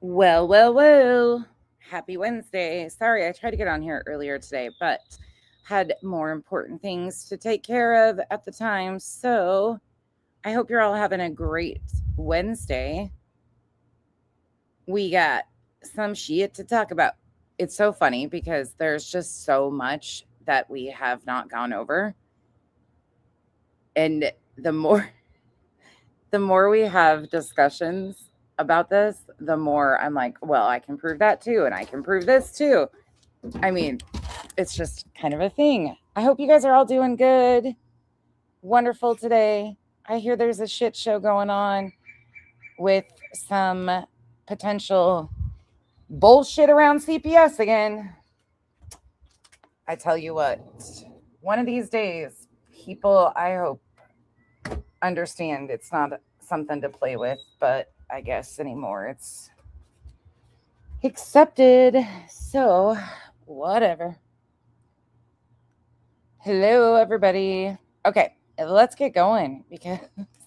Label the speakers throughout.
Speaker 1: Well. Happy Wednesday. Sorry, I tried to get on here earlier today, but had more important things to take care of at the time. So I hope you're all having a great Wednesday. We got some shit to talk about. It's so funny because there's just so much that we have not gone over. And the more the more we have discussions about this, the more I'm like, well, I can prove that too, and I can prove this too. I mean, it's just kind of a thing. I hope you guys are all doing good, wonderful today. I hear there's a shit show going on with some potential bullshit around CPS again. I tell you what, one of these days, people, I hope, understand it's not something to play with, but I guess anymore it's accepted. So, whatever. Hello, everybody. Okay, let's get going because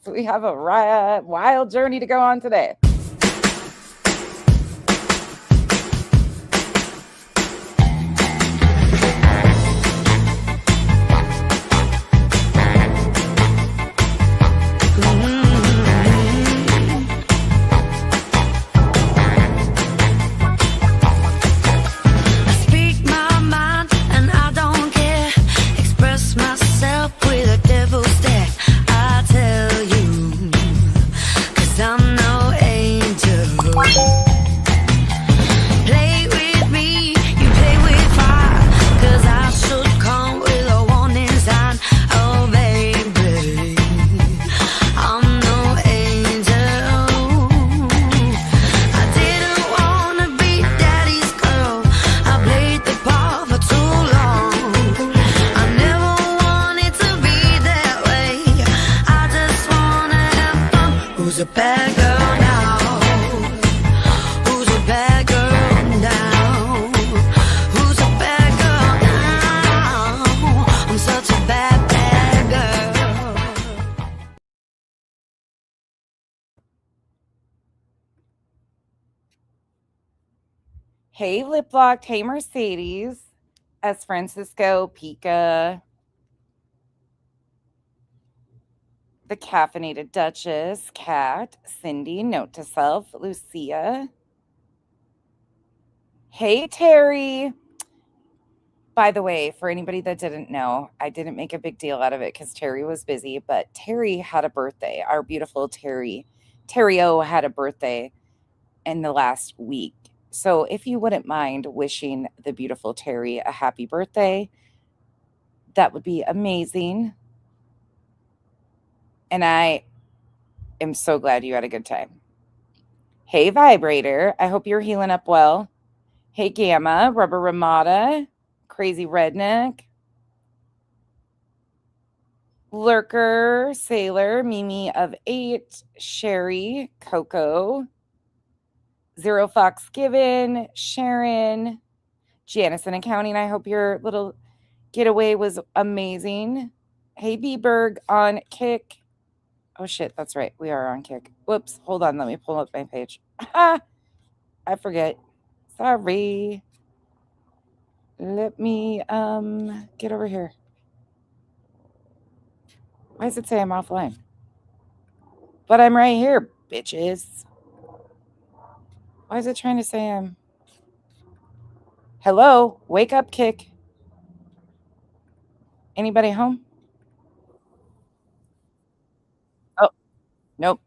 Speaker 1: we have a wild journey to go on today. Hey, Lip Locked. Hey, Mercedes. S. Francisco, Pika. The Caffeinated Duchess, Kat, Cindy, Note to Self, Lucia. Hey, Terry. By the way, for anybody that didn't know, I didn't make a big deal out of it because Terry was busy, but Terry had a birthday. Our beautiful Terry. Terry O had a birthday in the last week. So if you wouldn't mind wishing the beautiful Terry a happy birthday, that would be amazing. And I am so glad you had a good time. Hey, Vibrator. I hope you're healing up well. Hey, Gamma, Rubber Ramada, Crazy Redneck, Lurker, Sailor, Mimi of 8, Sherry, Coco, Zero Fox Given, Sharon, Janice in Accounting. I hope your little getaway was amazing. Hey, B-Berg on Kick. Oh, shit, that's right. We are on Kick. Whoops, hold on. Let me pull up my page. I forget. Sorry. Let me get over here. Why does it say I'm offline? But I'm right here, bitches. Why is it trying to say I'm... Hello? Wake up, Kick. Anybody home? Oh, nope.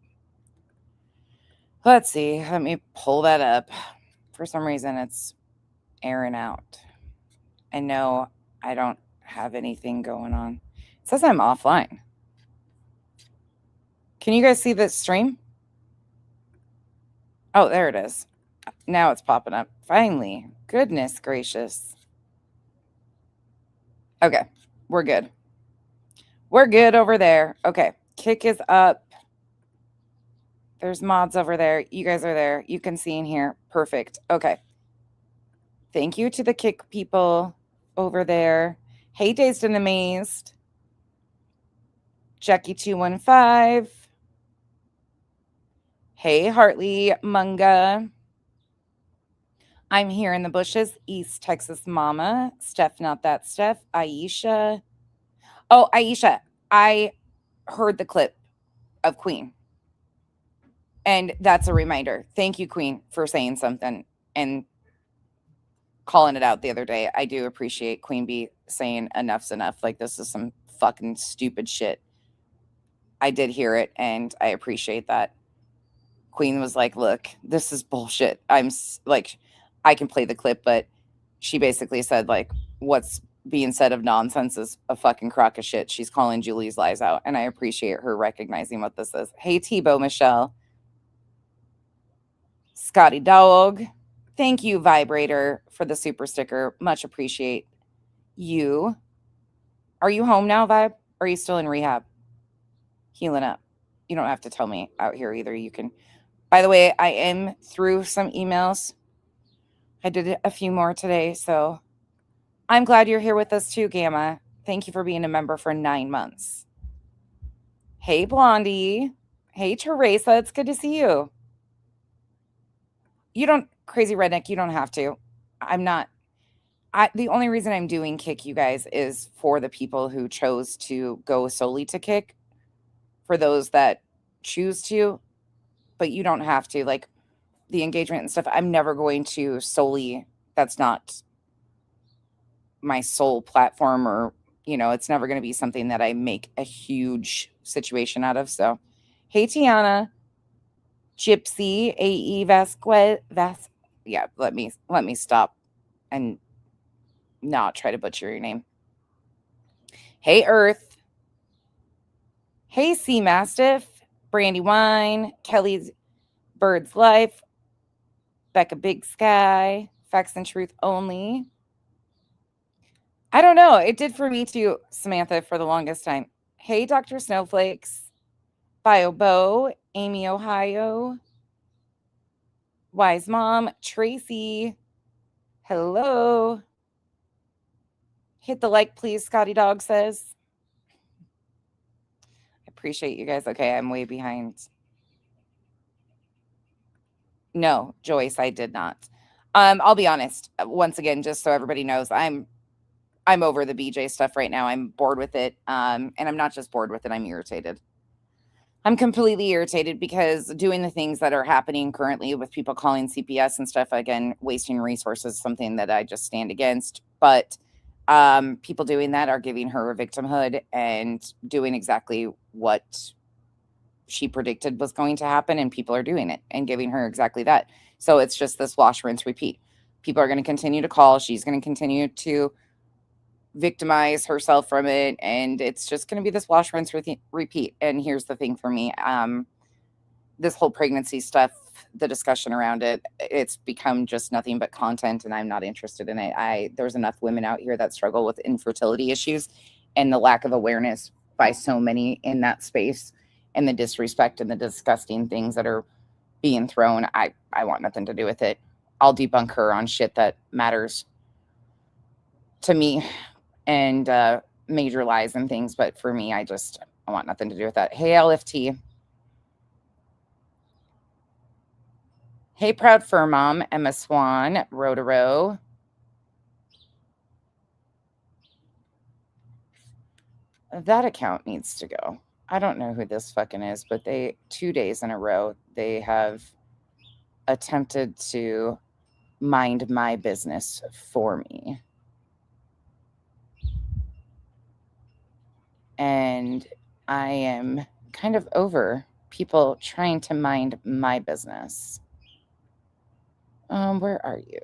Speaker 1: Let's see. Let me pull that up. For some reason, it's airing out. And no, I don't have anything going on. It says I'm offline. Can you guys see this stream? Oh, there it is. Now it's popping up. Finally. Goodness gracious. Okay, we're good. We're good over there. Okay, Kick is up. There's mods over there. You guys are there. You can see in here. Perfect. Okay. Thank you to the Kick people over there. Hey, Dazed and Amazed. Jackie215. Hey, Hartley Munga. I'm here in the bushes. East Texas mama. Steph, not that Steph. Aisha. Oh, Aisha, I heard the clip of Queen. And that's a reminder. Thank you, Queen, for saying something and calling it out the other day. I do appreciate Queen Bee saying enough's enough. Like, this is some fucking stupid shit. I did hear it, and I appreciate that. Queen was like, look, this is bullshit. Like, I can play the clip, but she basically said, like, what's being said of nonsense is a fucking crock of shit. She's calling Julie's lies out, and I appreciate her recognizing what this is. Hey, Tebow Michelle. Scotty Dog. Thank you, Vibrator, for the super sticker. Much appreciate you. Are you home now, Vibe? Or are you still in rehab? Healing up. You don't have to tell me out here either. You can. By the way, I am through some emails. I did a few more today, so I'm glad you're here with us too, Gamma. Thank you for being a member for 9 months. Hey, Blondie. Hey, Teresa. It's good to see you. You don't, crazy redneck, you don't have to. I'm not. The only reason I'm doing Kick, you guys, is for the people who chose to go solely to Kick, for those that choose to, but you don't have to. Like, the engagement and stuff, I'm never going to solely, that's not my sole platform, or, it's never going to be something that I make a huge situation out of. So, hey, Tiana, Gypsy, AE Vasquez, yeah, let me stop and not try to butcher your name. Hey, Earth. Hey, Sea Mastiff, Brandy Wine, Kelly's Bird's Life, Becca Big Sky, Facts and Truth Only. I don't know. It did for me too, Samantha, for the longest time. Hey, Dr. Snowflakes, Bio Bo, Amy Ohio, Wise Mom, Tracy. Hello. Hit the like, please, Scotty Dog says. I appreciate you guys. Okay, I'm way behind. No, Joyce, I did not. I'll be honest. Once again, just so everybody knows, I'm over the BJ stuff right now. I'm bored with it. And I'm not just bored with it, I'm irritated. I'm completely irritated because doing the things that are happening currently with people calling CPS and stuff, again, wasting resources, something that I just stand against. But people doing that are giving her a victimhood and doing exactly what she predicted was going to happen, and people are doing it and giving her exactly that. So it's just this wash, rinse, repeat. People are going to continue to call. She's going to continue to victimize herself from it, and it's just going to be this wash, rinse, repeat. And here's the thing for me. This whole pregnancy stuff, the discussion around it, it's become just nothing but content, and I'm not interested in it. There's enough women out here that struggle with infertility issues, and the lack of awareness by so many in that space, and the disrespect and the disgusting things that are being thrown. I want nothing to do with it. I'll debunk her on shit that matters to me, and major lies and things. But for me, I want nothing to do with that. Hey, LFT. Hey, Proud Fur Mom, Emma Swan, Rotaro. That account needs to go. I don't know who this fucking is, but 2 days in a row, they have attempted to mind my business for me. And I am kind of over people trying to mind my business. Where are you?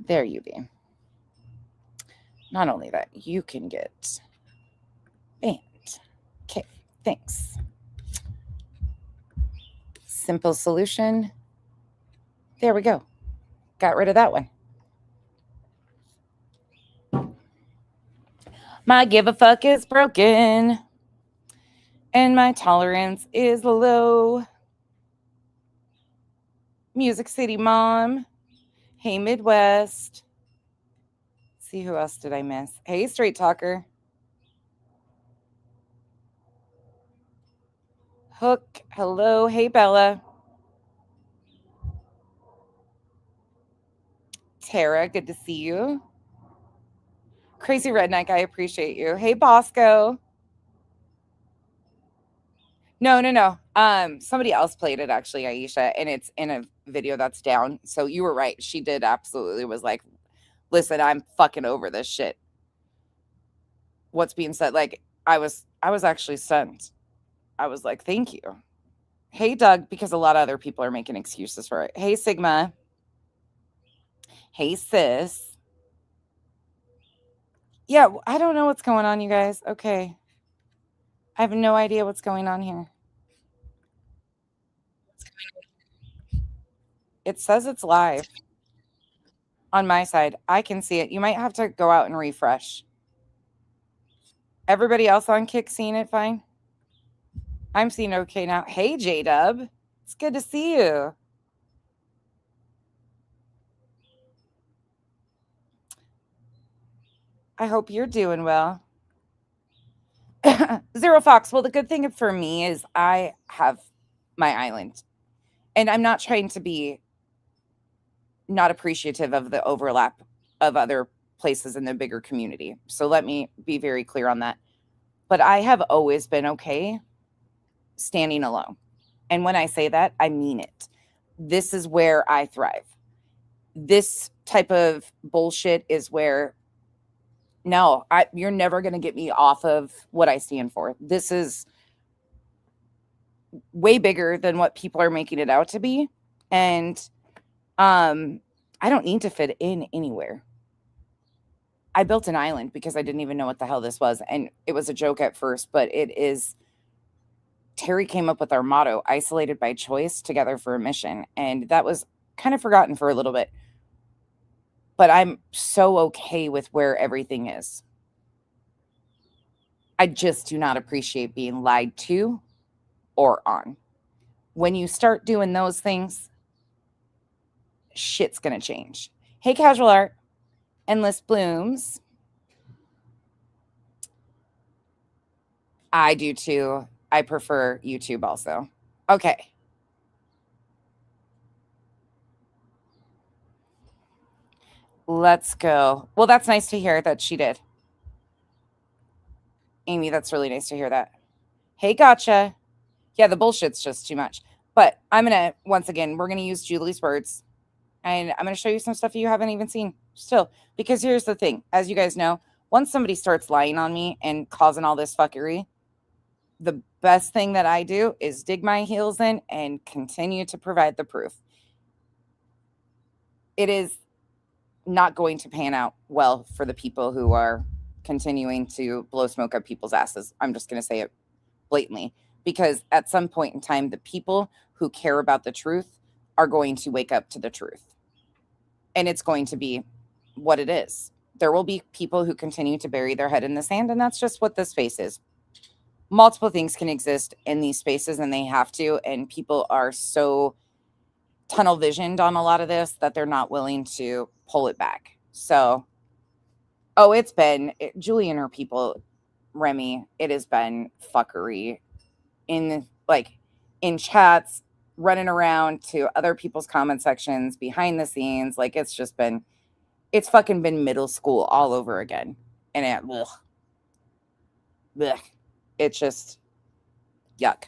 Speaker 1: There you be. Not only that, you can get banned. Okay, thanks. Simple solution. There we go. Got rid of that one. My give a fuck is broken, and my tolerance is low. Music City Mom. Hey, Midwest. See, who else did I miss? Hey, Straight Talker. Hook. Hello. Hey, Bella. Tara, good to see you. Crazy Redneck, I appreciate you. Hey, Bosco. No. Somebody else played it actually, Aisha, and it's in a video that's down. So you were right. She did absolutely was like, listen, I'm fucking over this shit. What's being said? Like, I was actually stunned. I was like, thank you. Hey, Doug, because a lot of other people are making excuses for it. Hey, Sigma. Hey, sis. Yeah, I don't know what's going on, you guys. Okay. I have no idea what's going on here. It says it's live on my side. I can see it. You might have to go out and refresh. Everybody else on Kick seeing it fine? I'm seeing okay now. Hey, J-Dub. It's good to see you. I hope you're doing well. Zero Fox. Well, the good thing for me is I have my island. And I'm not trying to be not appreciative of the overlap of other places in the bigger community. So let me be very clear on that. But I have always been okay standing alone. And when I say that, I mean it. This is where I thrive. This type of bullshit is where, no, you're never going to get me off of what I stand for. This is way bigger than what people are making it out to be. And I don't need to fit in anywhere. I built an island because I didn't even know what the hell this was. And it was a joke at first, but it is. Terry came up with our motto, isolated by choice, together for a mission. And that was kind of forgotten for a little bit. But I'm so okay with where everything is. I just do not appreciate being lied to or on. When you start doing those things, shit's going to change. Hey, Casual Art. Endless Blooms. I do too. I prefer YouTube also. Okay. Let's go. Well, that's nice to hear that she did. Amy, that's really nice to hear that. Hey, gotcha. Yeah, the bullshit's just too much. But I'm going to, once again, we're going to use Julie's words. And I'm going to show you some stuff you haven't even seen still. Because here's the thing. As you guys know, once somebody starts lying on me and causing all this fuckery, the best thing that I do is dig my heels in and continue to provide the proof. It is not going to pan out well for the people who are continuing to blow smoke up people's asses. I'm just going to say it blatantly, because at some point in time, the people who care about the truth are going to wake up to the truth. And it's going to be what it is. There will be people who continue to bury their head in the sand, and that's just what this space is. Multiple things can exist in these spaces, and they have to, and people are so tunnel visioned on a lot of this that they're not willing to pull it back. So, it's been Julie and her people, Remy, it has been fuckery in chats, running around to other people's comment sections, behind the scenes. Like, it's fucking been middle school all over again. And it's just yuck.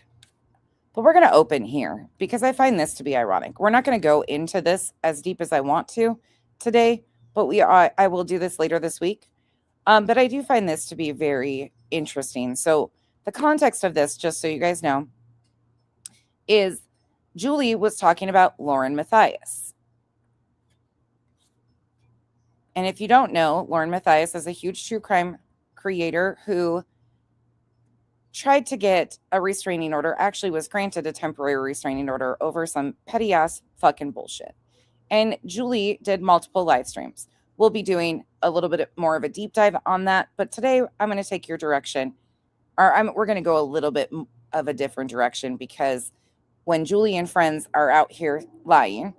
Speaker 1: But we're going to open here because I find this to be ironic. We're not going to go into this as deep as I want to today, but I will do this later this week. But I do find this to be very interesting. So the context of this, just so you guys know, is Julie was talking about Lauren Matthias. And if you don't know, Lauren Matthias is a huge true crime creator who tried to get a restraining order, actually was granted a temporary restraining order over some petty ass fucking bullshit. And Julie did multiple live streams. We'll be doing a little bit more of a deep dive on that. But today I'm going to take your direction, or we're going to go a little bit of a different direction, because when Julie and friends are out here lying,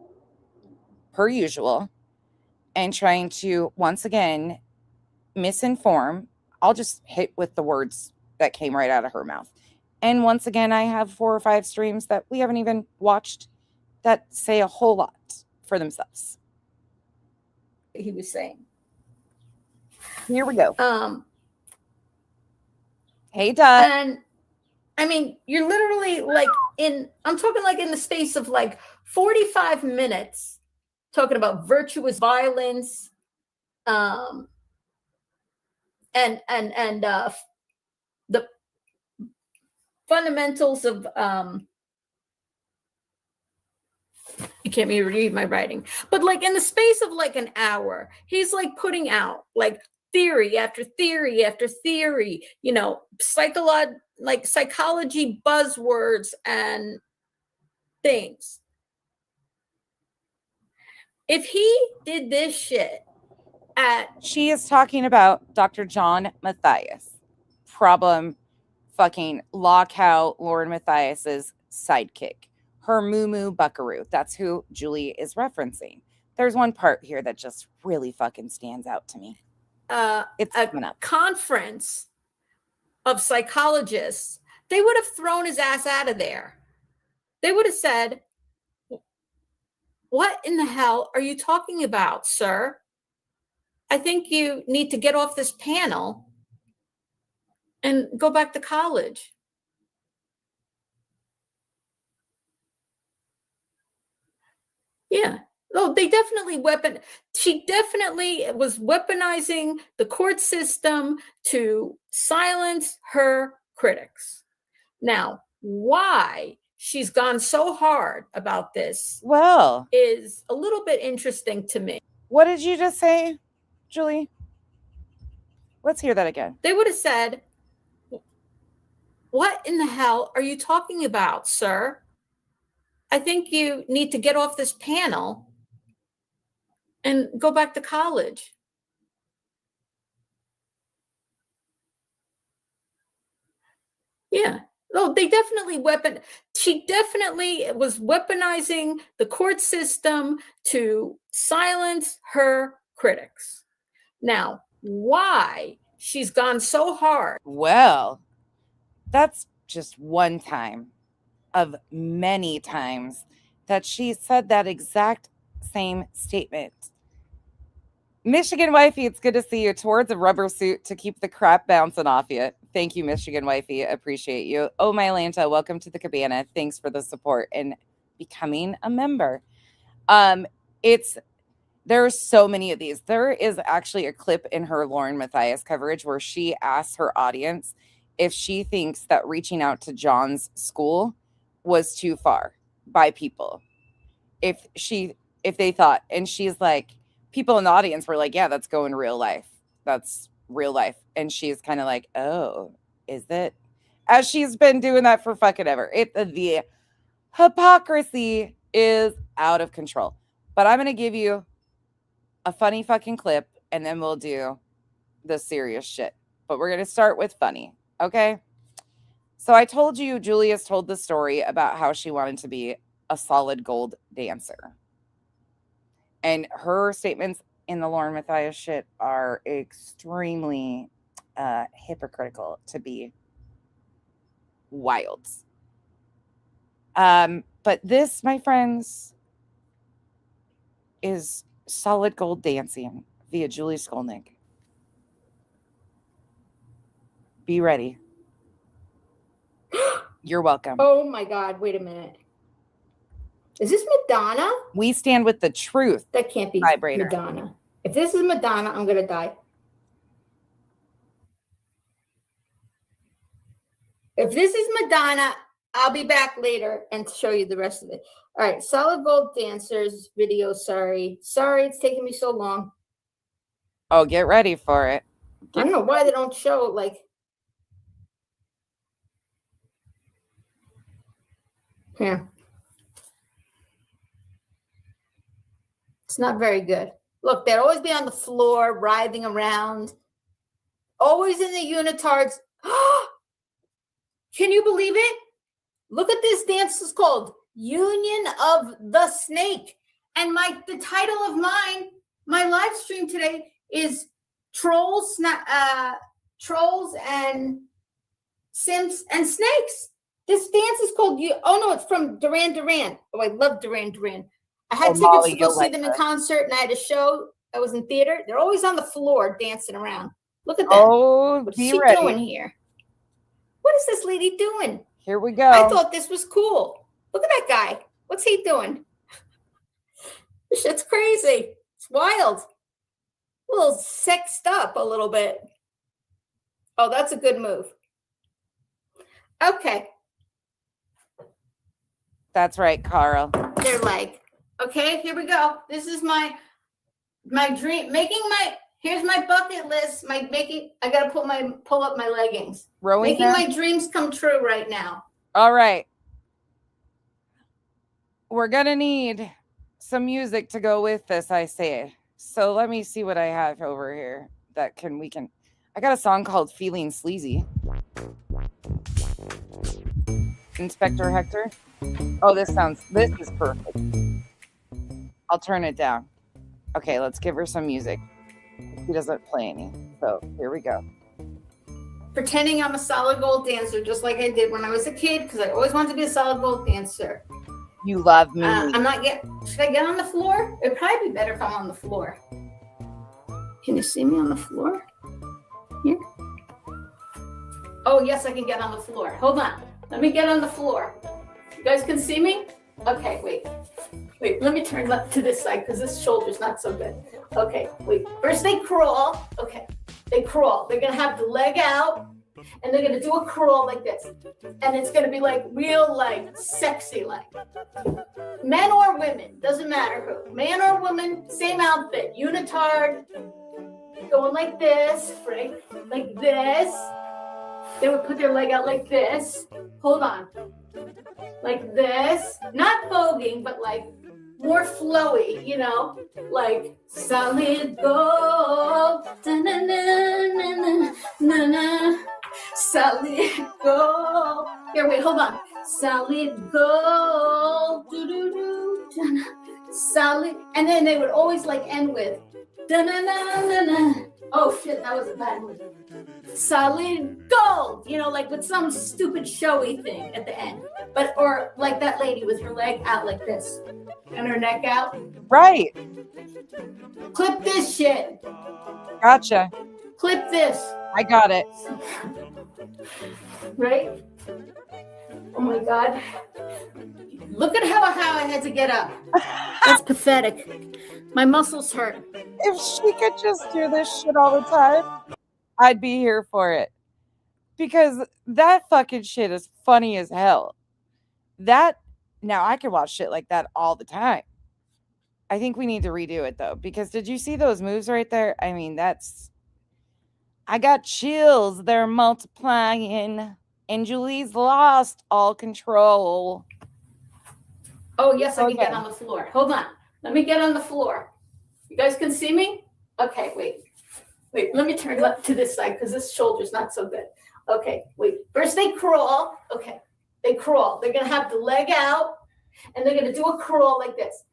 Speaker 1: per usual, and trying to, once again, misinform, I'll just hit with the words that came right out of her mouth. And once again, I have 4 or 5 streams that we haven't even watched that say a whole lot for themselves.
Speaker 2: he was saying.
Speaker 1: Here we go. Hey, Doug.
Speaker 2: And I mean, you're literally like I'm talking like in the space of like 45 minutes talking about virtuous violence, and the fundamentals of you can't even read my writing, but like in the space of like an hour, he's like putting out like theory after theory after theory, you know, psychology buzzwords and things. If he did this shit
Speaker 1: she is talking about Dr. John Matthias, problem fucking lockout Lauren Matthias's sidekick, her moo buckaroo. That's who Julie is referencing. There's one part here that just really fucking stands out to me. It's
Speaker 2: a conference of psychologists. They would have thrown his ass out of there. They would have said, "What in the hell are you talking about, sir? I think you need to get off this panel and go back to college." Yeah. Oh, they definitely she definitely was weaponizing the court system to silence her critics. Now, why she's gone so hard about this is a little bit interesting to me.
Speaker 1: What did you just say, Julie? Let's hear that again.
Speaker 2: They would have said, "What in the hell are you talking about, sir? I think you need to get off this panel and go back to college." Yeah. Oh, they definitely she definitely was weaponizing the court system to silence her critics. Now, why she's gone so hard?
Speaker 1: Well, that's just one time of many times that she said that exact same statement. Michigan Wifey, it's good to see you. Towards a rubber suit to keep the crap bouncing off you. Thank you, Michigan Wifey. Appreciate you. Oh, my Lanta, welcome to the cabana. Thanks for the support and becoming a member. There are so many of these. There is actually a clip in her Lauren Matthias coverage where she asks her audience if she thinks that reaching out to John's school was too far by people. If they thought, and she's like, people in the audience were like, yeah, that's going real life. That's real life. And she's kind of like, oh, is it? As she's been doing that for fucking ever. The hypocrisy is out of control. But I'm going to give you a funny fucking clip, and then we'll do the serious shit. But we're going to start with funny, okay? So I told you Julia's told the story about how she wanted to be a solid gold dancer. And her statements in the Lauren Matthias shit are extremely hypocritical to be wild. But this, my friends, is solid gold dancing via Julie Skolnick. Be ready. You're welcome.
Speaker 2: Oh my God, wait a minute. Is this Madonna?
Speaker 1: We stand with the truth.
Speaker 2: That can't be vibrator. Madonna. If this is Madonna, I'm going to die. If this is Madonna, I'll be back later and show you the rest of it. All right, solid gold dancers video. Sorry, it's taking me so long.
Speaker 1: Oh, get ready for it.
Speaker 2: I don't know why they don't show like. Yeah. It's not very good. Look, they'd always be on the floor, writhing around, always in the unitards. Can you believe it? Look at this dance. It's called Union of the Snake. And the title of my live stream today is Trolls and Simps and Snakes. This dance is called it's from Duran Duran. Oh, I love Duran Duran. I had tickets to go see them in concert, and I had a show I was in theater. They're always on the floor dancing around. Look at them.
Speaker 1: Oh,
Speaker 2: What's
Speaker 1: be
Speaker 2: she
Speaker 1: ready.
Speaker 2: doing here? What is this lady doing?
Speaker 1: Here we go.
Speaker 2: I thought this was cool. Look at that guy. What's he doing? This shit's crazy. It's wild. A little sexed up a little bit. Oh, that's a good move. Okay.
Speaker 1: That's right, Carl.
Speaker 2: They're like, okay, here we go. This is my dream. Here's my bucket list. I gotta pull up my leggings.
Speaker 1: Rowing
Speaker 2: Making my dreams come true right now.
Speaker 1: All right. We're gonna need some music to go with this, I say. So let me see what I have over here that I got a song called Feeling Sleazy. Inspector Hector. Oh, this is perfect. I'll turn it down. Okay, let's give her some music. He doesn't play any. So here we go.
Speaker 2: Pretending I'm a solid gold dancer, just like I did when I was a kid, because I always wanted to be a solid gold dancer.
Speaker 1: You love me.
Speaker 2: Should I get on the floor? It'd probably be better if I'm on the floor. Can you see me on the floor? Here? Oh, yes, I can get on the floor. Hold on. Let me get on the floor. You guys can see me? Okay, wait. Let me turn left to this side because this shoulder's not so good. Okay, wait. First they crawl. Okay, they crawl. They're going to have the leg out and they're going to do a crawl like this. And it's going to be like real, like sexy, like men or women, doesn't matter who. Man or woman, same outfit, unitard, going like this, right? Like this. They would put their leg out like this. Hold on. Like this. Not voguing, but like more flowy, you know? Like solid gold. Da-na-na-na-na-na-na. Solid gold. Here, wait, hold on. Solid gold. Do-do-do. Solid. And then they would always like end with da-na-na-na-na. Oh shit, that was a bad one. Solid gold, you know, like with some stupid showy thing at the end. But, or like that lady with her leg out like this and her neck out.
Speaker 1: Right.
Speaker 2: Clip this shit.
Speaker 1: Gotcha.
Speaker 2: Clip this.
Speaker 1: I got it.
Speaker 2: Right? Oh my God. Look at how I had to get up. That's pathetic. My muscles hurt.
Speaker 1: If she could just do this shit all the time, I'd be here for it. Because that fucking shit is funny as hell. Now I could watch shit like that all the time. I think we need to redo it though. Because did you see those moves right there? I mean, I got chills. They're multiplying. And Julie's lost all control.
Speaker 2: Oh, yes, I can get on the floor. Hold on. Let me get on the floor. You guys can see me? Okay, wait, let me turn left to this side because this shoulder's not so good. Okay, wait. First they crawl. Okay, they crawl. They're going to have the leg out and they're going to do a crawl like this.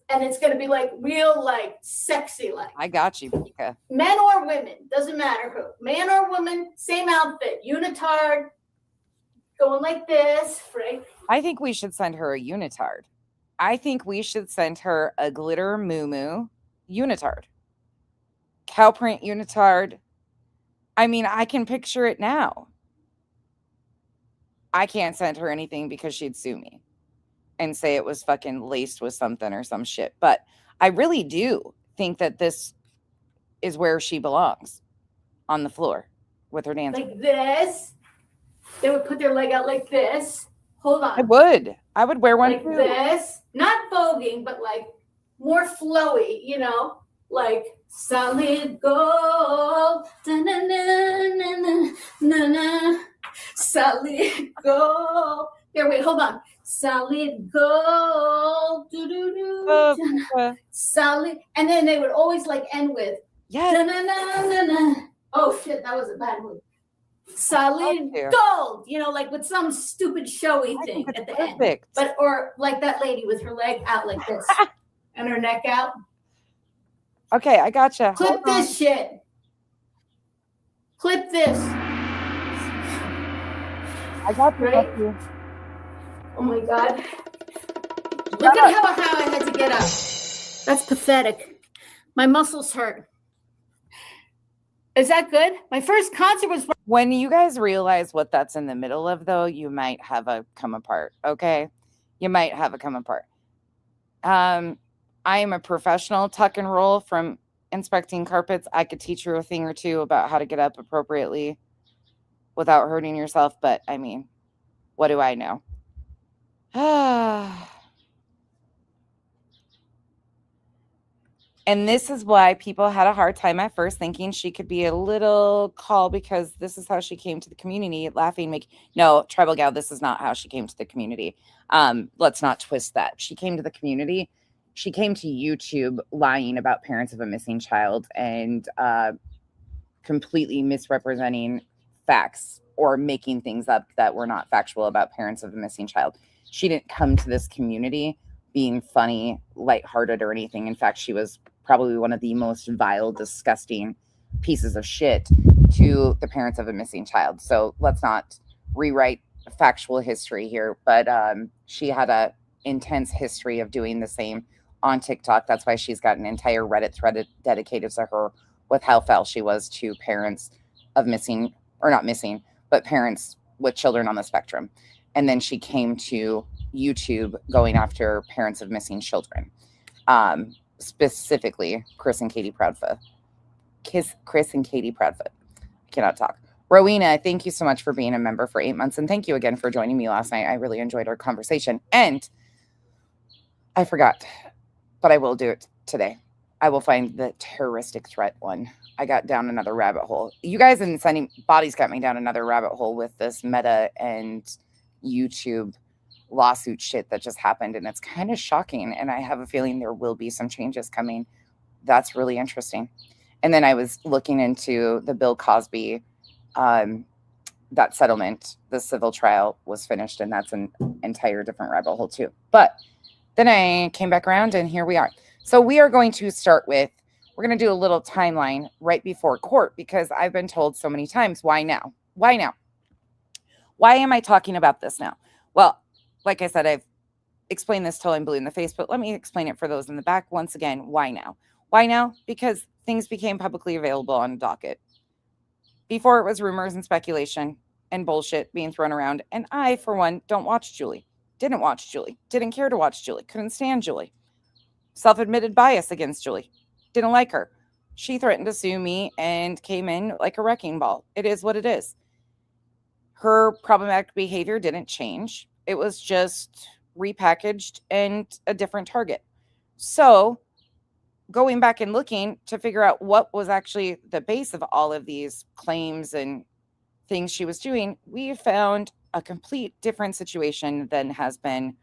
Speaker 2: And it's going to be like real, like sexy, like.
Speaker 1: I got you, Pika.
Speaker 2: Men or women, doesn't matter who. Man or woman, same outfit, unitard, going like this, right?
Speaker 1: I think we should send her a unitard. I think we should send her a glitter moo unitard. Cow print unitard. I mean, I can picture it now. I can't send her anything because she'd sue me and say it was fucking laced with something or some shit. But I really do think that this is where she belongs, on the floor with her dancing.
Speaker 2: Like this. They would put their leg out like this. Hold on.
Speaker 1: I would wear one
Speaker 2: like
Speaker 1: too.
Speaker 2: This. Not voguing, but like more flowy, you know? Like solid gold. Da-na-na-na-na-na-na. Solid gold. Here, wait, hold on. Solid gold. Do-do-do. Solid. And then they would always like end with da-na-na-na-na. Oh shit, that was a bad one. Solid gold, you know, like with some stupid showy thing at the end. But or like that lady with her leg out like this and her neck out.
Speaker 1: Okay, I gotcha.
Speaker 2: Clip this shit. Clip this.
Speaker 1: I got you.
Speaker 2: Right? Oh my God. Look at how I had to get up. That's pathetic. My muscles hurt. Is that good? My first concert was
Speaker 1: when you guys realize what that's in the middle of, though, you might have a come apart. Okay, you might have a come apart. I am a professional tuck and roll from inspecting carpets. I could teach you a thing or two about how to get up appropriately without hurting yourself, but I mean, what do I know? And this is why people had a hard time at first thinking she could be a little call, because this is how she came to the community, laughing, no, Tribal Gal, this is not how she came to the community. Let's not twist that. She came to the community. She came to YouTube lying about parents of a missing child and completely misrepresenting facts or making things up that were not factual about parents of a missing child. She didn't come to this community being funny, lighthearted, or anything. In fact, she was probably one of the most vile, disgusting pieces of shit to the parents of a missing child. So let's not rewrite factual history here, but she had a intense history of doing the same on TikTok. That's why she's got an entire Reddit thread dedicated to her with how foul she was to parents of missing, or not missing, but parents with children on the spectrum. And then she came to YouTube going after parents of missing children. Specifically Chris and Katie Proudfoot. Chris and Katie Proudfoot. I cannot talk. Rowena, thank you so much for being a member for 8 months. And thank you again for joining me last night. I really enjoyed our conversation. And I forgot, but I will do it today. I will find the terroristic threat one. I got down another rabbit hole. You guys in Sending Bodies got me down another rabbit hole with this Meta and YouTube lawsuit shit that just happened, and it's kind of shocking, and I have a feeling there will be some changes coming. That's really interesting. And then I was looking into the Bill Cosby, that settlement. The civil trial was finished, and that's an entire different rabbit hole too. But then I came back around, and here we are. So we are going to start with, we're going to do a little timeline right before court, because I've been told so many times, why now? Why now? Why am I talking about this now? Well, like I said, I've explained this till I'm blue in the face, but let me explain it for those in the back. Once again, why now? Why now? Because things became publicly available on a docket. Before, it was rumors and speculation and bullshit being thrown around. And I, for one, don't watch Julie. Didn't watch Julie. Didn't care to watch Julie. Couldn't stand Julie. Self-admitted bias against Julie. Didn't like her. She threatened to sue me and came in like a wrecking ball. It is what it is. Her problematic behavior didn't change. It was just repackaged and a different target. So going back and looking to figure out what was actually the base of all of these claims and things she was doing, we found a complete different situation than has been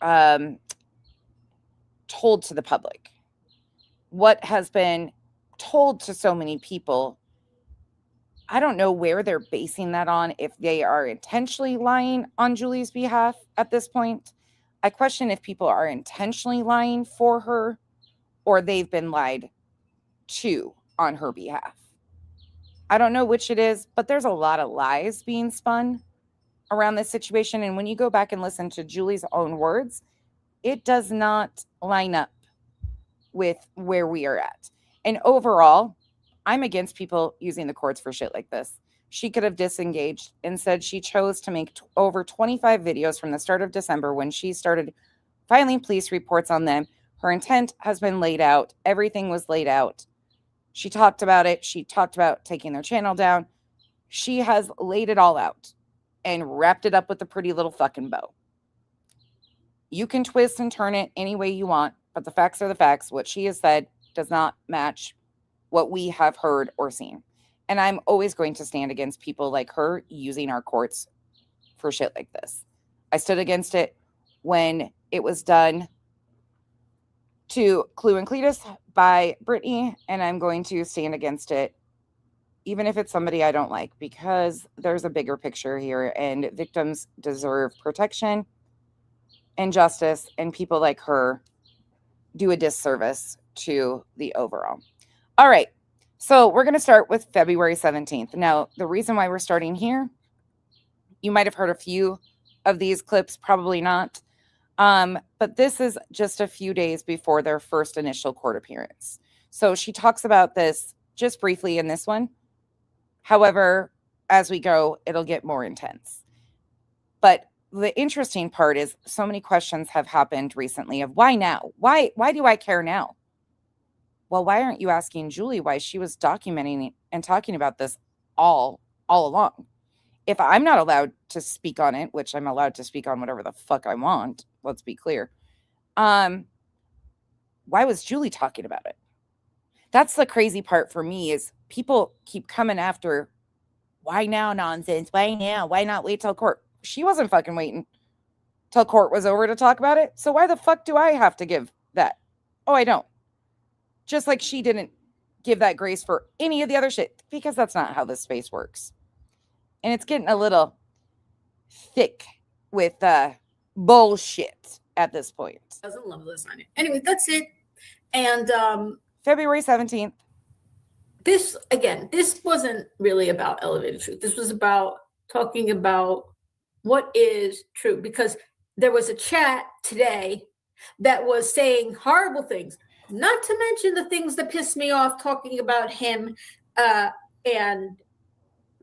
Speaker 1: told to the public. What has been told to so many people, I don't know where they're basing that on, if they are intentionally lying on Julie's behalf at this point. I question if people are intentionally lying for her or they've been lied to on her behalf. I don't know which it is, but there's a lot of lies being spun around this situation. And when you go back and listen to Julie's own words, it does not line up with where we are at. And overall, I'm against people using the courts for shit like this. She could have disengaged. Instead, she chose to make over 25 videos from the start of December when she started filing police reports on them. Her intent has been laid out. Everything was laid out. She talked about it. She talked about taking their channel down. She has laid it all out and wrapped it up with a pretty little fucking bow. You can twist and turn it any way you want, but the facts are the facts. What she has said does not match what we have heard or seen. And I'm always going to stand against people like her using our courts for shit like this. I stood against it when it was done to Clue and Cletus by Brittany, and I'm going to stand against it even if it's somebody I don't like, because there's a bigger picture here, and victims deserve protection and justice, and people like her do a disservice to the overall. All right, so we're going to start with February 17th. Now, the reason why we're starting here, you might have heard a few of these clips, probably not. But but this is just a few days before their first initial court appearance. So she talks about this just briefly in this one. However, as we go, it'll get more intense. But the interesting part is so many questions have happened recently of why now? Why do I care now? Well, why aren't you asking Julie why she was documenting and talking about this all along? If I'm not allowed to speak on it, which I'm allowed to speak on whatever the fuck I want, let's be clear. Why was Julie talking about it? That's the crazy part for me is people keep coming after why now nonsense? Why now? Why not wait till court? She wasn't fucking waiting till court was over to talk about it. So why the fuck do I have to give that? Oh, I don't. Just like she didn't give that grace for any of the other shit, because that's not how this space works. And it's getting a little thick with bullshit at this point.
Speaker 2: Doesn't love this on it. Anyway, that's it. And
Speaker 1: February 17th.
Speaker 2: this wasn't really about elevated truth. This was about talking about what is true, because there was a chat today that was saying horrible things, not to mention the things that pissed me off, talking about him and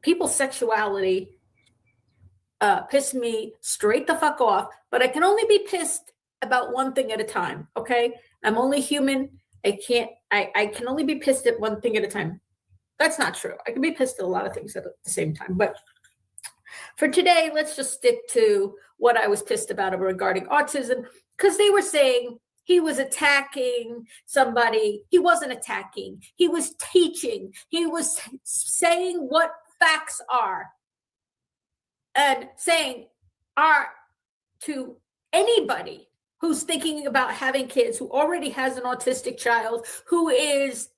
Speaker 2: people's sexuality pissed me straight the fuck off. But I can only be pissed about one thing at a time, okay? I'm only human. I can only be pissed at one thing at a time. That's not true. I can be pissed at a lot of things at the same time. But for today, let's just stick to what I was pissed about regarding autism, because they were saying he was attacking somebody. He wasn't attacking. He was teaching. He was saying what facts are and saying are to anybody who's thinking about having kids, who already has an autistic child, who is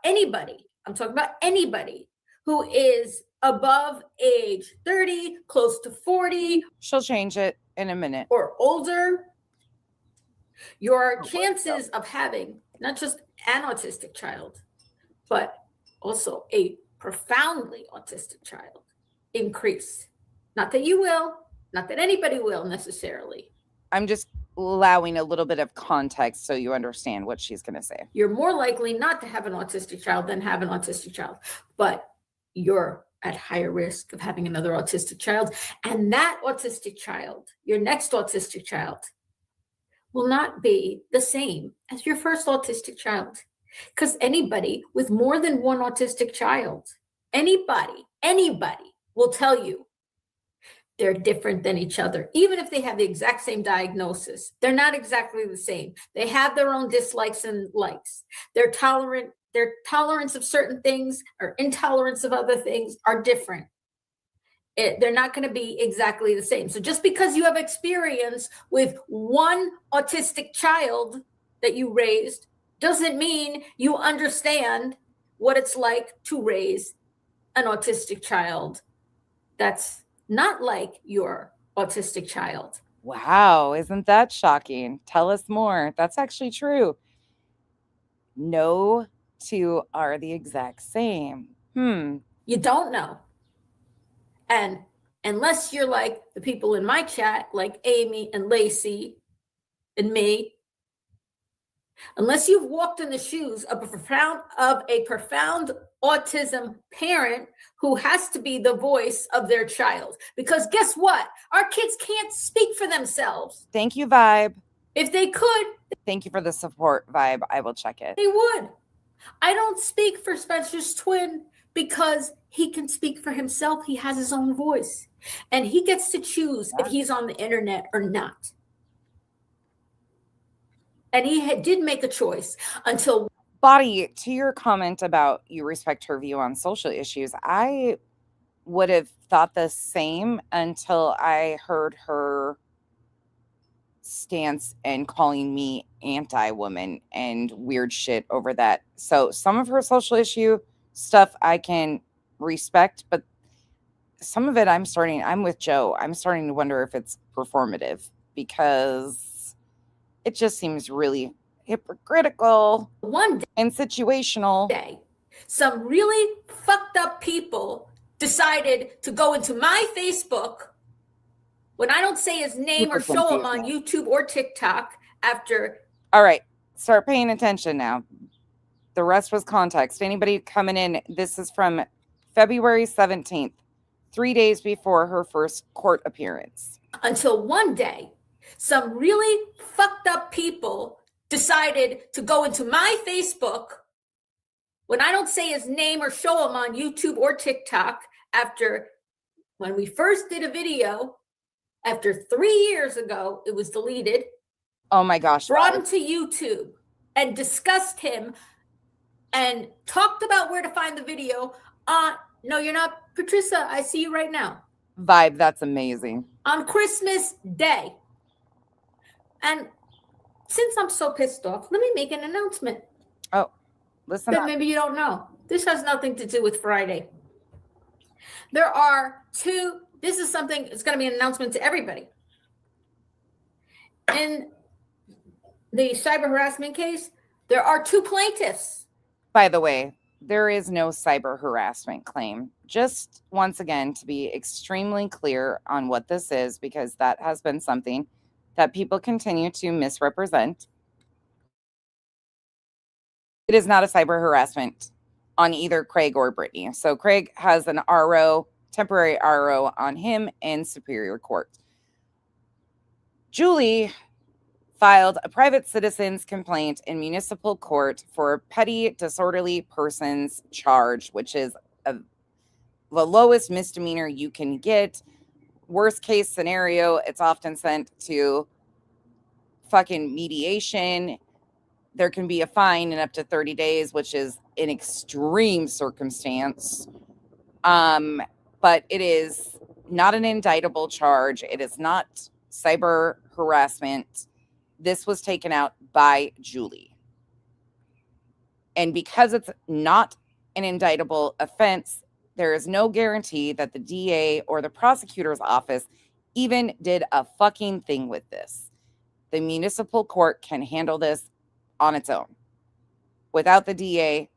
Speaker 2: anybody. I'm talking about anybody who is above age 30, close to 40.
Speaker 1: She'll change it in a minute.
Speaker 2: Or older. Your chances of having not just an autistic child, but also a profoundly autistic child increase. Not that you will, not that anybody will necessarily.
Speaker 1: I'm just allowing a little bit of context so you understand what she's going to say.
Speaker 2: You're more likely not to have an autistic child than have an autistic child, but you're at higher risk of having another autistic child. And that autistic child, your next autistic child, will not be the same as your first autistic child. Because anybody with more than one autistic child, anybody will tell you they're different than each other. Even if they have the exact same diagnosis, they're not exactly the same. They have their own dislikes and likes. Their tolerance of certain things or intolerance of other things are different. They're not going to be exactly the same. So just because you have experience with one autistic child that you raised doesn't mean you understand what it's like to raise an autistic child that's not like your autistic child.
Speaker 1: Wow, isn't that shocking? Tell us more. That's actually true. No two are the exact same.
Speaker 2: You don't know. And unless you're like the people in my chat, like Amy and Lacey and me, unless you've walked in the shoes of a profound autism parent who has to be the voice of their child. Because guess what? Our kids can't speak for themselves.
Speaker 1: Thank you, Vibe.
Speaker 2: If they could.
Speaker 1: Thank you for the support, Vibe. I will check it.
Speaker 2: They would. I don't speak for Spencer's twin because he can speak for himself. He has his own voice. And he gets to choose if he's on the internet or not. And he did make a choice until...
Speaker 1: Body, to your comment about you respect her view on social issues, I would have thought the same until I heard her stance and calling me anti-woman and weird shit over that. So some of her social issue stuff I can respect, but some of it I'm with Joe. I'm starting to wonder if it's performative, because it just seems really hypocritical
Speaker 2: one day
Speaker 1: and situational.
Speaker 2: Some really fucked up people decided to go into my Facebook When I don't say his name or show him on YouTube or TikTok after.
Speaker 1: All right, start paying attention now. The rest was context. Anybody coming in, this is from February 17th, 3 days before her first court appearance.
Speaker 2: Until one day, some really fucked up people decided to go into my Facebook when I don't say his name or show him on YouTube or TikTok after when we first did a video, after 3 years ago, it was deleted.
Speaker 1: Oh my gosh.
Speaker 2: Brought him to YouTube and discussed him and talked about where to find the video. No, you're not. Patricia, I see you right now.
Speaker 1: Vibe, that's amazing.
Speaker 2: On Christmas Day. And since I'm so pissed off, let me make an announcement.
Speaker 1: Oh, listen
Speaker 2: that maybe you don't know. This has nothing to do with Friday. There are two, this is something, it's going to be an announcement to everybody. In the cyber harassment case, there are two plaintiffs.
Speaker 1: By the way, there is no cyber harassment claim. Just once again, to be extremely clear on what this is, because that has been something that people continue to misrepresent. It is not a cyber harassment on either Craig or Brittany. So Craig has an RO, temporary RO on him in Superior Court. Julie filed a private citizen's complaint in municipal court for petty disorderly persons charge, which is the lowest misdemeanor you can get. Worst case scenario, it's often sent to fucking mediation. There can be a fine in up to 30 days, which is an extreme circumstance. But it is not an indictable charge. It is not cyber harassment. This was taken out by Julie. And because it's not an indictable offense, there is no guarantee that the DA or the prosecutor's office even did a fucking thing with this. The municipal court can handle this on its own. Without the DA,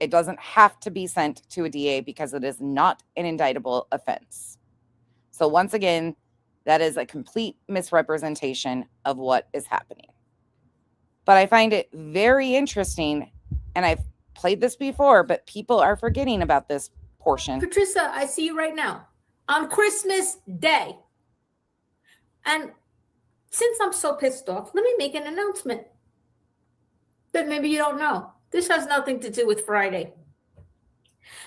Speaker 1: it doesn't have to be sent to a DA because it is not an indictable offense. So once again, that is a complete misrepresentation of what is happening. But I find it very interesting, and I've played this before, but people are forgetting about this portion.
Speaker 2: Patricia, I see you right now. On Christmas Day. And since I'm so pissed off, let me make an announcement that maybe you don't know. This has nothing to do with Friday.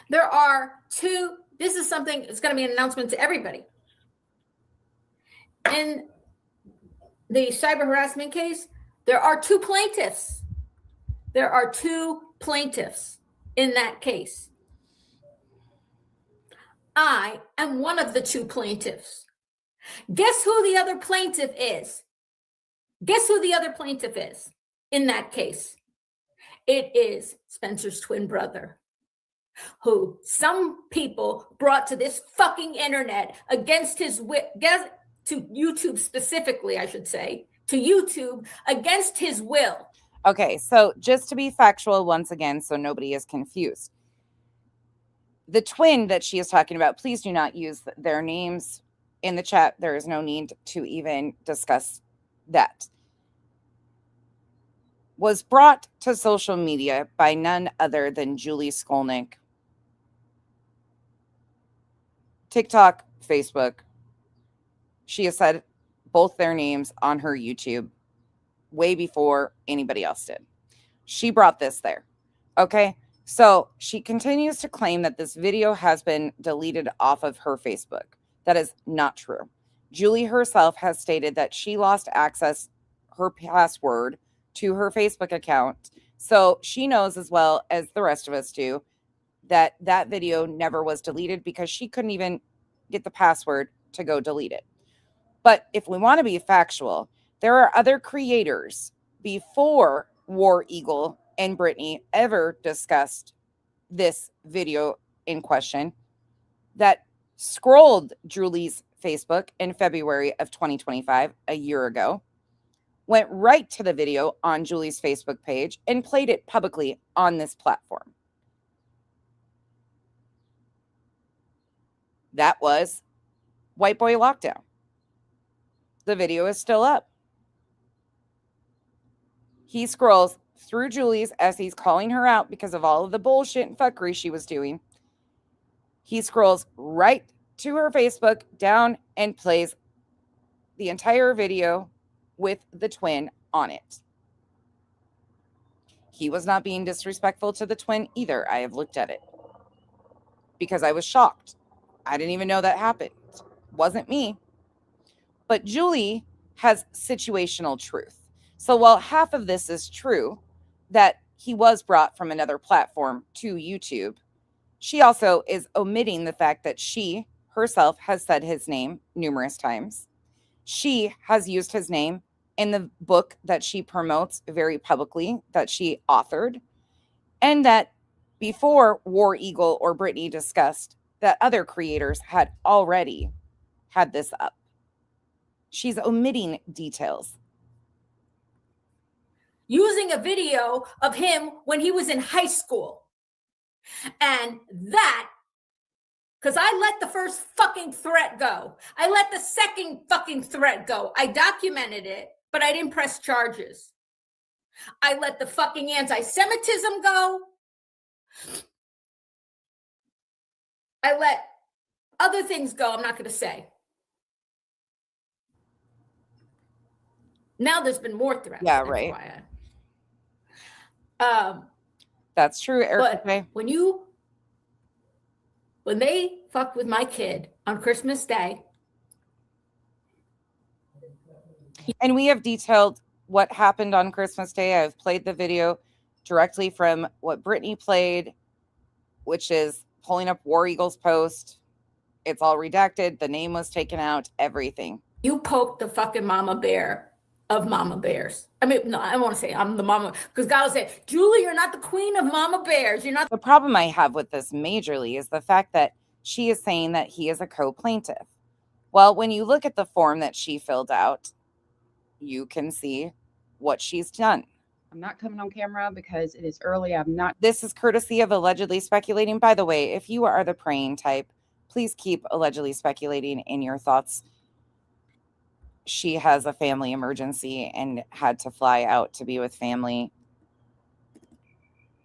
Speaker 2: There are two, this is something, it's going to be an announcement to everybody. In the cyber harassment case, there are two plaintiffs. There are two plaintiffs in that case. I am one of the two plaintiffs. Guess who the other plaintiff is? Guess who the other plaintiff is in that case? It is Spencer's twin brother, who some people brought to this fucking internet against his will, to YouTube specifically, I should say, to YouTube against his will.
Speaker 1: Okay, so just to be factual once again, so nobody is confused. The twin that she is talking about, please do not use their names in the chat. There is no need to even discuss that. Was brought to social media by none other than Julie Skolnick. TikTok, Facebook. She has said both their names on her YouTube way before anybody else did. She brought this there. Okay, so she continues to claim that this video has been deleted off of her Facebook. That is not true. Julie herself has stated that she lost access, her password, to her Facebook account. So she knows as well as the rest of us do that that video never was deleted because she couldn't even get the password to go delete it. But if we want to be factual, there are other creators before War Eagle and Brittany ever discussed this video in question that scrolled Julie's Facebook in February of 2025, a year ago, went right to the video on Julie's Facebook page and played it publicly on this platform. That was White Boy Lockdown. The video is still up. He scrolls through Julie's as he's calling her out because of all of the bullshit and fuckery she was doing. He scrolls right to her Facebook down and plays the entire video with the twin on it. He was not being disrespectful to the twin either. I have looked at it because I was shocked. I didn't even know that happened. Wasn't me. But Julie has situational truth. So while half of this is true, that he was brought from another platform to YouTube, she also is omitting the fact that she herself has said his name numerous times. She has used his name in the book that she promotes very publicly, that she authored, and that before War Eagle or Brittany discussed that other creators had already had this up. She's omitting details.
Speaker 2: Using a video of him when he was in high school. And that, because I let the first fucking threat go. I let the second fucking threat go. I documented it, but I didn't press charges. I let the fucking anti-Semitism go. I let other things go I'm not going to say. Now there's been more threats.
Speaker 1: Yeah, right. That's true, Eric.
Speaker 2: But when they fucked with my kid on Christmas Day.
Speaker 1: And we have detailed what happened on Christmas Day. I've played the video directly from what Brittany played, which is pulling up War Eagle's post. It's all redacted. The name was taken out, everything.
Speaker 2: You poked the fucking mama bear of mama bears. I mean, no, I don't want to say I'm the mama, because God will say, Julie, you're not the queen of mama bears. You're not.
Speaker 1: The problem I have with this majorly is the fact that she is saying that he is a co-plaintiff. Well, when you look at the form that she filled out, you can see what she's done.
Speaker 3: I'm not coming on camera because it is early. I'm not.
Speaker 1: This is courtesy of allegedly speculating. By the way, if you are the praying type, please keep allegedly speculating in your thoughts. She has a family emergency and had to fly out to be with family.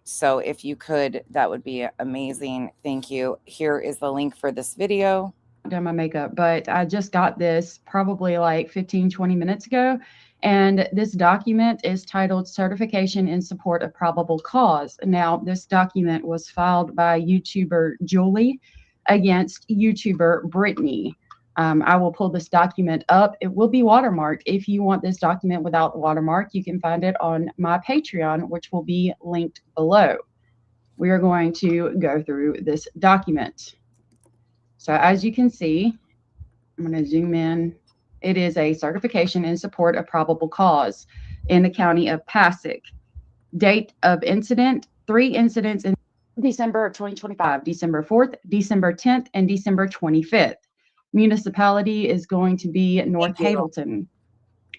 Speaker 1: So if you could, that would be amazing. Thank you. Here is the link for this video.
Speaker 3: Done my makeup, but I just got this probably like 15-20 minutes ago, and this document is titled Certification in Support of Probable Cause. Now, this document was filed by YouTuber Julie against YouTuber Brittany. I will pull this document up. It will be watermarked. If you want this document without the watermark, you can find it on my Patreon, which will be linked below. We are going to go through this document. So as you can see, I'm going to zoom in. It is a certification in support of probable cause in the county of Passaic. Date of incident, 3 incidents in December of 2025, December 4th, December 10th, and December 25th. Municipality is going to be North Hazleton.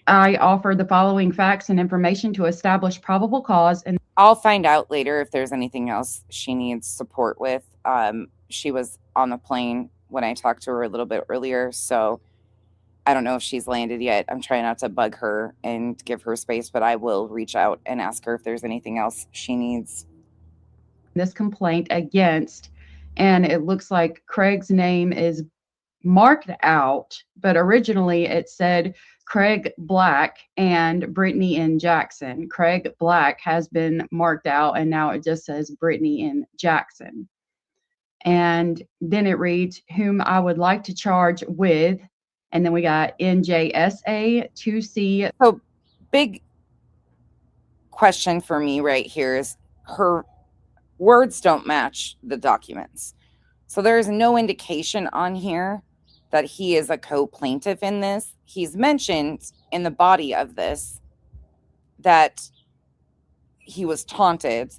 Speaker 3: I offer the following facts and information to establish probable cause. And
Speaker 1: I'll find out later if there's anything else she needs support with. She was on the plane when I talked to her a little bit earlier, so I don't know if she's landed yet. I'm trying not to bug her and give her space, but I will reach out and ask her if there's anything else she needs.
Speaker 3: This complaint against, and it looks like Craig's name is marked out, but originally it said Craig Black and Brittany N. Jackson. Craig Black has been marked out, and now it just says Brittany N. Jackson. And then it reads, whom I would like to charge with, and then we got NJSA 2C.
Speaker 1: So big question for me right here is her words don't match the documents. So there is no indication on here that he is a co-plaintiff in this. He's mentioned in the body of this that he was taunted,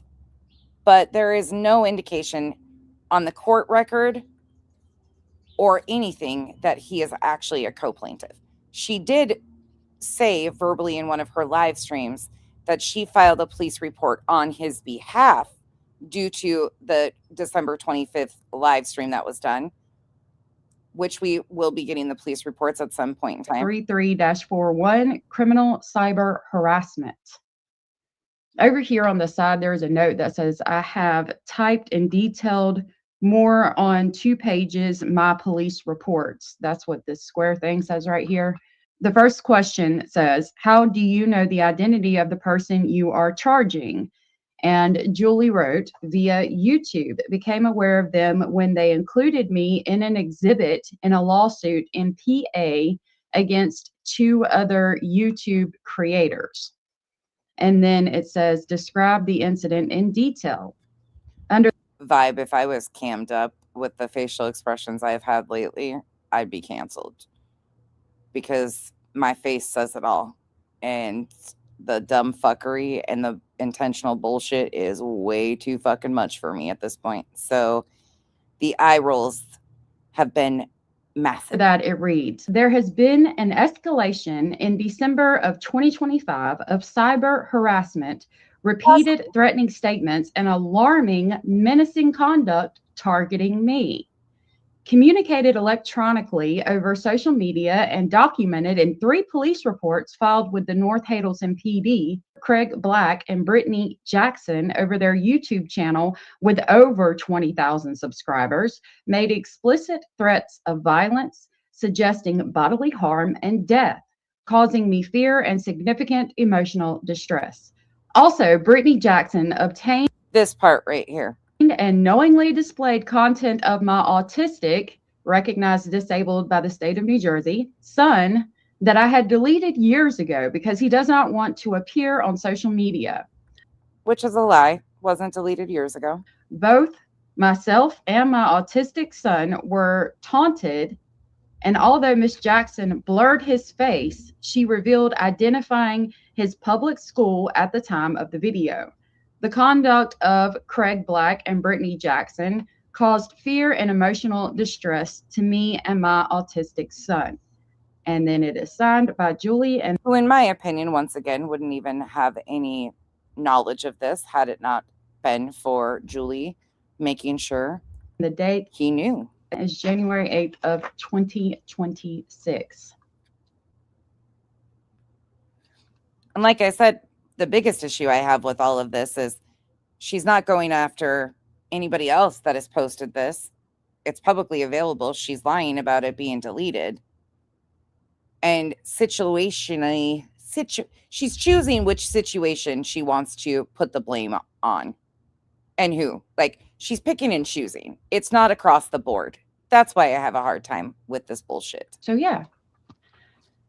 Speaker 1: but there is no indication on the court record or anything that he is actually a co-plaintiff. She did say verbally in one of her live streams that she filed a police report on his behalf due to the December 25th live stream that was done. which we will be getting the police reports at some point in time.
Speaker 3: 33-41, criminal cyber harassment. Over here on the side, there is a note that says, I have typed and detailed more on 2 pages my police reports. That's what this square thing says right here. The first question says, how do you know the identity of the person you are charging? And Julie wrote, via YouTube, became aware of them when they included me in an exhibit in a lawsuit in PA against 2 other YouTube creators. And then it says, describe the incident in detail. Under
Speaker 1: Vibe, if I was cammed up with the facial expressions I've had lately, I'd be canceled. Because my face says it all. And the dumb fuckery and the intentional bullshit is way too fucking much for me at this point. So the eye rolls have been massive.
Speaker 3: that it reads, there has been an escalation in December of 2025 of cyber harassment, repeated threatening statements, and alarming, menacing conduct targeting me. Communicated electronically over social media and documented in 3 police reports filed with the North Hadelton PD, Craig Black and Brittany Jackson over their YouTube channel with over 20,000 subscribers, made explicit threats of violence, suggesting bodily harm and death, causing me fear and significant emotional distress. Also, Brittany Jackson obtained
Speaker 1: This part right here.
Speaker 3: and knowingly displayed content of my autistic, recognized disabled by the state of New Jersey, son that I had deleted years ago because he does not want to appear on social media.
Speaker 1: Which is a lie. Wasn't deleted years ago.
Speaker 3: Both myself and my autistic son were taunted, and although Miss Jackson blurred his face, she revealed identifying his public school at the time of the video. The conduct of Craig Black and Brittany Jackson caused fear and emotional distress to me and my autistic son. And then it is signed by Julie, and
Speaker 1: Who, in my opinion, once again, wouldn't even have any knowledge of this had it not been for Julie making sure
Speaker 3: the date
Speaker 1: he knew.
Speaker 3: is January 8th of 2026.
Speaker 1: And like I said, the biggest issue I have with all of this is she's not going after anybody else that has posted this. It's publicly available. She's lying about it being deleted. And situationally, she's choosing which situation she wants to put the blame on and who. Like, she's picking and choosing. It's not across the board. That's why I have a hard time with this bullshit.
Speaker 3: So yeah,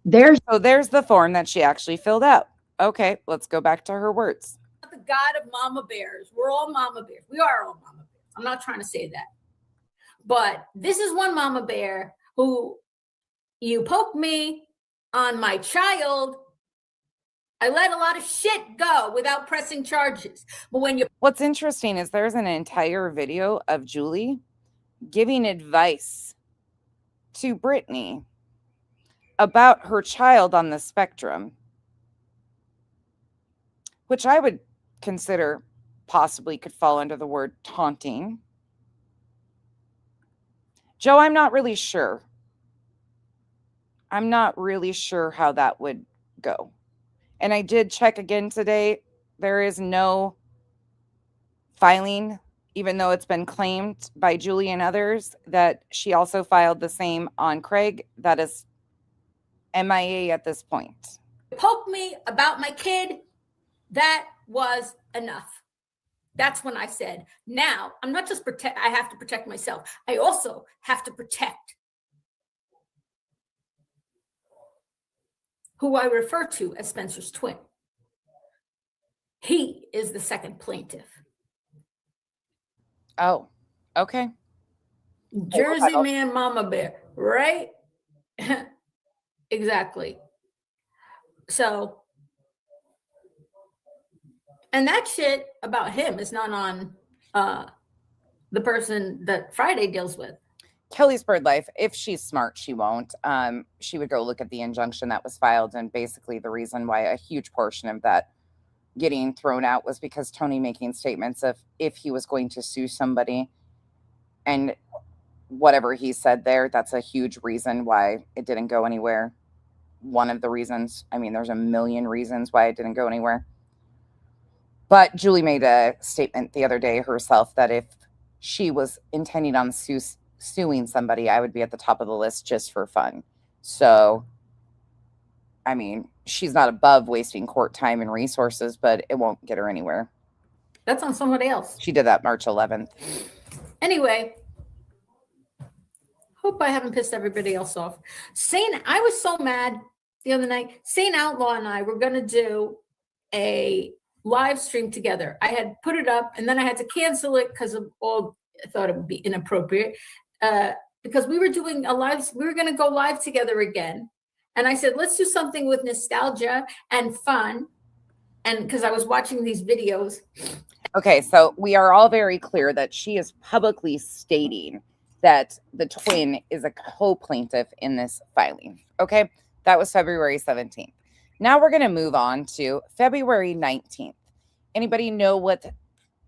Speaker 3: there's
Speaker 1: the form that she actually filled out. Okay, let's go back to her words.
Speaker 2: The God of mama bears. We're all mama bears. We are all mama bears. I'm not trying to say that. But this is one mama bear who, you poke me on my child, I let a lot of shit go without pressing charges. But when you...
Speaker 1: What's interesting is there's an entire video of Julie giving advice to Brittany about her child on the spectrum, which I would consider possibly could fall under the word taunting. Joe, I'm not really sure. I'm not really sure how that would go. And I did check again today. There is no filing, even though it's been claimed by Julie and others that she also filed the same on Craig. That is MIA at this point.
Speaker 2: Poke me about my kid. That was enough. That's when I said, now I'm not just I have to protect myself. I also have to protect who I refer to as Spencer's twin. He is the second plaintiff.
Speaker 1: Oh, okay.
Speaker 2: Jersey man, mama bear, right? Exactly. So, and that shit about him is not on the person that Friday deals with.
Speaker 1: Kelly's bird life, if she's smart, she won't. She would go look at the injunction that was filed, and basically the reason why a huge portion of that getting thrown out was because Tony making statements of if he was going to sue somebody, and whatever he said there, that's a huge reason why it didn't go anywhere. One of the reasons. I mean, there's a million reasons why it didn't go anywhere. But Julie made a statement the other day herself that if she was intending on suing somebody, I would be at the top of the list just for fun. So, I mean, she's not above wasting court time and resources, but it won't get her anywhere.
Speaker 2: That's on somebody else.
Speaker 1: She did that March 11th.
Speaker 2: Anyway, hope I haven't pissed everybody else off. I was so mad the other night. Saint Outlaw and I were going to do a live stream together. I had put it up and then I had to cancel it because of all, I thought it would be inappropriate because we were doing we were going to go live together again. And I said, let's do something with nostalgia and fun. And because I was watching these videos.
Speaker 1: Okay, so we are all very clear that she is publicly stating that the twin is a co-plaintiff in this filing. Okay, that was February 17th. Now we're going to move on to February 19th. Anybody know what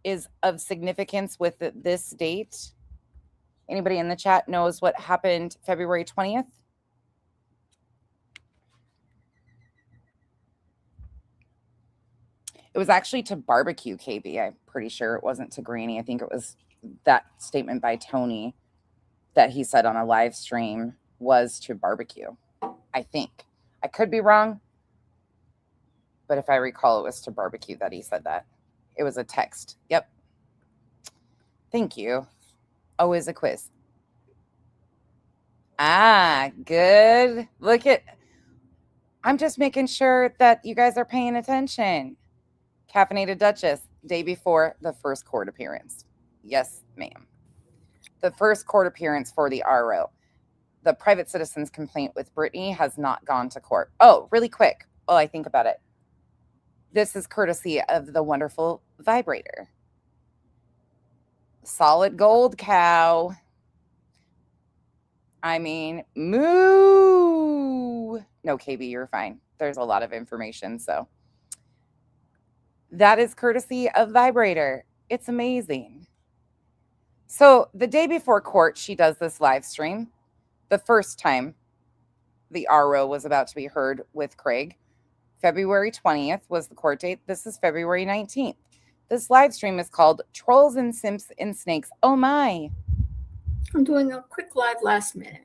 Speaker 1: is of significance with this date? Anybody in the chat knows what happened February 20th? It was actually to barbecue, KB. I'm pretty sure it wasn't to Granny. I think it was that statement by Tony that he said on a live stream was to barbecue. I think. I could be wrong. But if I recall, it was to barbecue that he said that. It was a text. Yep. Thank you. Always a quiz. Ah, good. I'm just making sure that you guys are paying attention. Caffeinated Duchess, day before the first court appearance. Yes, ma'am. The first court appearance for the RO. The private citizen's complaint with Brittany has not gone to court. Oh, really quick. While I think about it. This is courtesy of the wonderful vibrator. Solid gold, cow. I mean, moo. No, KB, you're fine. There's a lot of information, so. That is courtesy of vibrator. It's amazing. So the day before court, she does this live stream. The first time the RO was about to be heard with Craig. February 20th was the court date. This is February 19th. This live stream is called Trolls and Simps and Snakes. Oh my.
Speaker 2: I'm doing a quick live last minute.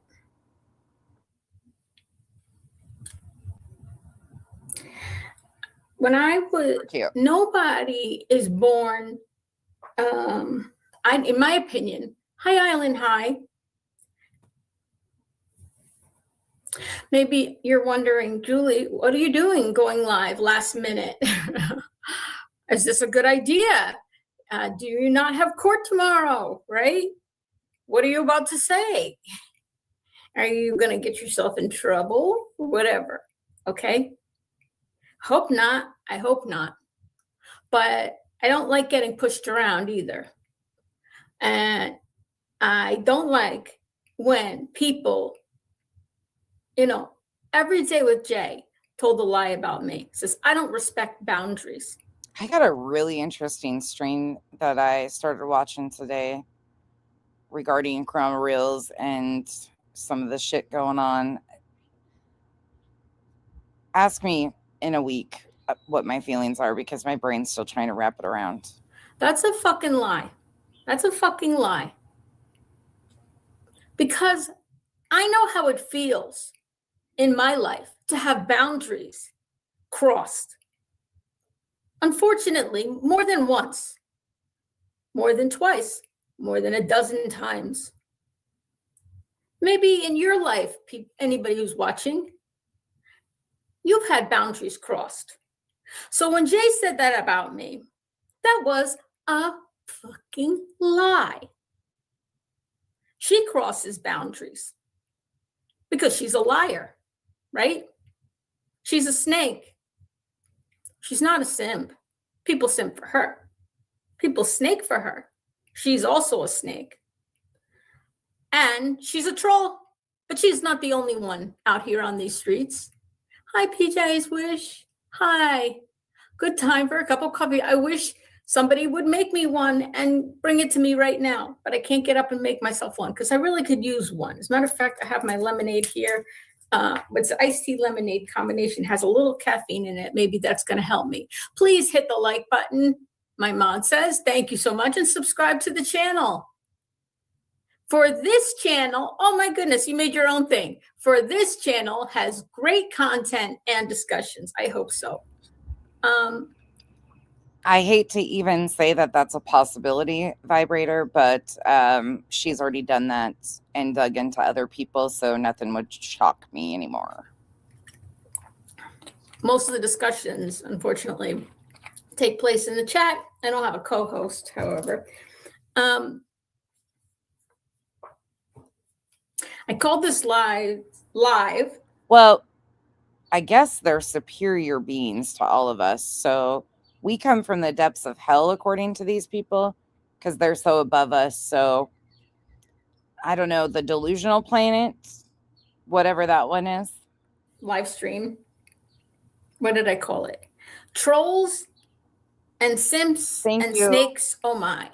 Speaker 2: When I was, nobody is born, in my opinion, Hi Island High. Maybe you're wondering, Julie, what are you doing going live last minute? Is this a good idea? Do you not have court tomorrow, right? What are you about to say? Are you going to get yourself in trouble or whatever? Okay. Hope not. I hope not. But I don't like getting pushed around either. And I don't like when people, every day with Jay told a lie about me. Says, I don't respect boundaries.
Speaker 1: I got a really interesting stream that I started watching today regarding Chroma Reels and some of the shit going on. Ask me in a week what my feelings are because my brain's still trying to wrap it around.
Speaker 2: That's a fucking lie. That's a fucking lie. Because I know how it feels in my life to have boundaries crossed. Unfortunately, more than once, more than twice, more than a dozen times. Maybe in your life, anybody who's watching, you've had boundaries crossed. So when Jay said that about me, that was a fucking lie. She crosses boundaries because she's a liar, right? She's a snake. She's not a simp. People simp for her. People snake for her. She's also a snake. And she's a troll, but she's not the only one out here on these streets. Hi, PJ's Wish. Hi. Good time for a cup of coffee. I wish somebody would make me one and bring it to me right now, but I can't get up and make myself one because I really could use one. As a matter of fact, I have my lemonade here. It's an iced tea lemonade combination, has a little caffeine in it. Maybe that's going to help me. Please hit the like button. My mom says, thank you so much, and subscribe to the channel. For this channel, oh my goodness, you made your own thing. For this channel has great content and discussions. I hope so.
Speaker 1: I hate to even say that that's a possibility, Vibrator, but she's already done that and dug into other people, so nothing would shock me anymore.
Speaker 2: Most of the discussions, unfortunately, take place in the chat. I don't have a co-host, however. I called this live.
Speaker 1: Well, I guess they're superior beings to all of us, so we come from the depths of hell, according to these people, because they're so above us. So, I don't know, the delusional planet, whatever that one is.
Speaker 2: Live stream. What did I call it? Trolls and simps and snakes. Oh my.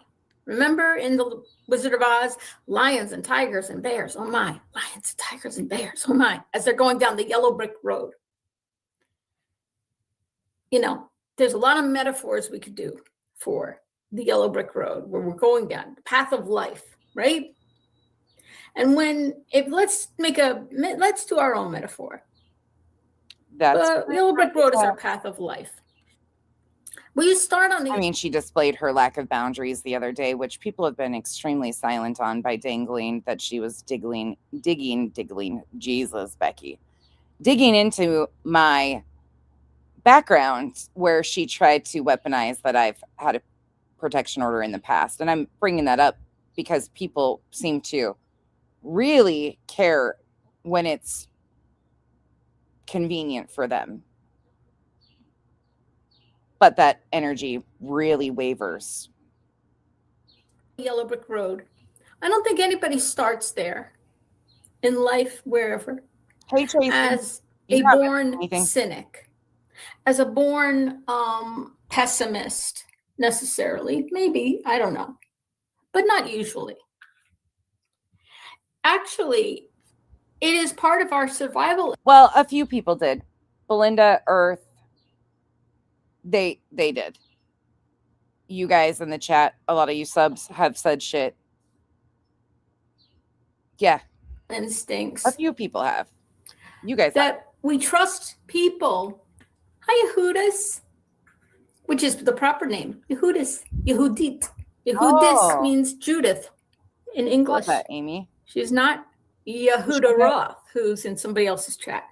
Speaker 2: Remember in the Wizard of Oz, lions and tigers and bears. Oh my. Lions and tigers and bears. Oh my. As they're going down the yellow brick road. You know, there's a lot of metaphors we could do for the yellow brick road where we're going down the path of life, right? And let's do our own metaphor. The yellow brick road is our path of life. Will you start on the?
Speaker 1: I mean, she displayed her lack of boundaries the other day, which people have been extremely silent on, by dangling that she was digging, Jesus, Becky, digging into my background where she tried to weaponize that I've had a protection order in the past. And I'm bringing that up because people seem to really care when it's convenient for them. But that energy really wavers.
Speaker 2: Yellow brick road. I don't think anybody starts there in life, wherever,
Speaker 1: hey, Tracy,
Speaker 2: as a born cynic, as a born pessimist, necessarily. Maybe, I don't know, but not usually. Actually, it is part of our survival.
Speaker 1: Well, a few people did. Belinda, Earth, they did. You guys in the chat, a lot of you subs have said shit. Yeah.
Speaker 2: Instincts.
Speaker 1: A few people have. You guys
Speaker 2: that
Speaker 1: have.
Speaker 2: We trust people. Hi, Yehudis, which is the proper name. Yehudis, Yehudit. Yehudis means Judith in English.
Speaker 1: Love that, Amy.
Speaker 2: She's not Yehuda Roth, who's in somebody else's chat.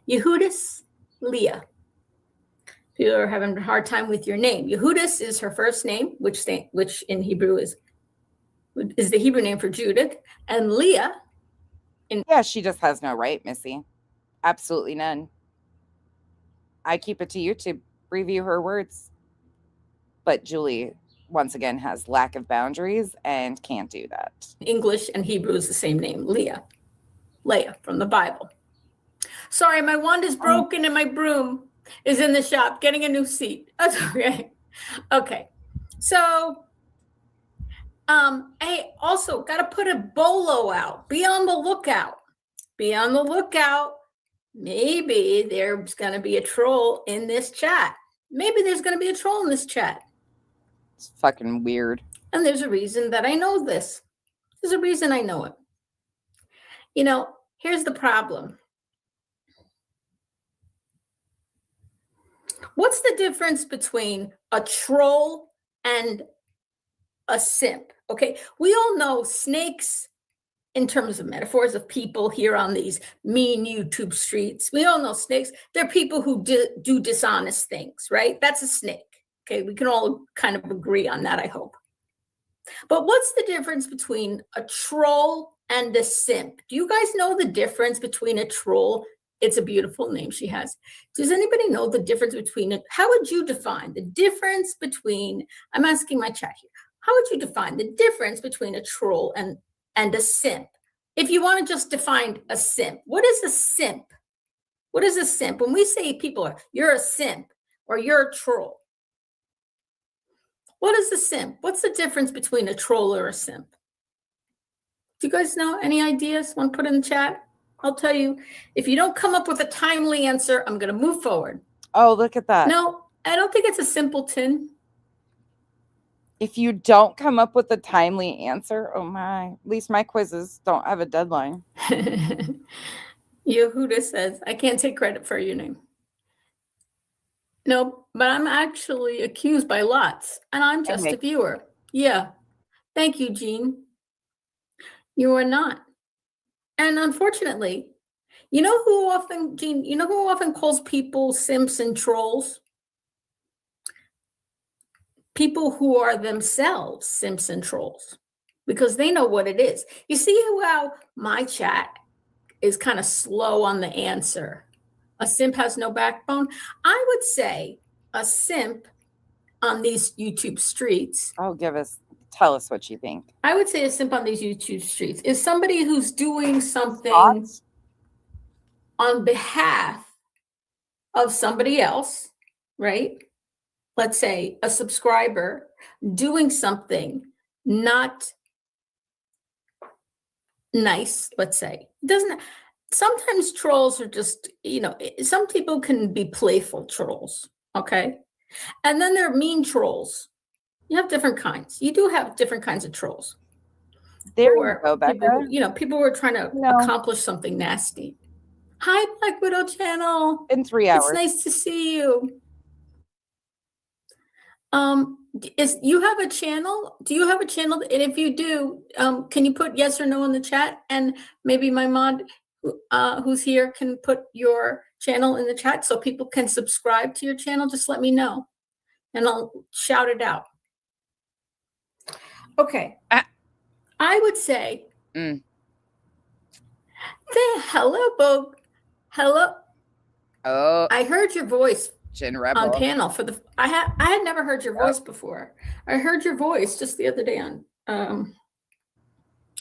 Speaker 2: Yehudis, Leah. People are having a hard time with your name. Yehudis is her first name, which in Hebrew is the Hebrew name for Judith, and Leah.
Speaker 1: Yeah, she just has no right, Missy. Absolutely none. I keep it to you to review her words. But Julie, once again, has lack of boundaries and can't do that.
Speaker 2: English and Hebrew is the same name, Leah from the Bible. Sorry, my wand is broken and my broom is in the shop getting a new seat. That's okay. Okay. So, I also got to put a bolo out. Be on the lookout. Be on the lookout. Maybe there's going to be a troll in this chat. Maybe there's going to be a troll in this chat.
Speaker 1: It's fucking weird.
Speaker 2: And there's a reason that I know this. There's a reason I know it. You know, here's the problem. What's the difference between a troll and a simp? Okay, we all know snakes, in terms of metaphors of people here on these mean YouTube streets. We all know snakes. They're people who do dishonest things, right? That's a snake. Okay, we can all kind of agree on that, I hope. But what's the difference between a troll and a simp? Do you guys know the difference between a troll? It's a beautiful name she has. Does anybody know the difference between it? How would you define the difference between, I'm asking my chat here, how would you define the difference between a troll and a simp? If you want to just define a simp, what is a simp? What is a simp? When we say you're a simp or you're a troll, What is a simp? What's the difference between a troll or a simp? Do you guys know? Any ideas? Want to put in the chat? I'll tell you. If you don't come up with a timely answer, I'm going to move forward.
Speaker 1: Oh, look at that.
Speaker 2: No, I don't think it's a simpleton.
Speaker 1: If you don't come up with a timely answer, oh my, at least my quizzes don't have a deadline.
Speaker 2: Yehuda says, I can't take credit for your name. No, but I'm actually accused by lots, and I'm just a viewer. Yeah. Thank you, Jean. You are not. And unfortunately, you know who often, Jean, you know who often calls people simps and trolls? People who are themselves simps and trolls, because they know what it is. You see how my chat is kind of slow on the answer. A simp has no backbone. I would say a simp on these YouTube streets.
Speaker 1: Oh, tell us what you think.
Speaker 2: I would say a simp on these YouTube streets is somebody who's doing something
Speaker 1: Thoughts?
Speaker 2: On behalf of somebody else, right? Let's say a subscriber doing something not nice, let's say. Sometimes trolls are just, some people can be playful trolls, okay? And then there are mean trolls. You have different kinds. You do have different kinds of trolls.
Speaker 1: There you go, Becca.
Speaker 2: People who are trying to accomplish something nasty. Hi, Black Widow channel.
Speaker 1: In 3 hours.
Speaker 2: It's nice to see you. You have a channel? Do you have a channel? And if you do, can you put yes or no in the chat? And maybe my mod who's here can put your channel in the chat so people can subscribe to your channel. Just let me know and I'll shout it out. Okay. I would say, hello, Bo. Hello.
Speaker 1: Oh,
Speaker 2: I heard your voice
Speaker 1: Jen Rebel
Speaker 2: on panel I had never heard your voice before. I heard your voice just the other day on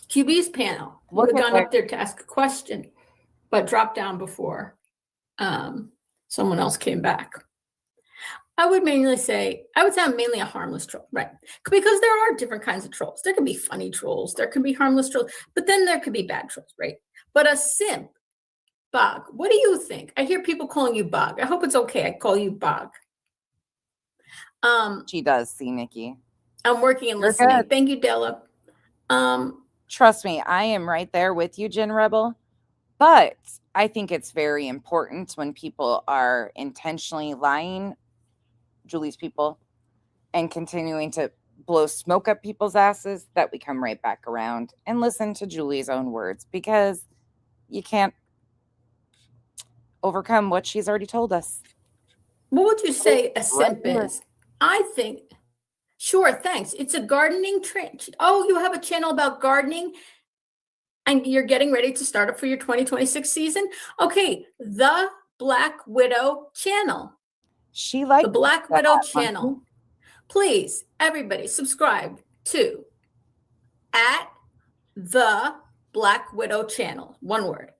Speaker 2: QB's panel. You had gone up there to ask a question, but dropped down before someone else came back. I would say I'm mainly a harmless troll, right? Because there are different kinds of trolls. There can be funny trolls, there can be harmless trolls, but then there could be bad trolls, right? But a simp, Bog, what do you think? I hear people calling you Bog. I hope it's okay. I call you Bog.
Speaker 1: She does, see, Nikki.
Speaker 2: I'm working and listening. Good. Thank you, Della.
Speaker 1: Trust me, I am right there with you, Jen Rebel. But I think it's very important when people are intentionally lying, Julie's people, and continuing to blow smoke up people's asses, that we come right back around and listen to Julie's own words, because you can't overcome what she's already told us.
Speaker 2: What would you say a simp is? I think, sure, thanks. It's a gardening trend. Oh, you have a channel about gardening and you're getting ready to start up for your 2026 season? Okay, the Black Widow channel.
Speaker 1: She liked
Speaker 2: the Black Widow channel. Please, everybody, subscribe to @the Black Widow channel. One word.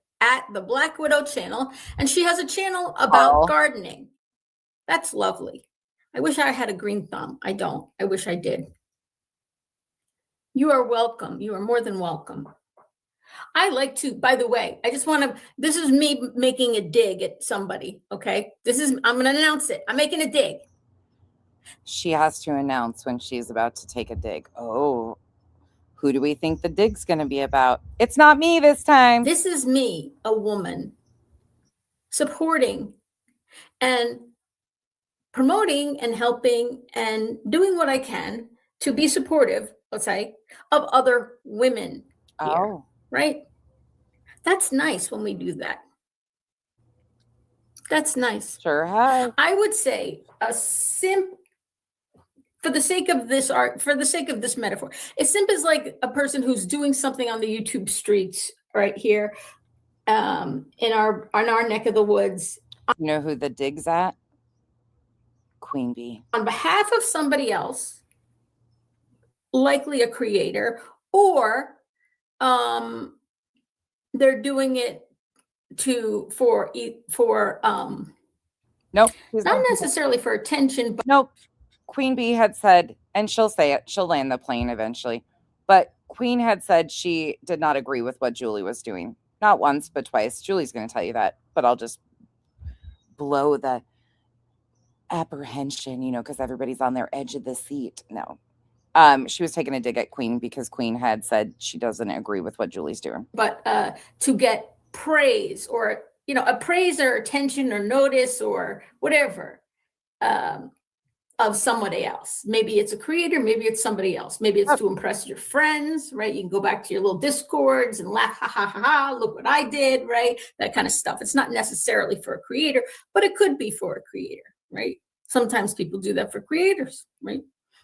Speaker 2: @the Black Widow channel. And she has a channel about gardening. That's lovely. I wish I had a green thumb. I don't. I wish I did. You are welcome. You are more than welcome. I like to, by the way, I just want to, this is me making a dig at somebody, okay? I'm going to announce it. I'm making a dig.
Speaker 1: She has to announce when she's about to take a dig. Oh, who do we think the dig's going to be about? It's not me this time.
Speaker 2: This is me, a woman, supporting and promoting and helping and doing what I can to be supportive, let's say, of other women here, right? That's nice when we do that. That's nice.
Speaker 1: Sure has.
Speaker 2: I would say a simp, for the sake of this metaphor, a simp is like a person who's doing something on the YouTube streets right here, in our neck of the woods.
Speaker 1: You know who the dig's at? Queen Bee. On
Speaker 2: behalf of somebody else, likely a creator, or they're doing it for
Speaker 1: nope,
Speaker 2: not necessarily for attention, but
Speaker 1: nope, Queen Bee had said, and she'll say it, she'll land the plane eventually, but Queen had said she did not agree with what Julie was doing. Not once, but twice. Julie's going to tell you that, but I'll just blow the apprehension, because everybody's on their edge of the seat. No. She was taking a dig at Queen because Queen had said she doesn't agree with what Julie's doing.
Speaker 2: But to get praise or, a praise or attention or notice or whatever of somebody else. Maybe it's a creator, maybe it's somebody else. Maybe it's to impress your friends, right? You can go back to your little discords and laugh, ha, ha, ha, ha, look what I did, right? That kind of stuff. It's not necessarily for a creator, but it could be for a creator, right? Sometimes people do that for creators, right?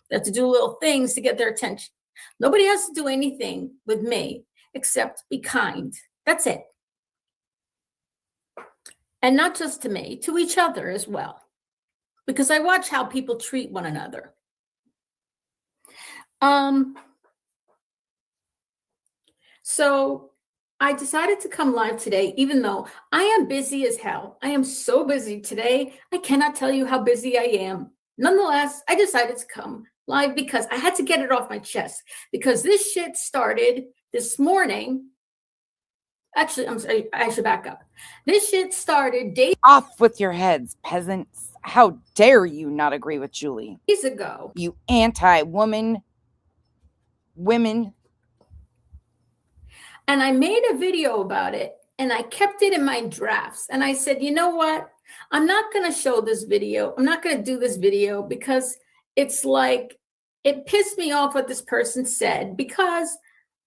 Speaker 2: They have to do little things to get their attention. Nobody has to do anything with me except be kind. That's it. And not just to me, to each other as well. Because I watch how people treat one another. So I decided to come live today, even though I am busy as hell. I am so busy today. I cannot tell you how busy I am. Nonetheless, I decided to come live because I had to get it off my chest. Because this shit started this morning. Actually, I'm sorry, I should back up. This shit started days
Speaker 1: Off with your heads, peasants. How dare you not agree with Julie?
Speaker 2: ago.
Speaker 1: You anti-woman women.
Speaker 2: And I made a video about it and I kept it in my drafts. And I said, you know what? I'm not going to show this video. I'm not going to do this video because it's like, it pissed me off what this person said because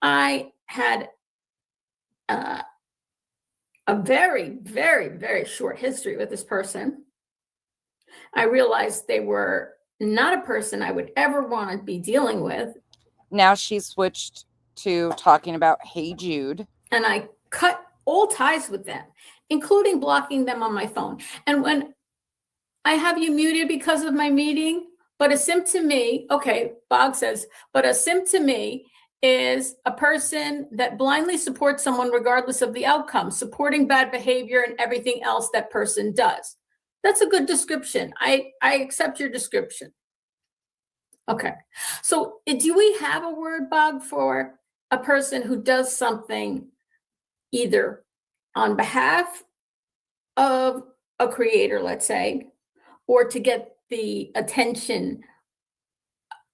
Speaker 2: I had a very, very, very short history with this person. I realized they were not a person I would ever want to be dealing with.
Speaker 1: Now she's switched to talking about Hey Jude.
Speaker 2: And I cut all ties with them, including blocking them on my phone. And when I have you muted because of my meeting, but a simp to me, okay, Bog says, but a simp to me is a person that blindly supports someone regardless of the outcome, supporting bad behavior and everything else that person does. That's a good description. I accept your description. Okay. So do we have a word, Bog, for a person who does something either on behalf of a creator, let's say, or to get the attention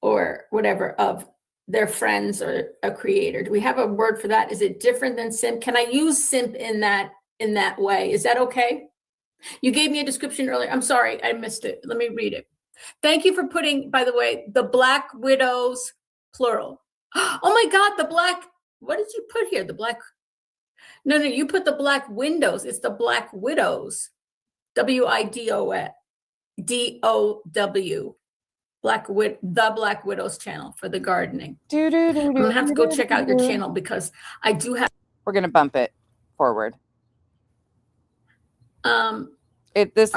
Speaker 2: or whatever of their friends or a creator? Do we have a word for that? Is it different than simp? Can I use simp in that way? Is that okay? You gave me a description earlier. I'm sorry, I missed it. Let me read it. Thank you for putting, by the way, the Black Widows, plural. Oh my God, the black, what did you put here? The black, no, you put the Black Windows. It's the Black Widows. WIDOW. The Black Widows channel for the gardening. I'm gonna have to go check out your channel because I do have.
Speaker 1: We're gonna bump it forward.
Speaker 2: Are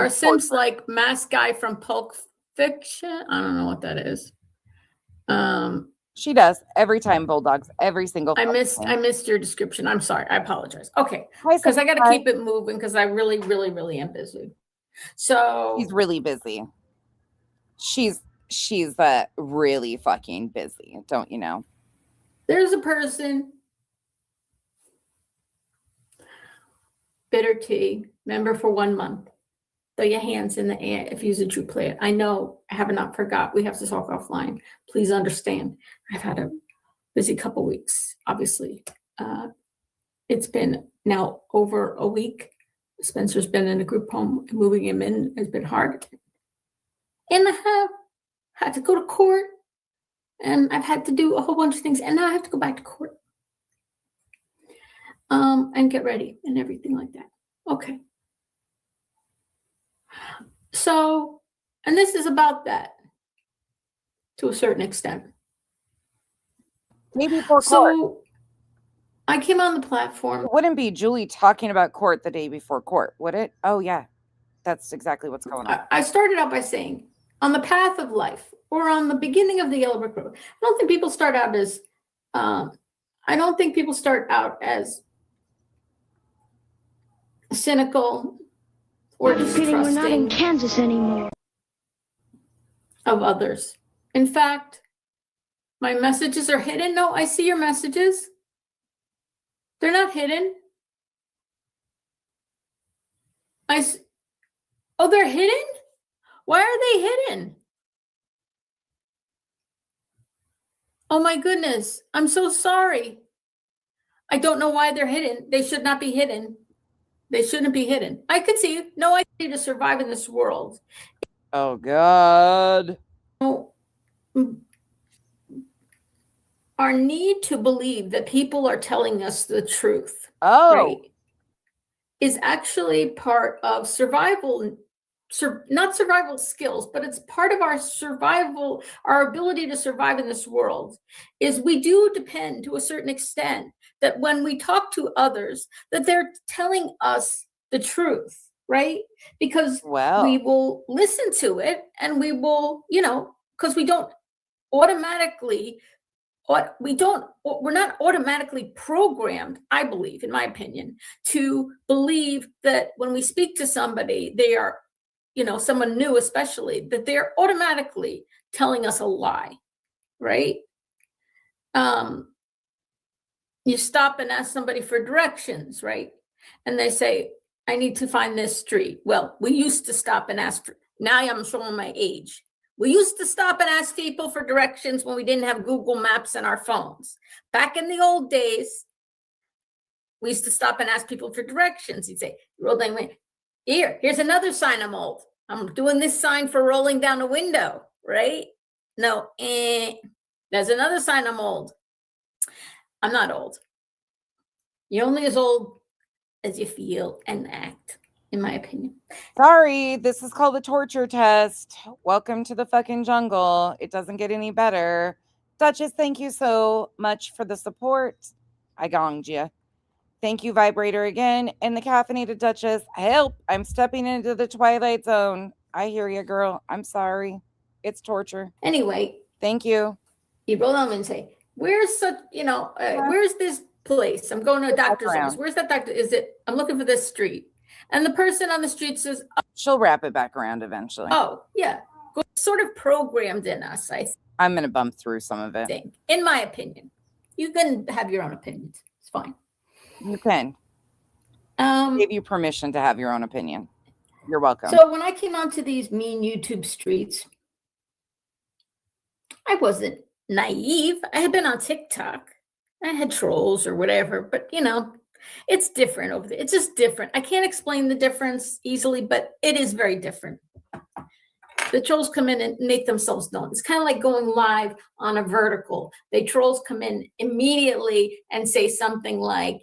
Speaker 2: Sims like Mask Guy from Pulp Fiction? I don't know what that is.
Speaker 1: She does every time, Bulldogs, every single.
Speaker 2: I missed your description. I'm sorry. I apologize. Okay, because I got to keep it moving because I really, really, really am busy. So
Speaker 1: she's really busy. She's really fucking busy, don't you know?
Speaker 2: There's a person, bitter tea, member for 1 month. Throw your hands in the air if you're a true player. I know I have not forgot. We have to talk offline. Please understand. I've had a busy couple weeks, obviously. It's been now over a week. Spencer's been in a group home. Moving him in has been hard. And I have had to go to court. And I've had to do a whole bunch of things. And now I have to go back to court. And get ready and everything like that. Okay. So, and this is about that to a certain extent.
Speaker 1: Maybe for court.
Speaker 2: So I came on the platform.
Speaker 1: It wouldn't be Julie talking about court the day before court, would it? Oh yeah, that's exactly what's going on.
Speaker 2: I started out by saying, on the path of life or on the beginning of the Yellow Brick Road, I don't think people start out as cynical or distrusting.
Speaker 4: We're not in Kansas anymore.
Speaker 2: of others. In fact, my messages are hidden. No, I see your messages. They're not hidden. Oh, they're hidden? Why are they hidden? Oh my goodness, I'm so sorry. I don't know why they're hidden. They should not be hidden. They shouldn't be hidden. I could see no idea to survive in this world.
Speaker 1: Oh God.
Speaker 2: Our need to believe that people are telling us the truth,
Speaker 1: right,
Speaker 2: is actually part of survival, not survival skills, but it's part of our survival, our ability to survive in this world, is we do depend to a certain extent that when we talk to others, that they're telling us the truth, right? Because we will listen to it and we will, because we don't automatically, we're not automatically programmed, I believe, in my opinion, to believe that when we speak to somebody, they are, someone new especially, that they're automatically telling us a lie, right? You stop and ask somebody for directions, right? And they say, I need to find this street. Well, we used to stop and ask, now I'm showing my age. We used to stop and ask people for directions when we didn't have Google Maps in our phones. Back in the old days, we used to stop and ask people for directions. He'd say, roll down, here's another sign I'm old. I'm doing this sign for rolling down a window, right? No, there's another sign I'm old. I'm not old. You're only as old as you feel and act, in my opinion.
Speaker 1: Sorry, this is called the torture test. Welcome to the fucking jungle. It doesn't get any better. Duchess, thank you so much for the support. I gonged you. Thank you, Vibrator, again. And the caffeinated Duchess. Help! I'm stepping into the Twilight Zone. I hear you, girl. I'm sorry. It's torture.
Speaker 2: Anyway.
Speaker 1: Thank you.
Speaker 2: You roll them and say, where's such, where's this place? I'm going to a doctor's office. Where's that doctor? I'm looking for this street. And the person on the street says,
Speaker 1: she'll wrap it back around eventually.
Speaker 2: Oh, yeah. Sort of programmed in us,
Speaker 1: I'm going to bump through some of it.
Speaker 2: In my opinion. You can have your own opinions. It's fine.
Speaker 1: You can. Give you permission to have your own opinion. You're welcome.
Speaker 2: So when I came onto these mean YouTube streets, I wasn't naive. I had been on TikTok. I had trolls or whatever, but it's different over there. It's just different. I can't explain the difference easily, but it is very different. The trolls come in and make themselves known. It's kind of like going live on a vertical. The trolls come in immediately and say something like,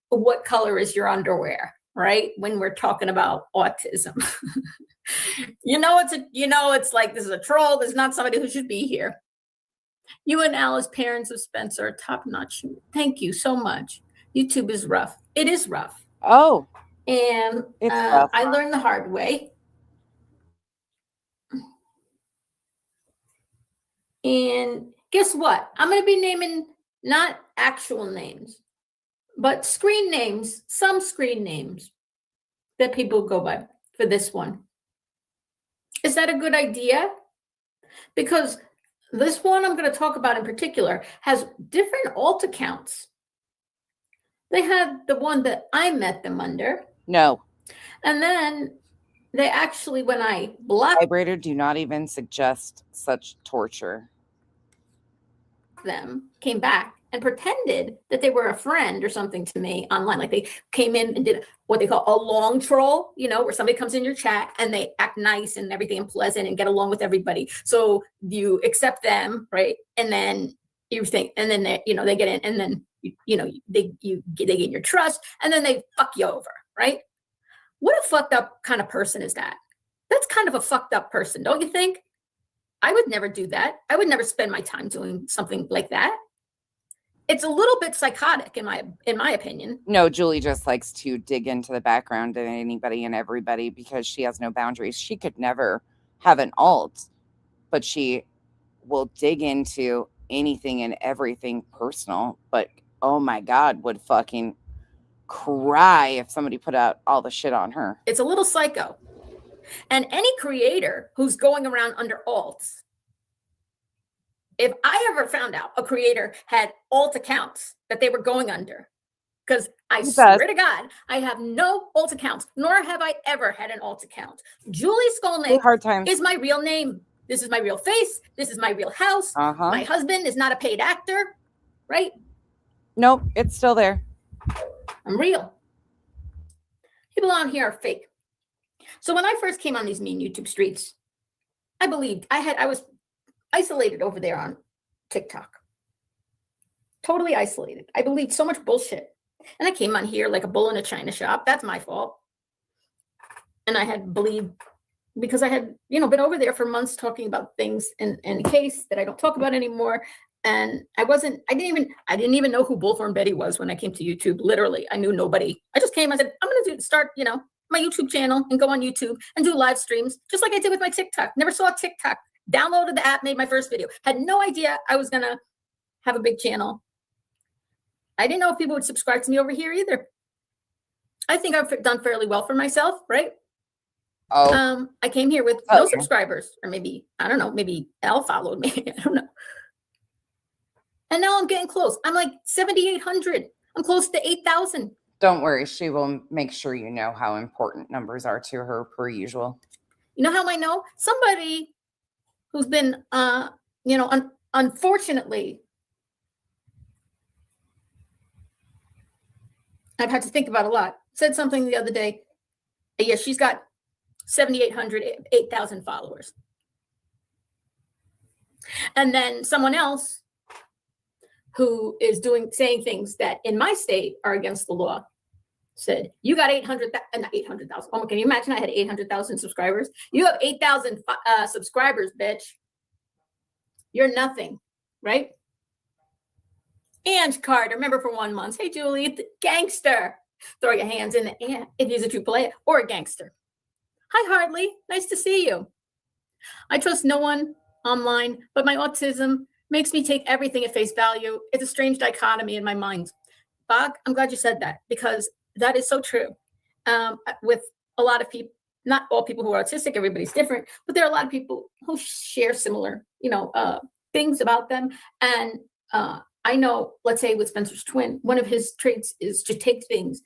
Speaker 2: what color is your underwear, right? When we're talking about autism. It's like, this is a troll. This is not somebody who should be here. You and Alice, parents of Spencer, are top-notch. Thank you so much. YouTube is rough. It is rough.
Speaker 1: Oh.
Speaker 2: And I learned the hard way. And guess what? I'm going to be naming not actual names, but screen names, some screen names that people go by for this one. Is that a good idea? Because this one I'm going to talk about in particular has different alt accounts. They had the one that I met them under.
Speaker 1: No.
Speaker 2: And then they actually, when I blocked
Speaker 1: Vibrator, do not even suggest such torture.
Speaker 2: Them, came back and pretended that they were a friend or something to me online. Like they came in and did what they call a long troll, where somebody comes in your chat and they act nice and everything and pleasant and get along with everybody. So you accept them, right? And then you think, and then they get in, and then they gain your trust, and then they fuck you over, right? What a fucked up kind of person is that? That's kind of a fucked up person, don't you think? I would never do that. I would never spend my time doing something like that. It's a little bit psychotic in my opinion.
Speaker 1: No, Julie just likes to dig into the background of anybody and everybody because she has no boundaries. She could never have an alt, but she will dig into anything and everything personal. But oh my God, would fucking cry if somebody put out all the shit on her.
Speaker 2: It's a little psycho. And any creator who's going around under alts, if I ever found out a creator had alt accounts that they were going under, because I swear to God, I have no alt accounts, nor have I ever had an alt account. Julie Skolnick
Speaker 1: Hard times.
Speaker 2: is my real name. This is my real face. This is my real house. My husband is not a paid actor, right?
Speaker 1: Nope, it's still there.
Speaker 2: I'm real. People on here are fake. So when I first came on these mean YouTube streets, I believed I was isolated over there on TikTok. Totally isolated. I believed so much bullshit. And I came on here like a bull in a china shop. That's my fault. And I had believed, because I had, been over there for months talking about things in a case that I don't talk about anymore. And I didn't even know who Bullthorn Betty was when I came to YouTube. Literally, I knew nobody. I just came, I said, I'm going to start, my YouTube channel and go on YouTube and do live streams, just like I did with my TikTok. Never saw TikTok. Downloaded the app, made my first video. Had no idea I was going to have a big channel. I didn't know if people would subscribe to me over here either. I think I've done fairly well for myself, right?
Speaker 1: Oh.
Speaker 2: I came here with no subscribers, or maybe, I don't know, maybe Al followed me. I don't know. And now I'm getting close. I'm like 7,800. I'm close to 8,000.
Speaker 1: Don't worry. She will make sure you know how important numbers are to her per usual.
Speaker 2: You know how I know? Somebody who's been, unfortunately, I've had to think about a lot. Said something the other day. Yeah, she's got 7,800, 8,000 followers. And then someone else who is saying things that in my state are against the law said, you got 800,000. Oh, can you imagine I had 800,000 subscribers? You have 8,000 subscribers, bitch. You're nothing, right? And Carter, remember for 1 month. Hey, Julie, gangster. Throw your hands in the air if he's a true player or a gangster. Hi, Hartley. Nice to see you. I trust no one online, but my autism makes me take everything at face value. It's a strange dichotomy in my mind. Bog, I'm glad you said that, because that is so true. With a lot of people, not all people who are autistic, everybody's different, but there are a lot of people who share similar, things about them. And I know, let's say with Spencer's twin, one of his traits is to take things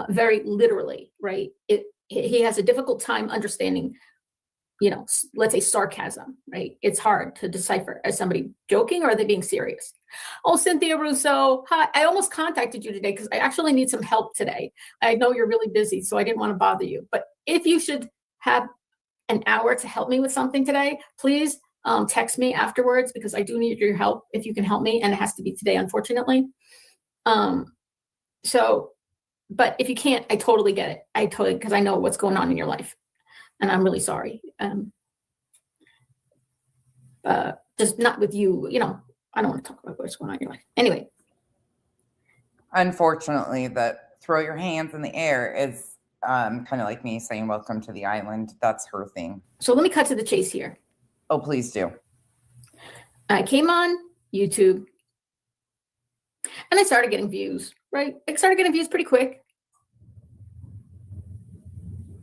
Speaker 2: very literally, right? He has a difficult time understanding, let's say sarcasm, right? It's hard to decipher. Is somebody joking or are they being serious? Oh, Cynthia Russo, hi. I almost contacted you today because I actually need some help today. I know you're really busy, so I didn't want to bother you. But if you should have an hour to help me with something today, please text me afterwards, because I do need your help if you can help me. And it has to be today, unfortunately. But if you can't, I totally get it. Because I know what's going on in your life. And I'm really sorry. Just not with you, I don't want to talk about what's going on in your life. Anyway.
Speaker 1: Unfortunately, that throw your hands in the air is kind of like me saying, welcome to the island. That's her thing.
Speaker 2: So let me cut to the chase here.
Speaker 1: Oh, please do.
Speaker 2: I came on YouTube and I started getting views, right? I started getting views pretty quick.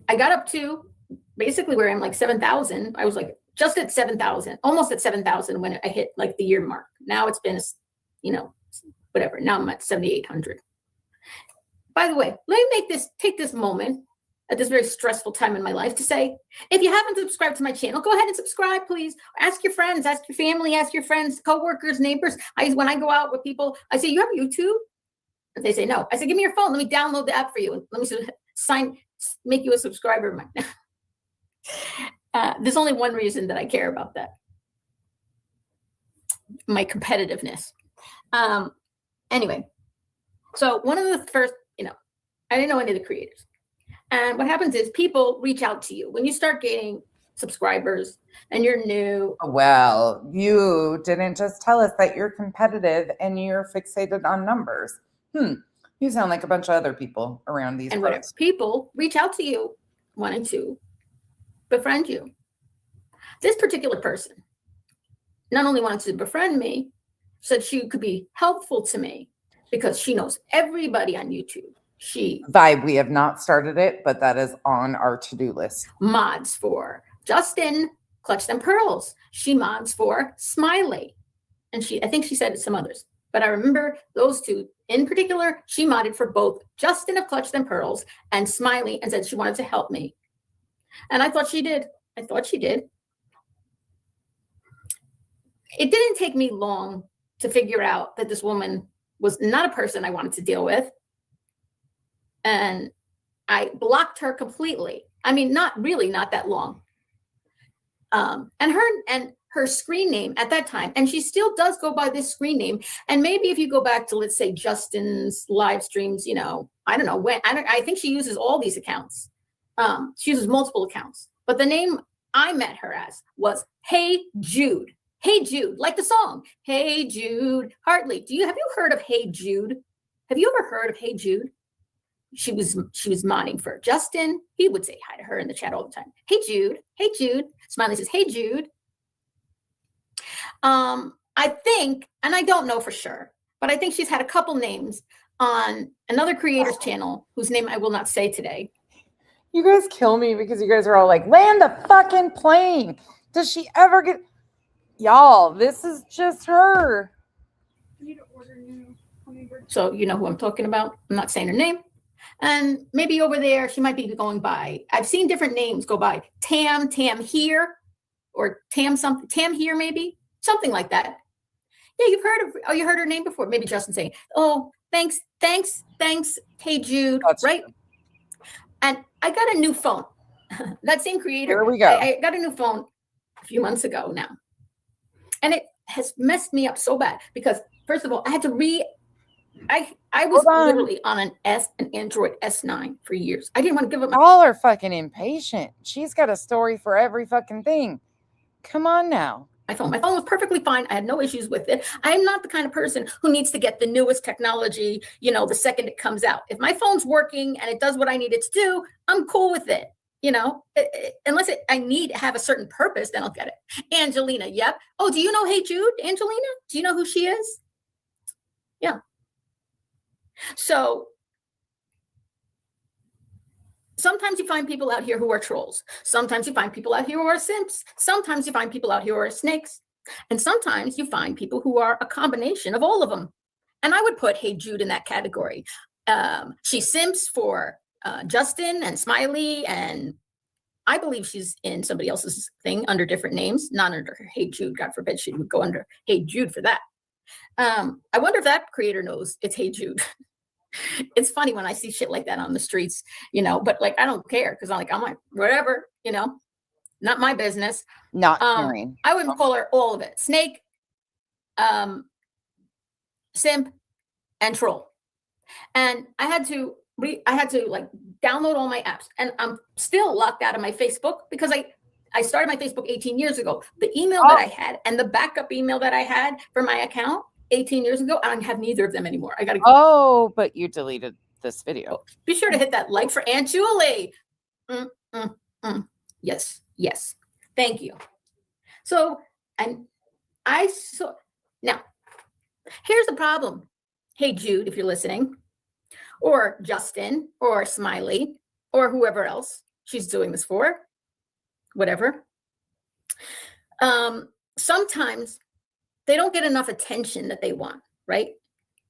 Speaker 2: I got up to basically where I'm like 7,000. I was like just at 7,000, almost at 7,000 when I hit like the year mark. Now it's been, whatever. Now I'm at 7,800. By the way, let me take this moment at this very stressful time in my life to say, if you haven't subscribed to my channel, go ahead and subscribe, please. Ask your friends, ask your family, ask your friends, coworkers, neighbors. When I go out with people, I say, you have YouTube? And they say, no. I say, give me your phone. Let me download the app for you. And let me make you a subscriber. There's only one reason that I care about that. My competitiveness. Anyway, so one of the first, I didn't know any of the creators. And what happens is people reach out to you when you start getting subscribers and you're new.
Speaker 1: Well, you didn't just tell us that you're competitive and you're fixated on numbers. You sound like a bunch of other people around these
Speaker 2: and whatever. People reach out to you wanting to befriend you. This particular person not only wanted to befriend me, said she could be helpful to me because she knows everybody on YouTube. she
Speaker 1: Vibe, we have not started it, but that is on our to-do list.
Speaker 2: mods for. Justin, Clutch Them Pearls, she mods for Smiley. And I think she said some others, but I remember those two in particular. She modded for both Justin of Clutch Them Pearls and Smiley, and said she wanted to help me. And I thought she did. It didn't take me long to figure out that this woman was not a person I wanted to deal with. And I blocked her completely. I mean, not that long. And her screen name at that time, and she still does go by this screen name. And maybe if you go back to, let's say, Justin's live streams, you know, I don't know when, I think she uses all these accounts. She uses multiple accounts, but the name I met her as was Hey Jude. Hey Jude, like the song, Hey Jude. Hartley, have you heard of Hey Jude? Have you ever heard of Hey Jude? She was modding for Justin. He would say hi to her in the chat all the time. Hey Jude, Hey Jude. Smiley says, Hey Jude. I think, and I don't know for sure, but I think she's had a couple names on another creator's channel whose name I will not say today.
Speaker 1: You guys kill me because you guys are all like, land the fucking plane. Does she ever get... Y'all, this is just her.
Speaker 2: So you know who I'm talking about. I'm not saying her name. And maybe over there, she might be going by. I've seen different names go by. Tam here, or Tam something, Tam here, maybe something like that. Yeah, you heard her name before. Maybe Justin saying, oh, thanks. Hey Jude, that's right? True. And I got a new phone. That same creator.
Speaker 1: Here we go.
Speaker 2: I got a new phone a few months ago now. And it has messed me up so bad because, first of all, I had to I was literally on an Android S9 for years. I didn't want to give up.
Speaker 1: Y'all are fucking impatient. She's got a story for every fucking thing. Come on now.
Speaker 2: My phone was perfectly fine. I had no issues with it. I am not the kind of person who needs to get the newest technology, you know, the second it comes out. If my phone's working and it does what I need it to do, I'm cool with it. You know, unless I need to have a certain purpose, then I'll get it. Angelina, yep. Oh, do you know Hey Jude, Angelina? Do you know who she is? Yeah. So sometimes you find people out here who are trolls. Sometimes you find people out here who are simps. Sometimes you find people out here who are snakes. And sometimes you find people who are a combination of all of them. And I would put Hey Jude in that category. She simps for Justin and Smiley, and I believe she's in somebody else's thing under different names, not under Hey Jude. God forbid she would go under Hey Jude for that. I wonder if that creator knows it's Hey Jude. It's funny when I see shit like that on the streets, you know, but like, I don't care because I'm like, whatever, you know, not my business.
Speaker 1: Not caring.
Speaker 2: I wouldn't call her all of it. Snake, simp, and troll. And I had to like download all my apps, and I'm still locked out of my Facebook because I started my Facebook 18 years ago. The email that I had and the backup email that I had for my account 18 years ago, I don't have neither of them anymore. I got to go.
Speaker 1: Oh, but you deleted this video.
Speaker 2: Be sure to hit that like for Aunt Julie. Yes. Thank you. So, now, here's the problem. Hey, Jude, if you're listening, or Justin, or Smiley, or whoever else she's doing this for, whatever. Sometimes they don't get enough attention that they want, right?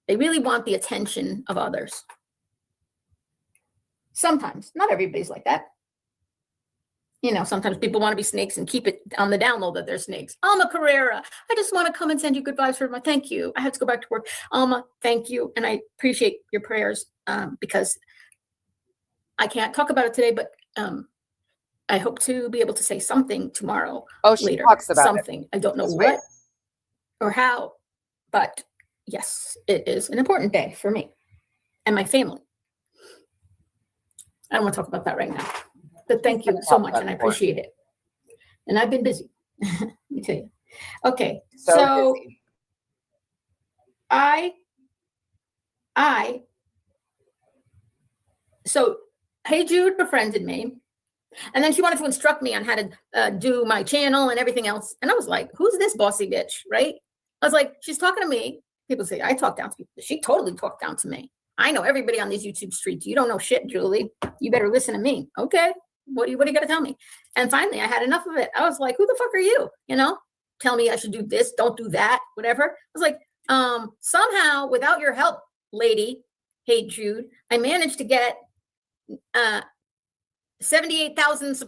Speaker 2: They really want the attention of others. Sometimes, not everybody's like that. You know, sometimes people want to be snakes and keep it on the down low that they're snakes. Alma Carrera, I just want to come and send you good vibes for my thank you. I have to go back to work. Alma, thank you. And I appreciate your prayers because I can't talk about it today, but I hope to be able to say something tomorrow.
Speaker 1: Oh, she
Speaker 2: later.
Speaker 1: Talks about
Speaker 2: something. I don't know what or how, but yes, it is an important day for me and my family. I don't want to talk about that right now, but thank you so much, and I appreciate it. And I've been busy. Let me tell you. Okay, so
Speaker 1: busy.
Speaker 2: So Hey Jude befriended me, and then she wanted to instruct me on how to do my channel and everything else. And I was like, who's this bossy bitch, right? I was like, she's talking to me. People say I talk down to people. She totally talked down to me. I know everybody on these YouTube streets. You don't know shit, Julie. You better listen to me. Okay. What do you got to tell me? And finally, I had enough of it. I was like, who the fuck are you? You know, tell me I should do this, don't do that, whatever. I was like, somehow, without your help, lady, Hey Jude, I managed to get 78,000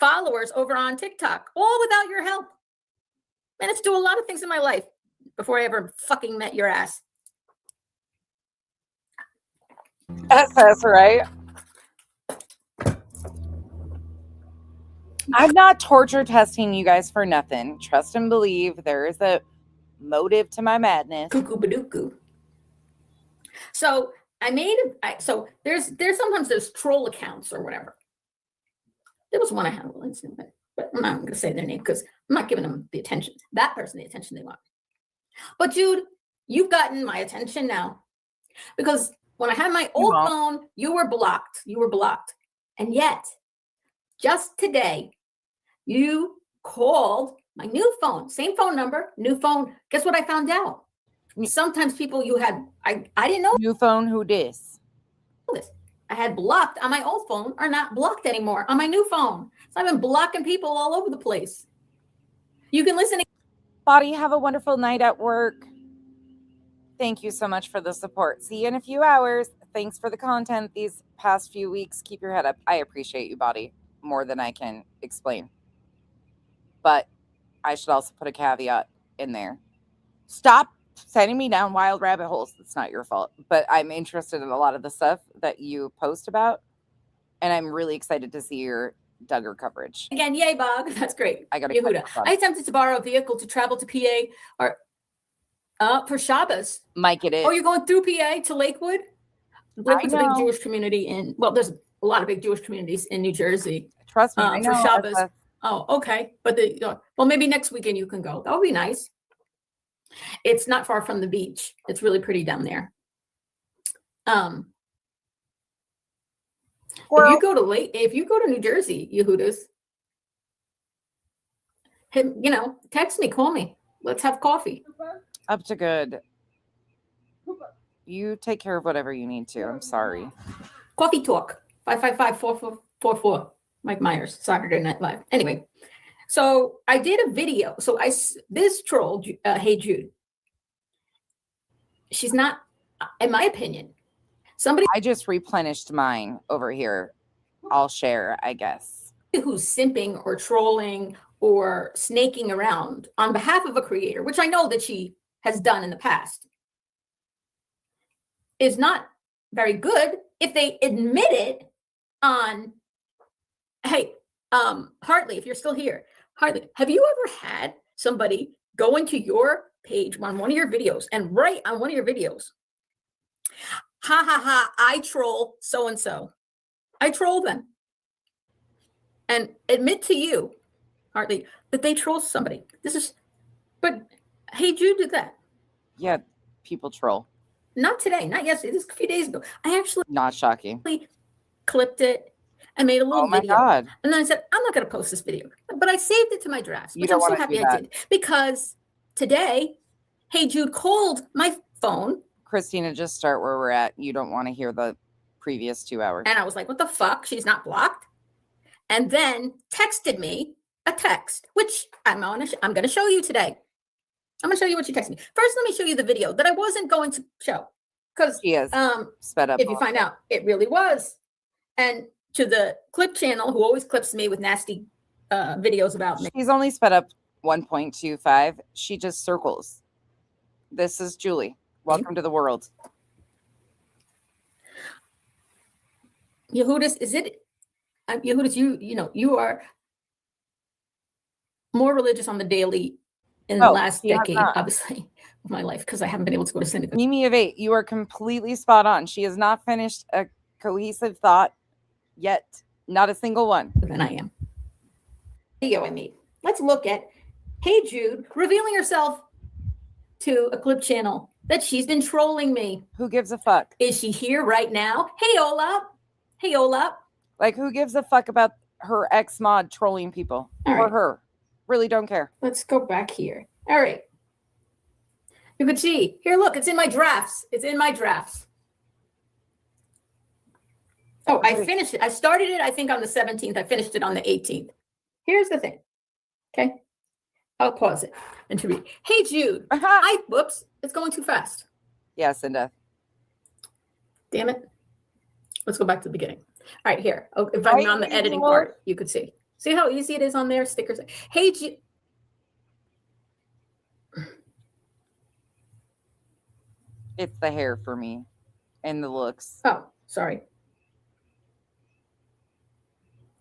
Speaker 2: followers over on TikTok, all without your help. Managed to do a lot of things in my life before I ever fucking met your ass.
Speaker 1: SS, right? I'm not torture testing you guys for nothing. Trust and believe there is a motive to my madness.
Speaker 2: Cuckoo badooku. So so there's sometimes there's troll accounts or whatever. There was one I had, but I'm not going to say their name because I'm not giving them the attention. That person the attention they want. But Jude, you've gotten my attention now because when I had my old phone, you were blocked. You were blocked, and yet just today, you called my new phone, same phone number, new phone. Guess what I found out? Sometimes people you had, I didn't know.
Speaker 1: New phone, who dis?
Speaker 2: I had blocked on my old phone are not blocked anymore on my new phone. So I've been blocking people all over the place. You can listen.
Speaker 1: Body, have a wonderful night at work. Thank you so much for the support. See you in a few hours. Thanks for the content these past few weeks. Keep your head up. I appreciate you, Body, more than I can explain. But I should also put a caveat in there. Stop sending me down wild rabbit holes. It's not your fault. But I'm interested in a lot of the stuff that you post about. And I'm really excited to see your Duggar coverage.
Speaker 2: Again, yay, Bob. That's great.
Speaker 1: I got
Speaker 2: Yehuda. I attempted to borrow a vehicle to travel to PA or for Shabbos.
Speaker 1: Mike, it is.
Speaker 2: Oh, you're going through PA to Lakewood? Lakewood's a big Jewish community in, well, there's a lot of big Jewish communities in New Jersey.
Speaker 1: Trust me, I know.
Speaker 2: For Shabbos. Oh, okay. But well, maybe next weekend you can go. That would be nice. It's not far from the beach. It's really pretty down there. If you go to New Jersey, Yehudas, text me, call me. Let's have coffee.
Speaker 1: Up to good. You take care of whatever you need to. I'm sorry.
Speaker 2: Coffee talk. 555-4444. Mike Myers, Saturday Night Live. Anyway, so I did a video. So this troll, Hey Jude, she's not, in my opinion, somebody.
Speaker 1: I just replenished mine over here. I'll share, I guess.
Speaker 2: Who's simping or trolling or snaking around on behalf of a creator, which I know that she has done in the past, is not very good if they admit it on. Hey, Hartley, if you're still here, Hartley, have you ever had somebody go into your page on one of your videos and write on one of your videos, ha ha ha, I troll so-and-so. I troll them. And admit to you, Hartley, that they troll somebody. But Hey Jude did that.
Speaker 1: Yeah, people troll.
Speaker 2: Not today, not yesterday, this was a few days ago. I actually
Speaker 1: not shocking.
Speaker 2: Clipped it. I made a little video.
Speaker 1: God.
Speaker 2: And then I said, I'm not going to post this video. But I saved it to my drafts, which I'm so happy I did. Because today, Hey Jude called my phone.
Speaker 1: Christina, just start where we're at. You don't want to hear the previous 2 hours.
Speaker 2: And I was like, what the fuck? She's not blocked. And then texted me a text, which I'm going to show you today. I'm going to show you what she texted me. First, let me show you the video that I wasn't going to show. Because
Speaker 1: she is sped up.
Speaker 2: If you find out, it really was. And to the clip channel, who always clips me with nasty videos about me.
Speaker 1: She's only sped up 1.25. She just circles. This is Julie. Welcome to the world.
Speaker 2: Yehudis, Yehudis, you are more religious on the daily in the last decade, obviously, of my life, because I haven't been able to go to synagogue.
Speaker 1: Mimi of 8, you are completely spot on. She has not finished a cohesive thought yet. Not a single one.
Speaker 2: Then I am. Video I made. Let's look at Hey Jude revealing herself to a clip channel that she's been trolling me.
Speaker 1: Who gives a fuck?
Speaker 2: Is she here right now? Hey, Ola. Hey, Ola.
Speaker 1: Like, who gives a fuck about her ex-mod trolling people? Or her? Really don't care.
Speaker 2: Let's go back here. All right. You could see. Here, look, it's in my drafts. It's in my drafts. Oh, I finished it. I started it, I think, on the 17th. I finished it on the 18th. Here's the thing. Okay. I'll pause it and to read. Hey, Jude. Whoops. It's going too fast.
Speaker 1: Yeah, Cinda.
Speaker 2: Damn it. Let's go back to the beginning. All right, here. Oh, if I'm on the editing part, you could see. See how easy it is on there? Stickers. Hey, Jude.
Speaker 1: It's the hair for me and the looks.
Speaker 2: Oh, sorry.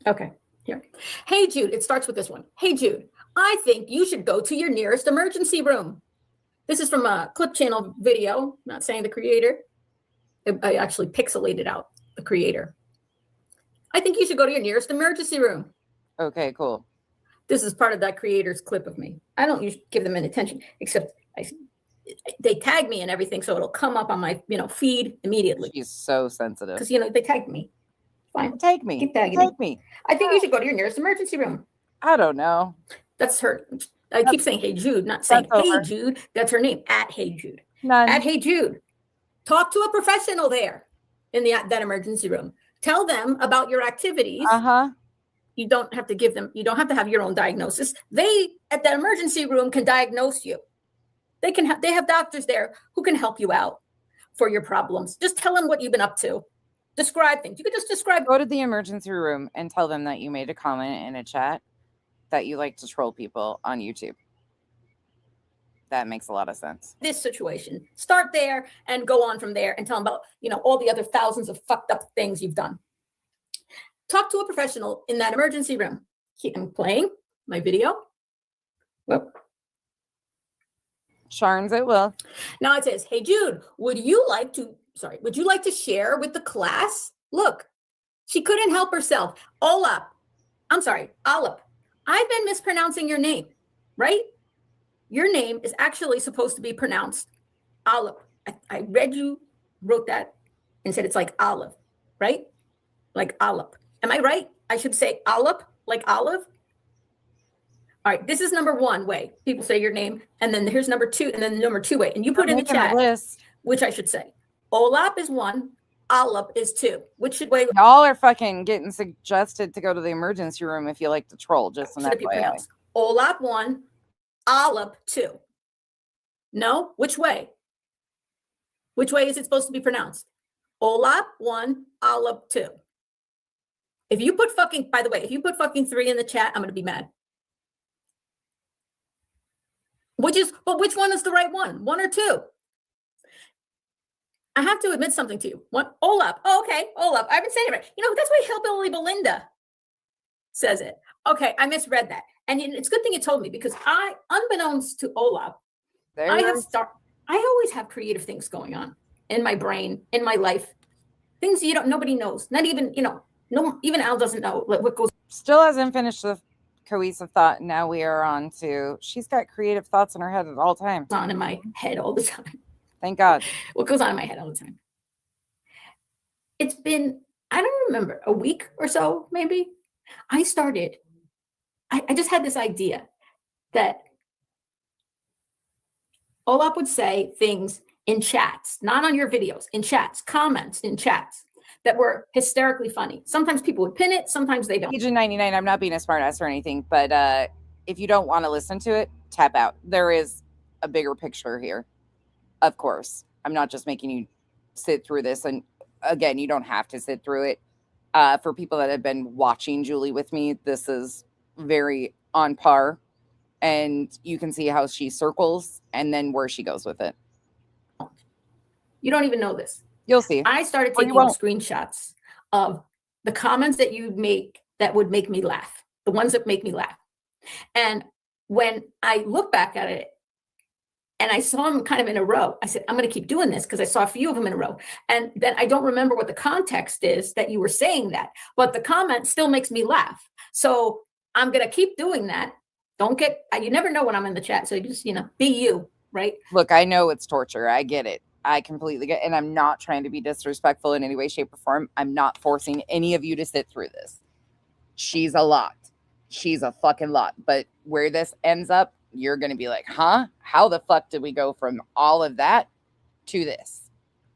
Speaker 2: Okay, here. Hey, Jude. It starts with this one. Hey, Jude. I think you should go to your nearest emergency room. This is from a Clip Channel video, not saying the creator. I actually pixelated out the creator. I think you should go to your nearest emergency room.
Speaker 1: Okay, cool.
Speaker 2: This is part of that creator's clip of me. I don't usually give them any attention, except they tag me and everything, so it'll come up on my feed immediately.
Speaker 1: She's so sensitive.
Speaker 2: Because they tagged me. Fine.
Speaker 1: Take me.
Speaker 2: Keep tagging
Speaker 1: me.
Speaker 2: I think you should go to your nearest emergency room.
Speaker 1: I don't know.
Speaker 2: That's her. I keep saying Hey Jude, not saying Hey Jude. That's her name. At Hey Jude.
Speaker 1: None.
Speaker 2: At Hey Jude. Talk to a professional there in that emergency room. Tell them about your activities. You don't have to give them. You don't have to have your own diagnosis. They at that emergency room can diagnose you. They have doctors there who can help you out for your problems. Just tell them what you've been up to. Describe things. You could just describe.
Speaker 1: Go to the emergency room and tell them that you made a comment in a chat that you like to troll people on YouTube. That makes a lot of sense.
Speaker 2: This situation. Start there and go on from there and tell them about, all the other thousands of fucked up things you've done. Talk to a professional in that emergency room. I'm playing my video. Whoop.
Speaker 1: Sharns, it will.
Speaker 2: Now it says, hey, Jude, would you like to share with the class? Look, she couldn't help herself. Olap. I've been mispronouncing your name, right? Your name is actually supposed to be pronounced Olive. I read you wrote that and said it's like olive, right? Like olive. Am I right? I should say olive, like olive. All right, this is number one way people say your name, and then here's number two, and then the number two way, and you put in the chat which I should say. Olap is one, olive is two. Which way?
Speaker 1: Y'all are fucking getting suggested to go to the emergency room if you like to troll. Just in that way.
Speaker 2: Olap one, olive two. No, which way? Which way is it supposed to be pronounced? Olap one, olive two. If you put fucking, by the way, if you put fucking 3 in the chat, I'm gonna be mad. But which one is the right one? 1 or 2? I have to admit something to you. Olap. Oh, okay. Olap. I've been saying it right. That's why Hillbilly Belinda says it. Okay, I misread that. And it's a good thing you told me, because unbeknownst to Olap, I always have creative things going on in my brain, in my life. Things nobody knows. Not even, even Al doesn't know what goes.
Speaker 1: Still hasn't finished the cohesive thought. Now we are on to, she's got creative thoughts in her head at all times.
Speaker 2: On in my head all the time.
Speaker 1: Thank God.
Speaker 2: What goes on in my head all the time? It's been, I don't remember, a week or so, maybe. I just had this idea that Olap would say things in chats, not on your videos, in chats, comments in chats that were hysterically funny. Sometimes people would pin it, sometimes they don't.
Speaker 1: Agent 99, I'm not being a smartass or anything, but if you don't want to listen to it, tap out. There is a bigger picture here. Of course, I'm not just making you sit through this. And again, you don't have to sit through it. For people that have been watching Julie with me, this is very on par. And you can see how she circles and then where she goes with it.
Speaker 2: You don't even know this.
Speaker 1: You'll see.
Speaker 2: I started taking screenshots of the comments that you make that would make me laugh, the ones that make me laugh. And when I look back at it, and I saw them kind of in a row, I said, I'm going to keep doing this because I saw a few of them in a row. And then I don't remember what the context is that you were saying that, but the comment still makes me laugh. So I'm going to keep doing that. You never know when I'm in the chat. So you just, be you, right?
Speaker 1: Look, I know it's torture. I get it. I completely get it. And I'm not trying to be disrespectful in any way, shape, or form. I'm not forcing any of you to sit through this. She's a lot. She's a fucking lot. But where this ends up, you're going to be like, huh? How the fuck did we go from all of that to this?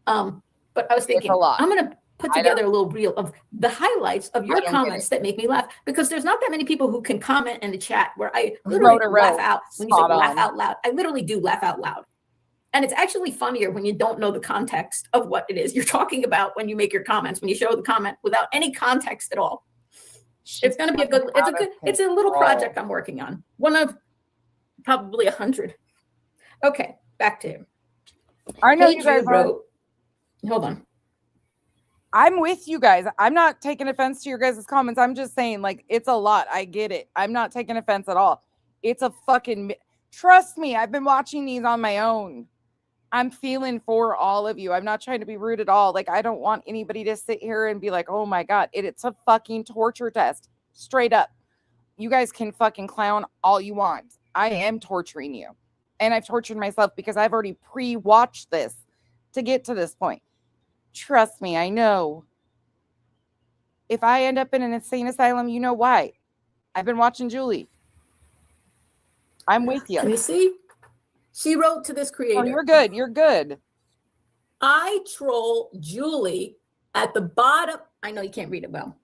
Speaker 2: But I was thinking,
Speaker 1: a lot.
Speaker 2: I'm going to put together a little reel of the highlights of your
Speaker 1: don't get
Speaker 2: comments that make me laugh, because there's not that many people who can comment in the chat where I
Speaker 1: Row
Speaker 2: literally
Speaker 1: to
Speaker 2: laugh
Speaker 1: row.
Speaker 2: out. When you say
Speaker 1: Spot
Speaker 2: laugh
Speaker 1: on.
Speaker 2: out loud, I literally do laugh out loud. And it's actually funnier when you don't know the context of what it is you're talking about when you make your comments, when you show the comment without any context at all. It's going to be a good, it's a little project I'm working on. One of probably 100. Okay, back to him.
Speaker 1: I know
Speaker 2: Hey
Speaker 1: you guys
Speaker 2: Jude
Speaker 1: are.
Speaker 2: wrote, hold on.
Speaker 1: I'm with you guys. I'm not taking offense to your guys' comments. I'm just saying, like, it's a lot. I get it. I'm not taking offense at all. It's a fucking, trust me, I've been watching these on my own. I'm feeling for all of you. I'm not trying to be rude at all. Like, I don't want anybody to sit here and be like, oh my God, it's a fucking torture test. Straight up. You guys can fucking clown all you want. I am torturing you. And I've tortured myself because I've already pre-watched this to get to this point. Trust me, I know. If I end up in an insane asylum, you know why. I've been watching Julie. I'm with you.
Speaker 2: Can you see? She wrote to this creator.
Speaker 1: Oh, you're good. You're good.
Speaker 2: I troll Julie at the bottom. I know you can't read it well.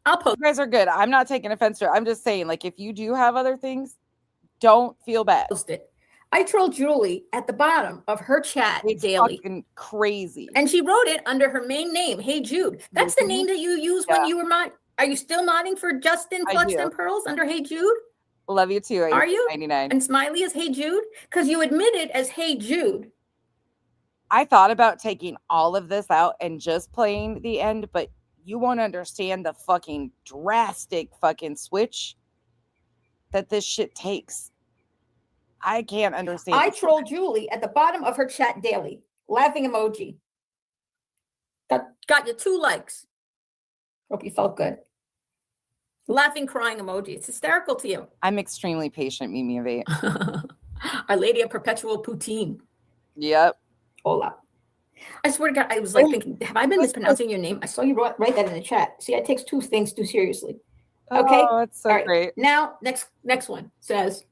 Speaker 2: I'll post.
Speaker 1: You guys are good. I'm not taking offense to it. I'm just saying, like, if you do have other things, don't feel bad.
Speaker 2: Post it. I troll Julie at the bottom of her chat daily.
Speaker 1: Fucking crazy.
Speaker 2: And she wrote it under her main name, Hey Jude. That's the name that you use when you were mod. Are you still modding for Justin Clutch Them Pearls under Hey Jude?
Speaker 1: Love you too.
Speaker 2: Are you?
Speaker 1: 99.
Speaker 2: And Smiley is Hey Jude? Because you admitted as Hey Jude.
Speaker 1: I thought about taking all of this out and just playing the end, but you won't understand the fucking drastic fucking switch that this shit takes. I can't understand.
Speaker 2: I troll Julie at the bottom of her chat daily. Laughing emoji. Got you 2 likes. Hope you felt good. Laughing, crying emoji. It's hysterical to you.
Speaker 1: I'm extremely patient, Mimi of 8.
Speaker 2: Our Lady of Perpetual Poutine.
Speaker 1: Yep.
Speaker 2: Hola. I swear to God, I was like thinking, have I been mispronouncing your name? I saw you write that in the chat. See, I take 2 things too seriously. Okay.
Speaker 1: Oh, it's so great.
Speaker 2: Now, next one says,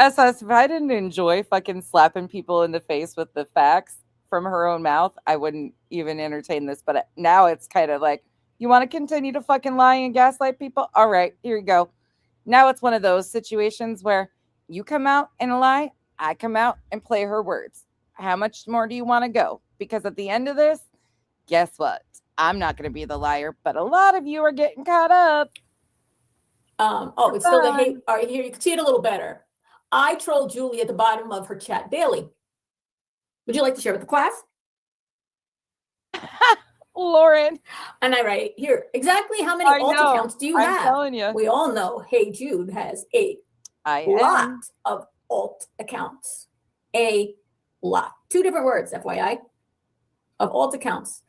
Speaker 1: SS, if I didn't enjoy fucking slapping people in the face with the facts from her own mouth, I wouldn't even entertain this. But now it's kind of like, you want to continue to fucking lie and gaslight people? All right, here you go. Now it's one of those situations where you come out and lie, I come out and play her words. How much more do you want to go? Because at the end of this, guess what? I'm not going to be the liar, but a lot of you are getting caught up.
Speaker 2: It's still the hate. All right, here you can see it a little better. I troll Julie at the bottom of her chat daily. Would you like to share with the class?
Speaker 1: Lauren.
Speaker 2: And I write here, exactly how many alt accounts do you have?
Speaker 1: I'm telling you.
Speaker 2: We all know Hey Jude has a lot of alt accounts. A lot. 2 different words, FYI, of alt accounts.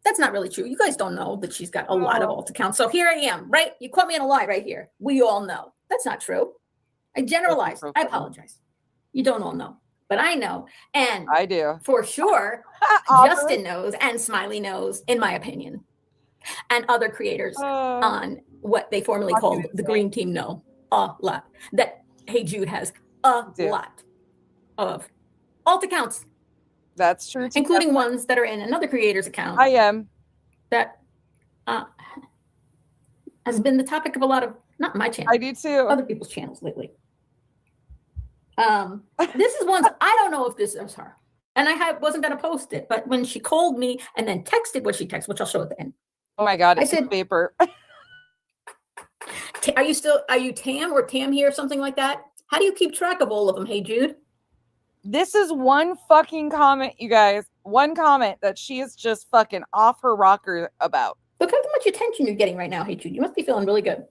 Speaker 2: That's not really true. You guys don't know that she's got a lot of alt accounts. So here I am, right? You caught me in a lie right here. We all know. That's not true. I generalized. I apologize. You don't all know, but I know. And
Speaker 1: I do.
Speaker 2: For sure, Justin knows and Smiley knows, in my opinion. And other creators on what they formerly called the Green Team know a lot. That Hey Jude has a lot of alt accounts.
Speaker 1: That's true.
Speaker 2: Including ones that are in another creator's account.
Speaker 1: I am. That
Speaker 2: has been the topic of a lot of, not my channel.
Speaker 1: I do too.
Speaker 2: Other people's channels lately. This is one, I don't know if this is her. And I wasn't going to post it, but when she called me and then texted what she texted, which I'll show at the end.
Speaker 1: Oh my God, I said paper.
Speaker 2: Are you Tam or Tam here, something like that? How do you keep track of all of them, Hey Jude?
Speaker 1: This is one fucking comment, you guys. One comment that she is just fucking off her rocker about.
Speaker 2: Look how much attention you're getting right now, Hey Jude. You must be feeling really good.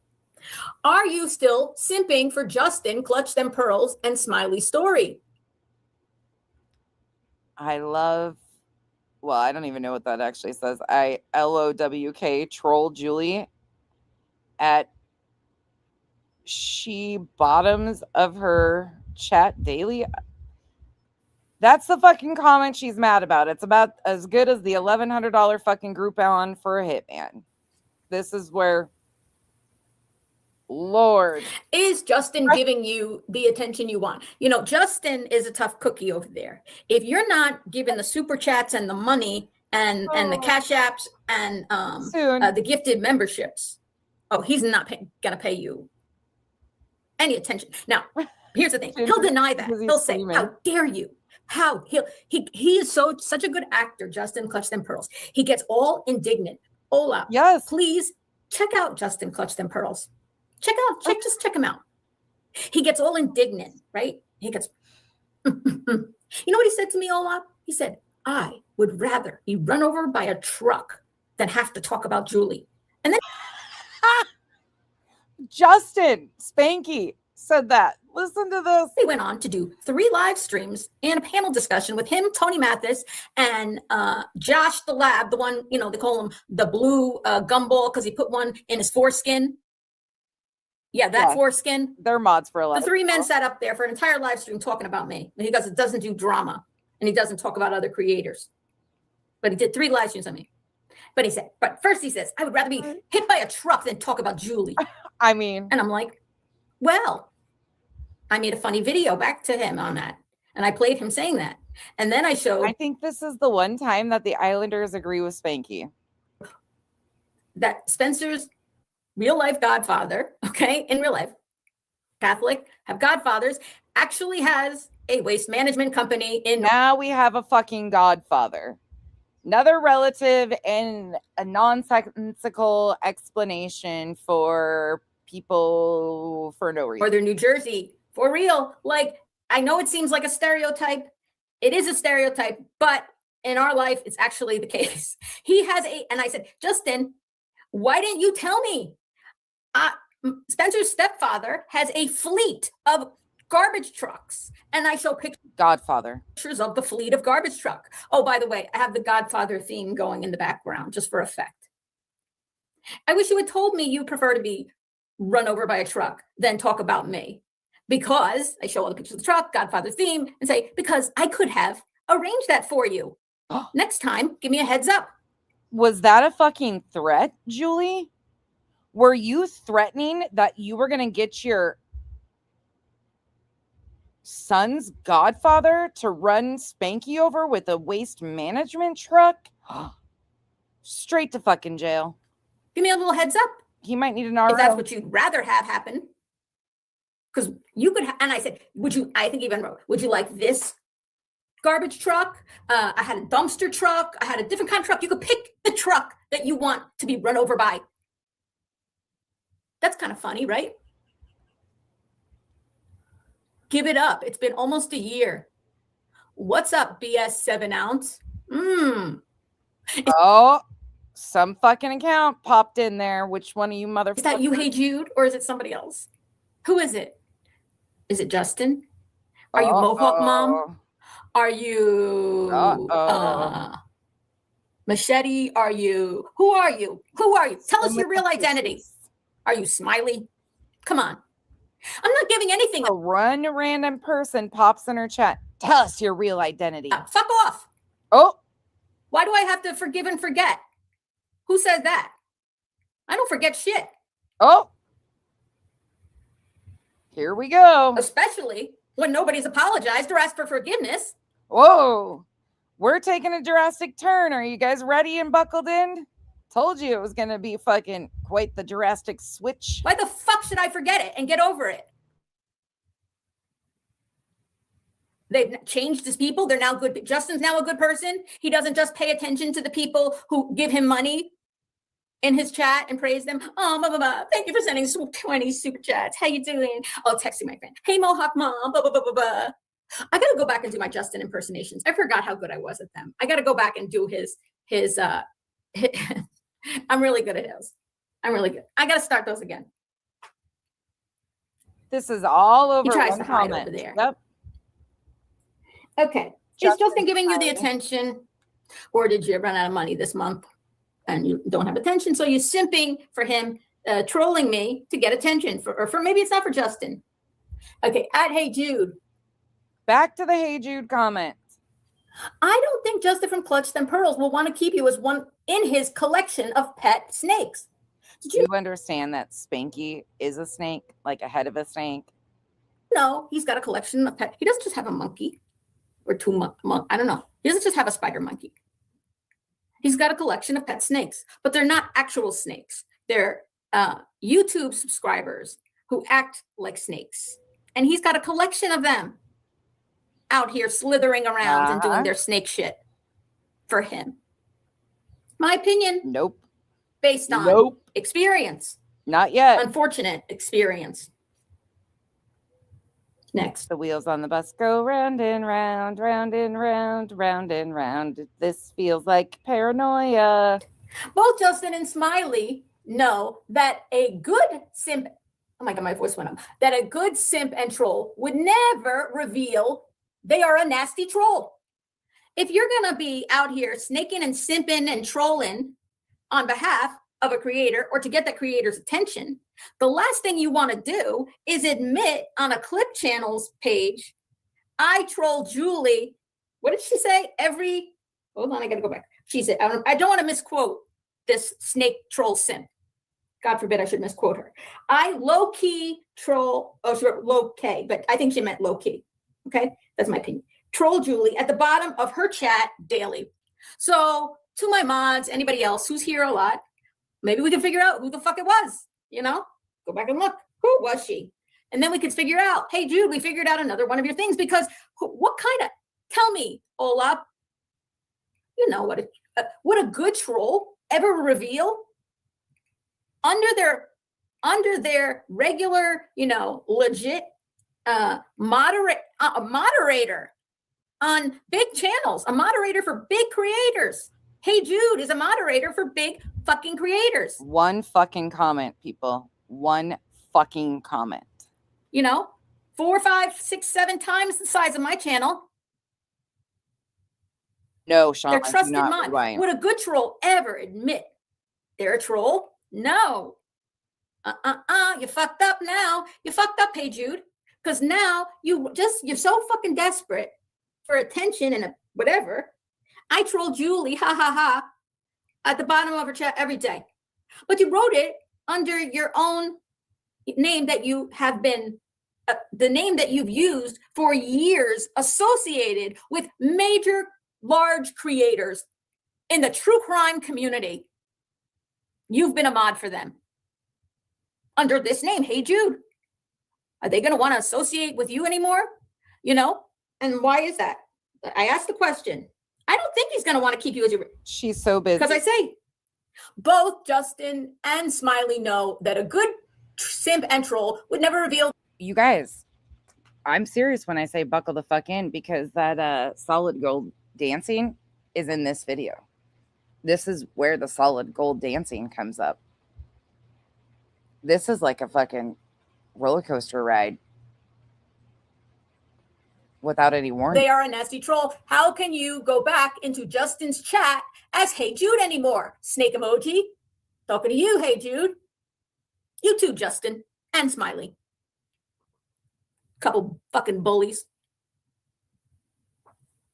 Speaker 2: Are you still simping for Justin, Clutch Them Pearls, and Smiley Story?
Speaker 1: I love, well, I don't even know what that actually says. I LOWK troll Julie at she bottoms of her chat daily. That's the fucking comment she's mad about. It's about as good as the $1,100 fucking Groupon for a hitman. This is where Lord.
Speaker 2: Is Justin giving you the attention you want? You know, Justin is a tough cookie over there. If you're not giving the super chats and the money and the cash apps and the gifted memberships, he's not gonna pay you any attention. Now, here's the thing: he'll deny that. He'll say, "How dare you?" How he is such a good actor, Justin Clutch Them Pearls. He gets all indignant. Ola,
Speaker 1: yes,
Speaker 2: please check out Justin Clutch Them Pearls. Just check him out. He gets all indignant, right? He gets, you know what he said to me, Olaf? He said, I would rather be run over by a truck than have to talk about Julie. And then
Speaker 1: Justin Spanky said that. Listen to this.
Speaker 2: They went on to do 3 live streams and a panel discussion with him, Tony Mathis, and Josh the Lab, the one, you know, they call him the blue gumball because he put one in his foreskin. Yeah, that foreskin.
Speaker 1: They're mods for a lot.
Speaker 2: The 3 men sat up there for an entire live stream talking about me. And he doesn't do drama, and he doesn't talk about other creators. But he did 3 live streams on me. But first he says, I would rather be hit by a truck than talk about Julie.
Speaker 1: I mean.
Speaker 2: And I'm like, well, I made a funny video back to him on that. And I played him saying that. And then I showed.
Speaker 1: I think this is the one time that the Islanders agree with Spanky.
Speaker 2: That Spencer's real life godfather, okay, in real life, Catholic, have godfathers, actually has a waste management company in.
Speaker 1: Now we have a fucking godfather. Another relative and a nonsensical explanation for people for no reason.
Speaker 2: Northern New Jersey, for real. Like, I know it seems like a stereotype. It is a stereotype, but in our life, it's actually the case. He has and I said, Justin, why didn't you tell me? Spencer's stepfather has a fleet of garbage trucks, and I show pictures of the fleet of garbage truck. Oh, by the way, I have the Godfather theme going in the background just for effect. I wish you had told me you prefer to be run over by a truck than talk about me, because I show all the pictures of the truck, Godfather theme, and say, because I could have arranged that for you. Next time, give me a heads up.
Speaker 1: Was that a fucking threat, Julie? Were you threatening that you were going to get your son's godfather to run Spanky over with a waste management truck? Straight to fucking jail.
Speaker 2: Give me a little heads up.
Speaker 1: He might need an RO.
Speaker 2: If that's what you'd rather have happen. Because you could, and I said, would you like this garbage truck? I had a dumpster truck. I had a different kind of truck. You could pick the truck that you want to be run over by. That's kind of funny, right? Give it up. It's been almost a year. What's up, BS 7 ounce?
Speaker 1: Oh, some fucking account popped in there. Which one of you motherfuckers?
Speaker 2: Is that you, Hey Jude, or is it somebody else? Who is it? Is it Justin? Are you Mohawk Mom? Are you Machete? Are you? Who are you? Who are you? Tell us your real identity. Are you Smiley? Come on. I'm not giving anything.
Speaker 1: A random person pops in her chat. Tell us your real identity.
Speaker 2: Fuck off.
Speaker 1: Oh.
Speaker 2: Why do I have to forgive and forget? Who says that? I don't forget shit.
Speaker 1: Oh. Here we go.
Speaker 2: Especially when nobody's apologized or asked for forgiveness.
Speaker 1: Whoa. We're taking a drastic turn. Are you guys ready and buckled in? Told you it was going to be fucking quite the drastic switch.
Speaker 2: Why the fuck should I forget it and get over it? They've changed his people. They're now good. Justin's now a good person. He doesn't just pay attention to the people who give him money in his chat and praise them. Oh, blah, blah, blah. Thank you for sending 20 super chats. How you doing? Oh, texting my friend. Hey, Mohawk Mom. Blah, blah, blah, blah, blah. I got to go back and do my Justin impersonations. I forgot how good I was at them. I got to go back and do his I'm really good at those. I'm really good. I got to start those again.
Speaker 1: This is all over.
Speaker 2: He tries
Speaker 1: one
Speaker 2: to hide
Speaker 1: comment.
Speaker 2: over there.
Speaker 1: Yep.
Speaker 2: Okay. Is Justin giving you the attention, or did you run out of money this month and you don't have attention? So you're simping for him, trolling me to get attention or maybe it's not for Justin. Okay. At Hey Jude.
Speaker 1: Back to the Hey Jude comment.
Speaker 2: I don't think Justin from Clutch Them Pearls will want to keep you as one in his collection of pet snakes. Did
Speaker 1: you understand that Spanky is a snake, like a head of a snake?
Speaker 2: No, he's got a collection of pet. He doesn't just have a monkey or two I don't know. He doesn't just have a spider monkey. He's got a collection of pet snakes, but they're not actual snakes. They're YouTube subscribers who act like snakes. And he's got a collection of them out here slithering around and doing their snake shit for him. My opinion.
Speaker 1: Nope.
Speaker 2: Based on experience.
Speaker 1: Not yet.
Speaker 2: Unfortunate experience. Next.
Speaker 1: The wheels on the bus go round and round, round and round, round and round. This feels like paranoia.
Speaker 2: Both Justin and Smiley know that a good simp, oh my God, my voice went up, that a good simp and troll would never reveal they are a nasty troll. If you're going to be out here snaking and simping and trolling on behalf of a creator or to get that creator's attention, the last thing you want to do is admit on a Clip Channels page, I troll Julie. What did she say? Hold on, I got to go back. She said, I don't want to misquote this snake troll simp. God forbid I should misquote her. I low-key troll, she wrote low-K, but I think she meant low-key. Okay, that's my opinion. Troll Julie at the bottom of her chat daily. So to my mods, anybody else who's here a lot, maybe we can figure out who the fuck it was, go back and look. Who was she? And then we could figure out, hey, Jude, we figured out another one of your things because tell me, Olaf, would a good troll ever reveal under their regular, legit moderator on big channels, a moderator for big creators. Hey Jude is a moderator for big fucking creators.
Speaker 1: One fucking comment, people. One fucking comment.
Speaker 2: 4, 5, 6, 7 times the size of my channel.
Speaker 1: No, Sean,
Speaker 2: they're trusted mod. Would a good troll ever admit they're a troll? No. You fucked up now. You fucked up, Hey Jude. Because now you're so fucking desperate for attention and whatever. I troll Julie, ha ha ha, at the bottom of her chat every day. But you wrote it under your own name that you have been, the name that you've used for years, associated with major large creators in the true crime community. You've been a mod for them under this name, Hey Jude. Are they going to want to associate with you anymore? And why is that? I asked the question. I don't think he's going to want to keep you as your...
Speaker 1: She's so busy.
Speaker 2: Because I say, both Justin and Smiley know that a good simp and troll would never reveal...
Speaker 1: You guys, I'm serious when I say buckle the fuck in, because that solid gold dancing is in this video. This is where the solid gold dancing comes up. This is like a fucking roller coaster ride without any warning.
Speaker 2: They are a nasty troll. How can you go back into Justin's chat as Hey Jude anymore? Snake emoji. Talking to you, Hey Jude. You too, Justin and Smiley. Couple fucking bullies.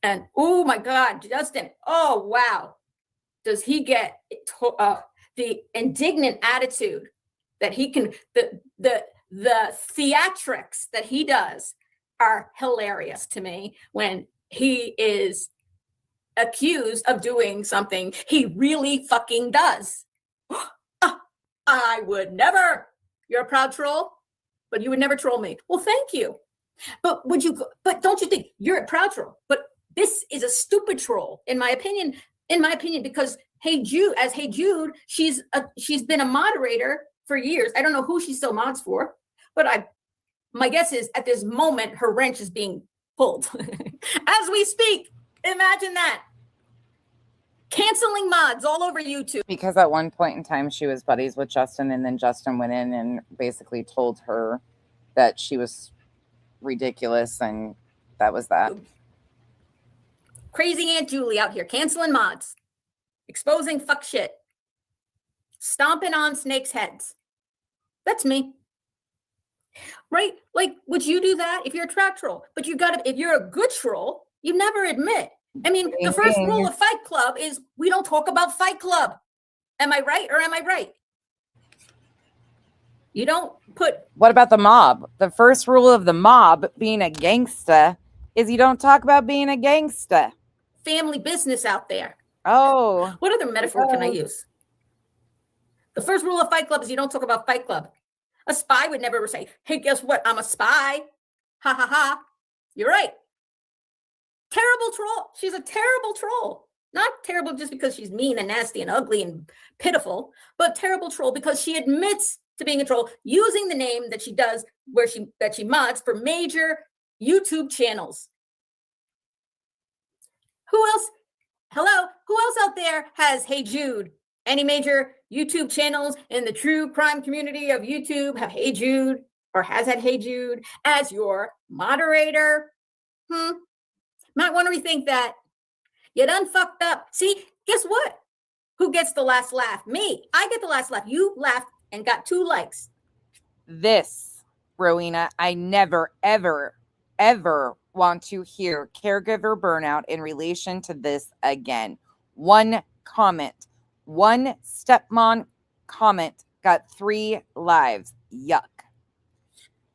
Speaker 2: And oh my God, Justin. Oh wow. Does he get the indignant attitude that he can, the theatrics that he does are hilarious to me when he is accused of doing something he really fucking does. I would never. You're a proud troll, but you would never troll me. Well, thank you. But don't you think you're a proud troll? But this is a stupid troll, in my opinion, because Hey Jude, she's been a moderator for years. I don't know who she still mods for, but my guess is at this moment, her wrench is being pulled as we speak. Imagine that. Canceling mods all over YouTube.
Speaker 1: Because at one point in time, she was buddies with Justin, and then Justin went in and basically told her that she was ridiculous, and that was that.
Speaker 2: Crazy Aunt Julie out here canceling mods, exposing fuck shit, stomping on snakes' heads. That's me. Right? Like, would you do that if you're a trap troll? But if you're a good troll, you never admit. I mean, the first rule of Fight Club is we don't talk about Fight Club. Am I right or am I right? You don't put
Speaker 1: What about the mob? The first rule of the mob, being a gangsta, is you don't talk about being a gangsta.
Speaker 2: family business out there.
Speaker 1: Oh.
Speaker 2: What other metaphor can I use? The first rule of Fight Club is you don't talk about Fight Club. A spy would never say, hey, guess what? I'm a spy. Ha ha ha. You're right. Terrible troll. She's a terrible troll. Not terrible just because she's mean and nasty and ugly and pitiful, but terrible troll because she admits to being a troll using the name that she does, that she mods for major YouTube channels. Who else? Hello? Who else out there has Hey Jude? Any major YouTube channels in the true crime community of YouTube have Hey Jude or has had Hey Jude as your moderator? Might want to rethink that. You done fucked up. See, guess what? Who gets the last laugh? Me. I get the last laugh. You laughed and got 2 likes.
Speaker 1: This, Rowena, I never, ever, ever want to hear caregiver burnout in relation to this again. One comment, one stepmom comment got 3 lives. Yuck.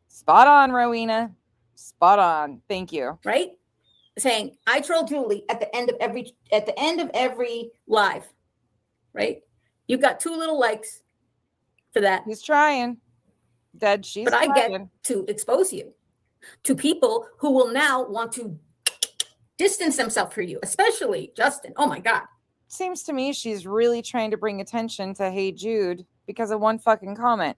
Speaker 1: Spot on, Rowena. Spot on. Thank you.
Speaker 2: Right? Saying, I troll Julie at the end of every live. Right? You got 2 little likes for that.
Speaker 1: He's trying. Dead. She's
Speaker 2: but I
Speaker 1: trying.
Speaker 2: get to expose you to people who will now want to distance themselves from you, especially Justin. Oh my God.
Speaker 1: Seems to me she's really trying to bring attention to Hey Jude because of one fucking comment.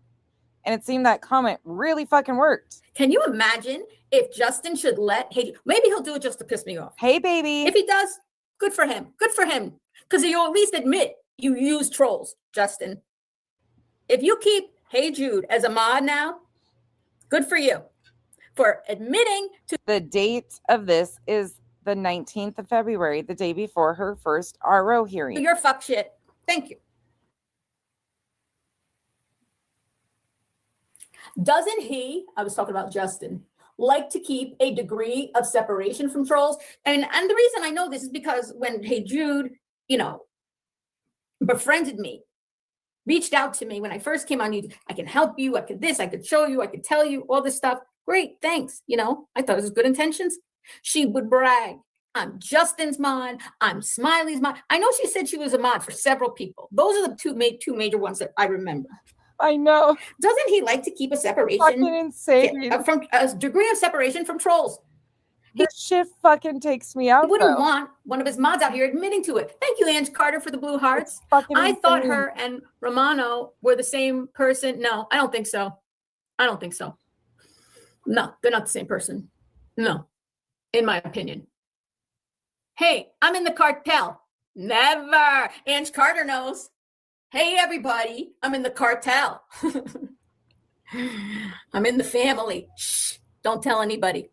Speaker 1: And it seemed that comment really fucking worked.
Speaker 2: Can you imagine if Justin should let Hey Jude, maybe he'll do it just to piss me off.
Speaker 1: Hey, baby.
Speaker 2: If he does, good for him. Good for him. Because you'll at least admit you use trolls, Justin. If you keep Hey Jude as a mod now, good for you for admitting to.
Speaker 1: The date of this is the 19th of February, the day before her first RO hearing.
Speaker 2: Your fuck shit. Thank you. Doesn't he, I was talking about Justin, like to keep a degree of separation from trolls? And the reason I know this is because when Hey Jude, befriended me, reached out to me when I first came on YouTube, I can help you, I could this, I could show you, I could tell you all this stuff. Great, thanks. I thought it was good intentions. She would brag, I'm Justin's mod, I'm Smiley's mod. I know she said she was a mod for several people. Those are the two major ones that I remember.
Speaker 1: I know.
Speaker 2: Doesn't he like to keep a separation?
Speaker 1: Fucking insane.
Speaker 2: From a degree of separation from trolls.
Speaker 1: This shit fucking takes me out.
Speaker 2: He wouldn't want one of his mods out here admitting to it. Thank you, Ange Carter, for the blue hearts. I thought her and Romano were the same person. No, I don't think so. No, they're not the same person. No, in my opinion. Hey, I'm in the cartel. Never. Ange Carter knows. Hey, everybody, I'm in the cartel. I'm in the family. Shh, don't tell anybody.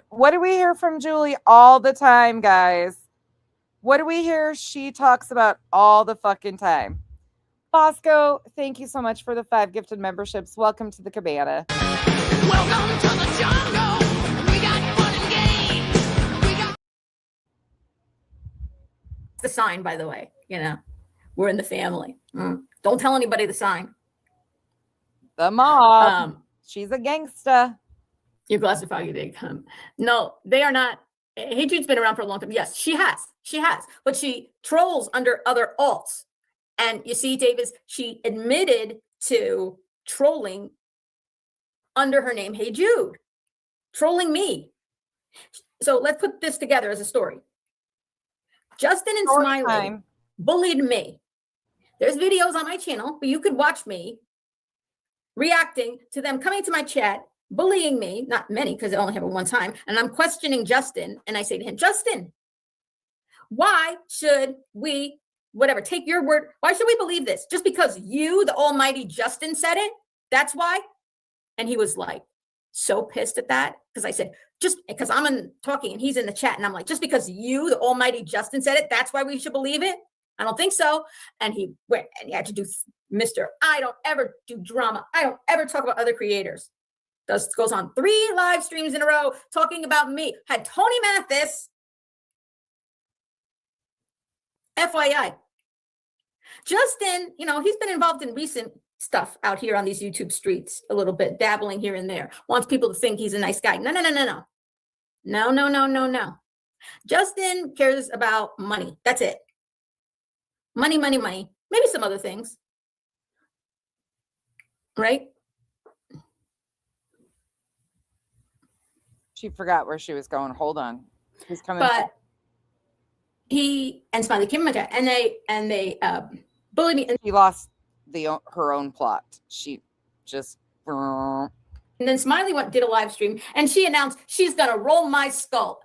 Speaker 1: What do we hear from Julie all the time, guys? What do we hear she talks about all the fucking time? Bosco, thank you so much for the 5 gifted memberships. Welcome to the cabana.
Speaker 4: Welcome to the jungle. We got fun and games.
Speaker 2: The sign, by the way, we're in the family. Don't tell anybody the sign.
Speaker 1: The mom. She's a gangsta.
Speaker 2: Your glass of foggy they come. No, they are not. Hey Jude's been around for a long time. Yes, she has. But she trolls under other alts. And you see, Davis, she admitted to trolling under her name, Hey Jude, trolling me. So let's put this together as a story. Justin and Smiley bullied me. There's videos on my channel where you could watch me reacting to them coming to my chat, bullying me, not many because I only have it one time. And I'm questioning Justin. And I say to him, Justin, why should we, take your word. Why should we believe this? Just because you, the almighty Justin, said it? That's why? And he was like, so pissed at that. Because I said, just because I'm talking and he's in the chat. And I'm like, just because you, the almighty Justin, said it, that's why we should believe it? I don't think so. And he went and he had to do Mr. I don't ever do drama. I don't ever talk about other creators. Goes on 3 live streams in a row talking about me. Had Tony Mathis. FYI. Justin, he's been involved in recent stuff out here on these YouTube streets a little bit, dabbling here and there. Wants people to think he's a nice guy. No, no, no, no, no. No, no, no, no, no. Justin cares about money. That's it. Money, money, money. Maybe some other things. Right?
Speaker 1: She forgot where she was going. Hold on. Who's coming?
Speaker 2: But he and Smiley came and they bullied me.
Speaker 1: She lost her own plot. She just.
Speaker 2: And then Smiley did a live stream and she announced she's gonna roll my skull.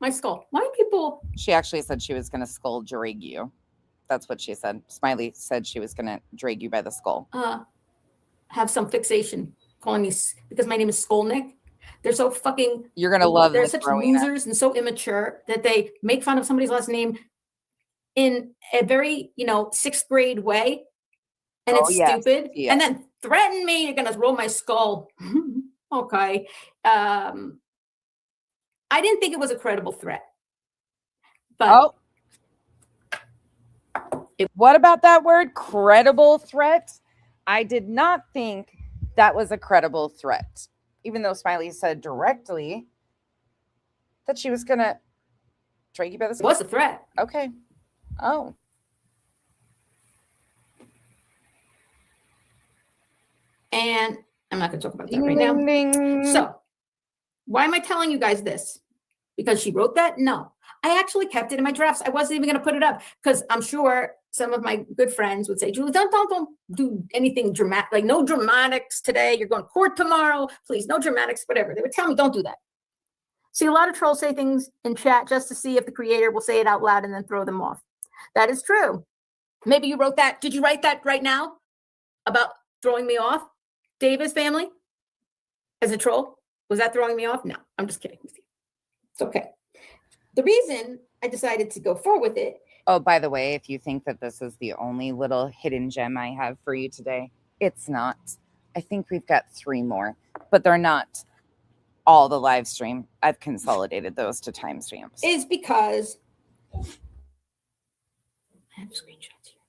Speaker 2: My skull. Why do people?
Speaker 1: She actually said she was gonna skull drag you. That's what she said. Smiley said she was gonna drag you by the skull.
Speaker 2: Have some fixation calling me because my name is Skolnick. They're so fucking.
Speaker 1: You're gonna love.
Speaker 2: They're such losers and so immature that they make fun of somebody's last name in a very, sixth grade way, and it's stupid. Yeah. And then threaten me, you're gonna roll my skull. Okay. I didn't think it was a credible threat. But
Speaker 1: what about that word, credible threat? I did not think that was a credible threat, even though Smiley said directly that she was gonna drag you by the skull.
Speaker 2: What's the threat?
Speaker 1: Okay. Oh.
Speaker 2: And I'm not going to talk about that right now. So, why am I telling you guys this? Because she wrote that? No. I actually kept it in my drafts. I wasn't even going to put it up because I'm sure some of my good friends would say, Julie, don't do anything dramatic. Like, no dramatics today. You're going to court tomorrow. Please, no dramatics, whatever. They would tell me, don't do that. See, a lot of trolls say things in chat just to see if the creator will say it out loud and then throw them off. That is true. Maybe you wrote that. Did you write that right now about throwing me off? Davis family as a troll? Was that throwing me off? No, I'm just kidding with you. It's okay. The reason I decided to go forward with it.
Speaker 1: Oh, by the way, if you think that this is the only little hidden gem I have for you today, it's not. I think we've got 3 more, but they're not all the live stream. I've consolidated those to timestamps.
Speaker 2: Is because I have screenshots here.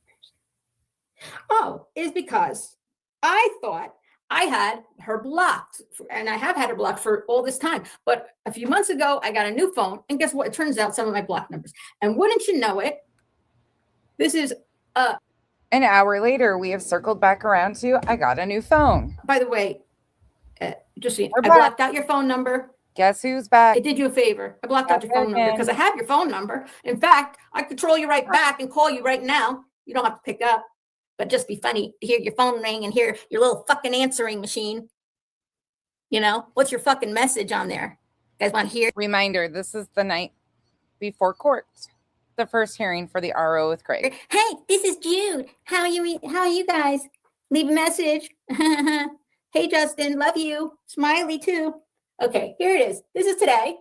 Speaker 2: Oh, is because I thought I had her blocked, and I have had her blocked for all this time. But a few months ago, I got a new phone, and guess what? It turns out some of my blocked numbers. And wouldn't you know it, this is
Speaker 1: an hour later, we have circled back around to I got a new phone.
Speaker 2: By the way, just so I blocked out your phone number.
Speaker 1: Guess who's back?
Speaker 2: I did you a favor. I blocked out your phone number because I have your phone number. In fact, I control you right back and call you right now. You don't have to pick up. But just be funny to hear your phone ring and hear your little fucking answering machine. What's your fucking message on there? You guys want to hear?
Speaker 1: Reminder, this is the night before court. The first hearing for the RO with Craig.
Speaker 2: Hey, this is Jude. How are you guys? Leave a message. Hey, Justin, love you. Smiley too. Okay, here it is. This is today.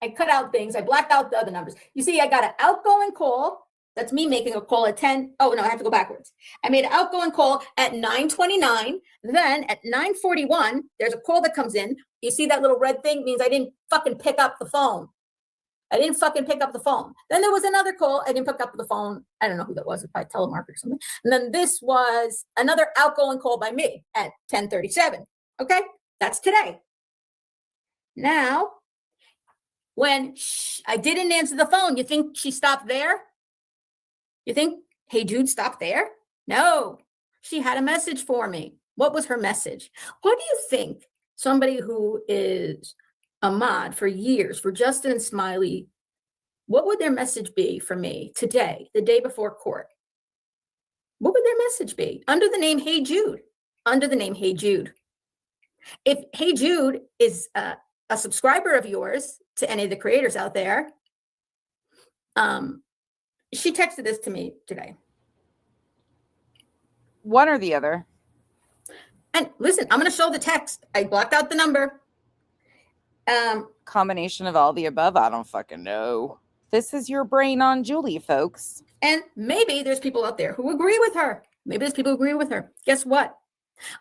Speaker 2: I cut out things. I blacked out the other numbers. You see, I got an outgoing call. That's me making a call at 10. Oh, no, I have to go backwards. I made an outgoing call at 9:29. Then at 9:41, there's a call that comes in. You see that little red thing? It means I didn't fucking pick up the phone. Then there was another call. I didn't pick up the phone. I don't know who that was. Probably telemarketer or something. And then this was another outgoing call by me at 10:37. Okay, that's today. Now, when I didn't answer the phone, you think she stopped there? You think Hey Jude stopped there? No, she had a message for me. What was her message? What do you think somebody who is a mod for years for Justin and Smiley, what would their message be for me today, the day before court? What would their message be? Under the name Hey Jude. If Hey Jude is a subscriber of yours to any of the creators out there, she texted this to me today.
Speaker 1: One or the other.
Speaker 2: And listen, I'm going to show the text. I blocked out the number.
Speaker 1: Combination of all the above. I don't fucking know. This is your brain on Julie, folks.
Speaker 2: And maybe there's people out there who agree with her. Guess what?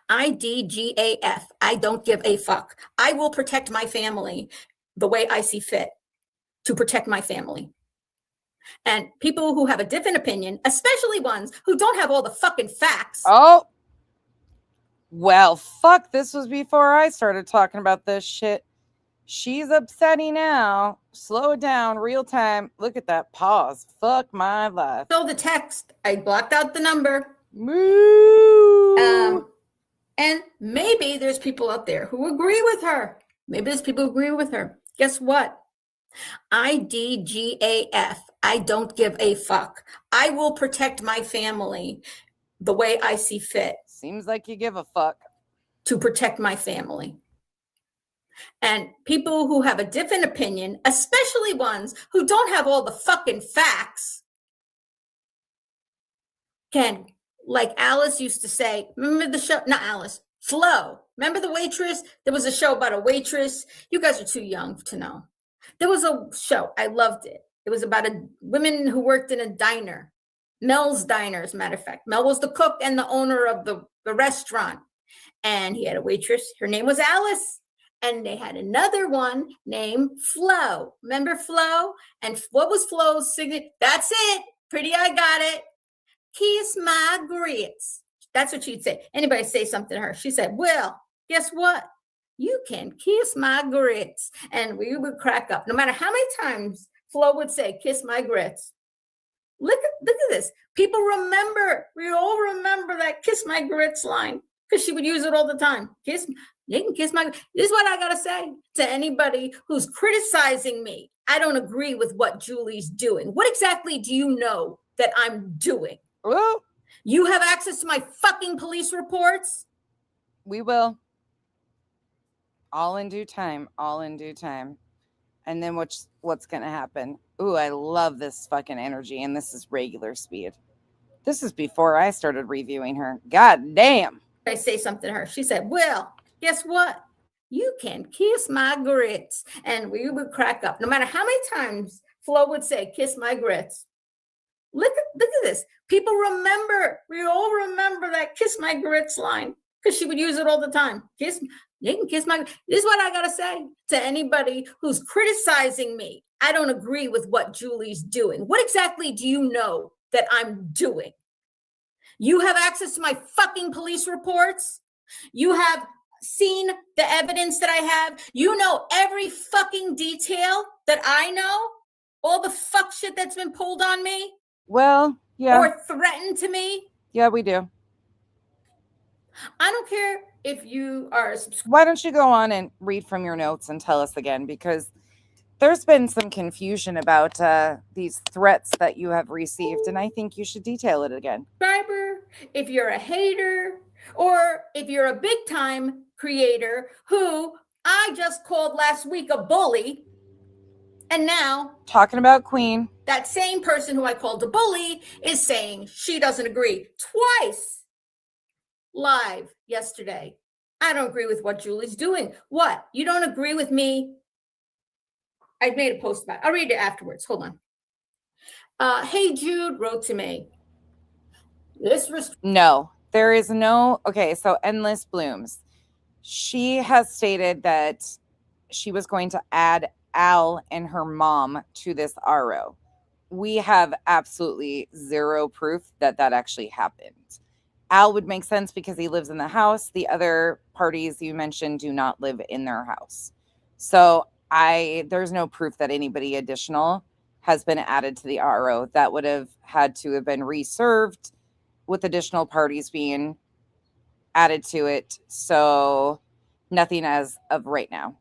Speaker 2: IDGAF. I don't give a fuck. I will protect my family the way I see fit to protect my family. And people who have a different opinion, especially ones who don't have all the fucking facts.
Speaker 1: Oh, Well, fuck, this was before I started talking about this shit. She's upsetting now. Slow it down, real time. Look at that pause. Fuck my life.
Speaker 2: So the text, I blocked out the number.
Speaker 1: Moo.
Speaker 2: And maybe there's people out there who agree with her. Maybe there's people who agree with her. Guess what? IDGAF. I don't give a fuck. I will protect my family the way I see fit
Speaker 1: Seems like you give a fuck.
Speaker 2: to protect my family. And people who have a different opinion, especially ones who don't have all the fucking facts, can, like Alice used to say, remember the show? Not Alice, Flo. Remember the waitress? There was a show about a waitress. You guys are too young to know. There was a show. I loved it. It was about a woman who worked in a diner. Mel's Diner, as a matter of fact. Mel was the cook and the owner of the restaurant. And he had a waitress. Her name was Alice. And they had another one named Flo. Remember Flo? And what was Flo's signature? That's it. Pretty, I got it. Kiss my grits. That's what she'd say. Anybody say something to her. She said, well, guess what? You can kiss my grits. And we would crack up. No matter how many times Flo would say, kiss my grits. Look at this. People remember. We all remember that kiss my grits line because she would use it all the time. You can kiss my. This is what I gotta say to anybody who's criticizing me. I don't agree with what Julie's doing. What exactly do you know that I'm doing?
Speaker 1: Well,
Speaker 2: You have access to my fucking police reports?
Speaker 1: we will. All in due time. All in due time. And then what's going to happen? Ooh, I love this fucking energy. And this is regular speed. This is before I started reviewing her. God damn.
Speaker 2: I say something to her. She said, well, guess what? You can kiss my grits. And we would crack up. No matter how many times Flo would say, kiss my grits. Look at this. People remember. We all remember that kiss my grits line because she would use it all the time. You can kiss my. This is what I gotta say to anybody who's criticizing me. I don't agree with what Julie's doing. What exactly do you know that I'm doing? You have access to my fucking police reports. You have seen the evidence that I have. You know every fucking detail that I know. All the fuck shit that's been pulled on me.
Speaker 1: Well, yeah.
Speaker 2: Or threatened to me.
Speaker 1: Yeah, we do.
Speaker 2: I don't care if you are.
Speaker 1: Why don't you go on and read from your notes and tell us again? Because there's been some confusion about these threats that you have received, and I think you should detail it again.
Speaker 2: Subscriber, if you're a hater, or if you're a big time creator who I just called last week a bully, and now
Speaker 1: Talking about Queen.
Speaker 2: that same person who I called a bully is saying she doesn't agree twice live yesterday. I don't agree with what Julie's doing. What? You don't agree with me? I made a post about it. I'll read it afterwards. Hold on. Hey Jude wrote to me.
Speaker 1: No, there is no. Okay, so Endless Blooms. She has stated that she was going to add Al and her mom to this RO. We have absolutely zero proof that that actually happened. Al would make sense because he lives in the house. The other parties you mentioned do not live in their house. So there's no proof that anybody additional has been added to the RO. That would have had to have been reserved with additional parties being added to it. So nothing as of right now.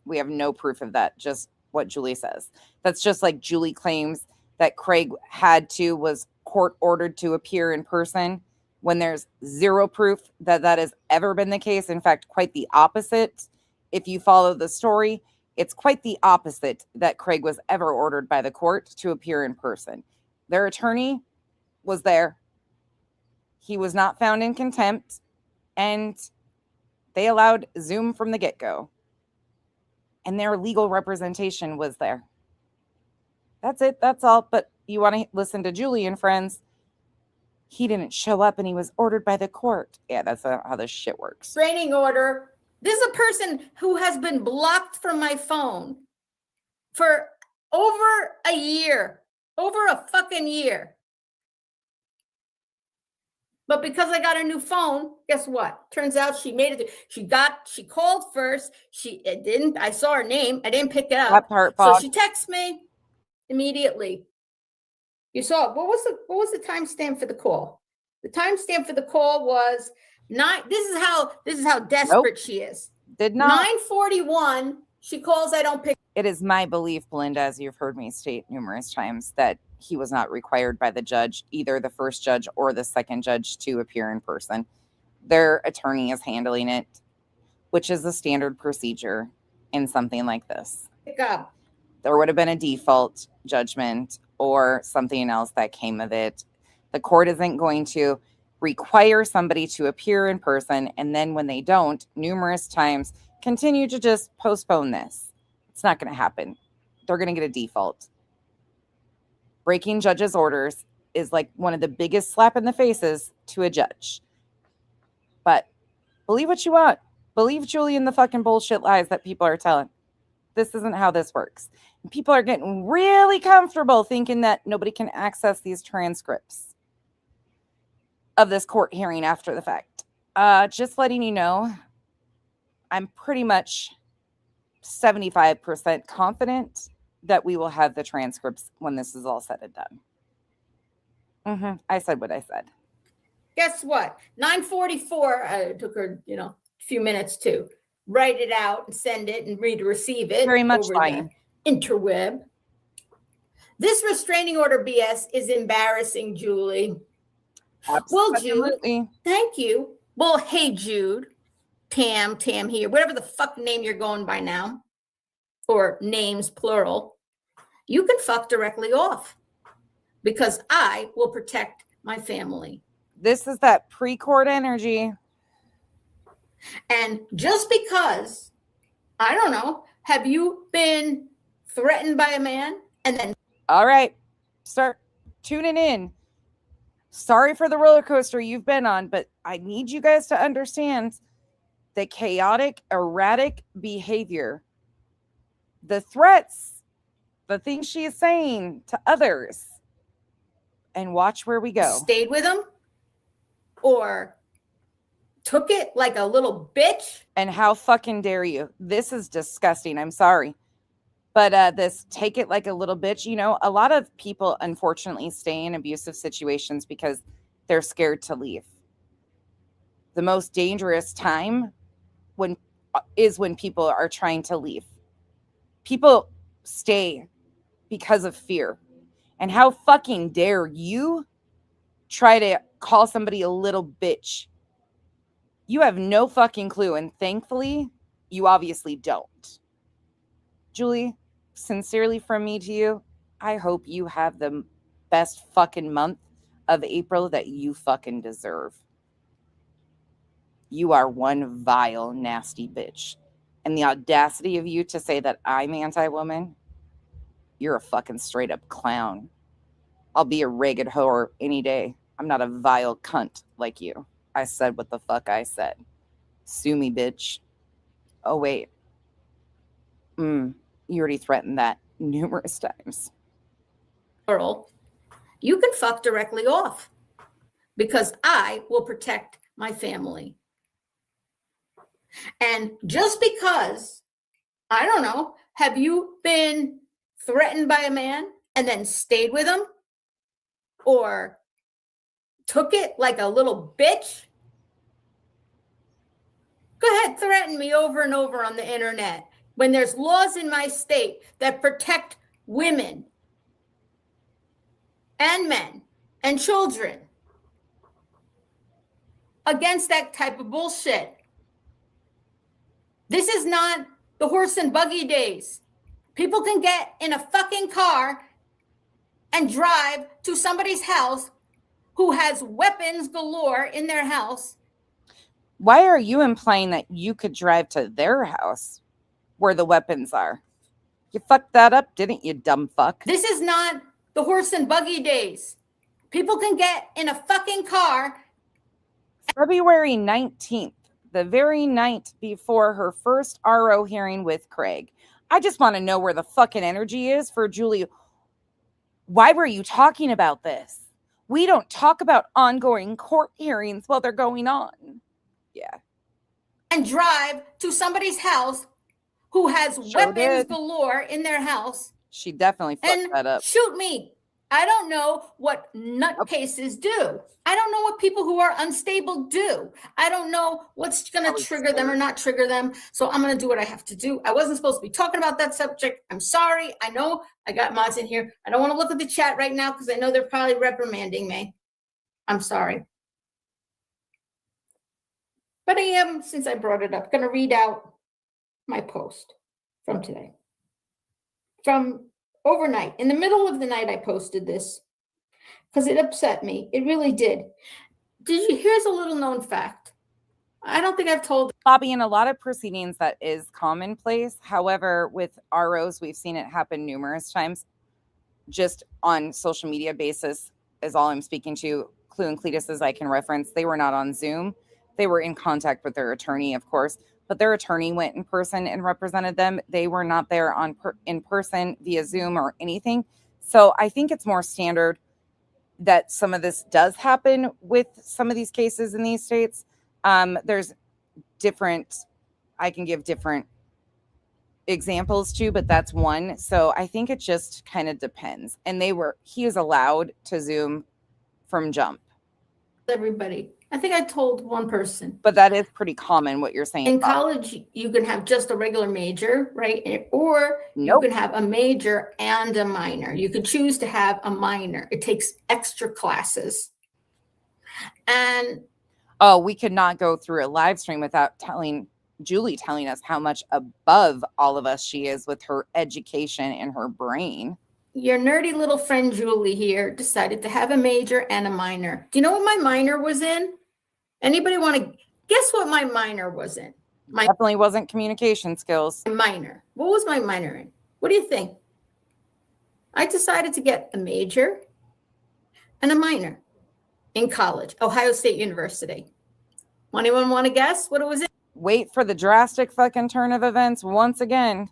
Speaker 1: We have no proof of that, just what Julie says. That's just like Julie claims that Craig was court ordered to appear in person when there's zero proof that that has ever been the case. In fact, quite the opposite. If you follow the story, it's quite the opposite that Craig was ever ordered by the court to appear in person. Their attorney was there. He was not found in contempt, and they allowed Zoom from the get-go. And their legal representation was there. That's it. That's all. But you want to listen to Julie and friends. He didn't show up and he was ordered by the court. Yeah, that's how this shit works.
Speaker 2: Restraining order. This is a person who has been blocked from my phone for over a year. Over a fucking year. But because I got a new phone, guess what? Turns out she made it. She called first. It didn't. I saw her name. I didn't pick it up.
Speaker 1: That part,
Speaker 2: So
Speaker 1: Bob.
Speaker 2: she texts me immediately. You saw what was the timestamp for the call? The timestamp for the call was 9. This is how desperate she is.
Speaker 1: Did not.
Speaker 2: 9:41. She calls. I don't pick.
Speaker 1: It is my belief, Belinda, as you've heard me state numerous times, that he was not required by the judge, either the first judge or the second judge, to appear in person. Their attorney is handling it, which is the standard procedure in something like this.
Speaker 2: Pick up.
Speaker 1: There would have been a default judgment or something else that came of it. The court isn't going to require somebody to appear in person, and then when they don't, numerous times, continue to just postpone this. It's not going to happen. They're going to get a default. Breaking judges' orders is like one of the biggest slap in the faces to a judge. But believe what you want. Believe Julie in the fucking bullshit lies that people are telling. This isn't how this works. And people are getting really comfortable thinking that nobody can access these transcripts of this court hearing after the fact. Just letting you know, I'm pretty much 75% confident that we will have the transcripts when this is all said and done. I said what I said.
Speaker 2: Guess what? 9:44. It took her, a few minutes to write it out and send it and receive it.
Speaker 1: Very much
Speaker 2: over
Speaker 1: lying.
Speaker 2: the interweb. This restraining order BS is embarrassing, Julie. Well, Jude,
Speaker 1: Absolutely.
Speaker 2: thank you. Well, hey, Jude, Tam here, whatever the fuck name you're going by now, or names plural, you can fuck directly off because I will protect my family.
Speaker 1: This is that pre-court energy.
Speaker 2: And just because, I don't know, have you been threatened by a man and then
Speaker 1: All right, start tuning in. Sorry for the roller coaster you've been on, but I need you guys to understand the chaotic, erratic behavior, the threats, the things she is saying to others, and watch where we go.
Speaker 2: stayed with him or took it like a little bitch?
Speaker 1: And how fucking dare you? This is disgusting. I'm sorry. But this take it like a little bitch, a lot of people unfortunately stay in abusive situations because they're scared to leave. The most dangerous time is when people are trying to leave. People stay because of fear. And how fucking dare you try to call somebody a little bitch? You have no fucking clue. And thankfully, you obviously don't. Julie, sincerely from me to you, I hope you have the best fucking month of April that you fucking deserve. You are one vile, nasty bitch. And the audacity of you to say that I'm anti-woman, you're a fucking straight up clown. I'll be a ragged whore any day. I'm not a vile cunt like you. I said what the fuck I said. Sue me, bitch. Oh, wait. You already threatened that numerous times.
Speaker 2: Plural, you can fuck directly off because I will protect my family. And just because, I don't know, have you been threatened by a man and then stayed with him or took it like a little bitch? Go ahead, threaten me over and over on the internet when there's laws in my state that protect women and men and children against that type of bullshit. This is not the horse and buggy days. People can get in a fucking car and drive to somebody's house who has weapons galore in their house.
Speaker 1: Why are you implying that you could drive to their house where the weapons are? You fucked that up, didn't you, dumb fuck?
Speaker 2: This is not the horse and buggy days. People can get in a fucking car.
Speaker 1: February 19th, the very night before her first RO hearing with Craig. I just want to know where the fucking energy is for Julie. Why were you talking about this? We don't talk about ongoing court hearings while they're going on. Yeah.
Speaker 2: And drive to somebody's house who has
Speaker 1: Sure
Speaker 2: weapons
Speaker 1: did.
Speaker 2: galore in their house
Speaker 1: She definitely fucked
Speaker 2: and
Speaker 1: that up.
Speaker 2: shoot me. I don't know what nutcases do. I don't know what people who are unstable do. I don't know what's going to
Speaker 1: Probably
Speaker 2: trigger them or
Speaker 1: scared.
Speaker 2: not trigger them. So I'm going to do what I have to do. I wasn't supposed to be talking about that subject. I'm sorry. I know I got mods in here. I don't want to look at the chat right now because I know they're probably reprimanding me. I'm sorry. But I am, since I brought it up, going to read out my post from today. From overnight, in the middle of the night, I posted this because it upset me. It really did. Here's a little known fact. I don't think I've told.
Speaker 1: Bobby, in a lot of proceedings, that is commonplace. However, with ROs, we've seen it happen numerous times. Just on social media basis is all I'm speaking to. Clue and Cletus, as I can reference, they were not on Zoom. They were in contact with their attorney, of course, but their attorney went in person and represented them. They were not there in person via Zoom or anything. So I think it's more standard that some of this does happen with some of these cases in these states. There's different, I can give different examples too, but that's one. So I think it just kind of depends. And he was allowed to Zoom from jump.
Speaker 2: Everybody. I think I told one person.
Speaker 1: But that is pretty common what you're saying.
Speaker 2: In college, you can have just a regular major, right? Or
Speaker 1: Nope.
Speaker 2: you can have a major and a minor. You could choose to have a minor. It takes extra classes. And
Speaker 1: oh, we could not go through a live stream without Julie telling us how much above all of us she is with her education and her brain.
Speaker 2: your nerdy little friend Julie here decided to have a major and a minor. Do you know what my minor was in? Anybody want to guess what my minor was in?
Speaker 1: Definitely wasn't communication skills.
Speaker 2: Minor. What was my minor in? What do you think? I decided to get a major and a minor in college, Ohio State University. Anyone want to guess what it was in?
Speaker 1: Wait for the drastic fucking turn of events once again.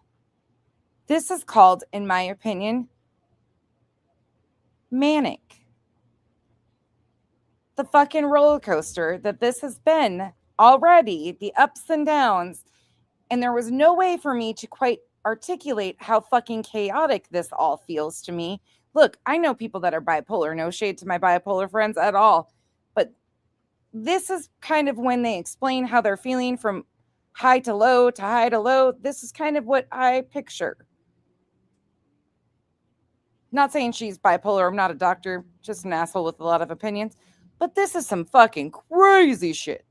Speaker 1: This is called, in my opinion, manic. The fucking roller coaster that this has been already, the ups and downs. And there was no way for me to quite articulate how fucking chaotic this all feels to me. Look, I know people that are bipolar, no shade to my bipolar friends at all. But this is kind of when they explain how they're feeling from high to low to high to low. This is kind of what I picture. Not saying she's bipolar. I'm not a doctor, just an asshole with a lot of opinions. But this is some fucking crazy shit.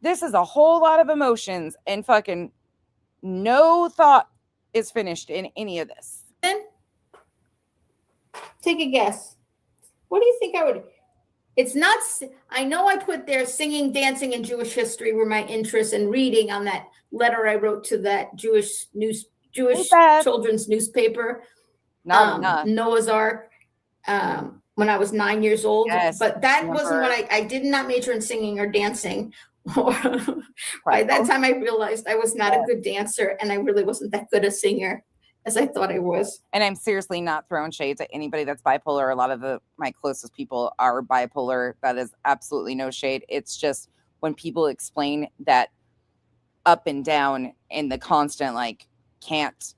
Speaker 1: This is a whole lot of emotions and fucking no thought is finished in any of this.
Speaker 2: Take a guess. What do you think I would? It's not, I know I put there singing, dancing, and Jewish history were my interests, and reading on that letter I wrote to that Jewish children's newspaper.
Speaker 1: Not enough.
Speaker 2: Noah's Ark, when I was 9 years old.
Speaker 1: Yes,
Speaker 2: but that wasn't when I did not major in singing or dancing. By that time, I realized I was not a good dancer, and I really wasn't that good a singer as I thought I was.
Speaker 1: And I'm seriously not throwing shades at anybody that's bipolar. A lot of my closest people are bipolar. That is absolutely no shade. It's just when people explain that up and down and the constant, like, can't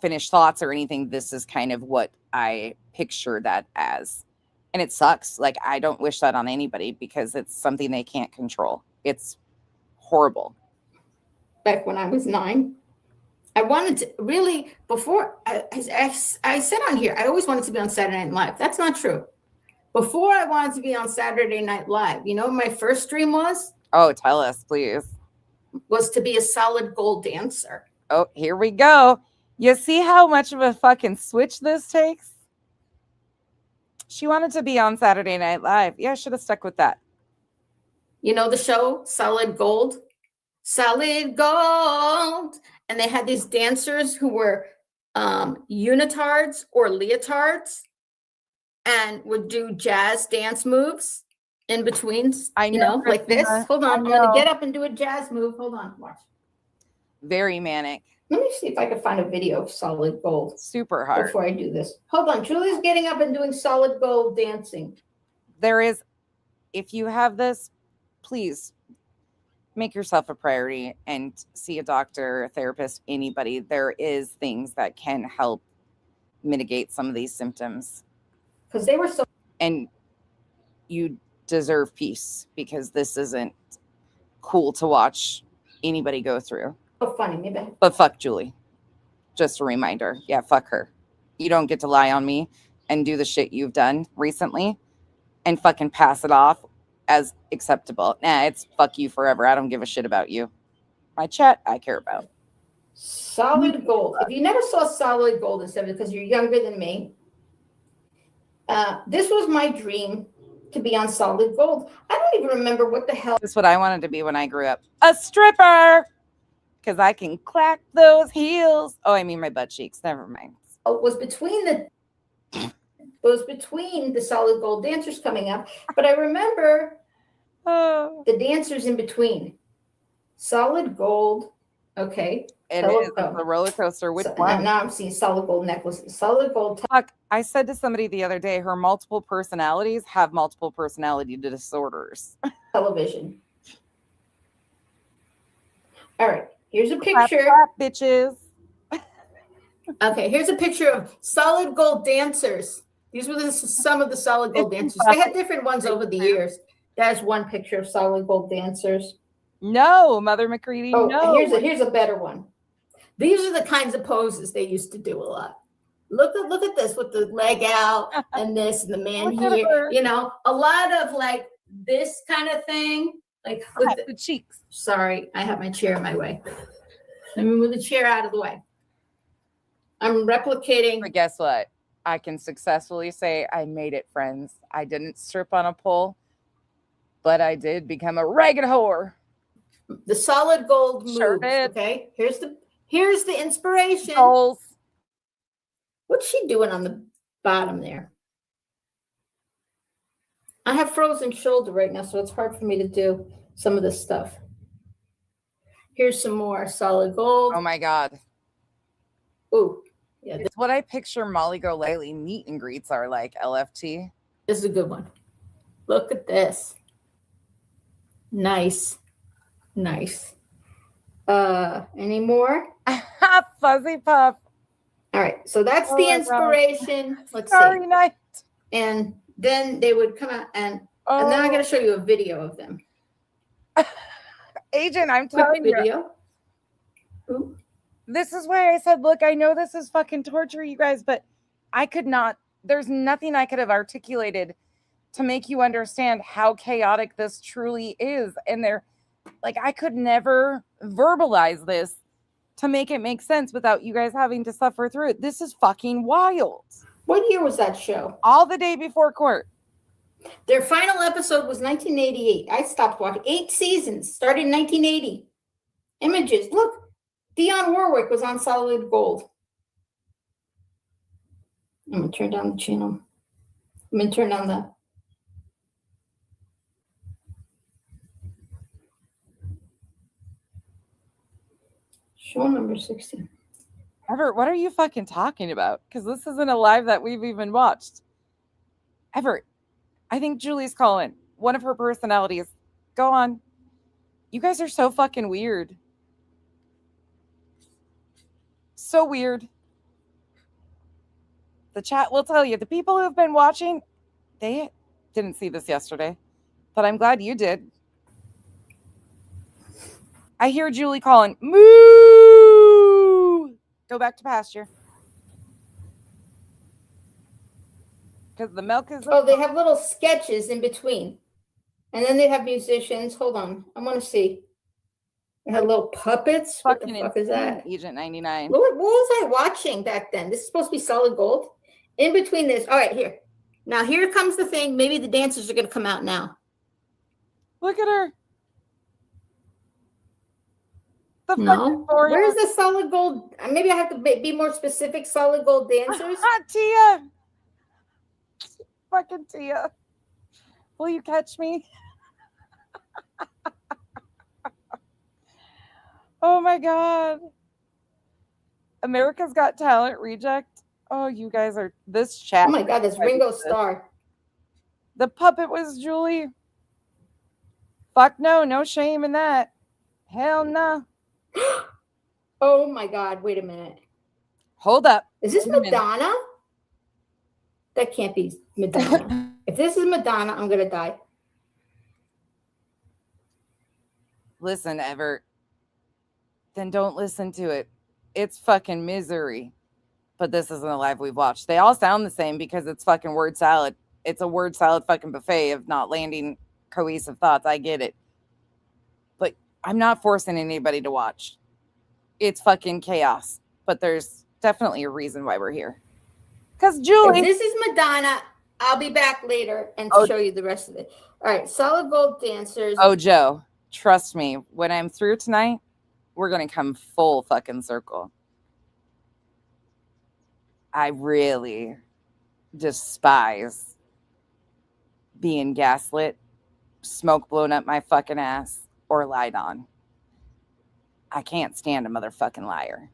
Speaker 1: finish thoughts or anything, this is kind of what I picture that as. And it sucks. Like, I don't wish that on anybody because it's something they can't control. It's horrible.
Speaker 2: Back when I was 9, I wanted to really, before I said on here, I always wanted to be on Saturday Night Live. That's not true. Before I wanted to be on Saturday Night Live, you know what my first dream was?
Speaker 1: Oh, tell us, please.
Speaker 2: Was to be a solid gold dancer.
Speaker 1: Oh, here we go. You see how much of a fucking switch this takes? She wanted to be on Saturday Night Live. Yeah, I should have stuck with that.
Speaker 2: You know the show, Solid Gold? Solid Gold. And they had these dancers who were unitards or leotards and would do jazz dance moves in between,
Speaker 1: I know,
Speaker 2: like this. Hold on, I'm going to get up and do a jazz move. Hold on, watch.
Speaker 1: Very manic.
Speaker 2: Let me see if I can find a video of Solid Gold.
Speaker 1: Super hard.
Speaker 2: Before I do this. Hold on, Julie's getting up and doing Solid Gold dancing.
Speaker 1: there is, if you have this, please make yourself a priority and see a doctor, a therapist, anybody. There is things that can help mitigate some of these symptoms.
Speaker 2: Because they were so.
Speaker 1: And you deserve peace, because this isn't cool to watch anybody go through.
Speaker 2: So funny, maybe.
Speaker 1: But fuck Julie. Just a reminder. Yeah, fuck her. You don't get to lie on me and do the shit you've done recently and fucking pass it off as acceptable. Nah, it's fuck you forever. I don't give a shit about you. My chat, I care about.
Speaker 2: Solid gold. If you never saw solid gold instead because you're younger than me, this was my dream, to be on solid gold. I don't even remember what the hell.
Speaker 1: This is what I wanted to be when I grew up. A stripper! Because I can clack those heels. Oh, I mean my butt cheeks. Never mind.
Speaker 2: Was between the solid gold dancers coming up, but I remember the dancers in between. Solid gold, okay.
Speaker 1: It is a roller coaster. Which one?
Speaker 2: Now I'm seeing solid gold necklaces. Solid gold.
Speaker 1: Fuck, I said to somebody the other day, her multiple personalities have multiple personality disorders.
Speaker 2: Television. All right, here's a
Speaker 1: Clap,
Speaker 2: picture.
Speaker 1: clap, bitches.
Speaker 2: Okay, here's a picture of solid gold dancers. These were some of the solid gold dancers. They had different ones over the years. There's one picture of solid gold dancers.
Speaker 1: No, Mother McCready,
Speaker 2: Oh,
Speaker 1: no.
Speaker 2: here's a better one. These are the kinds of poses they used to do a lot. Look at this with the leg out and this and the man here. You know, a lot of like this kind of thing. Like with
Speaker 1: the cheeks.
Speaker 2: Sorry, I have my chair in my way. Let me move the chair out of the way. I'm replicating.
Speaker 1: But guess what? I can successfully say I made it, friends. I didn't strip on a pole, but I did become a ragged whore.
Speaker 2: The solid gold moves.
Speaker 1: Sure did.
Speaker 2: Okay, here's the inspiration.
Speaker 1: Goals.
Speaker 2: What's she doing on the bottom there? I have frozen shoulder right now, so it's hard for me to do some of this stuff. Here's some more solid gold.
Speaker 1: Oh my God.
Speaker 2: Ooh, yeah.
Speaker 1: It's what I picture Molly Go Lately meet and greets are like, LFT.
Speaker 2: This is a good one. Look at this. Nice. Nice. Any more?
Speaker 1: Fuzzy puff.
Speaker 2: All right, so that's the inspiration. Let's
Speaker 1: Starry
Speaker 2: see.
Speaker 1: night.
Speaker 2: And then they would come out and then I'm going to show you a video of them.
Speaker 1: Agent, I'm
Speaker 2: Quick
Speaker 1: telling you.
Speaker 2: video. Ooh.
Speaker 1: This is why I said, look, I know this is fucking torture, you guys, but I could not, there's nothing I could have articulated to make you understand how chaotic this truly is. And I could never verbalize this to make it make sense without you guys having to suffer through it. This is fucking wild.
Speaker 2: What year was that show?
Speaker 1: All the day before court.
Speaker 2: Their final episode was 1988. I stopped watching. 8 seasons, started in 1980. Images. Look, Dionne Warwick was on solid gold. I'm going to turn down the channel. I'm going to turn on the... Show number 16.
Speaker 1: Everett, what are you fucking talking about? Because this isn't a live that we've even watched. Everett, I think Julie's calling. One of her personalities. Go on. You guys are so fucking weird. So weird. The chat will tell you. The people who have been watching, they didn't see this yesterday. But I'm glad you did. I hear Julie calling. Moo! Go back to pasture. Because the milk is...
Speaker 2: Oh, they have little sketches in between. And then they have musicians. Hold on. I want to see. They had little puppets. What the fuck is that?
Speaker 1: Agent 99.
Speaker 2: What was I watching back then? This is supposed to be solid gold. In between this. All right, here. Now, here comes the thing. Maybe the dancers are going to come out now.
Speaker 1: Look at her.
Speaker 2: No. Where's the solid gold? Maybe I have to be more specific. Solid gold dancers.
Speaker 1: Tia. Fucking Tia. Will you catch me? Oh my God. America's Got Talent reject. Oh, you guys are this chat.
Speaker 2: Oh my God, that's Ringo Starr.
Speaker 1: The puppet was Julie. Fuck no, no shame in that. Hell no.
Speaker 2: Oh my God, wait a minute.
Speaker 1: Hold up.
Speaker 2: Is this
Speaker 1: Wait a minute.
Speaker 2: Madonna? That can't be Madonna. If this is Madonna, I'm gonna die.
Speaker 1: Listen, Ever. Then don't listen to it. It's fucking misery. But this isn't a live we've watched. They all sound the same because it's fucking word salad. It's a word salad fucking buffet of not landing cohesive thoughts. I get it. But I'm not forcing anybody to watch. It's fucking chaos. But there's definitely a reason why we're here. Because Julie.
Speaker 2: If this is Madonna, I'll be back later and show you the rest of it. All right, solid gold dancers.
Speaker 1: Oh, Joe, trust me. When I'm through tonight, we're going to come full fucking circle. I really despise being gaslit, smoke blown up my fucking ass, or lied on. I can't stand a motherfucking liar.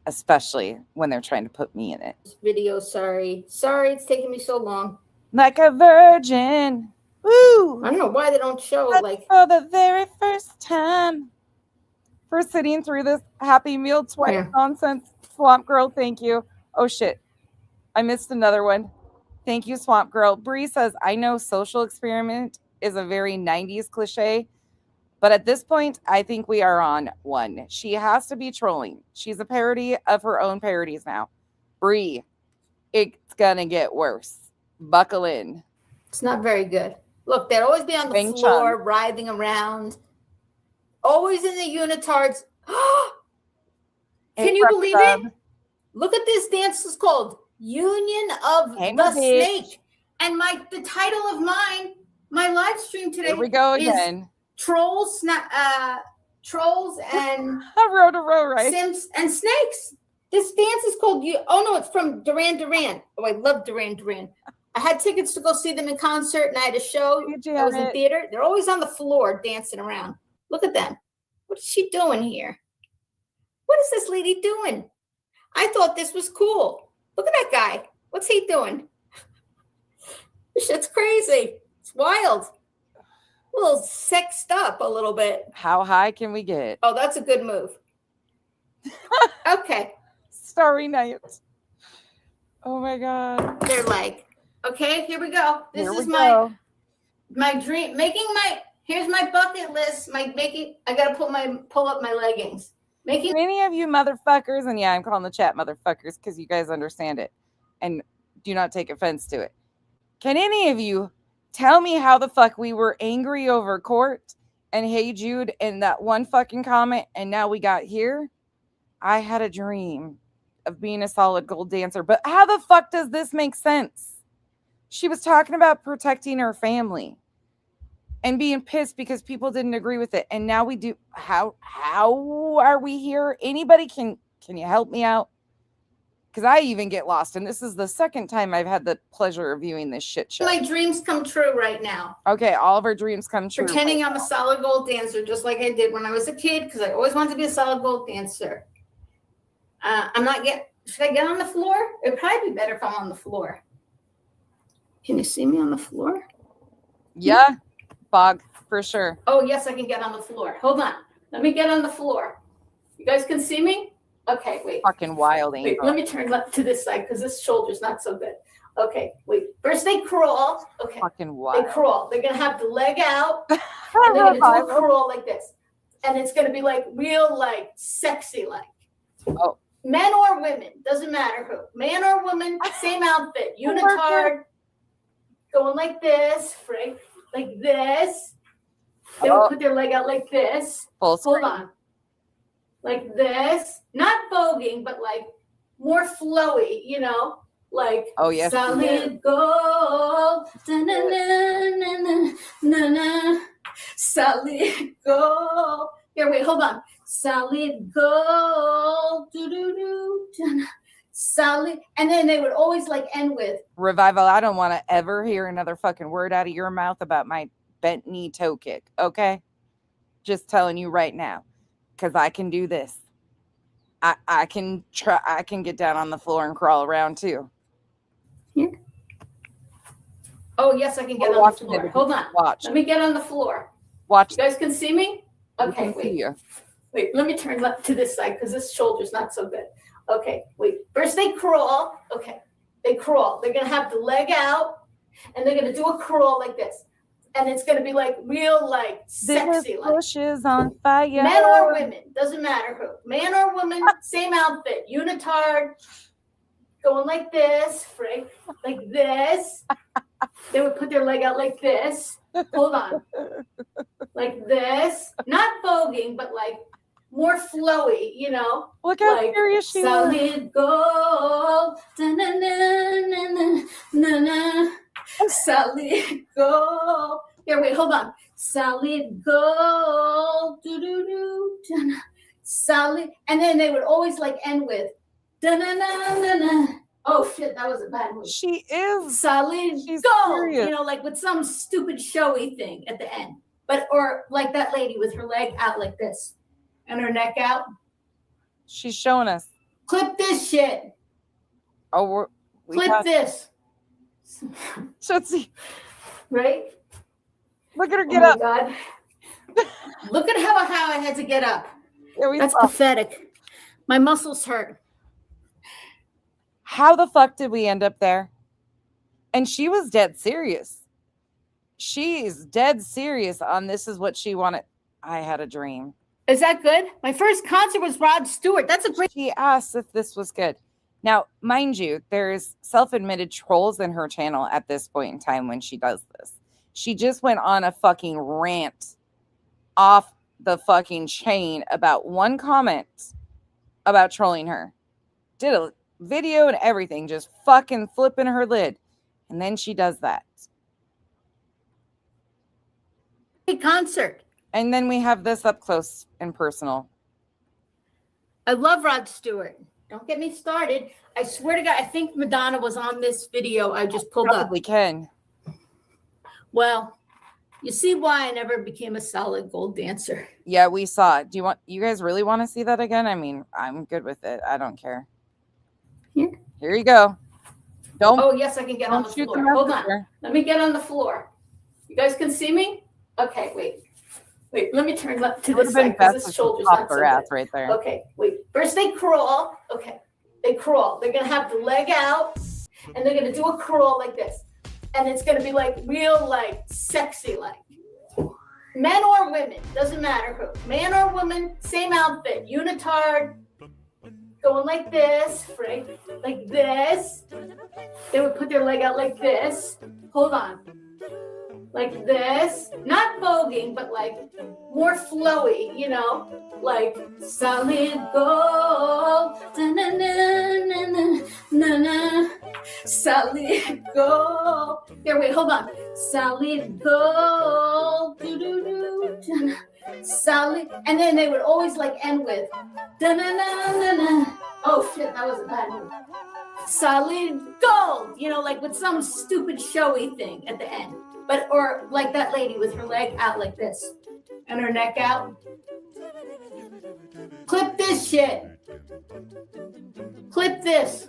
Speaker 1: Especially when they're trying to put me in it.
Speaker 2: Video, sorry. Sorry, it's taking me so long.
Speaker 1: Like a virgin. Woo!
Speaker 2: I don't know why they don't show
Speaker 1: But
Speaker 2: like
Speaker 1: for the very first time. For sitting through this Happy Meal twice nonsense. Swamp Girl, thank you. Oh shit. I missed another one. Thank you, Swamp Girl. Bree says, I know social experiment is a very 90s cliche, but at this point, I think we are on one. She has to be trolling. She's a parody of her own parodies now. Bree, it's gonna get worse. Buckle in.
Speaker 2: it's not very good. Look, they'd always be on the
Speaker 1: Wing
Speaker 2: floor,
Speaker 1: Chun.
Speaker 2: writhing around. Always in the unitards. Can
Speaker 1: Hey,
Speaker 2: you
Speaker 1: Rough
Speaker 2: believe
Speaker 1: Sub.
Speaker 2: it? Look at this dance. It's called Union of
Speaker 1: Hey,
Speaker 2: the
Speaker 1: my bitch.
Speaker 2: Snake. And the title of my live stream today
Speaker 1: Here we go
Speaker 2: is
Speaker 1: again.
Speaker 2: Trolls and
Speaker 1: Row to row, right?
Speaker 2: Sims and Snakes. This dance is called oh no, it's from Duran Duran. Oh, I love Duran Duran. I had tickets to go see them in concert and I had a show.
Speaker 1: Hey,
Speaker 2: I was in
Speaker 1: Janet.
Speaker 2: theater. They're always on the floor dancing around. Look at them. What is she doing here? What is this lady doing? I thought this was cool. Look at that guy. What's he doing? This shit's crazy. It's wild. A little sexed up a little bit.
Speaker 1: How high can we get?
Speaker 2: Oh, that's a good move. Okay.
Speaker 1: Starry Night. Oh my God.
Speaker 2: They're like, okay, here we go. This
Speaker 1: Here
Speaker 2: is
Speaker 1: we
Speaker 2: my
Speaker 1: go.
Speaker 2: dream. Here's my bucket list. I gotta pull up my leggings. Making
Speaker 1: Can any of you motherfuckers, and yeah, I'm calling the chat motherfuckers because you guys understand it and do not take offense to it. Can any of you tell me how the fuck we were angry over Court and Hey Jude and that one fucking comment and now we got here? I had a dream of being a solid gold dancer, but how the fuck does this make sense? She was talking about protecting her family and being pissed because people didn't agree with it. And now we do. How are we here? Anybody can you help me out? Because I even get lost. And this is the second time I've had the pleasure of viewing this shit show.
Speaker 2: my dreams come true right now.
Speaker 1: Okay, all of our dreams come true.
Speaker 2: Pretending I'm a solid gold dancer, just like I did when I was a kid, because I always wanted to be a solid gold dancer. Should I get on the floor? It'd probably be better if I'm on the floor. Can you see me on the floor?
Speaker 1: Yeah, Bog, for sure.
Speaker 2: Oh, yes, I can get on the floor. Hold on. Let me get on the floor. You guys can see me? Okay, wait.
Speaker 1: Fucking wild,
Speaker 2: Wait,
Speaker 1: ain't
Speaker 2: let me turn left to this side because this shoulder's not so good. Okay, wait. First they crawl. Okay,
Speaker 1: fucking
Speaker 2: they
Speaker 1: wild.
Speaker 2: crawl. They're going to have the leg out. And they're going to do a crawl like this. And it's going to be like real, like sexy, like.
Speaker 1: Oh.
Speaker 2: Men or women, doesn't matter who. Man or woman, same outfit. Unitard, going like this, right? Like this. They would put their leg out like this.
Speaker 1: Full
Speaker 2: Hold
Speaker 1: screen.
Speaker 2: on. Like this. Not voguing, but like more flowy, you know? Like
Speaker 1: Oh, yes.
Speaker 2: solid gold. Na-na-na-na-na-na-na. Solid gold. Here, wait, hold on. Solid gold. Do-do-do. Solid. And then they would always like end with
Speaker 1: Revival, I don't want to ever hear another fucking word out of your mouth about my bent knee toe kick, okay? Just telling you right now, because I can do this. I can get down on the floor and crawl around too.
Speaker 2: here. Oh, yes, I can get
Speaker 1: We're
Speaker 2: on the
Speaker 1: watching
Speaker 2: floor.
Speaker 1: it.
Speaker 2: Hold on.
Speaker 1: Watch.
Speaker 2: Let me get on the floor.
Speaker 1: Watch.
Speaker 2: You guys can see me?
Speaker 1: We
Speaker 2: Okay,
Speaker 1: can see
Speaker 2: wait.
Speaker 1: you.
Speaker 2: Wait, let me turn left to this side because this shoulder's not so good. Okay, wait. First they crawl. Okay, they crawl. They're gonna have the leg out, and they're gonna do a crawl like this, and it's gonna be like real, like sexy,
Speaker 1: This
Speaker 2: like
Speaker 1: bush is on fire.
Speaker 2: men or women, doesn't matter who, man or woman, same outfit, unitard, going like this, right? Like this. They would put their leg out like this. Hold on, like this. Not voguing, but like more flowy, you know.
Speaker 1: Look how
Speaker 2: Like
Speaker 1: serious she was.
Speaker 2: solid gold, da-na-na-na-na-na-na. Solid gold. Here, wait, hold on. Solid gold, do-do-do, da-na. Solid, and then they would always like end with da-na-na-na-na. Oh shit, that was a bad move.
Speaker 1: She is.
Speaker 2: Solid
Speaker 1: She's
Speaker 2: gold,
Speaker 1: serious.
Speaker 2: you know, like with some stupid showy thing at the end. But or like that lady with her leg out like this and her neck out.
Speaker 1: She's showing us.
Speaker 2: Clip this shit.
Speaker 1: Oh, we
Speaker 2: Clip
Speaker 1: got
Speaker 2: this.
Speaker 1: Tootsie.
Speaker 2: Right?
Speaker 1: Look at her
Speaker 2: Oh
Speaker 1: get
Speaker 2: my
Speaker 1: up.
Speaker 2: God. Look at how I had to get up.
Speaker 1: Here we
Speaker 2: That's
Speaker 1: go.
Speaker 2: pathetic. My muscles hurt.
Speaker 1: How the fuck did we end up there? And she was dead serious. She's dead serious on this is what she wanted. I had a dream.
Speaker 2: Is that good? My first concert was Rod Stewart. That's a great.
Speaker 1: She asked if this was good. Now, mind you, there's self-admitted trolls in her channel at this point in time when she does this. She just went on a fucking rant off the fucking chain about one comment about trolling her. Did a video and everything, just fucking flipping her lid. And then she does that.
Speaker 2: Concert.
Speaker 1: And then we have this up close and personal.
Speaker 2: I love Rod Stewart. Don't get me started. I swear to God, I think Madonna was on this video I just pulled up.
Speaker 1: Probably can.
Speaker 2: Well, you see why I never became a solid gold dancer.
Speaker 1: Yeah, we saw it. You guys really want to see that again? I mean, I'm good with it. I don't care.
Speaker 2: Here.
Speaker 1: Here you go. Don't,
Speaker 2: Oh, yes, I can get on the
Speaker 1: don't shoot
Speaker 2: floor.
Speaker 1: the
Speaker 2: Hold on.
Speaker 1: messenger.
Speaker 2: Let me get on the floor. You guys can see me? Okay, wait. Wait, let me turn left to
Speaker 1: It would
Speaker 2: this
Speaker 1: have been
Speaker 2: side because
Speaker 1: best
Speaker 2: this
Speaker 1: if she
Speaker 2: shoulder's
Speaker 1: popped
Speaker 2: not so
Speaker 1: her
Speaker 2: good.
Speaker 1: ass right there.
Speaker 2: Okay, wait. First they crawl. Okay, they crawl. They're gonna have the leg out, and they're gonna do a crawl like this, and it's gonna be like real, like sexy, like men or women, doesn't matter who, man or woman, same outfit, unitard, going like this, right? Like this. They would put their leg out like this. Hold on. Like this, not voguing, but like more flowy, you know, like solid gold, na-na-na-na-na-na, solid gold. Here, wait, hold on. Solid gold, do-do-do, solid, and then they would always like end with da-na-na-na-na. Oh shit, that was a bad move. Solid gold, you know, like with some stupid showy thing at the end. But, or like that lady with her leg out like this and her neck out. Clip this shit. Clip this.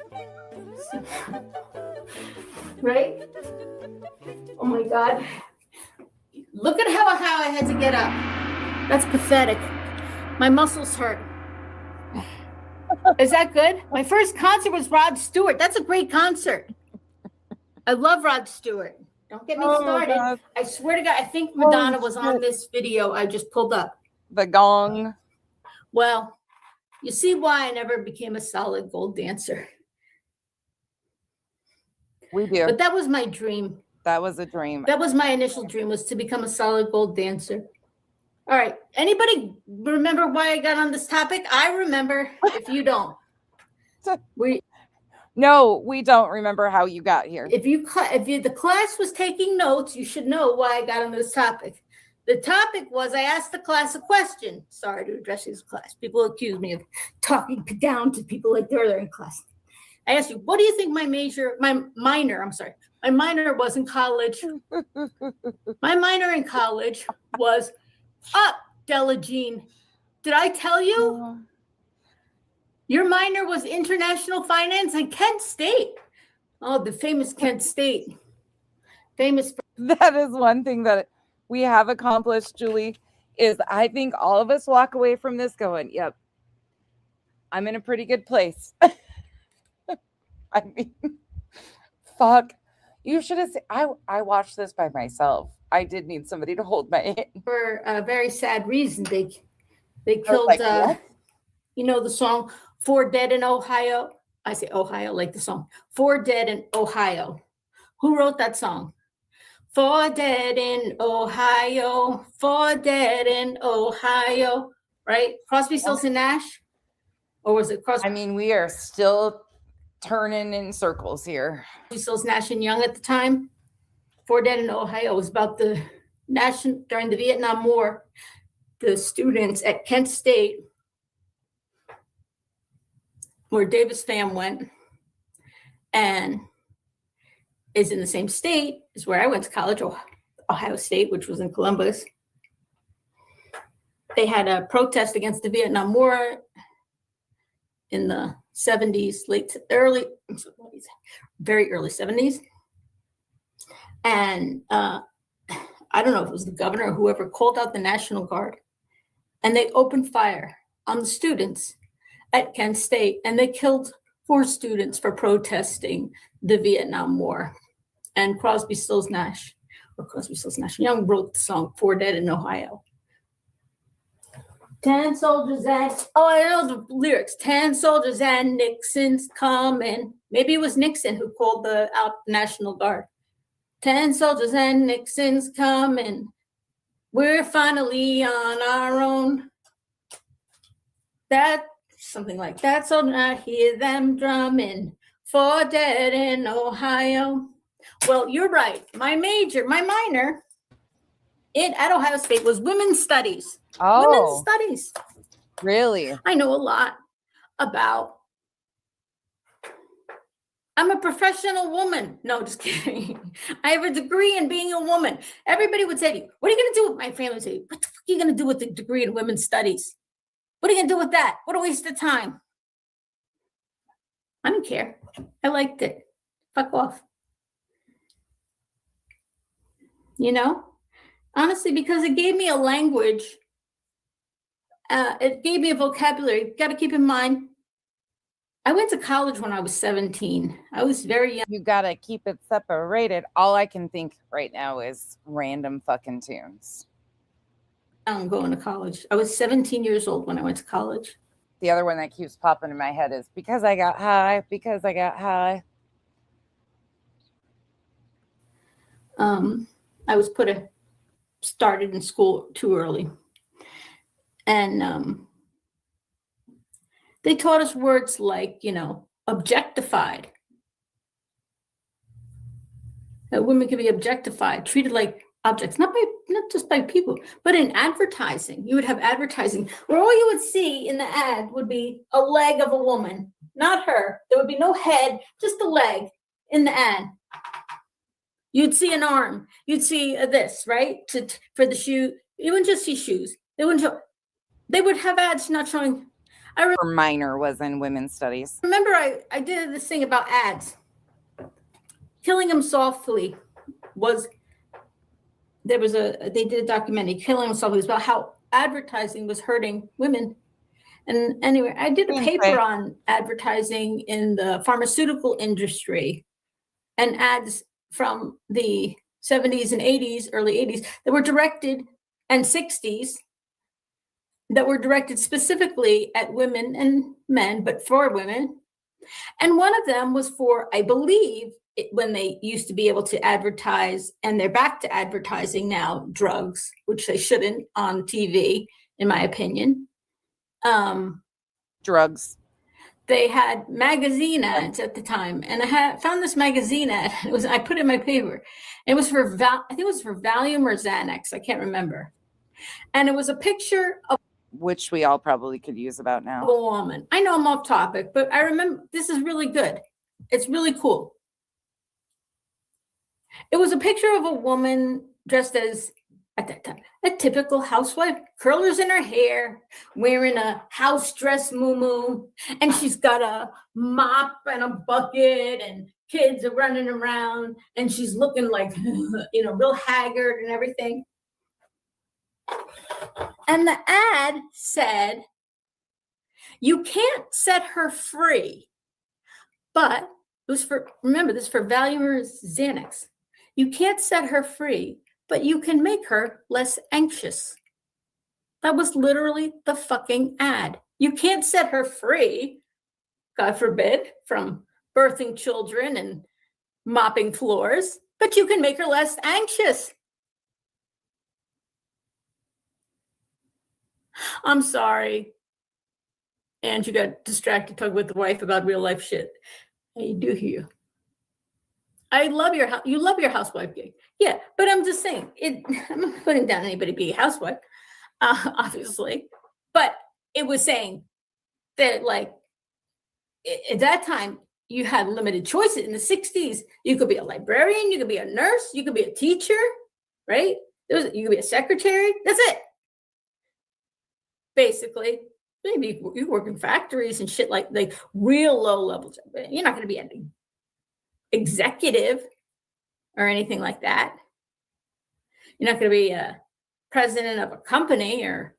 Speaker 2: Right? Oh my God. Look at how I had to get up. That's pathetic. My muscles hurt. Is that good? My first concert was Rod Stewart. That's a great concert. I love Rod Stewart. Don't get me started.
Speaker 1: God.
Speaker 2: I swear to God, I think Madonna was on this video I just pulled up.
Speaker 1: The gong.
Speaker 2: Well, you see why I never became a solid gold dancer.
Speaker 1: We do.
Speaker 2: But that was my dream.
Speaker 1: That was a dream.
Speaker 2: That was my initial dream, was to become a solid gold dancer. All right. Anybody remember why I got on this topic? I remember. If you don't,
Speaker 1: No, we don't remember how you got here.
Speaker 2: if the class was taking notes, you should know why I got on this topic. The topic was, I asked the class a question. Sorry to address this class. People accuse me of talking down to people like they're in class. I asked you, what do you think my minor was in college? My minor in college was Della Jean. Did I tell you? Your minor was international finance at Kent State. Oh, the famous Kent State. famous for
Speaker 1: That is one thing that we have accomplished, Julie, is I think all of us walk away from this going, yep, I'm in a pretty good place. I mean, fuck. You should have seen, I watched this by myself. I did need somebody to hold my hand.
Speaker 2: for a very sad reason. They
Speaker 1: I was
Speaker 2: killed
Speaker 1: like, what?
Speaker 2: you know the song "Four Dead in Ohio." I say Ohio like the song "Four Dead in Ohio." Who wrote that song? Four dead in Ohio, four dead in Ohio, right? Crosby, Stills, and Nash? Or was it Crosby,
Speaker 1: I mean, we are still turning in circles here.
Speaker 2: Stills, Nash, and Young at the time? Four Dead in Ohio was about the nation during the Vietnam War. The students at Kent State, where Davis Pham went, and is in the same state as where I went to college, Ohio State, which was in Columbus. They had a protest against the Vietnam War in the 70s, very early 70s. And I don't know if it was the governor or whoever called out the National Guard. And they opened fire on the students at Kent State. And they killed 4 students for protesting the Vietnam War. And Crosby, Stills, Nash Young wrote the song "Four Dead in Ohio." 10 soldiers and, I know the lyrics. 10 soldiers and Nixon's coming. Maybe it was Nixon who called out the National Guard. 10 soldiers and Nixon's coming. We're finally on our own. That, something like that. So I hear them drumming. 4 dead in Ohio. Well, you're right. My minor at Ohio State was women's studies.
Speaker 1: Oh,
Speaker 2: Women's studies.
Speaker 1: really?
Speaker 2: I know a lot about. I'm a professional woman. No, just kidding. I have a degree in being a woman. Everybody would say to you, what are you going to do with my family? Would say, what the fuck are you going to do with the degree in women's studies? What are you going to do with that? What a waste of time. I don't care. I liked it. Fuck off. You know? Honestly, because it gave me a language. It gave me a vocabulary. You got to keep in mind, I went to college when I was 17. I was very young.
Speaker 1: You got to keep it separated. All I can think right now is random fucking tunes.
Speaker 2: I'm going to college. I was 17 years old when I went to college.
Speaker 1: The other one that keeps popping in my head is because I got high, because I got high.
Speaker 2: I was started in school too early. And they taught us words like, objectified. That women can be objectified, treated like objects, not just by people, but in advertising. You would have advertising where all you would see in the ad would be a leg of a woman, not her. There would be no head, just a leg in the ad. You'd see an arm. You'd see this, right? For the shoe. You wouldn't just see shoes. They would have ads not showing.
Speaker 1: Her minor was in women's studies.
Speaker 2: Remember, I did this thing about ads. Killing Them Softly they did a documentary, Killing Them Softly, was about how advertising was hurting women. And anyway, I did a paper on advertising in the pharmaceutical industry and ads from the 70s and 80s, early 80s, that were directed, and 60s, that were directed specifically at women and men, but for women. And one of them was for, I believe, when they used to be able to advertise, and they're back to advertising now, drugs, which they shouldn't on TV, in my opinion.
Speaker 1: Drugs.
Speaker 2: They had magazine ads at the time, and I found this magazine ad. I put it in my paper. It was for I think it was for Valium or Xanax. I can't remember. And it was a picture of,
Speaker 1: which we all probably could use about now.
Speaker 2: A woman. I know I'm off topic, but I remember this is really good. It's really cool. It was a picture of a woman dressed as at that time. A typical housewife, curlers in her hair, wearing a house dress muumuu, and she's got a mop and a bucket, and kids are running around, and she's looking like, real haggard and everything. And the ad said, you can't set her free, but it was remember, this is for Valium's Xanax. You can't set her free, but you can make her less anxious. That was literally the fucking ad. You can't set her free, God forbid, from birthing children and mopping floors, but you can make her less anxious. I'm sorry. And you got distracted talking with the wife about real life shit. I do hear you. I love you love your housewife gig. Yeah, but I'm just saying, I'm not putting down anybody being a housewife, obviously. But it was saying that, like, at that time, you had limited choices. In the 60s, you could be a librarian, you could be a nurse, you could be a teacher, right? You could be a secretary. That's it. Basically, maybe you work in factories and shit, like real low level job. You're not going to be an executive or anything like that. You're not going to be a president of a company or,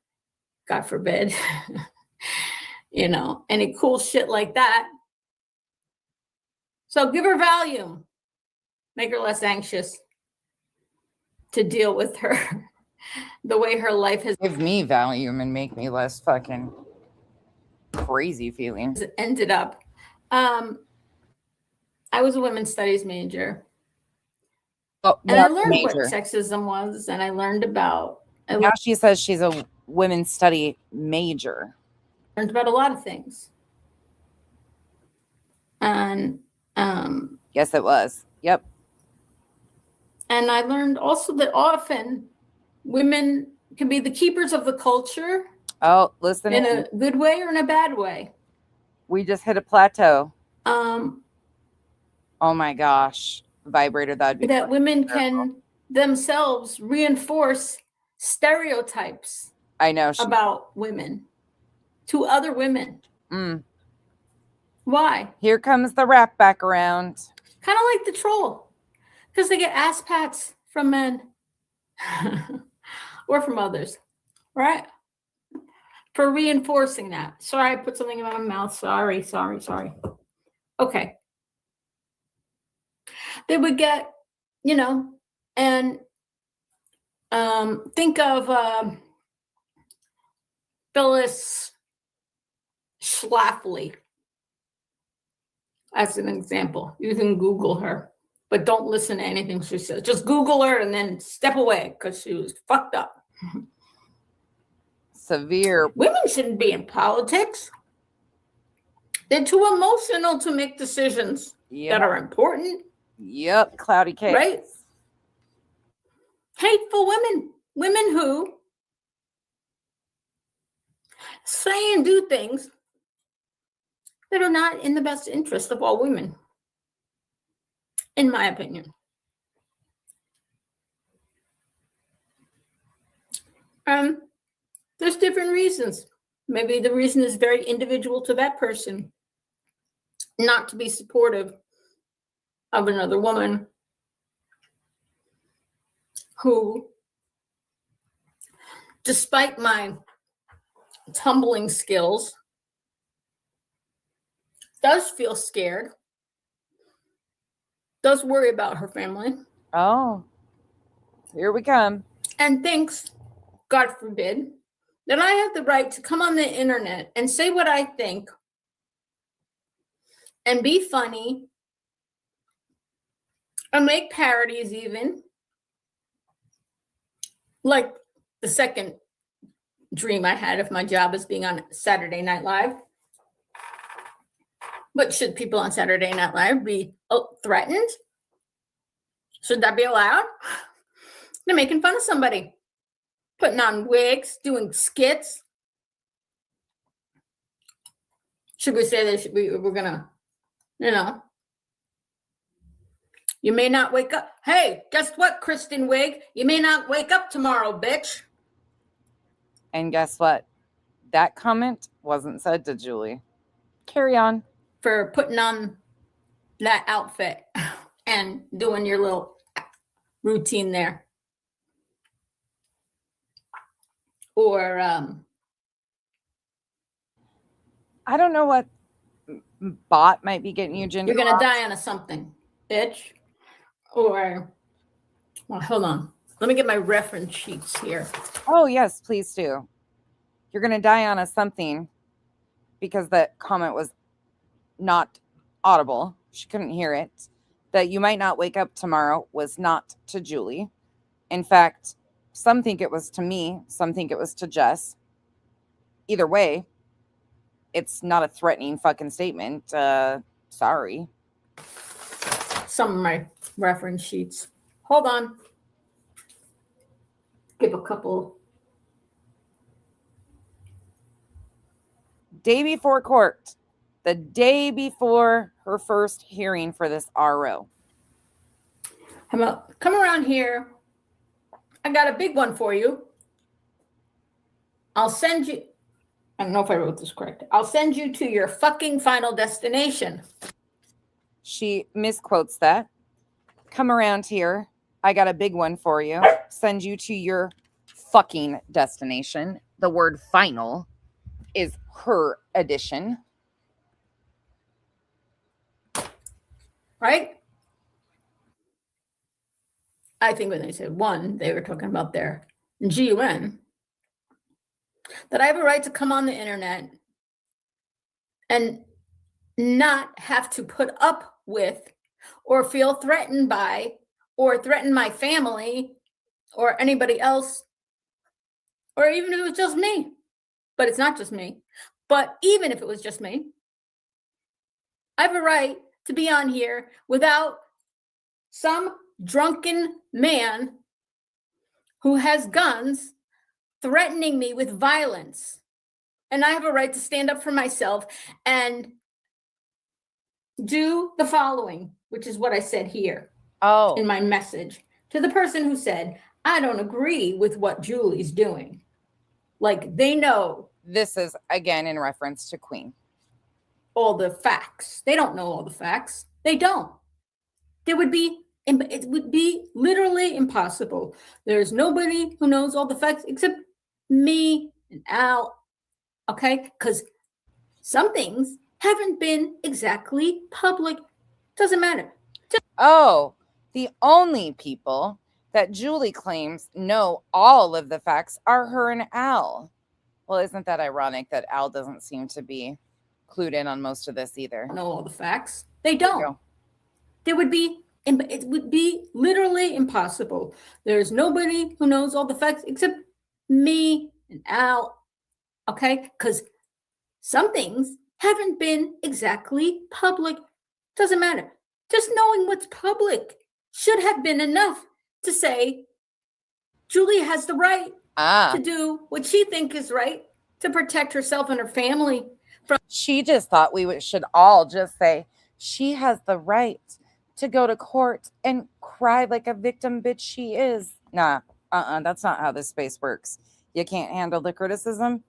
Speaker 2: God forbid, any cool shit like that. So give her Valium, make her less anxious to deal with the way her life has
Speaker 1: Give me Valium and make me less fucking crazy feeling.
Speaker 2: ended up. I was a women's studies major.
Speaker 1: Oh,
Speaker 2: And I
Speaker 1: not
Speaker 2: learned what
Speaker 1: major.
Speaker 2: sexism was, and I learned about
Speaker 1: Now she says she's a women's study major.
Speaker 2: a lot of things. And
Speaker 1: Yes, it was. Yep.
Speaker 2: and I learned also that often women can be the keepers of the culture
Speaker 1: Oh, listen.
Speaker 2: in a good way or in a bad way.
Speaker 1: We just hit a plateau.
Speaker 2: Um,
Speaker 1: Oh my gosh. Vibrator, that'd be
Speaker 2: that
Speaker 1: fucking
Speaker 2: women
Speaker 1: terrible.
Speaker 2: can themselves reinforce stereotypes
Speaker 1: I know.
Speaker 2: about women to other women.
Speaker 1: Mm.
Speaker 2: Why?
Speaker 1: Here comes the rap back around.
Speaker 2: Kind of like the troll, because they get ass pats from men or from others, right? For reinforcing that. Sorry, I put something in my mouth. Sorry. Okay. They would get, and think of Phyllis Schlafly as an example. You can Google her, but don't listen to anything she says. Just Google her and then step away because she was fucked up.
Speaker 1: Severe.
Speaker 2: Women shouldn't be in politics. They're too emotional to make decisions that are important.
Speaker 1: Yep. Cloudy cake.
Speaker 2: Right? Hateful women who say and do things that are not in the best interest of all women, in my opinion. There's different reasons. Maybe the reason is very individual to that person, not to be supportive of another woman who, despite my tumbling skills, does feel scared, does worry about her family.
Speaker 1: Oh, here we come.
Speaker 2: And thinks, God forbid, that I have the right to come on the internet and say what I think and be funny and make parodies even. Like the second dream I had of my job as being on Saturday Night Live. But should people on Saturday Night Live be threatened? Should that be allowed? They're making fun of somebody, putting on wigs, doing skits. Should we say that we're gonna, You may not wake up. Hey, guess what, Kristen Wiig? You may not wake up tomorrow, bitch.
Speaker 1: And guess what? That comment wasn't said to Julie. Carry on.
Speaker 2: For putting on that outfit and doing your little routine there. Or
Speaker 1: I don't know what bot might be getting you gender.
Speaker 2: you're gonna die on a something, bitch. Or, well, hold on. Let me get my reference sheets here.
Speaker 1: Oh, yes, please do. You're going to die on a something because that comment was not audible. She couldn't hear it. That you might not wake up tomorrow was not to Julie. In fact, some think it was to me. Some think it was to Jess. Either way, it's not a threatening fucking statement. Sorry.
Speaker 2: Some of my reference sheets. Hold on. Give a couple.
Speaker 1: Day before court, the day before her first hearing for this RO.
Speaker 2: Come around here. I got a big one for you. I'll send you. I don't know if I wrote this correct. I'll send you to your fucking final destination.
Speaker 1: She misquotes that. Come around here. I got a big one for you. Send you to your fucking destination. The word final is her addition.
Speaker 2: Right? I think when they said one, they were talking about their GUN. That I have a right to come on the internet and not have to put up with or feel threatened by or threaten my family or anybody else, or even if it was just me. But it's not just me. But even if it was just me, I have a right to be on here without some drunken man who has guns threatening me with violence. And I have a right to stand up for myself and do the following, which is what I said here in my message to the person who said, I don't agree with what Julie's doing. Like, they know.
Speaker 1: This is, again, in reference to Queen.
Speaker 2: All the facts. They don't know all the facts. They don't. It would be literally impossible. There's nobody who knows all the facts except me and Al. Okay? Because some things haven't been exactly public. Doesn't matter.
Speaker 1: The only people that Julie claims know all of the facts are her and Al. Well, isn't that ironic that Al doesn't seem to be clued in on most of this either?
Speaker 2: Know all the facts. They don't. It would be literally impossible. There's nobody who knows all the facts except me and Al. Okay? Because some things haven't been exactly public. Doesn't matter. Just knowing what's public should have been enough to say Julie has the right to do what she thinks is right to protect herself and her family.
Speaker 1: She just thought we should all just say she has the right to go to court and cry like a victim bitch she is. Nah, that's not how this space works. You can't handle the criticism?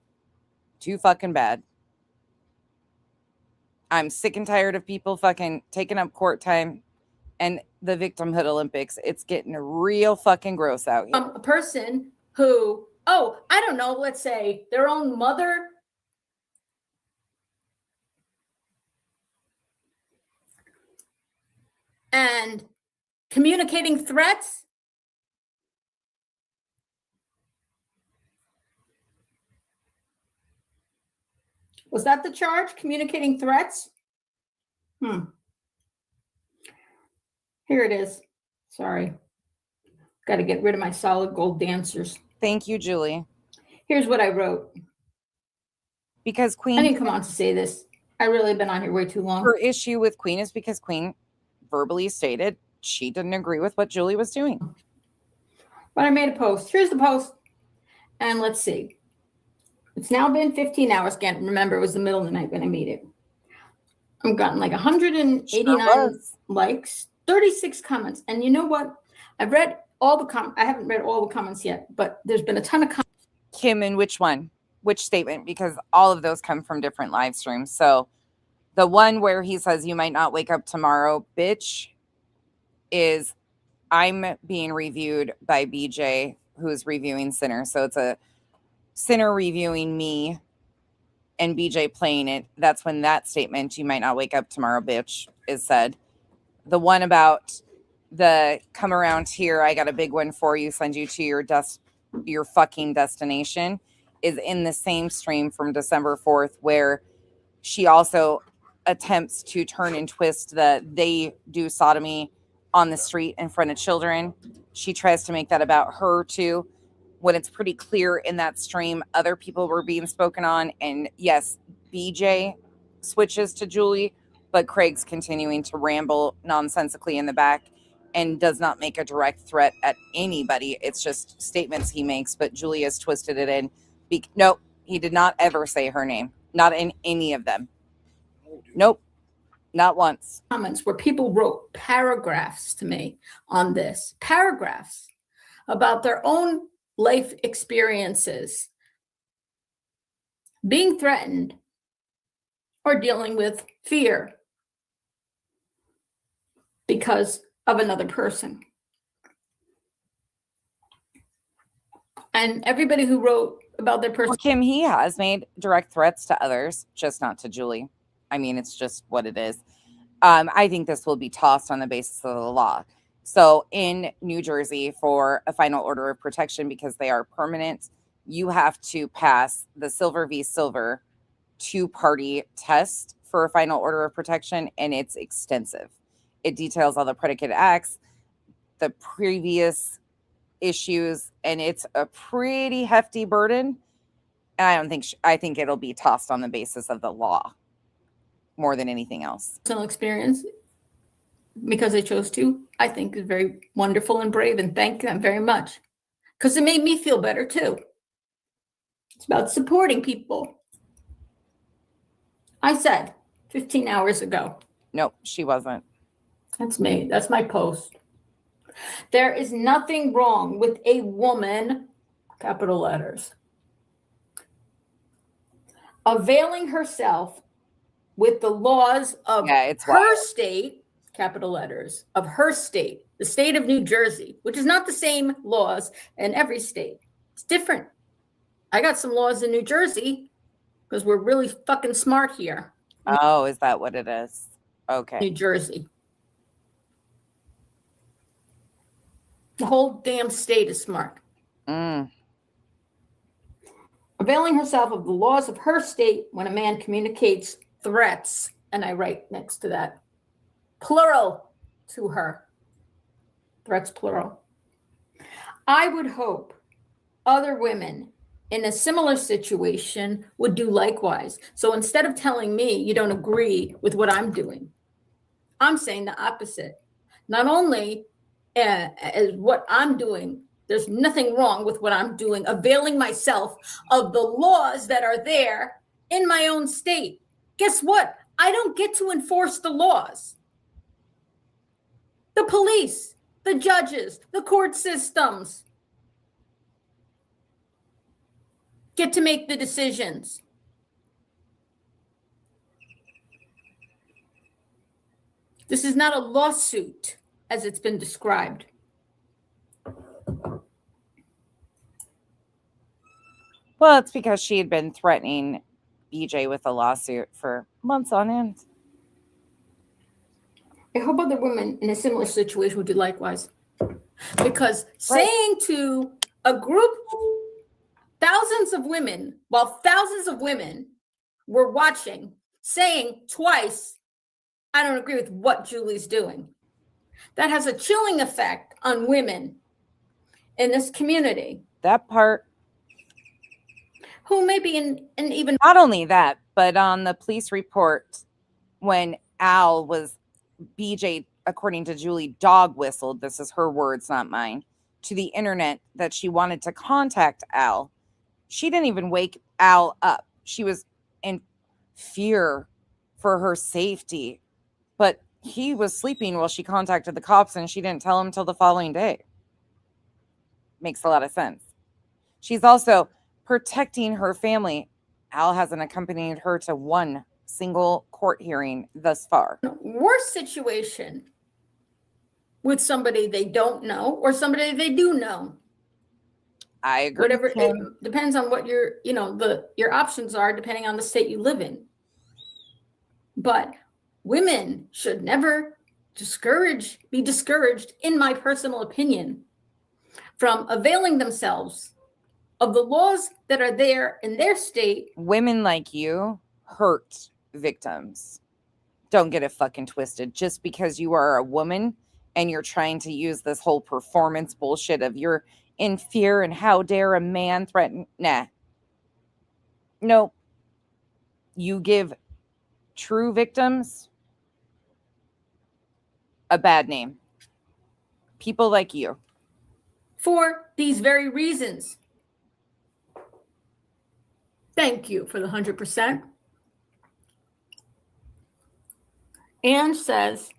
Speaker 1: Too fucking bad. I'm sick and tired of people fucking taking up court time and the victimhood Olympics. It's getting real fucking gross out here.
Speaker 2: A person who, I don't know, let's say their own mother and communicating threats. Was that the charge? Communicating threats? Here it is. Sorry. Got to get rid of my solid gold dancers.
Speaker 1: Thank you, Julie.
Speaker 2: Here's what I wrote.
Speaker 1: Because Queen...
Speaker 2: I didn't come on to say this. I really been on here way too long.
Speaker 1: Her issue with Queen is because Queen verbally stated she didn't agree with what Julie was doing.
Speaker 2: But I made a post. Here's the post. And let's see. It's now been 15 hours. Can't remember. It was the middle of the night when I made it. I've gotten like 189 likes. 36 comments. And you know what? I've read all the comments. I haven't read all the comments yet, but there's been a ton of comments.
Speaker 1: Kim, in which one? Which statement? Because all of those come from different live streams. So the one where he says, you might not wake up tomorrow, bitch, is I'm being reviewed by BJ, who's reviewing Sinner. So it's a Sinner reviewing me and BJ playing it. That's when that statement, you might not wake up tomorrow, bitch, is said. The one about the come around here, I got a big one for you, send you to your fucking destination, is in the same stream from December 4th, where she also attempts to turn and twist they do sodomy on the street in front of children. She tries to make that about her too, when it's pretty clear in that stream other people were being spoken on. And yes, BJ switches to Julie, but Craig's continuing to ramble nonsensically in the back and does not make a direct threat at anybody. It's just statements he makes, but Julie has twisted it in. Nope, he did not ever say her name. Not in any of them. Nope, not once.
Speaker 2: Comments where people wrote paragraphs to me on this, paragraphs about their own life experiences, being threatened or dealing with fear because of another person. And everybody who wrote about their person.
Speaker 1: Well, Kim, he has made direct threats to others, just not to Julie. I mean, it's just what it is. I think this will be tossed on the basis of the law. So in New Jersey, for a final order of protection, because they are permanent, you have to pass the Silver v. Silver 2-party test for a final order of protection, and it's extensive. It details all the predicate acts, the previous issues, and it's a pretty hefty burden. And I think it'll be tossed on the basis of the law more than anything else.
Speaker 2: Personal experience, because they chose to, I think is very wonderful and brave, and thank them very much, because it made me feel better too. It's about supporting people. I said 15 hours ago.
Speaker 1: Nope, she wasn't.
Speaker 2: That's me. That's my post. There is nothing wrong with a woman, capital letters, availing herself with the laws of her
Speaker 1: wild.
Speaker 2: state, capital letters, of her state, the state of New Jersey, which is not the same laws in every state. It's different. I got some laws in New Jersey because we're really fucking smart here.
Speaker 1: Oh, is that what it is? Okay.
Speaker 2: New Jersey. The whole damn state is smart. Availing herself of the laws of her state when a man communicates threats, and I write next to that, plural, to her. Threats, plural. I would hope other women in a similar situation would do likewise. So instead of telling me you don't agree with what I'm doing, I'm saying the opposite. Not only as what I'm doing, there's nothing wrong with what I'm doing, availing myself of the laws that are there in my own state. Guess what? I don't get to enforce the laws. The police, the judges, the court systems get to make the decisions. This is not a lawsuit as it's been described.
Speaker 1: Well, it's because she had been threatening BJ with a lawsuit for months on end.
Speaker 2: I hope other women in a similar situation would do likewise. Because saying to a group, thousands of women, while thousands of women were watching, saying twice, I don't agree with what Julie's doing. That has a chilling effect on women in this community.
Speaker 1: That part.
Speaker 2: Who may be in even...
Speaker 1: Not only that, but on the police report, when Al was, BJ, according to Julie, dog whistled, this is her words, not mine, to the internet that she wanted to contact Al. She didn't even wake Al up. She was in fear for her safety. But he was sleeping while she contacted the cops and she didn't tell him until the following day. Makes a lot of sense. She's also protecting her family. Al hasn't accompanied her to one single court hearing thus far.
Speaker 2: Worst situation with somebody they don't know or somebody they do know.
Speaker 1: I agree.
Speaker 2: Whatever, it depends on what your, your options are depending on the state you live in. But women should never be discouraged, in my personal opinion, from availing themselves of the laws that are there in their state.
Speaker 1: Women like you hurt victims. Don't get it fucking twisted. Just because you are a woman and you're trying to use this whole performance bullshit of you're in fear and how dare a man threaten. Nah. Nope. You give true victims a bad name. People like you.
Speaker 2: For these very reasons. Thank you for the 100%. Anne says,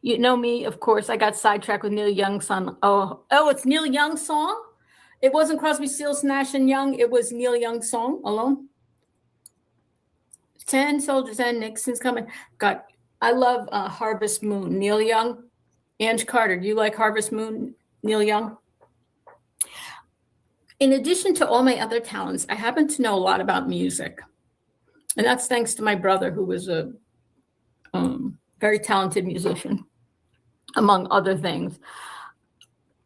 Speaker 2: you know me, of course, I got sidetracked with Neil Young's song. Oh, it's Neil Young's song? It wasn't Crosby, Stills, Nash and Young. It was Neil Young's song alone. 10 soldiers and Nixon's coming. God, I love Harvest Moon. Neil Young. Ange Carter, do you like Harvest Moon, Neil Young? In addition to all my other talents, I happen to know a lot about music. And that's thanks to my brother, who was a very talented musician, among other things.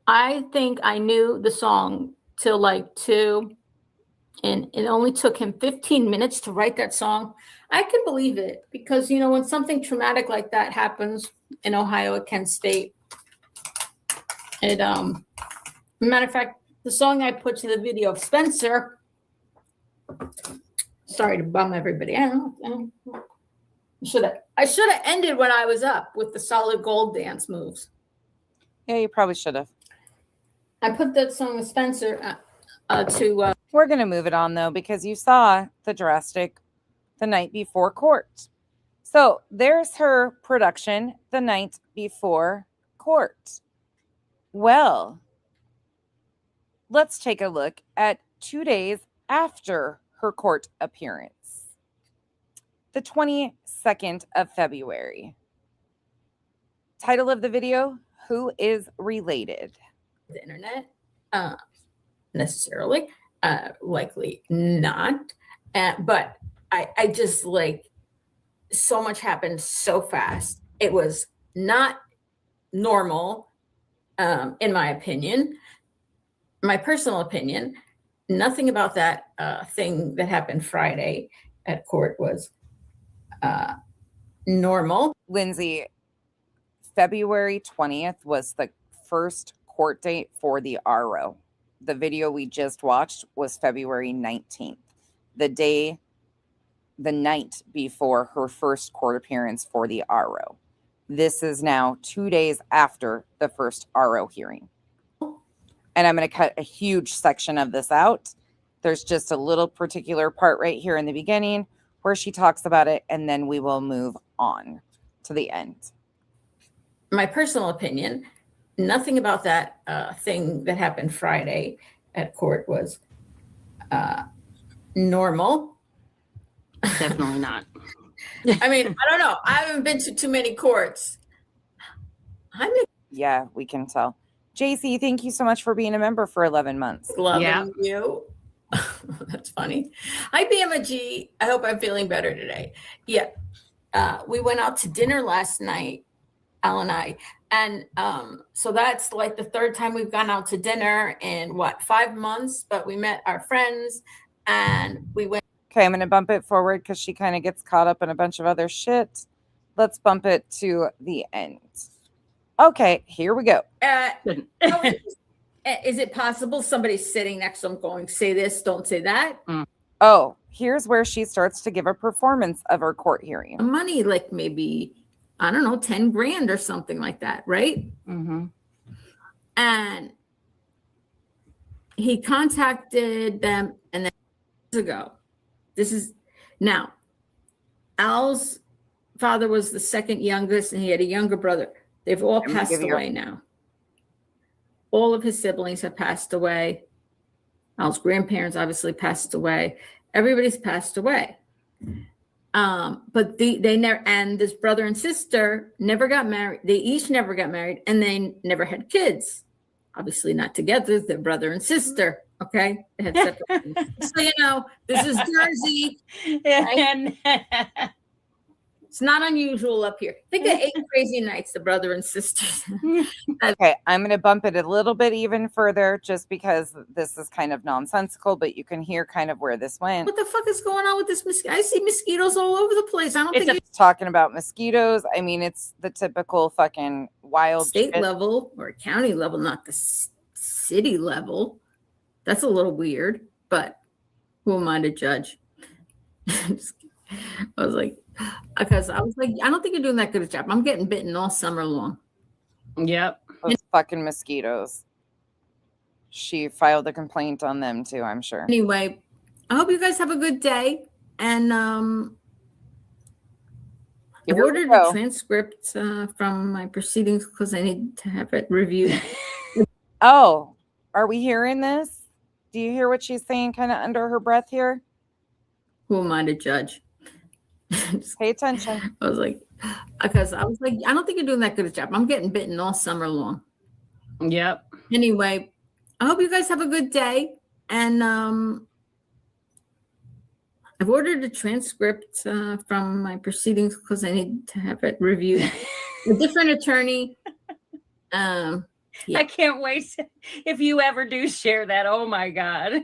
Speaker 2: I think I knew the song till like 2, and it only took him 15 minutes to write that song. I can believe it because, when something traumatic like that happens in Ohio at Kent State, matter of fact, the song I put to the video of Spencer, sorry to bum everybody. I don't know. I should have ended when I was up with the solid gold dance moves.
Speaker 1: Yeah, you probably should have.
Speaker 2: I put that song with Spencer
Speaker 1: We're going to move it on, though, because you saw the drastic the night before court. So there's her production the night before court. Well, let's take a look at 2 days after her court appearance. The 22nd of February. Title of the video, Who is Related?
Speaker 2: the internet, necessarily, likely not. But I just so much happened so fast. It was not normal, in my opinion, my personal opinion. Nothing about that thing that happened Friday at court was normal.
Speaker 1: Lindsay, February 20th was the first court date for the RO. The video we just watched was February 19th, the night before her first court appearance for the RO. This is now 2 days after the first RO hearing. And I'm going to cut a huge section of this out. There's just a little particular part right here in the beginning where she talks about it, and then we will move on to the end.
Speaker 2: My personal opinion, nothing about that thing that happened Friday at court was normal.
Speaker 5: Definitely not.
Speaker 2: I mean, I don't know. I haven't been to too many courts.
Speaker 1: Yeah, we can tell. JC, thank you so much for being a member for 11 months.
Speaker 2: Loving you. That's funny. Hi, Bama G. I hope I'm feeling better today. Yeah. We went out to dinner last night, Al and I. And so that's like the third time we've gone out to dinner in 5 months, but we met our friends and we went.
Speaker 1: Okay, I'm going to bump it forward because she kind of gets caught up in a bunch of other shit. Let's bump it to the end. Okay, here we go.
Speaker 2: Is it possible somebody's sitting next to them going, say this, don't say that?
Speaker 1: Oh, here's where she starts to give a performance of her court hearing.
Speaker 2: Money, like maybe, I don't know, 10 grand or something like that, right?
Speaker 5: Mm-hmm.
Speaker 2: And he contacted them and then ago. This is now Al's father was the second youngest, and he had a younger brother. They've all
Speaker 1: I'm gonna
Speaker 2: passed
Speaker 1: give you-
Speaker 2: away now. All of his siblings have passed away. Al's grandparents obviously passed away. Everybody's passed away. But they never, and this brother and sister never got married. They each never got married, and they never had kids. Obviously not together. They're brother and sister. Okay, they had separate. So you know, this is Jersey.
Speaker 5: And
Speaker 2: It's not unusual up here. Think of 8 Crazy Nights, the brother and sisters.
Speaker 1: Okay, I'm going to bump it a little bit even further just because this is kind of nonsensical, but you can hear kind of where this went.
Speaker 2: What the fuck is going on with this mosquito? I see mosquitoes all over the place. I don't
Speaker 5: It's
Speaker 2: think
Speaker 1: It's talking about mosquitoes. I mean, it's the typical fucking wild
Speaker 2: it's state
Speaker 1: shit.
Speaker 2: level or county level, not the city level. That's a little weird, but who am I to judge? I was like, I don't think you're doing that good a job. I'm getting bitten all summer long.
Speaker 5: yep.
Speaker 1: Those fucking mosquitoes. She filed a complaint on them too, I'm sure.
Speaker 2: Anyway, I hope you guys have a good day. And I
Speaker 1: Here we
Speaker 2: ordered
Speaker 1: go.
Speaker 2: a transcript from my proceedings because I need to have it reviewed.
Speaker 1: Oh, are we hearing this? Do you hear what she's saying kind of under her breath here?
Speaker 2: Who am I to judge?
Speaker 1: Pay attention.
Speaker 2: I was like, I don't think you're doing that good a job. I'm getting bitten all summer long.
Speaker 5: Yep.
Speaker 2: Anyway, I hope you guys have a good day. And I've ordered a transcript from my proceedings because I need to have it reviewed. A different attorney. Yeah.
Speaker 5: I can't wait if you ever do share that. Oh my God.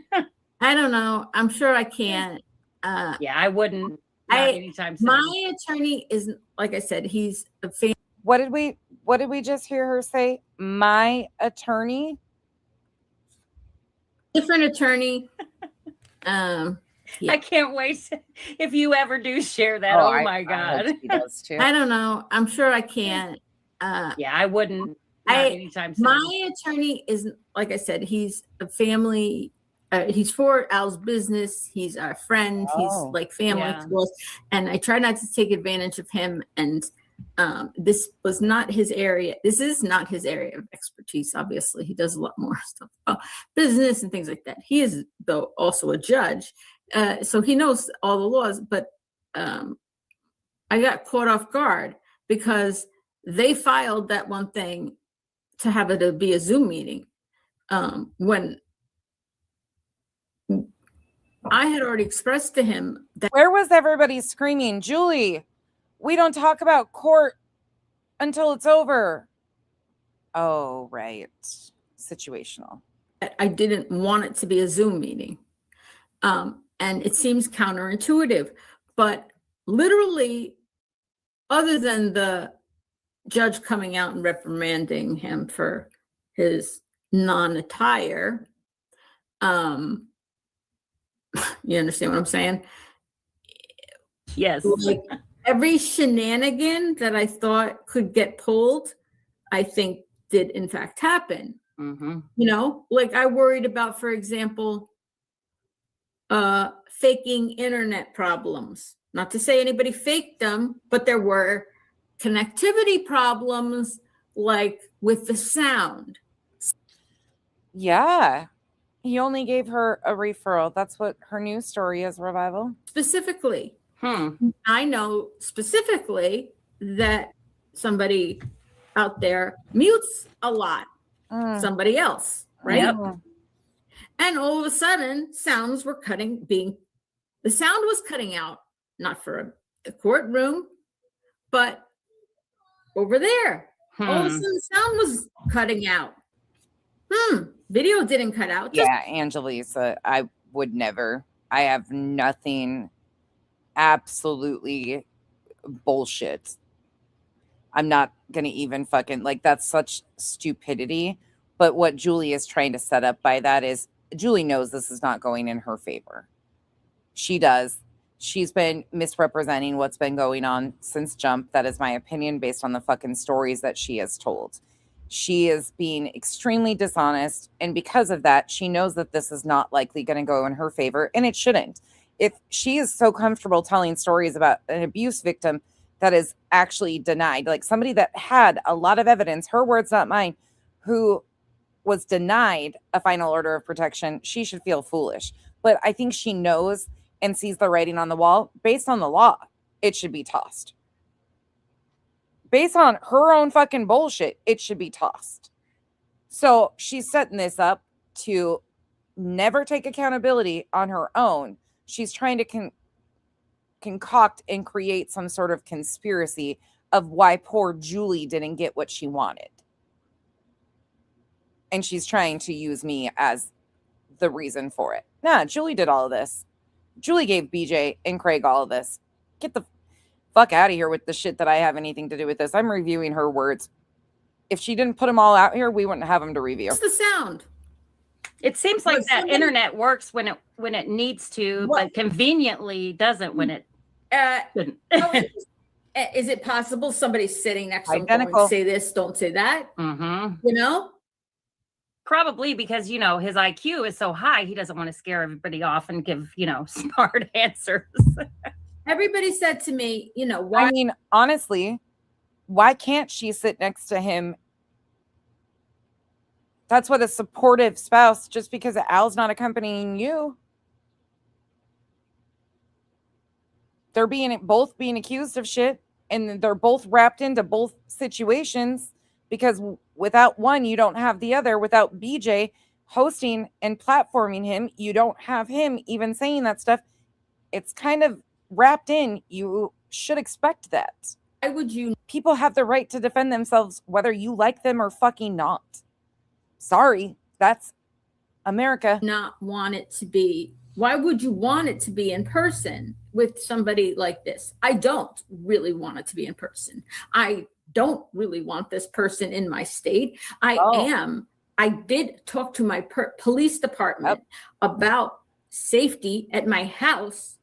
Speaker 2: I don't know. I'm sure I can.
Speaker 5: Yeah, I wouldn't. Not anytime soon.
Speaker 2: My attorney is, like I said, he's a fan.
Speaker 1: What did we just hear her say? My attorney?
Speaker 2: Different attorney. Yeah.
Speaker 5: I can't wait if you ever do share that. Oh my God.
Speaker 1: I hope she does too.
Speaker 2: I don't know. I'm sure I can.
Speaker 5: Yeah, I wouldn't. Not anytime soon.
Speaker 2: My attorney is, like I said, he's a family. He's for Al's business. He's our friend.
Speaker 1: Oh,
Speaker 2: he's like family
Speaker 5: yeah.
Speaker 2: to us. And I try not to take advantage of him. And this was not his area. This is not his area of expertise. Obviously, he does a lot more stuff about business and things like that. He is, though, also a judge. So he knows all the laws. But I got caught off guard because they filed that one thing to have it be a Zoom meeting when I had already expressed to him that
Speaker 1: Where was everybody screaming, Julie, we don't talk about court until it's over? Oh, right. Situational.
Speaker 2: I didn't want it to be a Zoom meeting. And it seems counterintuitive, but literally, other than the judge coming out and reprimanding him for his non-attire, you understand what I'm saying?
Speaker 5: Yes.
Speaker 2: Like every shenanigan that I thought could get pulled, I think did in fact happen.
Speaker 5: Mm-hmm.
Speaker 2: You know, like I worried about, for example, faking internet problems. Not to say anybody faked them, but there were connectivity problems, like with the sound.
Speaker 1: Yeah. He only gave her a referral. That's what her news story is, Revival.
Speaker 2: Specifically,
Speaker 5: Hmm.
Speaker 2: I know specifically that somebody out there mutes a lot somebody else, right?
Speaker 5: Yep.
Speaker 2: And all of a sudden, sounds were the sound was cutting out, not for the courtroom, but over there. All of a sudden, the sound was cutting out. Video didn't cut out.
Speaker 1: Yeah, Angelisa, I would never. I have nothing. Absolutely bullshit. I'm not going to even fucking, like, that's such stupidity. But what Julie is trying to set up by that is Julie knows this is not going in her favor. She does. She's been misrepresenting what's been going on since Jump. That is my opinion based on the fucking stories that she has told. She is being extremely dishonest. And because of that, she knows that this is not likely going to go in her favor. And it shouldn't. If she is so comfortable telling stories about an abuse victim that is actually denied, like somebody that had a lot of evidence, her words, not mine, who was denied a final order of protection, she should feel foolish. But I think she knows and sees the writing on the wall. Based on the law, it should be tossed. Based on her own fucking bullshit, it should be tossed. So she's setting this up to never take accountability on her own. She's trying to concoct and create some sort of conspiracy of why poor Julie didn't get what she wanted. And she's trying to use me as the reason for it. Nah, Julie did all of this. Julie gave BJ and Craig all of this. Get the fuck out of here with the shit that I have anything to do with this. I'm reviewing her words. If she didn't put them all out here, we wouldn't have them to review.
Speaker 2: What's the sound?
Speaker 5: It seems like
Speaker 2: Was
Speaker 5: that
Speaker 2: somebody-
Speaker 5: internet works when it needs to,
Speaker 2: What?
Speaker 5: but conveniently doesn't when it shouldn't.
Speaker 2: Is it possible somebody's sitting next to them
Speaker 1: Identical.
Speaker 2: going, say this, don't say that?
Speaker 5: Mm-hmm.
Speaker 2: You know?
Speaker 5: Probably because, you know, his IQ is so high, he doesn't want to scare everybody off and give, you know, smart answers.
Speaker 2: Everybody said to me, you know, why?
Speaker 1: I mean, honestly, why can't she sit next to him? That's what a supportive spouse, just because Al's not accompanying you. They're both being accused of shit, and they're both wrapped into both situations, because without one, you don't have the other. Without BJ hosting and platforming him, you don't have him even saying that stuff. It's kind of wrapped in. You should expect that.
Speaker 2: Why would you
Speaker 1: People have the right to defend themselves, whether you like them or fucking not. Sorry, that's America.
Speaker 2: not want it to be? Why would you want it to be in person with somebody like this? I don't really want it to be in person. I don't really want this person in my state. I did talk to my police department about safety at my house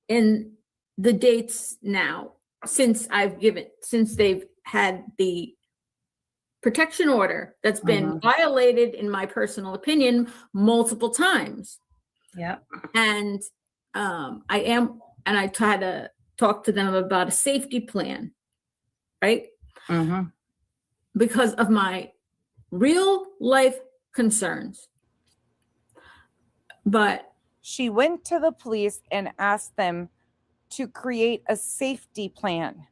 Speaker 2: in the dates now, since they've had the protection order that's been violated, in my personal opinion, multiple times.
Speaker 5: Yeah.
Speaker 2: And I try to talk to them about a safety plan, right?
Speaker 5: Mm-hmm.
Speaker 2: Because of my real life concerns. But
Speaker 1: She went to the police and asked them to create a safety plan.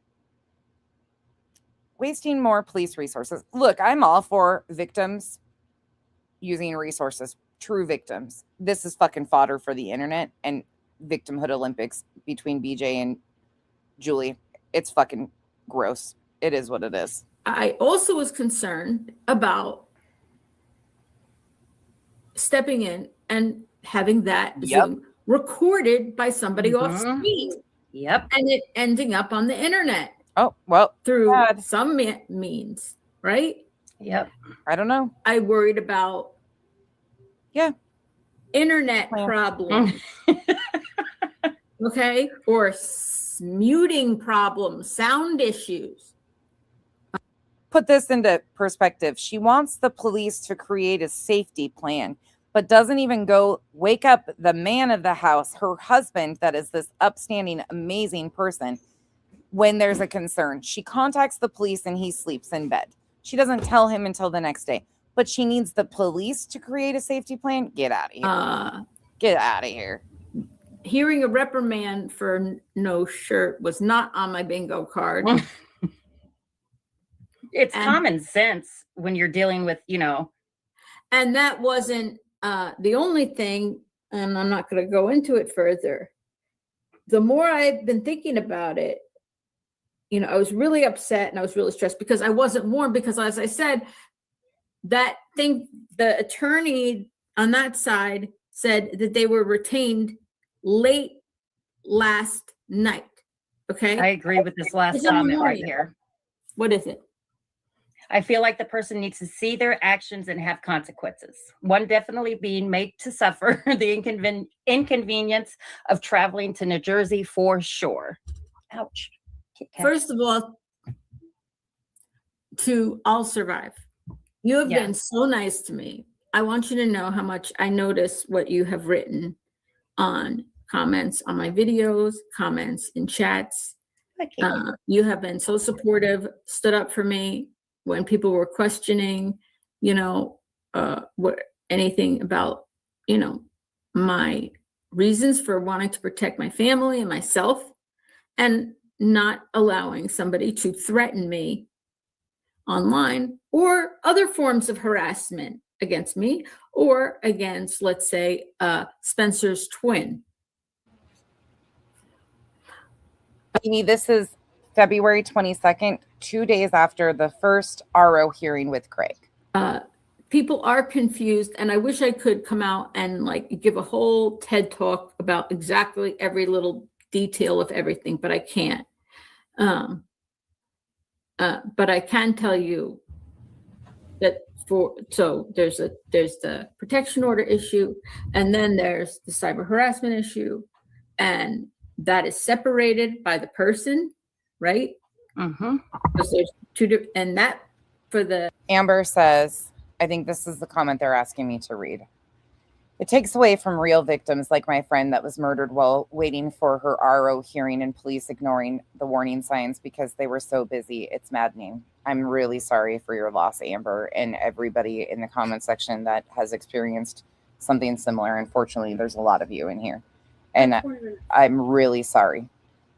Speaker 1: Wasting more police resources. Look, I'm all for victims using resources, true victims. This is fucking fodder for the internet and victimhood Olympics between BJ and Julie. It's fucking gross. It is what it is.
Speaker 2: I also was concerned about stepping in and having that Zoom recorded by somebody off screen,
Speaker 5: Yep.
Speaker 2: and it ending up on the internet
Speaker 1: Oh, well,
Speaker 2: through
Speaker 1: God.
Speaker 2: some means, right?
Speaker 5: Yep.
Speaker 1: I don't know.
Speaker 2: I worried about internet
Speaker 1: Plan.
Speaker 2: problems, okay, or muting problems, sound issues.
Speaker 1: Put this into perspective. She wants the police to create a safety plan, but doesn't even go wake up the man of the house, her husband, that is this upstanding, amazing person, when there's a concern. She contacts the police and he sleeps in bed. She doesn't tell him until the next day, but she needs the police to create a safety plan. Get out of here. Get out of here.
Speaker 2: Hearing a reprimand for no shirt was not on my bingo card.
Speaker 5: It's
Speaker 2: And-
Speaker 5: common sense when you're dealing with, you know.
Speaker 2: And that wasn't the only thing, and I'm not going to go into it further. The more I've been thinking about it, you know, I was really upset and I was really stressed because I wasn't warned, because as I said, that thing, the attorney on that side said that they were retained late last night. Okay.
Speaker 5: I agree with this last
Speaker 2: It's in the
Speaker 5: comment right
Speaker 2: morning.
Speaker 5: here.
Speaker 2: What is it?
Speaker 5: I feel like the person needs to see their actions and have consequences. One definitely being made to suffer the inconvenience of traveling to New Jersey for sure. Ouch. Kit Kat.
Speaker 2: First of all, I'll survive. You have
Speaker 5: Yeah.
Speaker 2: been so nice to me. I want you to know how much I notice what you have written on comments on my videos, comments in chats.
Speaker 5: Okay.
Speaker 2: You have been so supportive, stood up for me when people were questioning, what anything about, my reasons for wanting to protect my family and myself, and not allowing somebody to threaten me online or other forms of harassment against me or against, let's say, Spencer's twin.
Speaker 1: Amy, this is February 22nd, 2 days after the first RO hearing with Craig.
Speaker 2: People are confused, and I wish I could come out and give a whole TED talk about exactly every little detail of everything, but I can't. But I can tell you that there's the protection order issue, and then there's the cyber harassment issue, and that is separated by the person, right?
Speaker 5: Mm-hmm.
Speaker 2: Because there's two, and that for the
Speaker 1: Amber says, I think this is the comment they're asking me to read. It takes away from real victims like my friend that was murdered while waiting for her RO hearing and police ignoring the warning signs because they were so busy. It's maddening. I'm really sorry for your loss, Amber, and everybody in the comment section that has experienced something similar. Unfortunately, there's a lot of you in here. And I'm really sorry.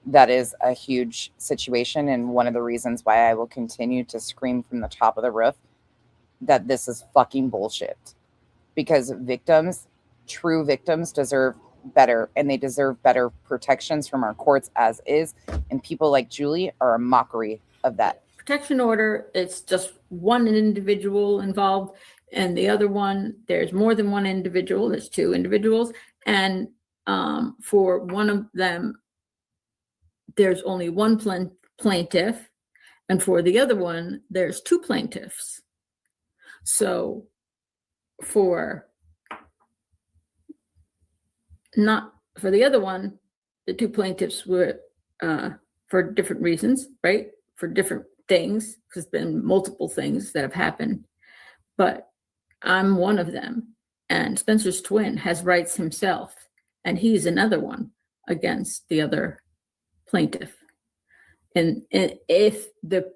Speaker 1: That is a huge situation, and one of the reasons why I will continue to scream from the top of the roof that this is fucking bullshit. Because victims, true victims, deserve better, and they deserve better protections from our courts as is. And people like Julie are a mockery of that.
Speaker 2: protection order, it's just one individual involved, and the other one, there's more than one individual, there's two individuals, and for one of them, there's only one plaintiff, and for the other one, there's two plaintiffs. So for the other one, the two plaintiffs were for different reasons, right? For different things, because there's been multiple things that have happened. But I'm one of them. And Spencer's twin has rights himself, and he's another one against the other plaintiff. And if the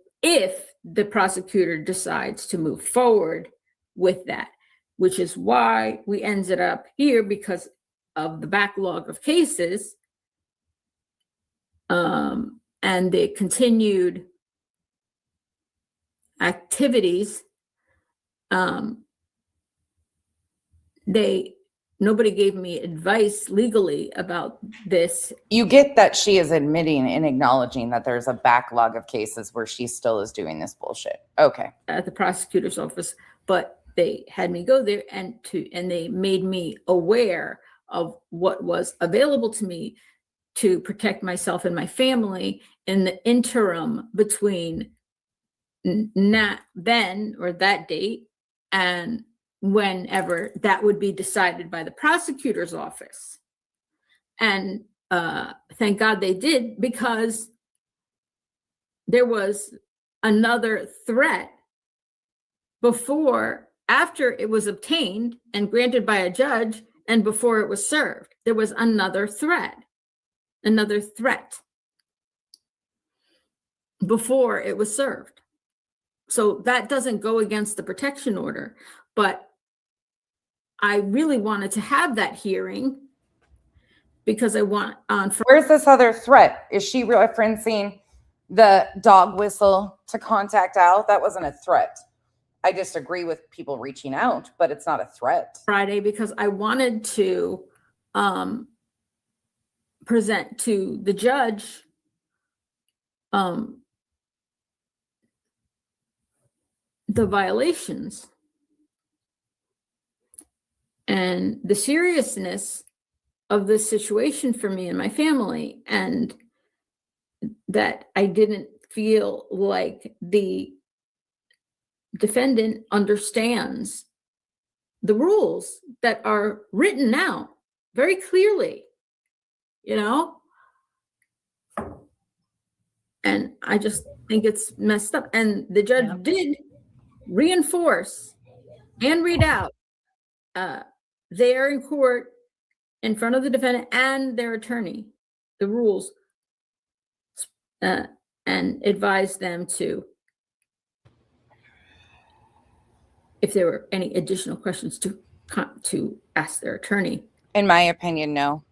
Speaker 2: prosecutor decides to move forward with that, which is why we ended up here because of the backlog of cases, and the continued activities, nobody gave me advice legally about this.
Speaker 1: You get that she is admitting and acknowledging that there's a backlog of cases where she still is doing this bullshit. Okay.
Speaker 2: At the prosecutor's office, but they had me go there and they made me aware of what was available to me to protect myself and my family in the interim between then or that date and whenever that would be decided by the prosecutor's office. And thank God they did, because there was another threat after it was obtained and granted by a judge and before it was served. There was another threat before it was served. So that doesn't go against the protection order, but I really wanted to have that hearing because I want on.
Speaker 1: Where's this other threat? Is she referencing the dog whistle to contact Al? That wasn't a threat. I disagree with people reaching out, but it's not a threat.
Speaker 2: Friday, because I wanted to present to the judge the violations and the seriousness of this situation for me and my family, and that I didn't feel like the defendant understands the rules that are written now very clearly, and I just think it's messed up. And the judge did reinforce and read out there in court in front of the defendant and their attorney the rules and advise them to, if there were any additional questions, to ask their attorney.
Speaker 1: In my opinion, no.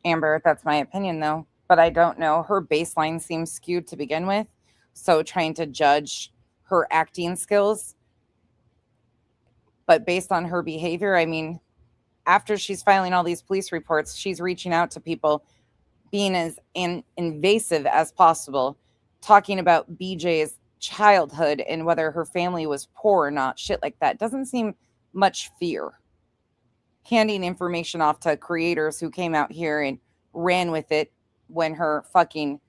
Speaker 1: Amber, that's my opinion though. But I don't know. Her baseline seems skewed to begin with. So trying to judge her acting skills. But based on her behavior, I mean, after she's filing all these police reports, she's reaching out to people, being as invasive as possible, talking about BJ's childhood and whether her family was poor or not, shit like that. Doesn't seem much fear. Handing information off to creators who came out here and ran with it when her fucking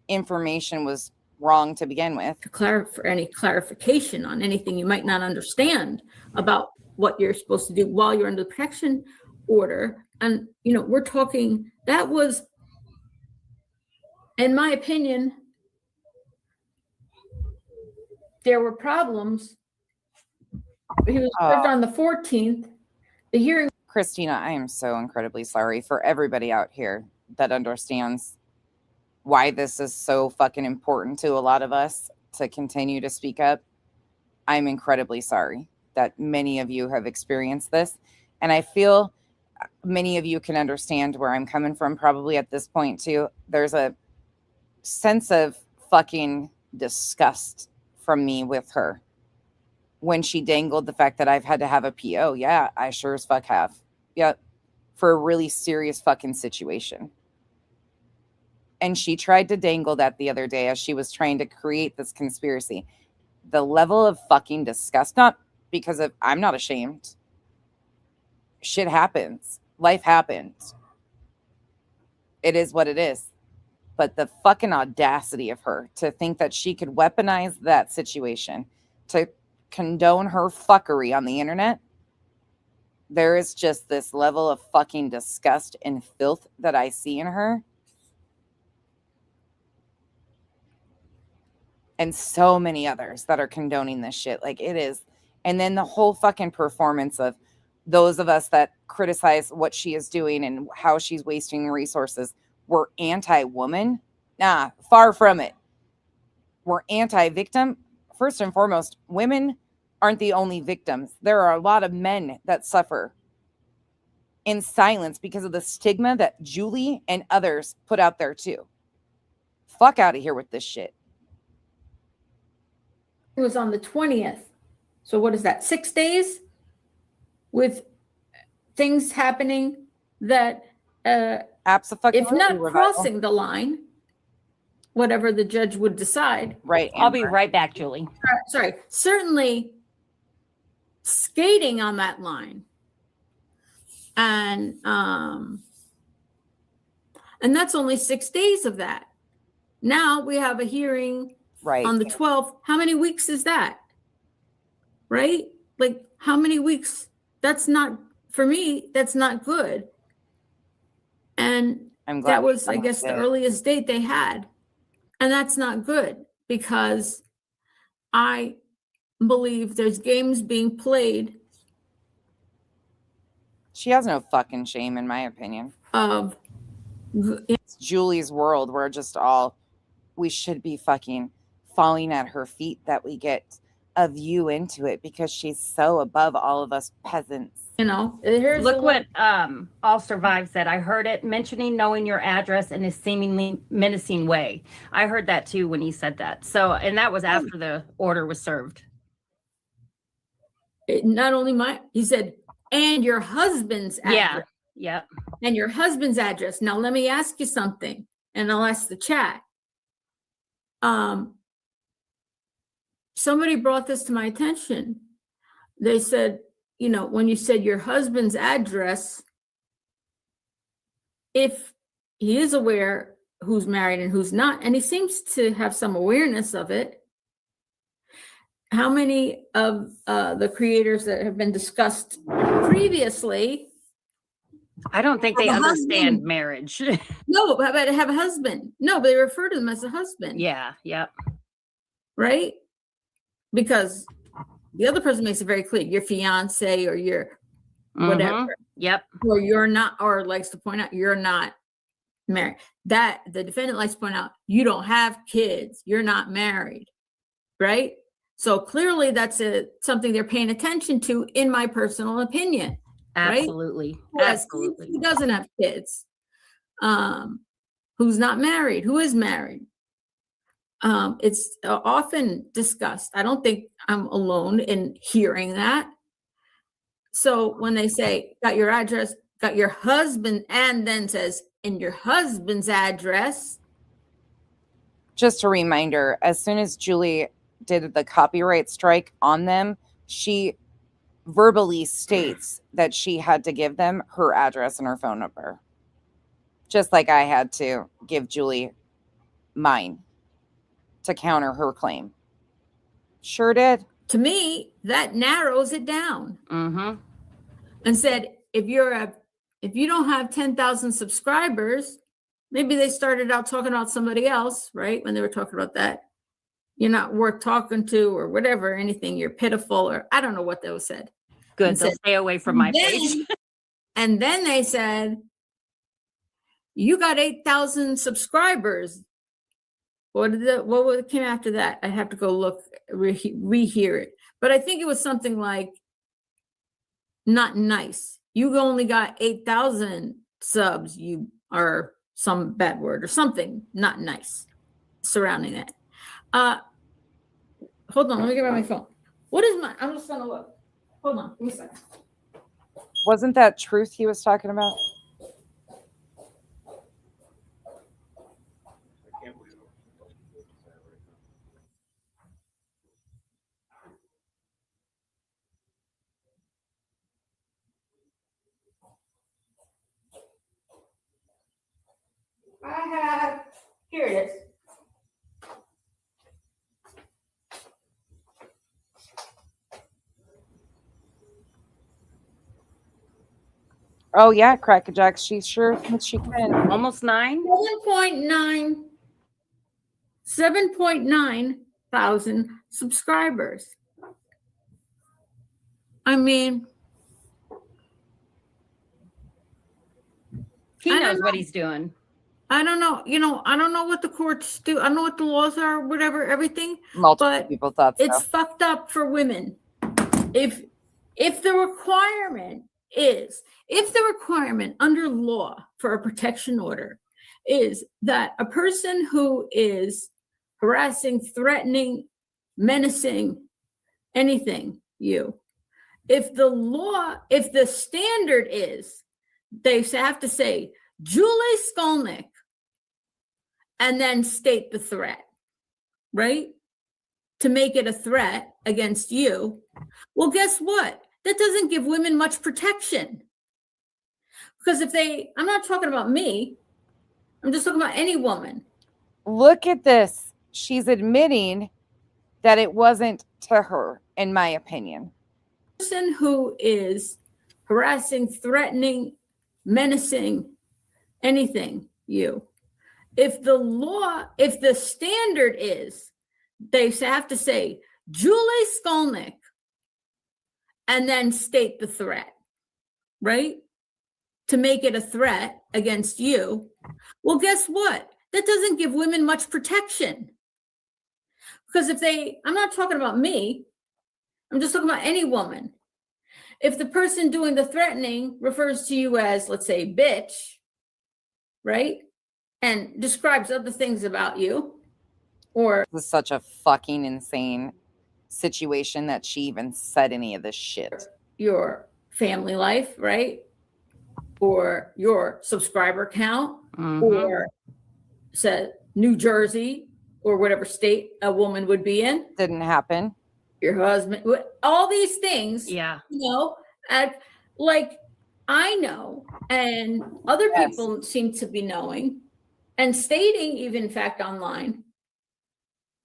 Speaker 1: information was wrong to begin with.
Speaker 2: For any clarification on anything you might not understand about what you're supposed to do while you're under the protection order. And, we're talking, that was, in my opinion, there were problems. He was served on the 14th. The hearing.
Speaker 1: Christina, I am so incredibly sorry for everybody out here that understands why this is so fucking important to a lot of us to continue to speak up. I'm incredibly sorry that many of you have experienced this. And I feel many of you can understand where I'm coming from probably at this point too. There's a sense of fucking disgust from me with her when she dangled the fact that I've had to have a PO. Yeah, I sure as fuck have. Yep. For a really serious fucking situation. And she tried to dangle that the other day as she was trying to create this conspiracy. The level of fucking disgust, not because of, I'm not ashamed. Shit happens. Life happens. It is what it is. But the fucking audacity of her to think that she could weaponize that situation to condone her fuckery on the internet. There is just this level of fucking disgust and filth that I see in her. And so many others that are condoning this shit. Like it is. And then the whole fucking performance of those of us that criticize what she is doing and how she's wasting resources. We're anti-woman. Nah, far from it. We're anti-victim. First and foremost, women aren't the only victims. There are a lot of men that suffer in silence because of the stigma that Julie and others put out there too. Fuck out of here with this shit.
Speaker 2: It was on the 20th. So what is that? 6 days with things happening that, if not crossing the line, whatever the judge would decide.
Speaker 1: Right.
Speaker 5: I'll be right back, Julie.
Speaker 2: Sorry. Certainly skating on that line. And that's only 6 days of that. Now we have a hearing on the 12th. How many weeks is that? Right? Like how many weeks? That's not, for me, that's not good. And that was, I guess, the earliest date they had. And that's not good because I believe there's games being played.
Speaker 1: She has no fucking shame, in my opinion. It's Julie's world. We're just all, we should be fucking falling at her feet that we get a view into it because she's so above all of us peasants.
Speaker 5: Look what All Survive said. I heard it mentioning knowing your address in a seemingly menacing way. I heard that too when he said that. So, and that was after the order was served.
Speaker 2: Not only he said, and your husband's address.
Speaker 5: Yeah.
Speaker 2: And your husband's address. Now, let me ask you something, and I'll ask the chat. Somebody brought this to my attention. They said, when you said your husband's address, if he is aware who's married and who's not, and he seems to have some awareness of it, how many of the creators that have been discussed previously?
Speaker 5: I don't think they understand marriage.
Speaker 2: No, but have a husband. No, but they refer to them as a husband.
Speaker 5: Yeah, yep.
Speaker 2: Right? Because the other person makes it very clear, your fiance or your whatever.
Speaker 5: Yep.
Speaker 2: Or you're not, or likes to point out you're not married. That the defendant likes to point out, you don't have kids, you're not married, right? So clearly that's something they're paying attention to, in my personal opinion. Right?
Speaker 5: Absolutely.
Speaker 2: Who has kids,
Speaker 5: Absolutely.
Speaker 2: who doesn't have kids? Who's not married? Who is married? It's often discussed. I don't think I'm alone in hearing that. So when they say, got your address, got your husband, and then says, in your husband's address.
Speaker 1: Just a reminder, as soon as Julie did the copyright strike on them, she verbally states that she had to give them her address and her phone number. Just like I had to give Julie mine to counter her claim. Sure did.
Speaker 2: To me, that narrows it down.
Speaker 5: Mm-hmm.
Speaker 2: And said, if you don't have 10,000 subscribers, maybe they started out talking about somebody else, right? When they were talking about that, you're not worth talking to, or whatever, anything, you're pitiful, or I don't know what they was said.
Speaker 5: Good.
Speaker 2: And
Speaker 5: So
Speaker 2: said,
Speaker 5: stay away from my page.
Speaker 2: And then they said, you got 8,000 subscribers. What came after that? I have to go look, rehear it. But I think it was something like, not nice. You only got 8,000 subs. You are some bad word or something not nice surrounding that. Hold on, let me get my phone. What is my, I'm just gonna look. Hold on, give me a second.
Speaker 1: Wasn't that truth he was talking about?
Speaker 2: I have, here it is.
Speaker 1: Oh yeah, Crackerjack. She sure thinks she can.
Speaker 5: Almost 9.
Speaker 2: 7.9 thousand subscribers. I mean,
Speaker 5: He
Speaker 2: I don't
Speaker 5: knows
Speaker 2: know.
Speaker 5: what he's doing.
Speaker 2: I don't know. I don't know what the courts do. I don't know what the laws are, whatever, everything.
Speaker 1: Multiple
Speaker 2: But
Speaker 1: people thought so.
Speaker 2: it's fucked up for women. If the requirement under law for a protection order is that a person who is harassing, threatening, menacing, anything, if the standard is, they have to say, Julie Skolnick, and then state the threat, right? To make it a threat against you. Well, guess what? That doesn't give women much protection. Because I'm not talking about me, I'm just talking about any woman.
Speaker 1: Look at this. She's admitting that it wasn't to her, in my opinion.
Speaker 2: Person who is harassing, threatening, menacing, anything, if the standard is, they have to say, Julie Skolnick, and then state the threat, right? To make it a threat against you. Well, guess what? That doesn't give women much protection. Because I'm not talking about me, I'm just talking about any woman. If the person doing the threatening refers to you as, let's say, bitch, right? And describes other things about you, or
Speaker 1: This is such a fucking insane situation that she even said any of this shit.
Speaker 2: your family life, right? Or your subscriber count, or said New Jersey, or whatever state a woman would be in,
Speaker 1: Didn't happen.
Speaker 2: your husband, all these things,
Speaker 5: Yeah.
Speaker 2: Like I know, and other
Speaker 1: Yes.
Speaker 2: people seem to be knowing and stating, even in fact online,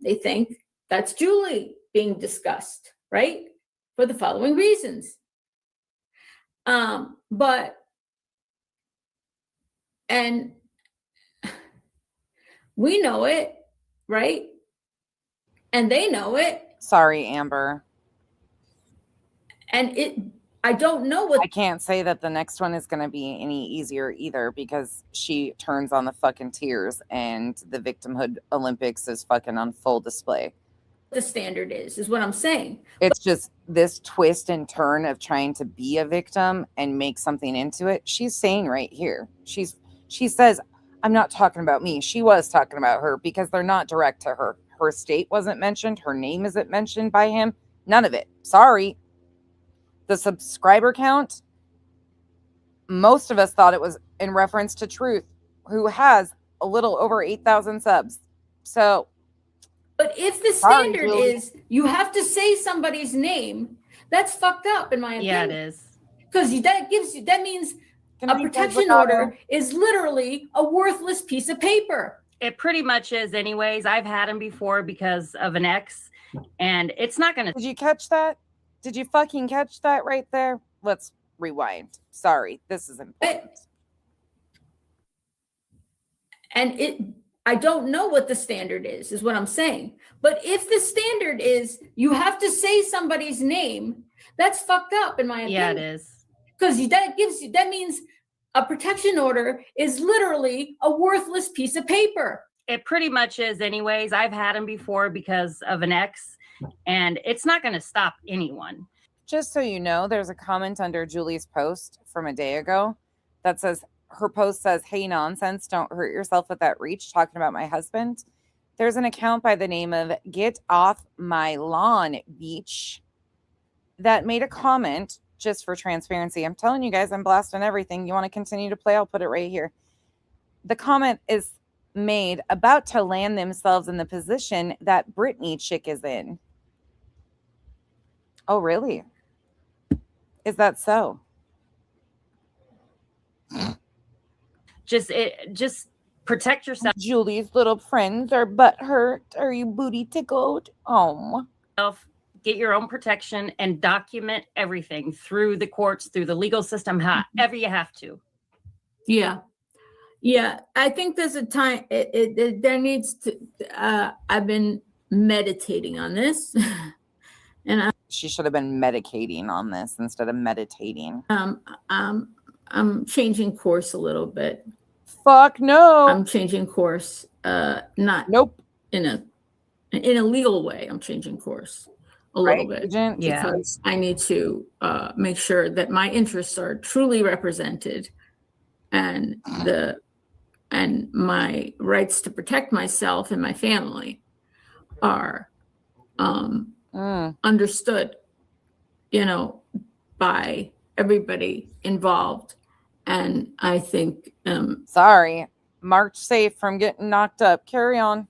Speaker 2: they think that's Julie being discussed, right? For the following reasons. And we know it, right? And they know it.
Speaker 1: Sorry, Amber.
Speaker 2: And I don't know what
Speaker 1: I can't say that the next one is going to be any easier either, because she turns on the fucking tears and the victimhood Olympics is fucking on full display.
Speaker 2: the standard is what I'm saying.
Speaker 1: It's just this twist and turn of trying to be a victim and make something into it. She's saying right here, she says, I'm not talking about me. She was talking about her, because they're not direct to her. Her state wasn't mentioned. Her name isn't mentioned by him. None of it. Sorry. The subscriber count, most of us thought it was in reference to Truth, who has a little over 8,000 subs. So,
Speaker 2: But if the
Speaker 1: Sorry,
Speaker 2: standard
Speaker 1: Julie.
Speaker 2: is you have to say somebody's name, that's fucked up in my opinion.
Speaker 5: Yeah, it is.
Speaker 2: Because that means
Speaker 1: gonna
Speaker 2: a
Speaker 1: be
Speaker 2: protection
Speaker 1: Legato.
Speaker 2: order is literally a worthless piece of paper.
Speaker 5: It pretty much is, anyways. I've had them before because of an ex, and it's not going to.
Speaker 1: Did you catch that? Did you fucking catch that right there? Let's rewind. Sorry, this is important.
Speaker 2: And I don't know what the standard is what I'm saying. But if the standard is you have to say somebody's name, that's fucked up in my opinion.
Speaker 5: Yeah, it is.
Speaker 2: Because that means a protection order is literally a worthless piece of paper.
Speaker 5: It pretty much is, anyways. I've had them before because of an ex, and it's not going to stop anyone.
Speaker 1: Just so you know, there's a comment under Julie's post from a day ago that says, her post says, hey, nonsense, don't hurt yourself with that reach, talking about my husband. There's an account by the name of Get Off My Lawn Beach that made a comment, just for transparency. I'm telling you guys, I'm blasting everything. You want to continue to play? I'll put it right here. The comment is made about to land themselves in the position that Britney chick is in. Oh, really? Is that so?
Speaker 5: Just protect yourself.
Speaker 1: Julie's little friends are butthurt. Are you booty tickled? Oh.
Speaker 5: Get your own protection and document everything through the courts, through the legal system, however you have to.
Speaker 2: Yeah. Yeah. I think there's a time there needs to, I've been meditating on this and
Speaker 1: She should have been medicating on this instead of meditating.
Speaker 2: I'm changing course a little bit.
Speaker 1: Fuck no.
Speaker 2: I'm changing course, not
Speaker 1: Nope.
Speaker 2: in a legal way. I'm changing course a little bit.
Speaker 1: Agent?
Speaker 5: Yeah.
Speaker 2: Because I need to make sure that my interests are truly represented, and my rights to protect myself and my family are understood, by everybody involved. And I think,
Speaker 1: Sorry. March safe from getting knocked up. Carry on.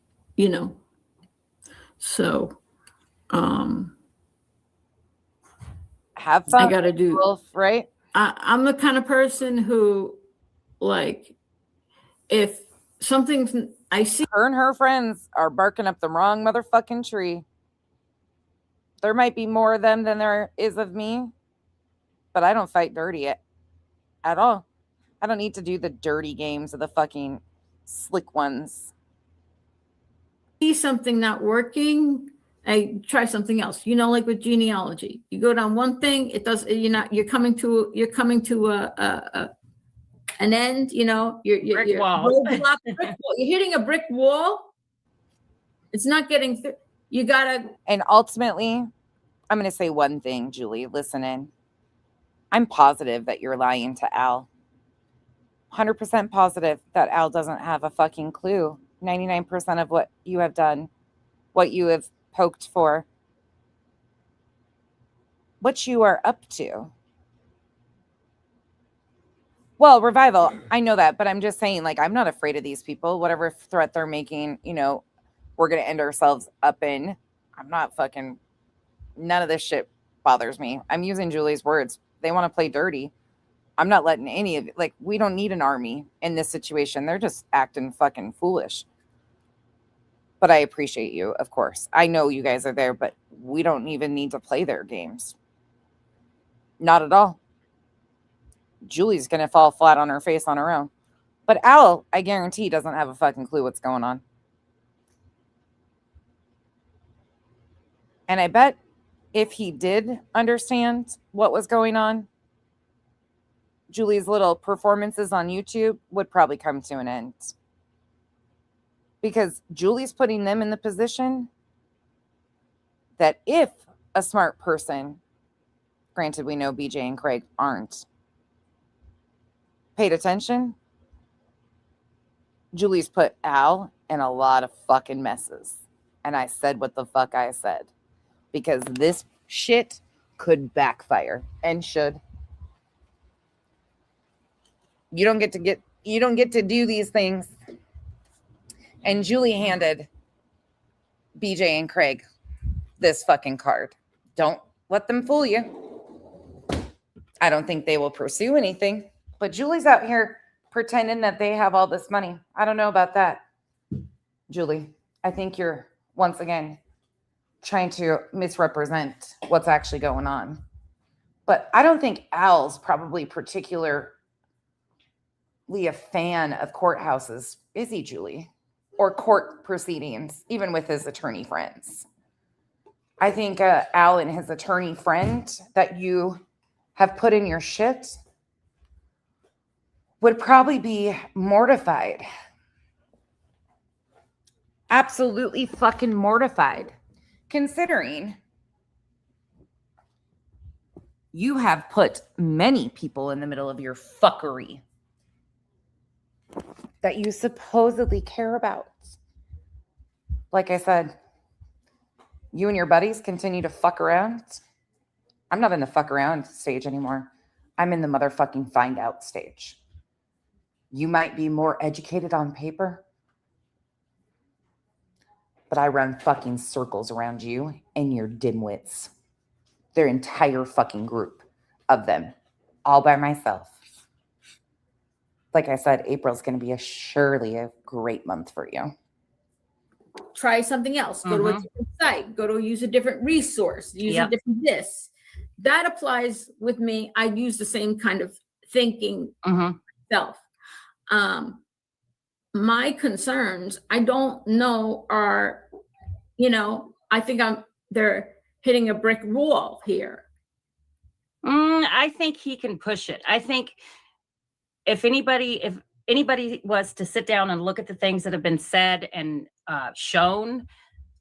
Speaker 2: so
Speaker 1: Have fun.
Speaker 2: I got to do.
Speaker 1: Wolf, right?
Speaker 2: I'm the kind of person who, like, if something's I see.
Speaker 1: Her and her friends are barking up the wrong motherfucking tree. There might be more of them than there is of me, but I don't fight dirty at all. I don't need to do the dirty games of the fucking slick ones.
Speaker 2: See something not working, I try something else. Like with genealogy, you go down one thing, it does. You're coming to an end. You're
Speaker 5: Brick wall.
Speaker 2: roadblock, brick wall. You're hitting a brick wall. It's not getting through. You gotta.
Speaker 1: And ultimately, I'm going to say one thing, Julie. Listen in. I'm positive that you're lying to Al. 100% positive that Al doesn't have a fucking clue. 99% of what you have done, what you have poked for, what you are up to. Well, Revival, I know that, but I'm just saying, like, I'm not afraid of these people. Whatever threat they're making, we're going to end ourselves up in. I'm not fucking, none of this shit bothers me. I'm using Julie's words. They want to play dirty. I'm not letting any of it, like, we don't need an army in this situation. They're just acting fucking foolish. But I appreciate you, of course. I know you guys are there, but we don't even need to play their games. Not at all. Julie's going to fall flat on her face on her own. But Al, I guarantee, doesn't have a fucking clue what's going on. And I bet if he did understand what was going on, Julie's little performances on YouTube would probably come to an end. Because Julie's putting them in the position that if a smart person, granted we know BJ and Craig aren't, paid attention, Julie's put Al in a lot of fucking messes. And I said what the fuck I said. Because this shit could backfire and should. You don't get to do these things. And Julie handed BJ and Craig this fucking card. Don't let them fool you. I don't think they will pursue anything. But Julie's out here pretending that they have all this money. I don't know about that. Julie, I think you're, once again, trying to misrepresent what's actually going on. But I don't think Al's probably particularly a fan of courthouses, is he, Julie? Or court proceedings, even with his attorney friends. I think Al and his attorney friend that you have put in your shit would probably be mortified. Absolutely fucking mortified. Considering you have put many people in the middle of your fuckery that you supposedly care about. Like I said, you and your buddies continue to fuck around. I'm not in the fuck around stage anymore. I'm in the motherfucking find out stage. You might be more educated on paper, but I run fucking circles around you and your dimwits. Their entire fucking group of them, all by myself. Like I said, April's going to be surely a great month for you.
Speaker 2: Try something else. Go to a different site. Go to use a different resource. Use a different this. That applies with me. I use the same kind of thinking myself. My concerns, I don't know, are, I think they're hitting a brick wall here.
Speaker 5: I think he can push it. I think if anybody was to sit down and look at the things that have been said and shown,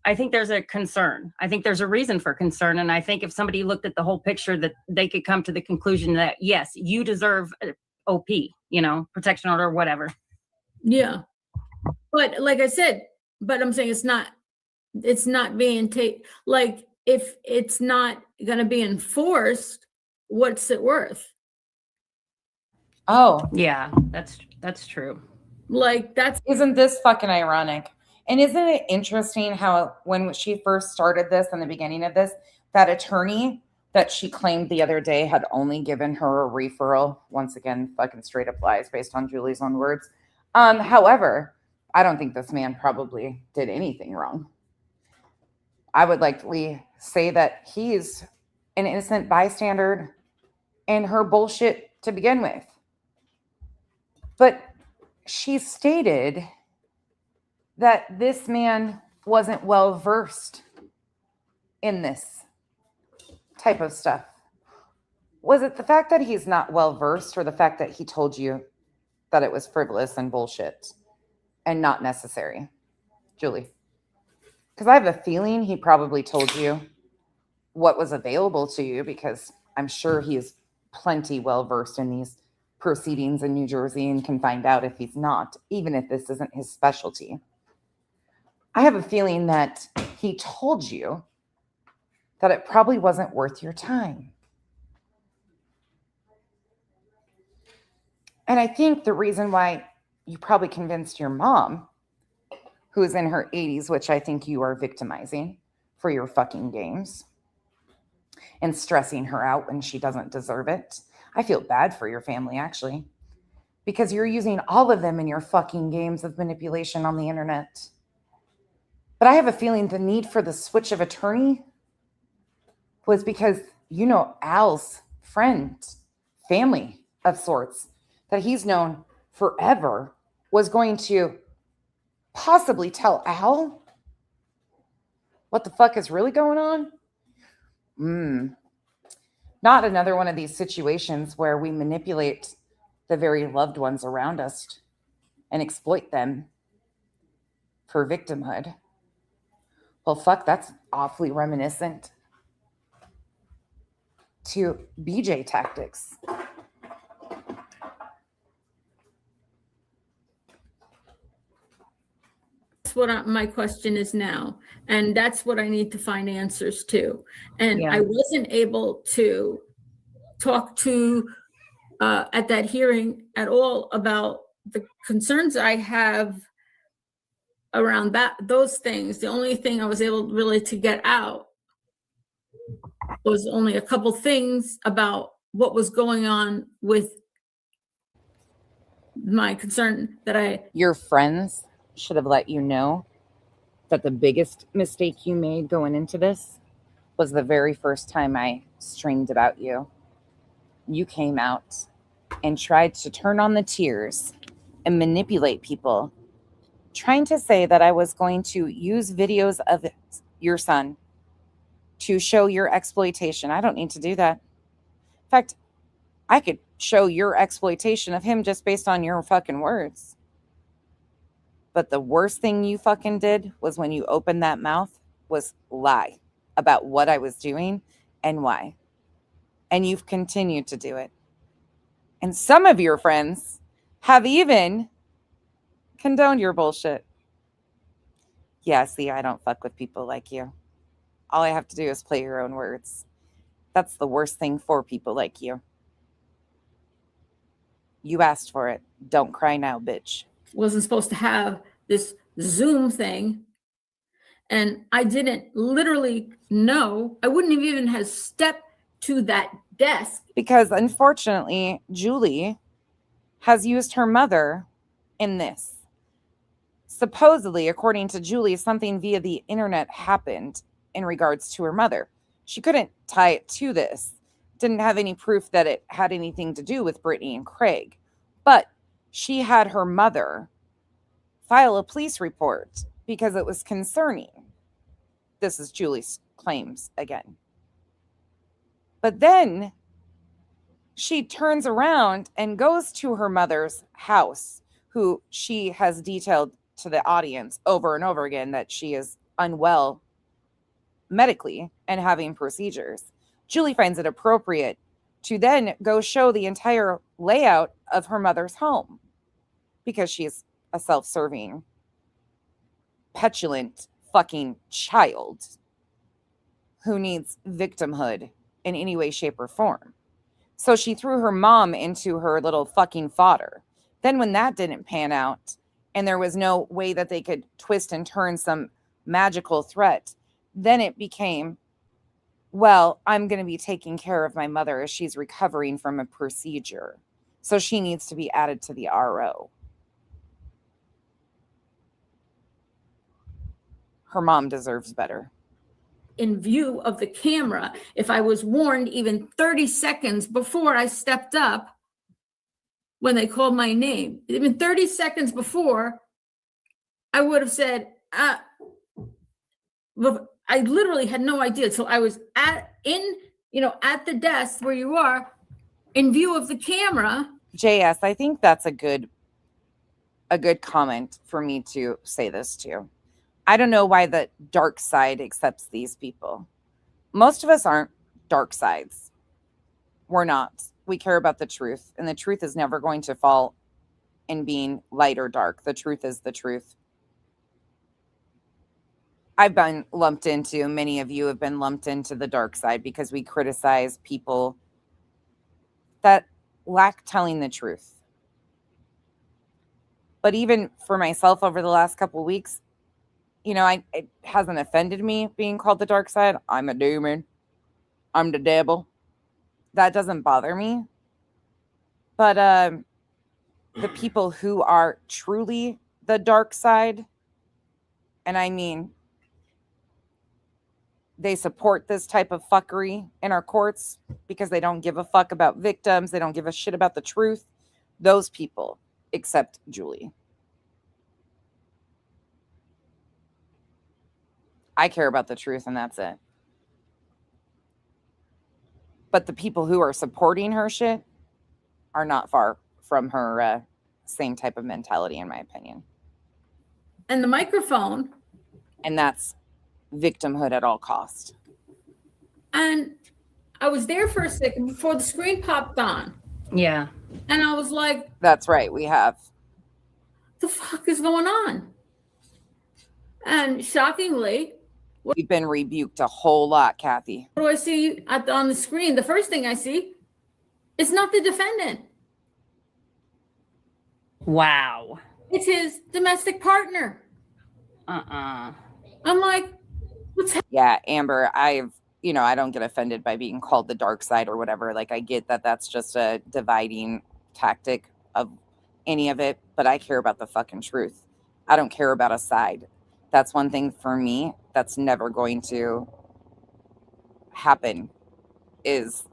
Speaker 5: I think there's a concern. I think there's a reason for concern. And I think if somebody looked at the whole picture, that they could come to the conclusion that, yes, you deserve OP, protection order or whatever.
Speaker 2: Yeah. But like I said, I'm saying it's not being like, if it's not going to be enforced, what's it worth?
Speaker 1: Oh,
Speaker 5: yeah, that's true.
Speaker 2: Like,
Speaker 1: isn't this fucking ironic? And isn't it interesting how when she first started this in the beginning of this, that attorney that she claimed the other day had only given her a referral, once again, fucking straight up lies based on Julie's own words. However, I don't think this man probably did anything wrong. I would likely say that he's an innocent bystander in her bullshit to begin with. But she stated that this man wasn't well versed in this type of stuff. Was it the fact that he's not well versed, or the fact that he told you that it was frivolous and bullshit and not necessary, Julie? Because I have a feeling he probably told you what was available to you, because I'm sure he is plenty well versed in these proceedings in New Jersey and can find out if he's not, even if this isn't his specialty. I have a feeling that he told you that it probably wasn't worth your time. And I think the reason why you probably convinced your mom, who is in her 80s, which I think you are victimizing for your fucking games and stressing her out when she doesn't deserve it. I feel bad for your family, actually, because you're using all of them in your fucking games of manipulation on the internet. But I have a feeling the need for the switch of attorney was because, Al's friend, family of sorts, that he's known forever, was going to possibly tell Al what the fuck is really going on. Not another one of these situations where we manipulate the very loved ones around us and exploit them for victimhood. Well, fuck, that's awfully reminiscent to BJ tactics.
Speaker 2: That's what my question is now. And that's what I need to find answers to. And
Speaker 5: Yeah.
Speaker 2: I wasn't able to talk to at that hearing at all about the concerns I have around those things. The only thing I was able really to get out was only a couple things about what was going on with my concern that
Speaker 1: Your friends should have let you know that the biggest mistake you made going into this was the very first time I streamed about you. You came out and tried to turn on the tears and manipulate people, trying to say that I was going to use videos of your son to show your exploitation. I don't need to do that. In fact, I could show your exploitation of him just based on your fucking words. But the worst thing you fucking did was when you opened that mouth was lie about what I was doing and why. And you've continued to do it. And some of your friends have even condoned your bullshit. Yeah, see, I don't fuck with people like you. All I have to do is play your own words. That's the worst thing for people like you. You asked for it. Don't cry now, bitch.
Speaker 2: wasn't supposed to have this Zoom thing. And I didn't literally know. I wouldn't have even have stepped to that desk.
Speaker 1: Because unfortunately, Julie has used her mother in this. Supposedly, according to Julie, something via the internet happened in regards to her mother. She couldn't tie it to this. Didn't have any proof that it had anything to do with Brittany and Craig. But she had her mother file a police report because it was concerning. This is Julie's claims again. But then she turns around and goes to her mother's house, who she has detailed to the audience over and over again that she is unwell medically and having procedures. Julie finds it appropriate to then go show the entire layout of her mother's home because she's a self-serving, petulant fucking child who needs victimhood in any way, shape, or form. So she threw her mom into her little fucking fodder. Then when that didn't pan out and there was no way that they could twist and turn some magical threat, then it became, well, I'm going to be taking care of my mother as she's recovering from a procedure. So she needs to be added to the RO. Her mom deserves better.
Speaker 2: In view of the camera, if I was warned even 30 seconds before I stepped up when they called my name, even 30 seconds before, I would have said, I literally had no idea till I was at the desk where you are in view of the camera.
Speaker 1: JS, I think that's a good comment for me to say this to. I don't know why the dark side accepts these people. Most of us aren't dark sides. We're not. We care about the truth, and the truth is never going to fall in being light or dark. The truth is the truth. I've been lumped into, many of you have been lumped into the dark side because we criticize people that lack telling the truth. But even for myself over the last couple of weeks, it hasn't offended me being called the dark side. I'm a demon. I'm the devil. That doesn't bother me. But the people who are truly the dark side, and I mean, they support this type of fuckery in our courts because they don't give a fuck about victims. They don't give a shit about the truth. Those people accept Julie. I care about the truth, and that's it. But the people who are supporting her shit are not far from her same type of mentality, in my opinion.
Speaker 2: And the microphone.
Speaker 1: And that's victimhood at all cost.
Speaker 2: And I was there for a second before the screen popped on.
Speaker 5: Yeah.
Speaker 2: And I was like,
Speaker 1: That's right. We have.
Speaker 2: the fuck is going on? And shockingly,
Speaker 1: We've been rebuked a whole lot, Kathy.
Speaker 2: what do I see on the screen? The first thing I see is not the defendant.
Speaker 5: Wow.
Speaker 2: It's his domestic partner.
Speaker 5: Uh-uh.
Speaker 2: I'm like, what's happening?
Speaker 1: Yeah, Amber, I don't get offended by being called the dark side or whatever. Like, I get that that's just a dividing tactic of any of it, but I care about the fucking truth. I don't care about a side. That's one thing for me that's never going to happen, is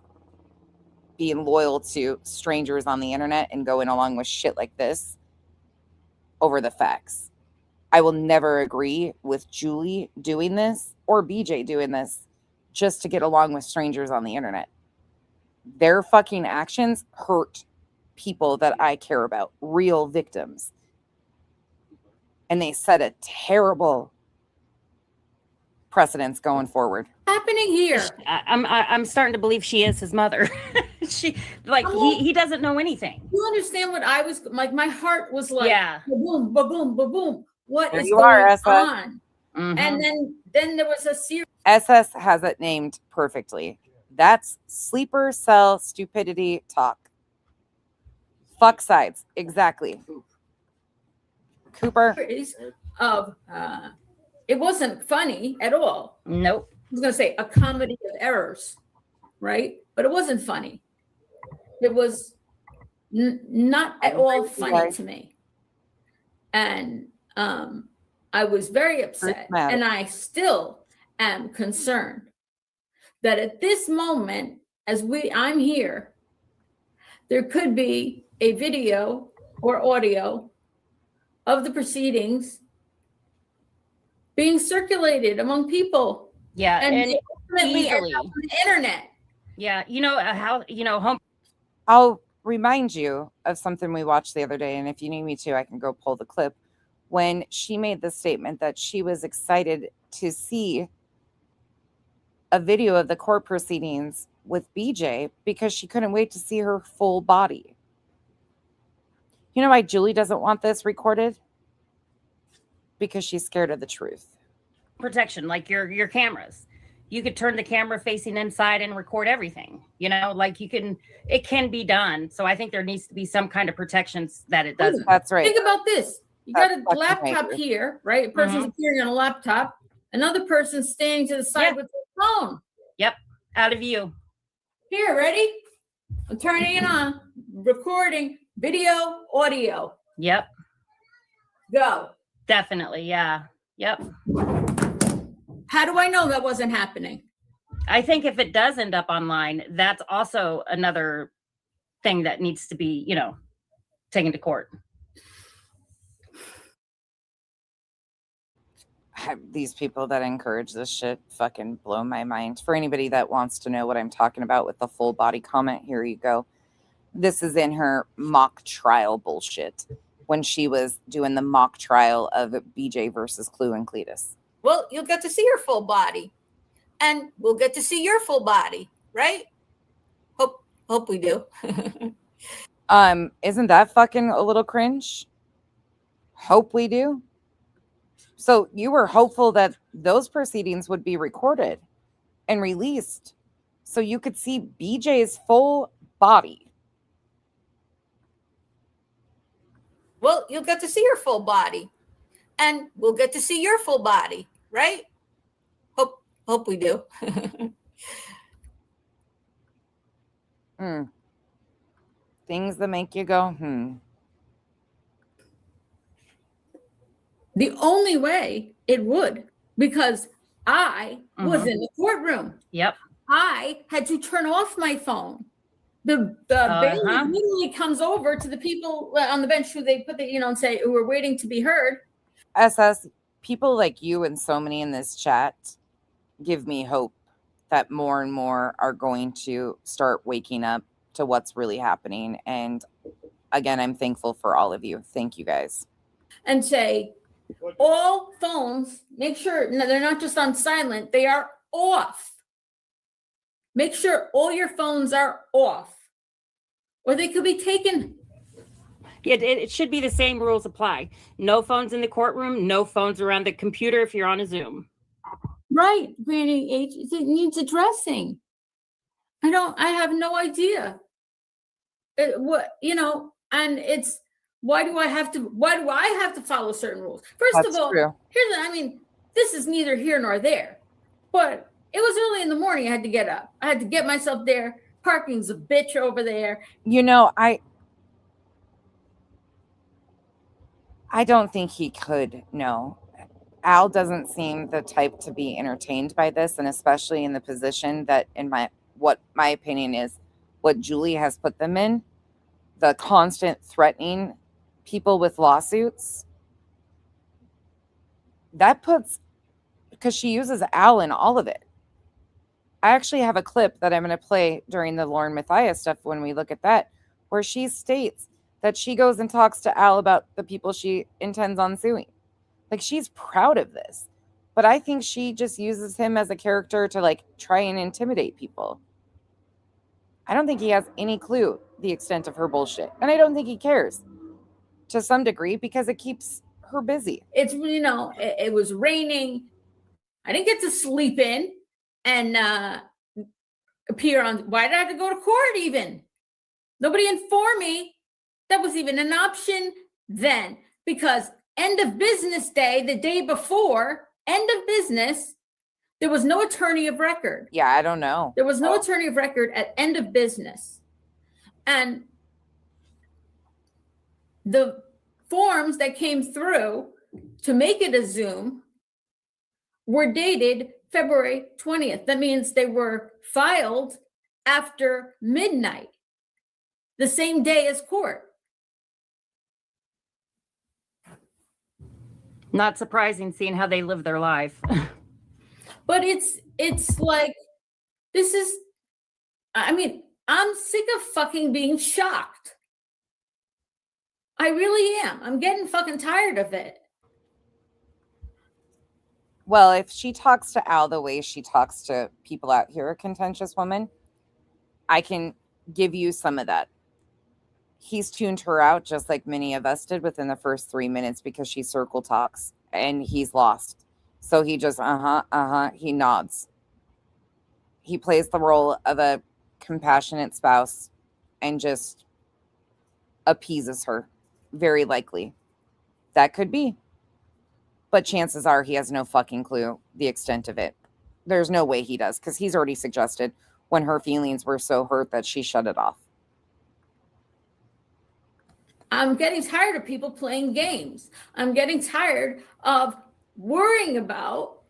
Speaker 1: being loyal to strangers on the internet and going along with shit like this over the facts. I will never agree with Julie doing this or BJ doing this just to get along with strangers on the internet. Their fucking actions hurt people that I care about, real victims. And they set a terrible precedence going forward.
Speaker 2: Happening here?
Speaker 5: I'm starting to believe she is his mother. She like he doesn't know anything.
Speaker 2: You understand what I was like? My heart was like,
Speaker 5: Yeah.
Speaker 2: boom, boom, boom. What
Speaker 1: There
Speaker 2: is
Speaker 1: you are,
Speaker 2: going
Speaker 1: Essa.
Speaker 2: on?
Speaker 5: Mhm.
Speaker 2: And then there was a series.
Speaker 1: SS has it named perfectly. That's sleeper cell stupidity talk. Fuck sides. Exactly. Cooper.
Speaker 2: Of it wasn't funny at all.
Speaker 5: Nope.
Speaker 2: I was gonna say a comedy of errors, right? But it wasn't funny. It was not at all funny to me. And I was very upset, and I still am concerned that at this moment, as I'm here, there could be a video or audio of the proceedings being circulated among people.
Speaker 5: Yeah, and
Speaker 2: ultimately end up on the internet.
Speaker 5: Yeah, home.
Speaker 1: I'll remind you of something we watched the other day, and if you need me to, I can go pull the clip. When she made the statement that she was excited to see a video of the court proceedings with BJ because she couldn't wait to see her full body. You know why Julie doesn't want this recorded? Because she's scared of the truth.
Speaker 5: Protection, like your cameras. You could turn the camera facing inside and record everything. Like it can be done. So I think there needs to be some kind of protections that it doesn't.
Speaker 1: That's right.
Speaker 2: Think about this. You got a laptop here, right? A person's appearing on a laptop. Another person standing to the side with their phone.
Speaker 5: Yep. Out of view.
Speaker 2: Here, ready? I'm turning it on. Recording, video, audio.
Speaker 5: Yep.
Speaker 2: Go.
Speaker 5: Definitely. Yeah. Yep.
Speaker 2: How do I know that wasn't happening?
Speaker 5: I think if it does end up online, that's also another thing that needs to be, taken to court.
Speaker 1: These people that encourage this shit fucking blow my mind. For anybody that wants to know what I'm talking about with the full body comment, here you go. This is in her mock trial bullshit when she was doing the mock trial of BJ versus Clue and Cletus.
Speaker 2: Well, you'll get to see her full body, and we'll get to see your full body, right? Hope we do.
Speaker 1: Isn't that fucking a little cringe? Hope we do. So you were hopeful that those proceedings would be recorded and released so you could see BJ's full body.
Speaker 2: Well, you'll get to see her full body, and we'll get to see your full body, right? Hope we do.
Speaker 1: Things that make you go,
Speaker 2: The only way it would, because I was in the courtroom.
Speaker 5: Yep.
Speaker 2: I had to turn off my phone. The bailiff literally comes over to the people on the bench who they put and say who are waiting to be heard.
Speaker 1: SS, people like you and so many in this chat give me hope that more and more are going to start waking up to what's really happening. And again, I'm thankful for all of you. Thank you guys.
Speaker 2: And say, all phones, make sure they're not just on silent, they are off. Make sure all your phones are off, or they could be taken.
Speaker 5: It should be the same rules apply. No phones in the courtroom, no phones around the computer if you're on a Zoom.
Speaker 2: Right, Granny H, it needs addressing. I have no idea. And it's, why do I have to follow certain rules? First
Speaker 1: That's
Speaker 2: of all,
Speaker 1: true.
Speaker 2: this is neither here nor there, but it was early in the morning. I had to get up. I had to get myself there. Parking's a bitch over there.
Speaker 1: I don't think he could. No. Al doesn't seem the type to be entertained by this, and especially in the position that, what my opinion is, what Julie has put them in, the constant threatening people with lawsuits. That puts, because she uses Al in all of it. I actually have a clip that I'm going to play during the Lauren Matthias stuff when we look at that, where she states that she goes and talks to Al about the people she intends on suing. Like, she's proud of this. But I think she just uses him as a character to, like, try and intimidate people. I don't think he has any clue the extent of her bullshit. And I don't think he cares to some degree because it keeps her busy.
Speaker 2: It's, it was raining. I didn't get to sleep in and appear on. Why did I have to go to court even? Nobody informed me that was even an option then, because end of business day, the day before, end of business, there was no attorney of record.
Speaker 1: Yeah, I don't know.
Speaker 2: There was no attorney of record at end of business. And the forms that came through to make it a Zoom were dated February 20th. That means they were filed after midnight, the same day as court.
Speaker 5: Not surprising seeing how they live their life.
Speaker 2: But it's like, this is, I'm sick of fucking being shocked. I really am. I'm getting fucking tired of it.
Speaker 1: Well, if she talks to Al the way she talks to people out here, a contentious woman, I can give you some of that. He's tuned her out just like many of us did within the first 3 minutes because she circle talks and he's lost. So he just, he nods. He plays the role of a compassionate spouse and just appeases her, very likely. That could be. But chances are he has no fucking clue the extent of it. There's no way he does, because he's already suggested when her feelings were so hurt that she shut it off.
Speaker 2: I'm getting tired of people playing games. I'm getting tired of worrying about.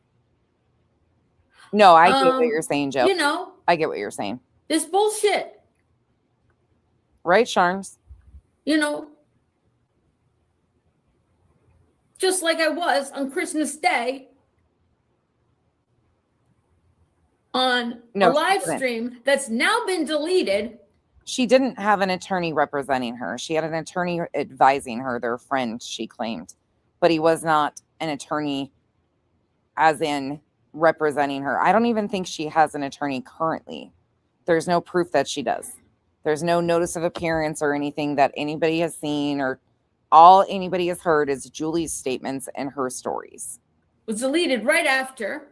Speaker 1: No, I get what you're saying, Joe.
Speaker 2: I
Speaker 1: get what you're saying.
Speaker 2: This bullshit.
Speaker 1: Right, Sharms?
Speaker 2: Just like I was on Christmas Day on a live stream that's now been deleted.
Speaker 1: She didn't have an attorney representing her. She had an attorney advising her, their friend, she claimed. But he was not an attorney as in representing her. I don't even think she has an attorney currently. There's no proof that she does. There's no notice of appearance or anything that anybody has seen, or all anybody has heard is Julie's statements and her stories.
Speaker 2: Was deleted right after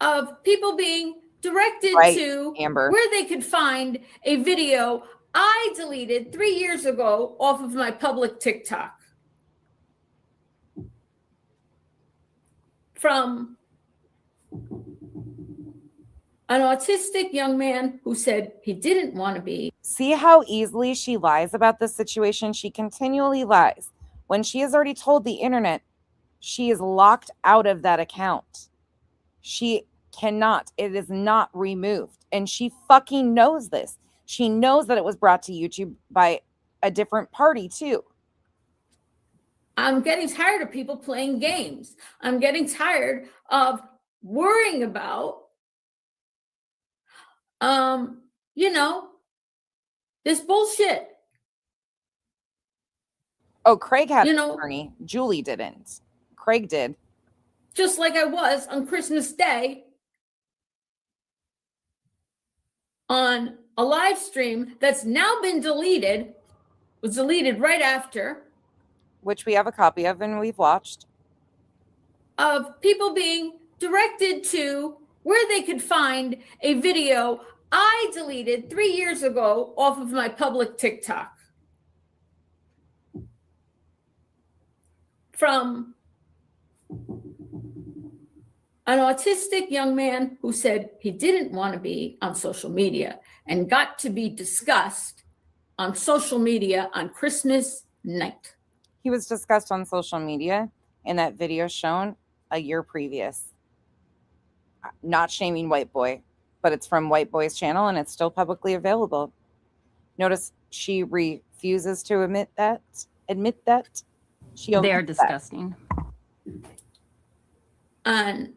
Speaker 2: of people being directed to
Speaker 1: Amber,
Speaker 2: where they could find a video I deleted 3 years ago off of my public TikTok from an autistic young man who said he didn't want to be.
Speaker 1: See how easily she lies about this situation? She continually lies. When she has already told the internet she is locked out of that account. She cannot. It is not removed. And she fucking knows this. She knows that it was brought to YouTube by a different party too.
Speaker 2: I'm getting tired of people playing games. I'm getting tired of worrying about you know, this bullshit.
Speaker 1: Oh, Craig had
Speaker 2: You
Speaker 1: an
Speaker 2: know,
Speaker 1: attorney. Julie didn't. Craig did.
Speaker 2: just like I was on Christmas Day on a live stream that's now been deleted, was deleted right after,
Speaker 1: Which we have a copy of and we've watched.
Speaker 2: of people being directed to where they could find a video I deleted 3 years ago off of my public TikTok from an autistic young man who said he didn't want to be on social media and got to be discussed on social media on Christmas night.
Speaker 1: He was discussed on social media in that video shown a year previous. Not shaming White Boy, but it's from White Boy's channel and it's still publicly available. Notice she refuses to admit that. She
Speaker 5: They're
Speaker 1: omits that.
Speaker 5: disgusting.
Speaker 2: And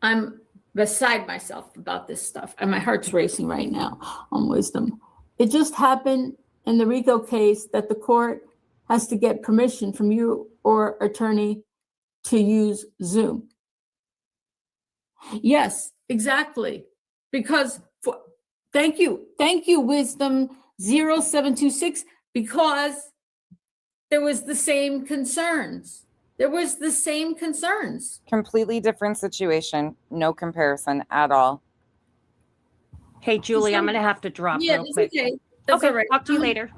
Speaker 2: I'm beside myself about this stuff, and my heart's racing right now on Wisdom. It just happened in the RICO case that the court has to get permission from you or attorney to use Zoom. Yes, exactly. Because thank you, Wisdom 0726, because there was the same concerns.
Speaker 1: Completely different situation. No comparison at all.
Speaker 5: Hey, Julie, I'm going to have to drop
Speaker 2: Yeah,
Speaker 5: real
Speaker 2: it's
Speaker 5: quick.
Speaker 2: okay. That's
Speaker 5: Okay,
Speaker 2: all right.
Speaker 5: talk to you later.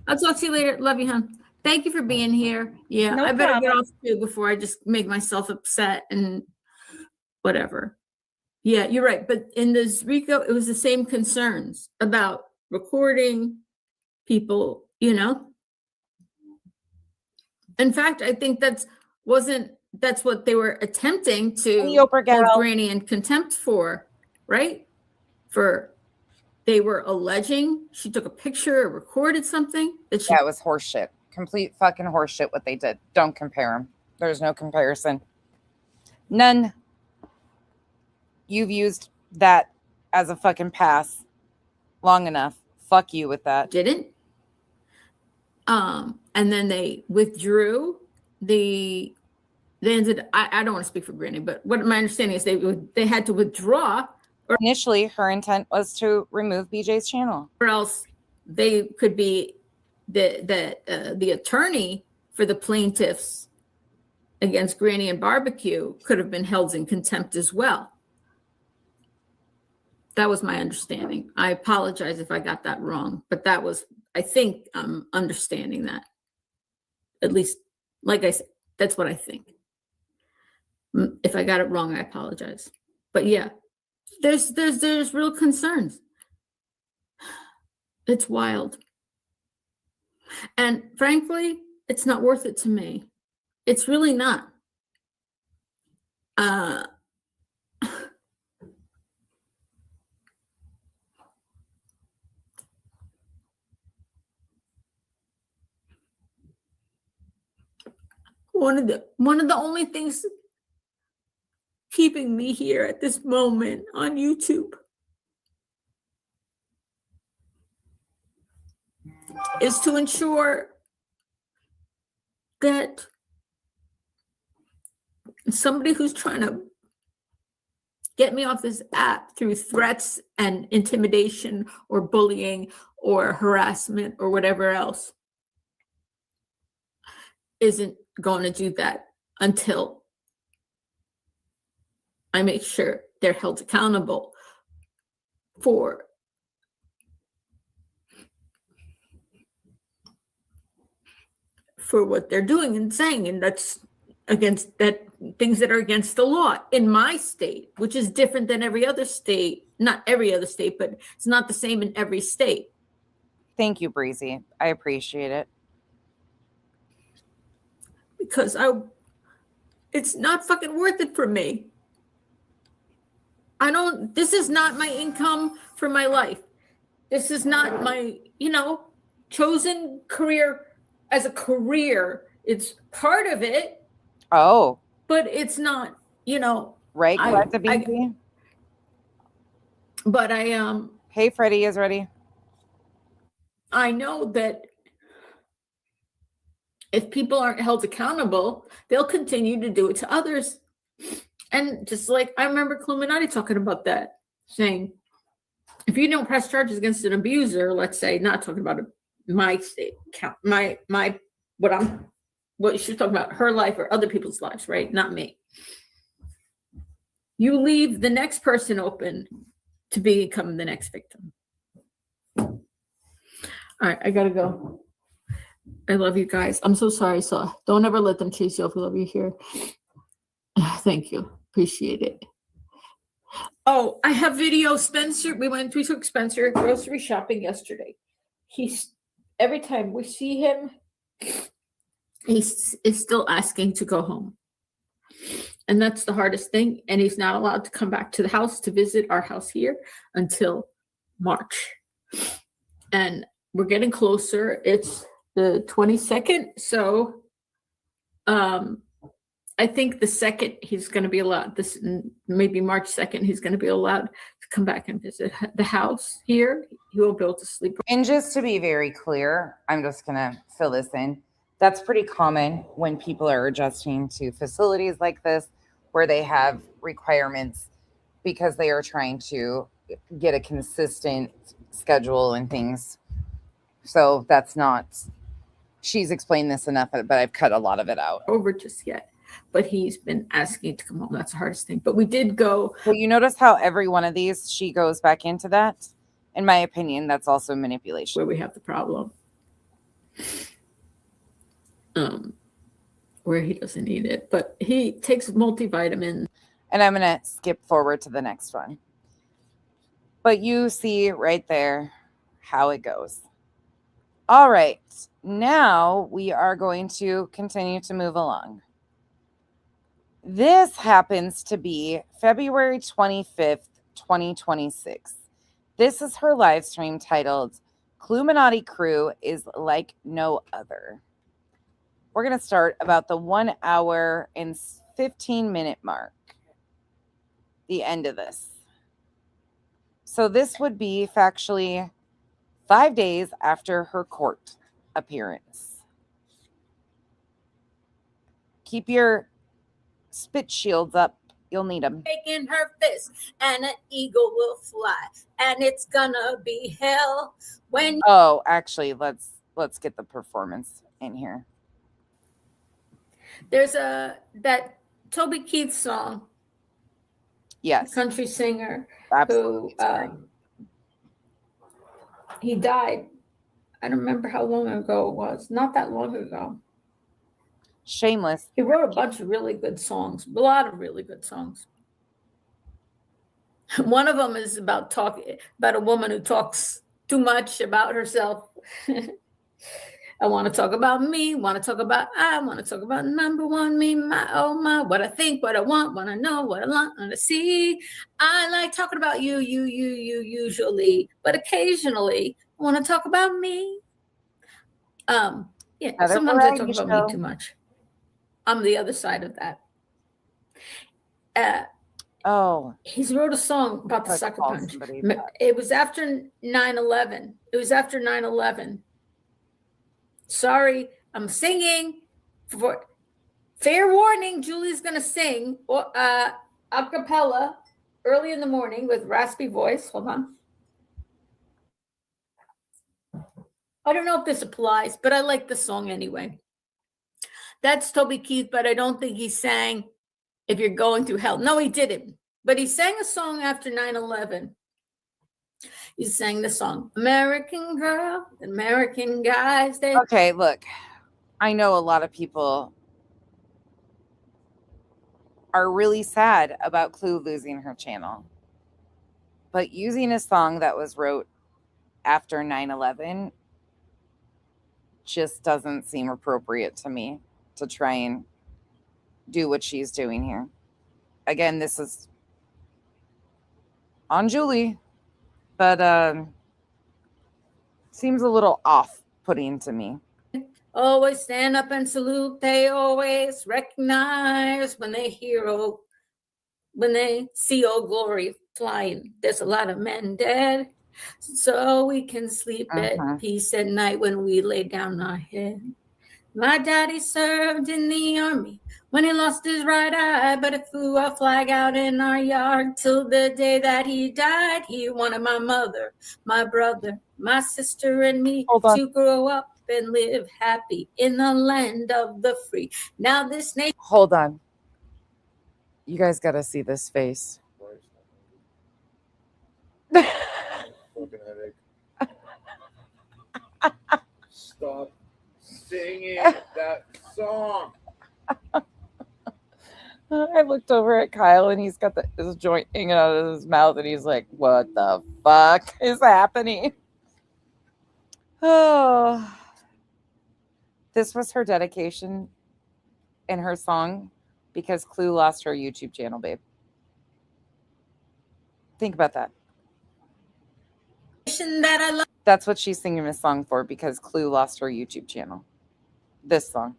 Speaker 2: I'll talk to you later. Love you, hon. Thank you for being here. Yeah,
Speaker 5: No
Speaker 2: I better get
Speaker 5: problem.
Speaker 2: off too before I just make myself upset and whatever. Yeah, you're right. But in this RICO, it was the same concerns about recording people, you know? In fact, I think that's what they were attempting to
Speaker 1: Hey, Oprah
Speaker 2: hold
Speaker 1: gal.
Speaker 2: Granny in contempt for, right? They were alleging she took a picture or recorded something that she
Speaker 1: Yeah, it was horseshit. Complete fucking horseshit what they did. Don't compare them. There's no comparison. None. You've used that as a fucking pass long enough. Fuck you with that.
Speaker 2: didn't. And then they withdrew they ended, I don't want to speak for Granny, but what my understanding is they had to withdraw,
Speaker 1: Initially, her intent was to remove BJ's channel.
Speaker 2: or else they could be the attorney for the plaintiffs against Granny and Barbecue could have been held in contempt as well. That was my understanding. I apologize if I got that wrong, but that was, I think I'm understanding that. At least, like I said, that's what I think. If I got it wrong, I apologize. But yeah, there's real concerns. It's wild. And frankly, it's not worth it to me. It's really not. One of the only things keeping me here at this moment on YouTube is to ensure that somebody who's trying to get me off this app through threats and intimidation or bullying or harassment or whatever else isn't going to do that until I make sure they're held accountable for what they're doing and saying, and that's against that things that are against the law in my state, which is different than every other state. Not every other state, but it's not the same in every state.
Speaker 1: Thank you, Breezy. I appreciate it.
Speaker 2: Because it's not fucking worth it for me. This is not my income for my life. This is not my, chosen career as a career. It's part of it,
Speaker 1: Oh,
Speaker 2: but it's not,
Speaker 1: right,
Speaker 2: I-
Speaker 1: Collective Breezy?
Speaker 2: But
Speaker 1: Hey, Freddie is ready.
Speaker 2: I know that if people aren't held accountable, they'll continue to do it to others. And just like I remember Cluminati talking about that, saying, if you don't press charges against an abuser, let's say, not talking about my state count, what she's talking about, her life or other people's lives, right? Not me. You leave the next person open to become the next victim. All right, I gotta go. I love you guys. I'm so sorry. So don't ever let them chase you off. We love you here. Thank you. Appreciate it. Oh, I have video. Spencer, we took Spencer grocery shopping yesterday. He's every time we see him, he's still asking to go home. And that's the hardest thing. And he's not allowed to come back to the house to visit our house here until March. And we're getting closer. It's the 22nd. So I think the second he's going to be allowed, this maybe March 2nd, he's going to be allowed to come back and visit the house here. He won't be able to sleep.
Speaker 1: And just to be very clear, I'm just going to fill this in. That's pretty common when people are adjusting to facilities like this, where they have requirements because they are trying to get a consistent schedule and things. So that's not, she's explained this enough, but I've cut a lot of it out.
Speaker 2: Over just yet, but he's been asking to come home. That's the hardest thing. But we did go.
Speaker 1: Well, you notice how every one of these, she goes back into that. In my opinion, that's also manipulation.
Speaker 2: Where we have the problem. Where he doesn't need it, but he takes multivitamin.
Speaker 1: And I'm going to skip forward to the next one. But you see right there how it goes. All right. Now we are going to continue to move along. This happens to be February 25th, 2026. This is her live stream titled Cluminati Crew is Like No Other. We're going to start about the 1 hour and 15-minute mark, the end of this. So this would be factually 5 days after her court appearance. Keep your spit shields up. You'll need them.
Speaker 2: In her fist, and an eagle will fly, and it's gonna be hell when.
Speaker 1: Oh, actually, let's get the performance in here.
Speaker 2: There's that Toby Keith song.
Speaker 1: Yes,
Speaker 2: Country singer
Speaker 1: absolutely.
Speaker 2: who he died. I don't remember how long ago it was. Not that long ago.
Speaker 1: Shameless.
Speaker 2: He wrote a bunch of really good songs. A lot of really good songs. One of them is about a woman who talks too much about herself. I want to talk about me, I want to talk about number one, me, my, what I think, what I want to know, what I want to see. I like talking about you usually, but occasionally I want to talk about me. Yeah,
Speaker 1: Another
Speaker 2: sometimes I talk
Speaker 1: variety
Speaker 2: about
Speaker 1: show.
Speaker 2: me too much. I'm the other side of that. He's wrote a song about the sucker punch. It was after 9/11. It was after 9/11. Sorry, I'm singing. For fair warning, Julie's gonna sing a cappella early in the morning with raspy voice. Hold on. I don't know if this applies, but I like the song anyway. That's Toby Keith, but I don't think he sang If You're Going Through Hell. No, he didn't. But he sang a song after 9/11. He sang the song, American Girl, American Guys.
Speaker 1: Okay, look, I know a lot of people are really sad about Clue losing her channel. But using a song that was wrote after 9/11 just doesn't seem appropriate to me to try and do what she's doing here. Again, this is on Julie, but seems a little off-putting to me.
Speaker 2: Always stand up and salute. They always recognize when they see Old Glory flying. There's a lot of men dead, so we can sleep at peace at night when we lay down our head. My daddy served in the army when he lost his right eye, but it flew a flag out in our yard till the day that he died. He wanted my mother, my brother, my sister, and me to grow up and live happy in the land of the free. Now this nation.
Speaker 1: Hold on. You guys got to see this face.
Speaker 6: Fucking headache. Stop singing that song.
Speaker 1: I looked over at Kyle and he's got his joint hanging out of his mouth and he's like, what the fuck is happening? Oh, this was her dedication in her song because Clue lost her YouTube channel, babe. Think about that.
Speaker 2: That I love.
Speaker 1: That's what she's singing this song for because Clue lost her YouTube channel. This song.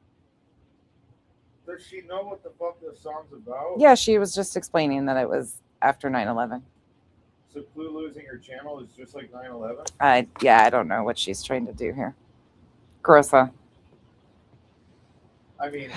Speaker 6: Does she know what the fuck this song's about?
Speaker 1: Yeah, she was just explaining that it was after 9/11.
Speaker 6: So Clue losing her channel is just like 9/11?
Speaker 1: I don't know what she's trying to do here. Grossa.
Speaker 6: I mean,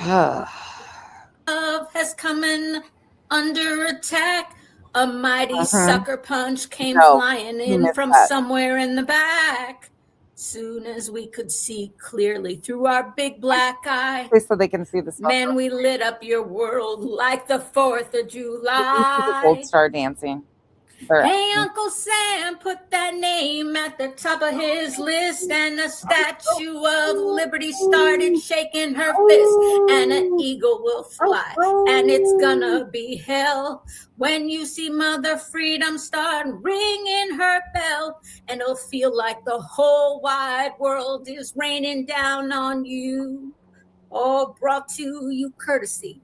Speaker 2: Love has come in under attack. A mighty sucker punch came flying in from somewhere in the back. Soon as we could see clearly through our big black eye,
Speaker 1: so they can see the smoke.
Speaker 2: man, we lit up your world like the 4th of July.
Speaker 1: Gold Star dancing.
Speaker 2: Hey, Uncle Sam put that name at the top of his list, and the Statue of Liberty started shaking her fist, and an eagle will fly, and it's gonna be hell when you see Mother Freedom start ringing her bell, and it'll feel like the whole wide world is raining down on you, all brought to you courtesy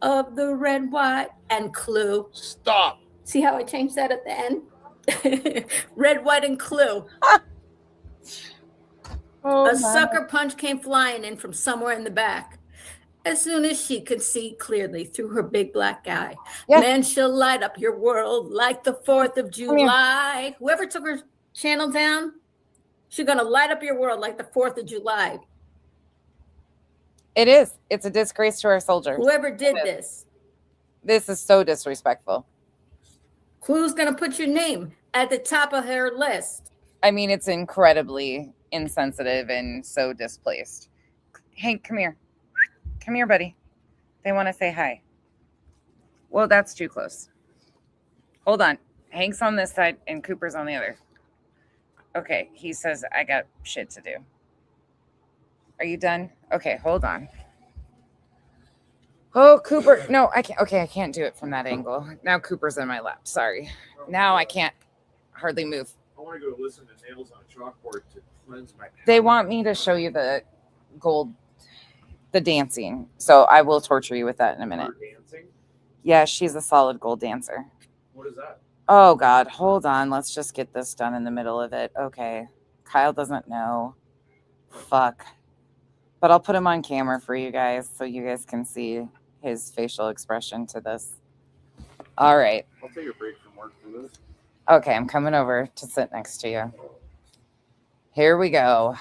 Speaker 2: of the red, white, and Clue.
Speaker 6: stop.
Speaker 2: See how I changed that at the end? Red, white, and Clue. A sucker punch came flying in from somewhere in the back. As soon as she could see clearly through her big black eye, man, she'll light up your world like the 4th of July. Whoever took her channel down, she's going to light up your world like the 4th of July.
Speaker 1: It is. It's a disgrace to our soldiers.
Speaker 2: Whoever did this.
Speaker 1: This is so disrespectful.
Speaker 2: Clue's going to put your name at the top of her list.
Speaker 1: I mean, it's incredibly insensitive and so displaced. Hank, come here. Come here, buddy. They want to say hi. Well, that's too close. Hold on. Hank's on this side and Cooper's on the other. Okay, he says, I got shit to do. Are you done? Okay, hold on. Oh, Cooper. No, I can't. Okay, I can't do it from that angle. Now Cooper's in my lap. Sorry. Now I can't hardly move.
Speaker 6: I want to go listen to Nails on a Chalkboard to cleanse my palate.
Speaker 1: They want me to show you the dancing. So I will torture you with that in a minute.
Speaker 6: Dancing?
Speaker 1: Yeah, she's a solid gold dancer.
Speaker 6: What is that?
Speaker 1: Oh, God. Hold on. Let's just get this done in the middle of it. Okay. Kyle doesn't know. Fuck. But I'll put him on camera for you guys so you guys can see his facial expression to this. All right.
Speaker 6: I'll take a break from work for this.
Speaker 1: Okay, I'm coming over to sit next to you. Here we go.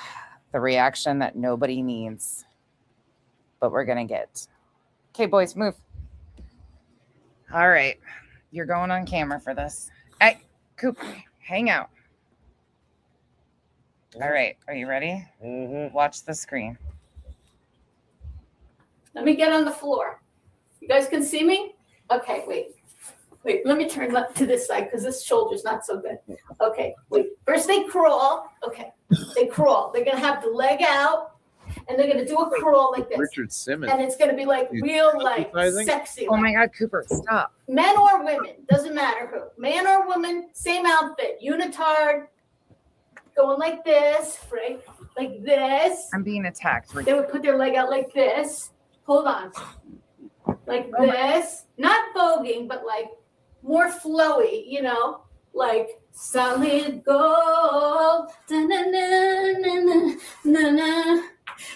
Speaker 1: The reaction that nobody needs, but we're going to get. Okay, boys, move. All right. You're going on camera for this. Hey, Coop, hang out. All right. Are you ready?
Speaker 6: Mm-hmm.
Speaker 1: Watch the screen.
Speaker 2: Let me get on the floor. You guys can see me? Okay, wait. Let me turn up to this side because this shoulder's not so good. Okay, wait. First they crawl. Okay, they crawl. They're going to have the leg out, and they're going to do a crawl like this.
Speaker 6: Richard Simmons.
Speaker 2: And it's going to be like real, like, sexy.
Speaker 1: Oh, my God, Cooper, stop.
Speaker 2: Men or women, doesn't matter who. Man or woman, same outfit. Unitard, going like this, right? Like this.
Speaker 1: I'm being attacked.
Speaker 2: They would put their leg out like this. Hold on. Like this. Not voguing, but like more flowy, you know? Like solid gold. Da-na-na-na-na-na-na.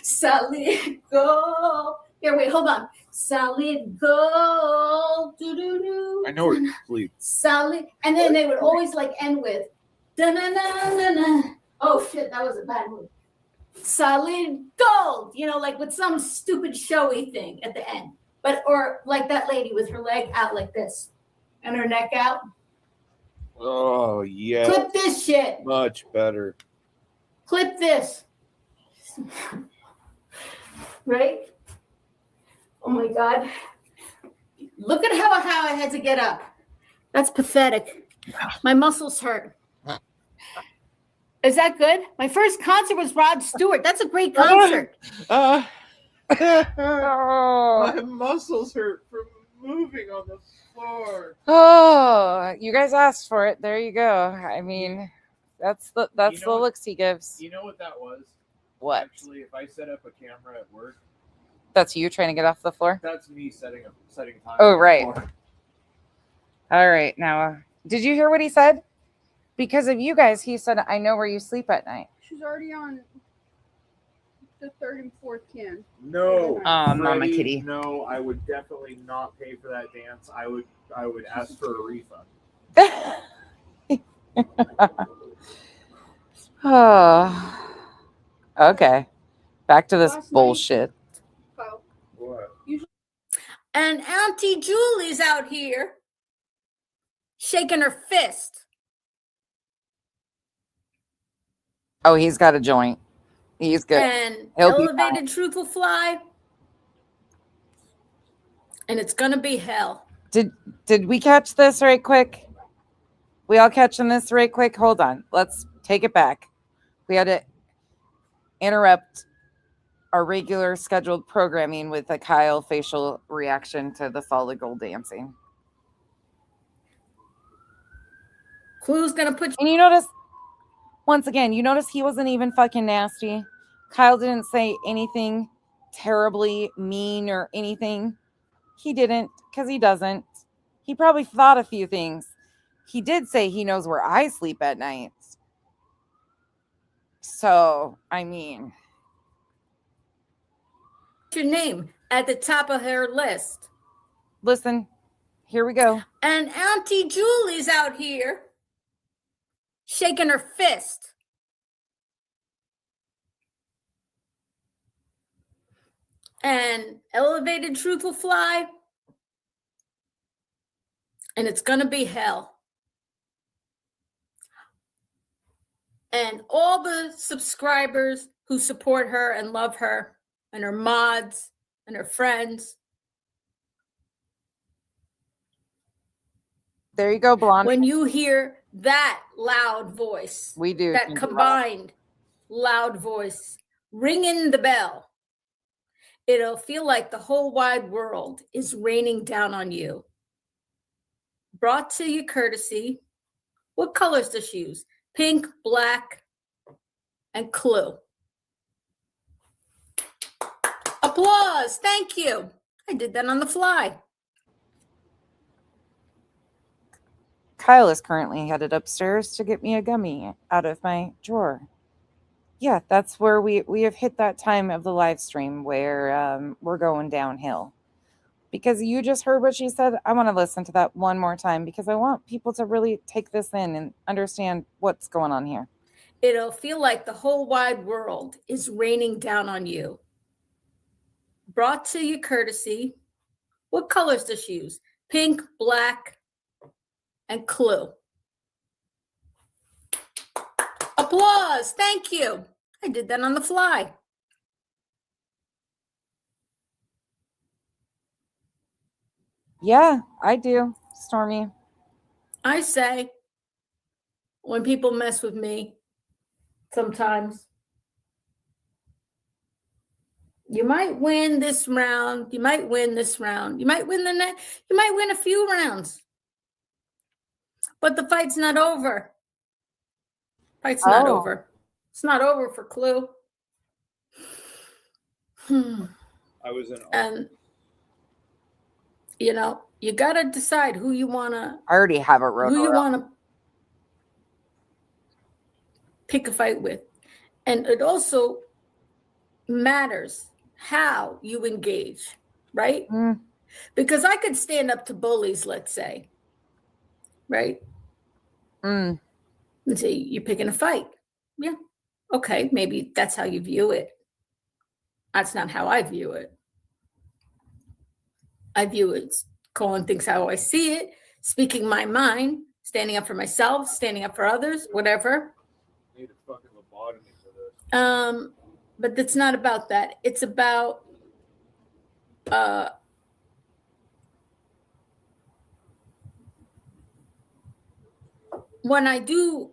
Speaker 2: Solid gold. Here, wait, hold on. Solid gold. Do-do-do.
Speaker 6: I know where you sleep.
Speaker 2: Solid. And then they would always like end with da-na-na-na-na. Oh shit, that was a bad move. Solid gold, you know, like with some stupid showy thing at the end. But or like that lady with her leg out like this and her neck out.
Speaker 6: Oh yeah.
Speaker 2: Clip this shit.
Speaker 6: Much better.
Speaker 2: Clip this. Right? Oh my God. Look at how I had to get up. That's pathetic. My muscles hurt. Is that good? My first concert was Rod Stewart. That's a great concert.
Speaker 1: Oh.
Speaker 6: My muscles hurt from moving on the floor.
Speaker 1: Oh, you guys asked for it. There you go. I mean, that's the looks he gives.
Speaker 6: You know what that was?
Speaker 1: What?
Speaker 6: Actually, if I set up a camera at work,
Speaker 1: That's you trying to get off the floor?
Speaker 6: that's me setting time.
Speaker 1: Oh,
Speaker 6: on the
Speaker 1: right.
Speaker 6: floor.
Speaker 1: All right. Now, did you hear what he said? Because of you guys, he said, I know where you sleep at night.
Speaker 7: She's already on the third and fourth can.
Speaker 6: No.
Speaker 1: Oh, Mama
Speaker 6: Freddie,
Speaker 1: Kitty.
Speaker 6: No, I would definitely not pay for that dance. I would ask for a refund.
Speaker 1: Oh. Okay. Back to this
Speaker 7: Last night-
Speaker 1: bullshit.
Speaker 7: Kyle,
Speaker 6: What?
Speaker 2: And Auntie Julie's out here shaking her fist.
Speaker 1: Oh, he's got a joint. He's good.
Speaker 2: And
Speaker 1: He'll be
Speaker 2: elevated truth will fly. And it's gonna be hell.
Speaker 1: Did we catch this right quick? We all catching this right quick? Hold on. Let's take it back. We had to interrupt our regular scheduled programming with a Kyle facial reaction to the solid gold dancing.
Speaker 2: Clue's gonna put
Speaker 1: And you notice, once again, you notice he wasn't even fucking nasty. Kyle didn't say anything terribly mean or anything. He didn't, because he doesn't. He probably thought a few things. He did say he knows where I sleep at night. So, I mean,
Speaker 2: your name at the top of her list.
Speaker 1: listen, here we go.
Speaker 2: And Auntie Julie's out here shaking her fist. And elevated truth will fly. And it's gonna be hell. And all the subscribers who support her and love her, and her mods and her friends.
Speaker 1: There you go, Blonde.
Speaker 2: When you hear that loud voice,
Speaker 1: We do.
Speaker 2: that combined loud voice ringing the bell, it'll feel like the whole wide world is raining down on you. Brought to you courtesy. What colors does she use? Pink, black, and Clue. Applause. Thank you. I did that on the fly.
Speaker 1: Kyle is currently headed upstairs to get me a gummy out of my drawer. Yeah, that's where we have hit that time of the live stream where we're going downhill. Because you just heard what she said. I want to listen to that one more time because I want people to really take this in and understand what's going on here.
Speaker 2: It'll feel like the whole wide world is raining down on you. Brought to you courtesy. What colors does she use? Pink, black, and Clue. Applause. Thank you. I did that on the fly.
Speaker 1: Yeah, I do, Stormy.
Speaker 2: I say, when people mess with me, sometimes you might win this round. You might win this round. You might win the next. You might win a few rounds. But the fight's not over. Fight's not
Speaker 1: Oh.
Speaker 2: over. It's not over for Clue.
Speaker 6: I was in.
Speaker 2: And you know, you gotta decide who you wanna
Speaker 1: I already have it wrote
Speaker 2: who you
Speaker 1: around.
Speaker 2: wanna pick a fight with. And it also matters how you engage, right?
Speaker 1: Mm.
Speaker 2: Because I could stand up to bullies, let's say, right?
Speaker 1: Mm.
Speaker 2: And say, you're picking a fight. Yeah. Okay, maybe that's how you view it. That's not how I view it. I view it as calling things how I see it, speaking my mind, standing up for myself, standing up for others, whatever.
Speaker 6: Need a fucking lobotomy for this.
Speaker 2: But it's not about that. It's about when I do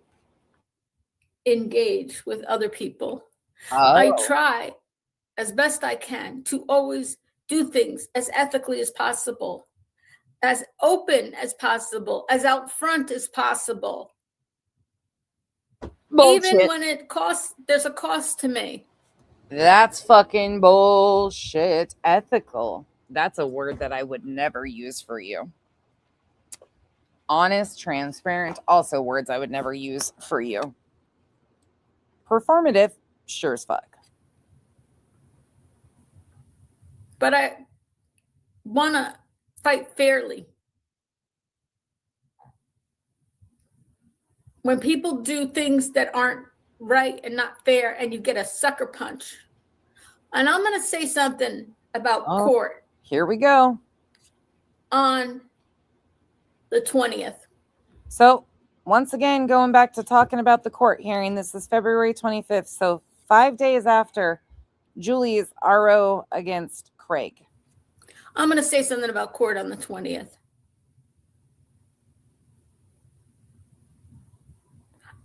Speaker 2: engage with other people, I
Speaker 1: Oh,
Speaker 2: try as best I can to always do things as ethically as possible, as open as possible, as out front as possible.
Speaker 1: bullshit.
Speaker 2: Even when it costs, there's a cost to me.
Speaker 1: That's fucking bullshit. Ethical. That's a word that I would never use for you. Honest, transparent, also words I would never use for you. Performative, sure as fuck.
Speaker 2: But I want to fight fairly. When people do things that aren't right and not fair, and you get a sucker punch. And I'm going to say something about
Speaker 1: Oh.
Speaker 2: court
Speaker 1: Here we go.
Speaker 2: on the 20th.
Speaker 1: So, once again, going back to talking about the court hearing, this is February 25th. So, 5 days after Julie's RO against Craig.
Speaker 2: I'm going to say something about court on the 20th.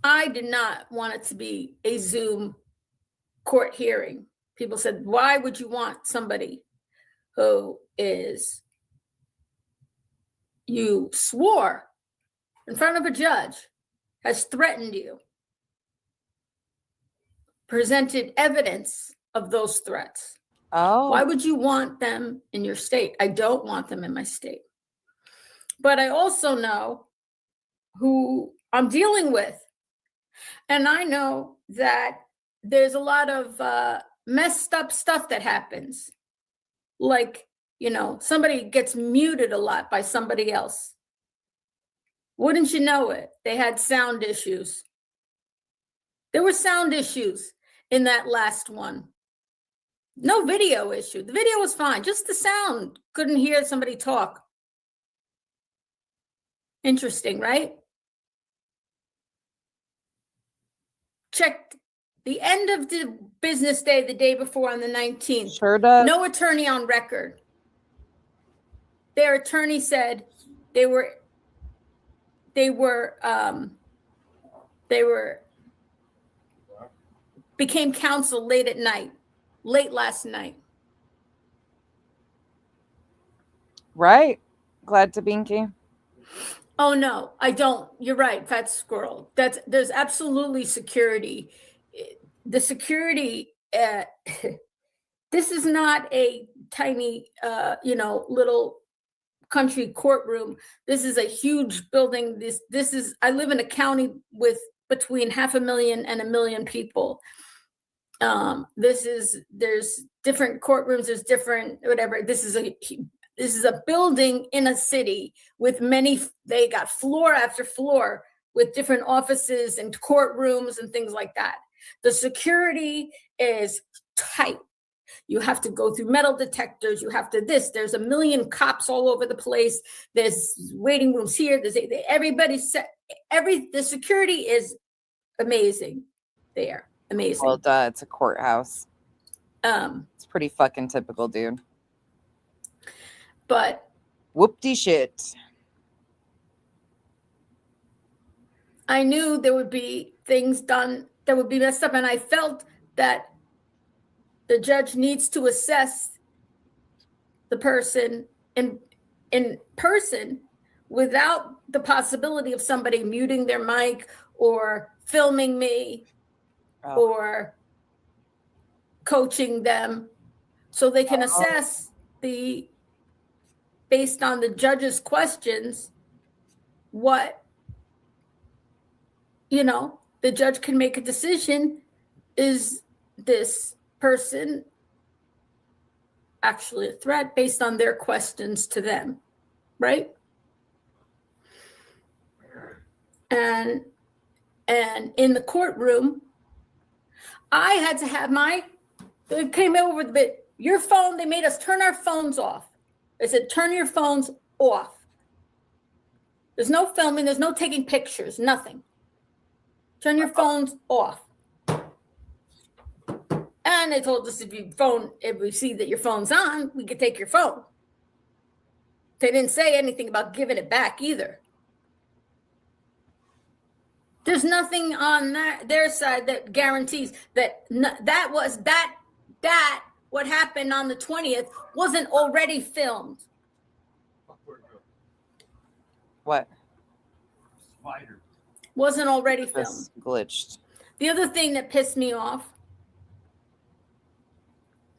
Speaker 2: I did not want it to be a Zoom court hearing. People said, why would you want somebody who is, you swore in front of a judge, has threatened you, presented evidence of those threats?
Speaker 1: Oh,
Speaker 2: Why would you want them in your state? I don't want them in my state. But I also know who I'm dealing with. And I know that there's a lot of messed up stuff that happens. Like, you know, somebody gets muted a lot by somebody else. Wouldn't you know it? They had sound issues. There were sound issues in that last one. No video issue. The video was fine. Just the sound. Couldn't hear somebody talk. Interesting, right? Checked the end of the business day, the day before on the 19th.
Speaker 1: sure does.
Speaker 2: No attorney on record. Their attorney said they became counsel late at night, late last night.
Speaker 1: Right. Glad to Binky.
Speaker 2: Oh no, I don't. You're right, fat squirrel. There's absolutely security. The security. This is not a tiny, little country courtroom. This is a huge building. This is. I live in a county with between 500,000 and 1 million people. There's different courtrooms. There's different whatever. This is a building in a city with many, they got floor after floor with different offices and courtrooms and things like that. The security is tight. You have to go through metal detectors. You have to there's 1 million cops all over the place. There's waiting rooms here. The security is amazing there. Amazing.
Speaker 1: Well, duh, it's a courthouse. It's pretty fucking typical, dude.
Speaker 2: But
Speaker 1: Whoop-de shit.
Speaker 2: I knew there would be things done that would be messed up, and I felt that the judge needs to assess the person in person without the possibility of somebody muting their mic or filming me or coaching them, so they can assess based on the judge's questions, what, the judge can make a decision. Is this person actually a threat based on their questions to them, right? And in the courtroom, I had to have they came over the bit, your phone, they made us turn our phones off. They said, turn your phones off. There's no filming, there's no taking pictures, nothing. Turn your phones off. And they told us if we see that your phone's on, we could take your phone. They didn't say anything about giving it back either. There's nothing on their side that guarantees that what happened on the 20th wasn't already filmed.
Speaker 1: What?
Speaker 6: Spider.
Speaker 2: Wasn't already filmed.
Speaker 1: This glitched.
Speaker 2: The other thing that pissed me off,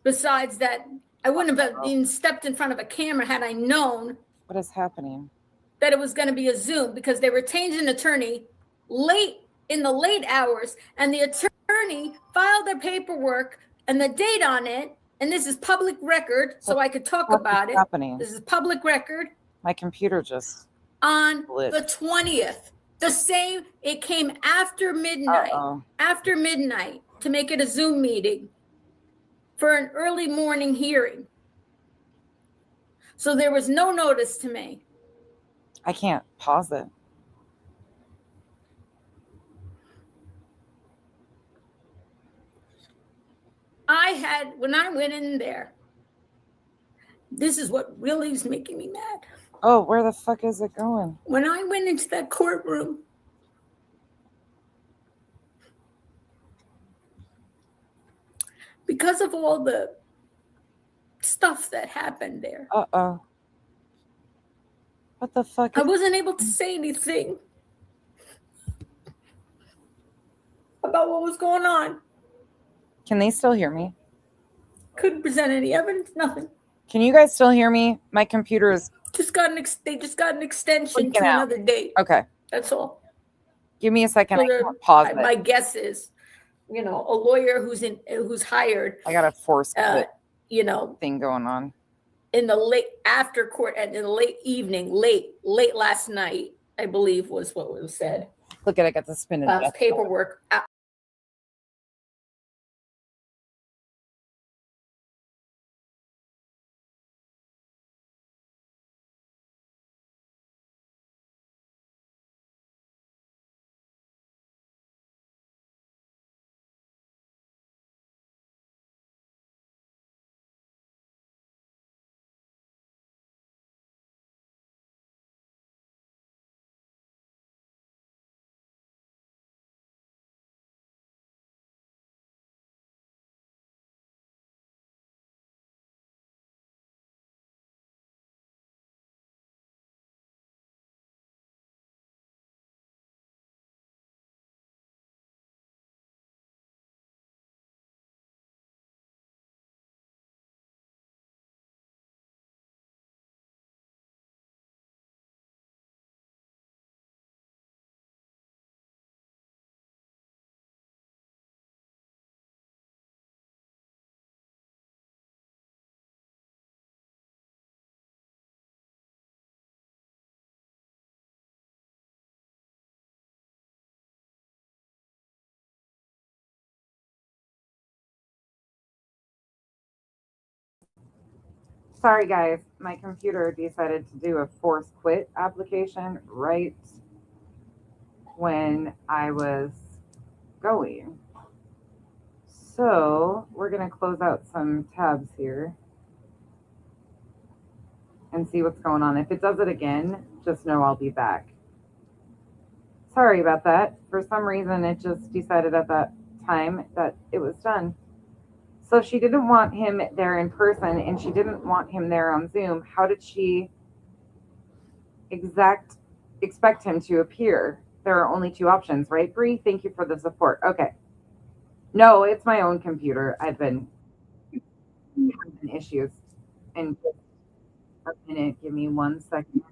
Speaker 2: besides that, I wouldn't have even stepped in front of a camera had I known
Speaker 1: What is happening?
Speaker 2: that it was going to be a Zoom, because they retained an attorney in the late hours, and the attorney filed their paperwork and the date on it. And this is public record, so I could talk
Speaker 1: What
Speaker 2: about
Speaker 1: is
Speaker 2: it.
Speaker 1: happening?
Speaker 2: This is public record
Speaker 1: My computer just
Speaker 2: on
Speaker 1: glitched.
Speaker 2: the 20th. The same, it came after midnight.
Speaker 1: Uh-oh.
Speaker 2: After midnight to make it a Zoom meeting for an early morning hearing. So there was no notice to me.
Speaker 1: I can't pause it.
Speaker 2: When I went in there, this is what really is making me mad.
Speaker 1: Oh, where the fuck is it going?
Speaker 2: When I went into that courtroom, because of all the stuff that happened there,
Speaker 1: Uh-oh. What the fuck?
Speaker 2: I wasn't able to say anything about what was going on.
Speaker 1: Can they still hear me?
Speaker 2: Couldn't present any evidence, nothing.
Speaker 1: Can you guys still hear me? My computer is...
Speaker 2: They just got an extension
Speaker 1: Freaking
Speaker 2: to
Speaker 1: out.
Speaker 2: another date.
Speaker 1: Okay.
Speaker 2: That's all.
Speaker 1: Give me a second.
Speaker 2: So
Speaker 1: I can't pause it.
Speaker 2: my guess is, a lawyer who's hired,
Speaker 1: I got a force quit
Speaker 2: you know,
Speaker 1: thing going on.
Speaker 2: in the late after court and in the late evening, late last night, I believe was what was said.
Speaker 1: Look at it, I got the spinning.
Speaker 2: Paperwork.
Speaker 1: Sorry, guys. My computer decided to do a force quit application right when I was going. So we're going to close out some tabs here and see what's going on. If it does it again, just know I'll be back. Sorry about that. For some reason, it just decided at that time that it was done. So she didn't want him there in person, and she didn't want him there on Zoom. How did she expect him to appear? There are only two options, right, Bree? Thank you for the support. Okay. No, it's my own computer. I've been having issues. And just a minute, give me 1 second.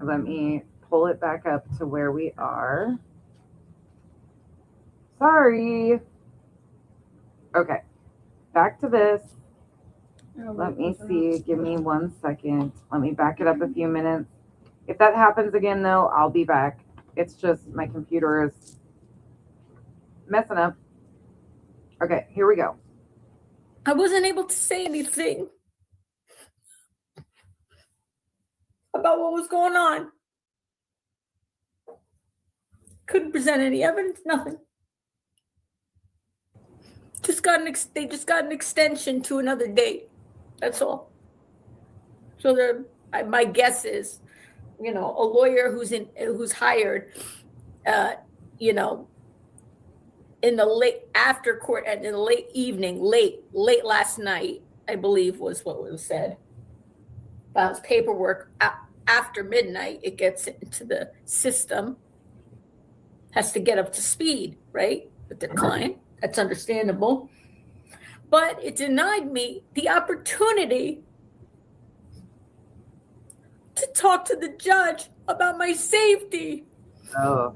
Speaker 1: Let me pull it back up to where we are. Sorry. Okay, back to this. Let me see. Give me 1 second. Let me back it up a few minutes. If that happens again, though, I'll be back. It's just my computer is messing up. Okay, here we go.
Speaker 2: I wasn't able to say anything about what was going on. Couldn't present any evidence, nothing. They just got an extension to another date. That's all. So my guess is, a lawyer who's hired, in the late after court and in the late evening, late last night, I believe was what was said. Files paperwork after midnight. It gets into the system. Has to get up to speed, right, with their client. That's understandable. But it denied me the opportunity to talk to the judge about my safety.
Speaker 1: Oh,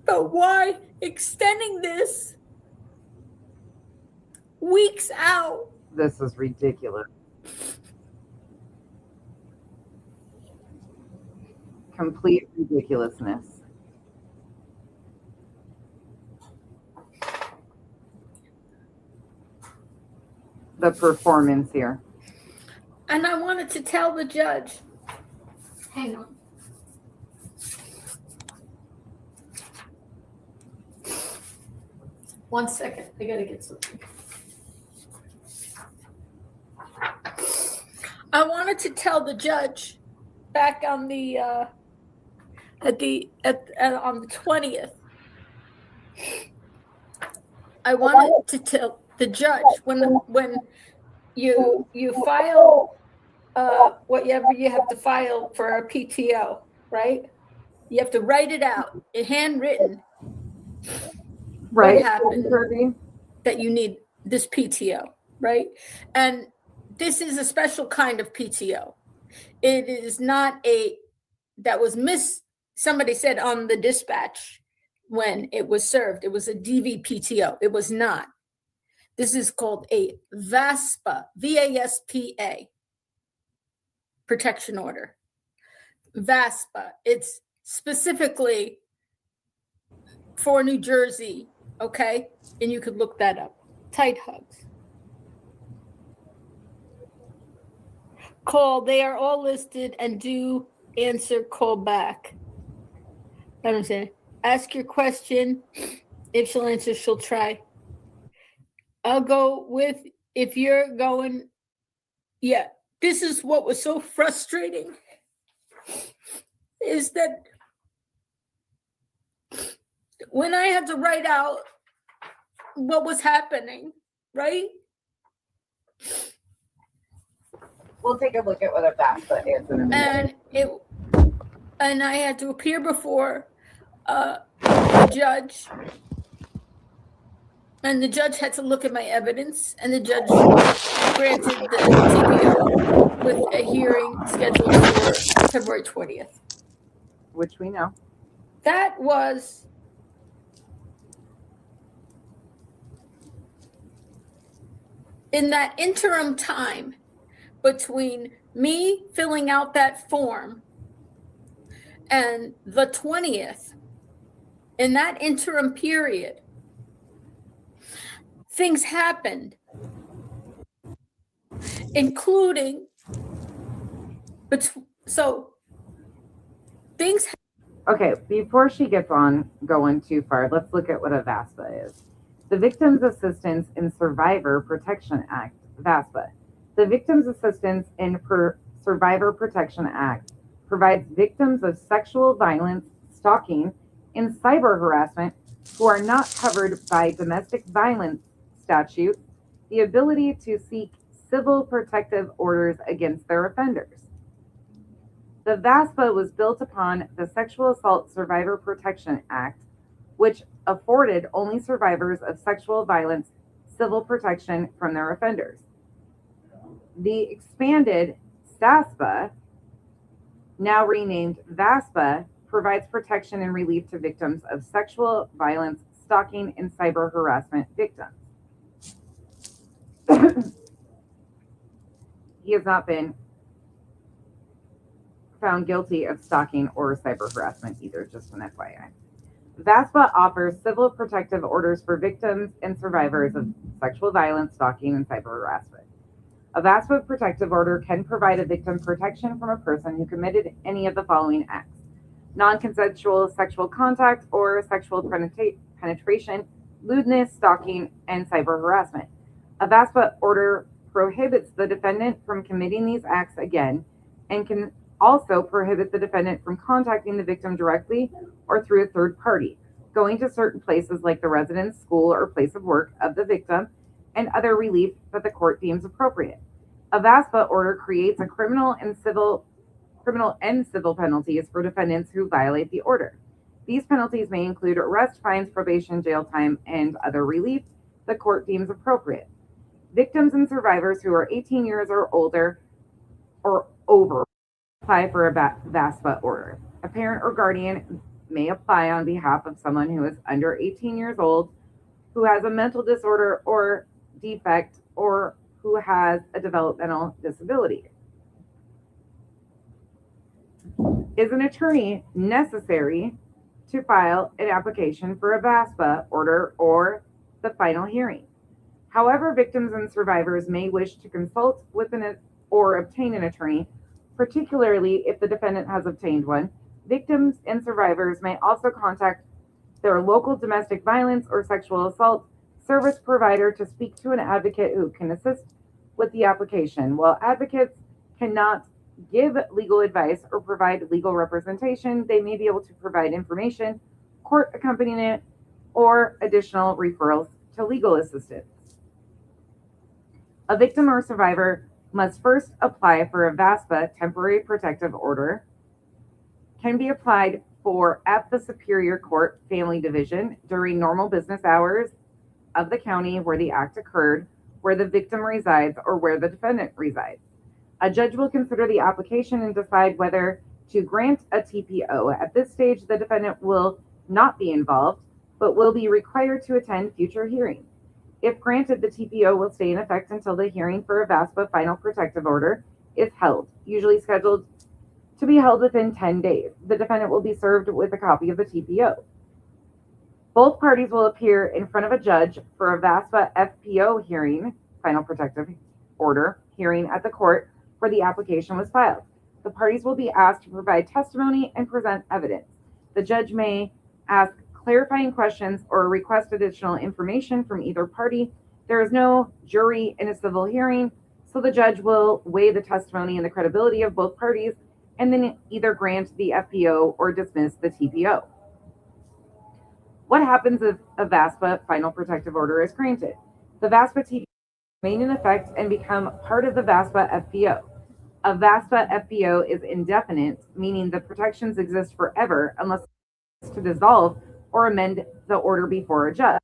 Speaker 2: But why extending this weeks out?
Speaker 1: this is ridiculous. Complete ridiculousness. The performance here.
Speaker 2: And I wanted to tell the judge, hang on. One second, I gotta get something. I wanted to tell the judge back on the on the 20th. I wanted to tell the judge when you file whatever you have to file for a PTO, right? You have to write it out, handwritten.
Speaker 1: Right.
Speaker 2: What happened that you need this PTO, right? And this is a special kind of PTO. It is not somebody said on the dispatch when it was served, it was a DVPTO. It was not. This is called a VASPA, VASPA, protection order. VASPA, it's specifically for New Jersey, okay? And you could look that up. Tight hugs. Call, they are all listed and do answer, call back. I don't say, ask your question. If she'll answer, she'll try. I'll go with, if you're going, yeah, this is what was so frustrating is that when I had to write out what was happening, right?
Speaker 1: We'll take a look at what a VASPA is in a minute.
Speaker 2: And I had to appear before a judge, and the judge had to look at my evidence, and the judge granted the TPO with a hearing scheduled for February 20th.
Speaker 1: Which we know.
Speaker 2: That was in that interim time between me filling out that form and the 20th, in that interim period, things happened, including, things.
Speaker 1: Okay, before she gets on going too far, let's look at what a VASPA is. The Victims Assistance in Survivor Protection Act, VASPA. The Victims Assistance in Survivor Protection Act provides victims of sexual violence, stalking, and cyber harassment who are not covered by domestic violence statute the ability to seek civil protective orders against their offenders. The VASPA was built upon the Sexual Assault Survivor Protection Act, which afforded only survivors of sexual violence civil protection from their offenders. The expanded SASPA, now renamed VASPA, provides protection and relief to victims of sexual violence, stalking, and cyber harassment victims. He has not been found guilty of stalking or cyber harassment either, just an FYI. VASPA offers civil protective orders for victims and survivors of sexual violence, stalking, and cyber harassment. A VASPA protective order can provide a victim protection from a person who committed any of the following acts: non-consensual sexual contact or sexual penetration, lewdness, stalking, and cyber harassment. A VASPA order prohibits the defendant from committing these acts again and can also prohibit the defendant from contacting the victim directly or through a third party, going to certain places like the residence, school, or place of work of the victim, and other relief that the court deems appropriate. A VASPA order creates a criminal and civil penalties for defendants who violate the order. These penalties may include arrest, fines, probation, jail time, and other relief the court deems appropriate. Victims and survivors who are 18 years or older or over apply for a VASPA order. A parent or guardian may apply on behalf of someone who is under 18 years old, who has a mental disorder or defect, or who has a developmental disability. Is an attorney necessary to file an application for a VASPA order or the final hearing? However, victims and survivors may wish to consult with or obtain an attorney, particularly if the defendant has obtained one. Victims and survivors may also contact their local domestic violence or sexual assault service provider to speak to an advocate who can assist with the application. While advocates cannot give legal advice or provide legal representation, they may be able to provide information, court accompaniment, or additional referrals to legal assistance. A victim or survivor must first apply for a VASPA temporary protective order, can be applied for at the Superior Court Family Division during normal business hours of the county where the act occurred, where the victim resides, or where the defendant resides. A judge will consider the application and decide whether to grant a TPO. At this stage, the defendant will not be involved, but will be required to attend future hearings. If granted, the TPO will stay in effect until the hearing for a VASPA final protective order is held, usually scheduled to be held within 10 days. The defendant will be served with a copy of the TPO. Both parties will appear in front of a judge for a VASPA FPO hearing, final protective order, hearing at the court where the application was filed. The parties will be asked to provide testimony and present evidence. The judge may ask clarifying questions or request additional information from either party. There is no jury in a civil hearing, so the judge will weigh the testimony and the credibility of both parties and then either grant the FPO or dismiss the TPO. What happens if a VASPA final protective order is granted? The VASPA TPO remain in effect and become part of the VASPA FPO. A VASPA FPO is indefinite, meaning the protections exist forever unless to dissolve or amend the order before a judge.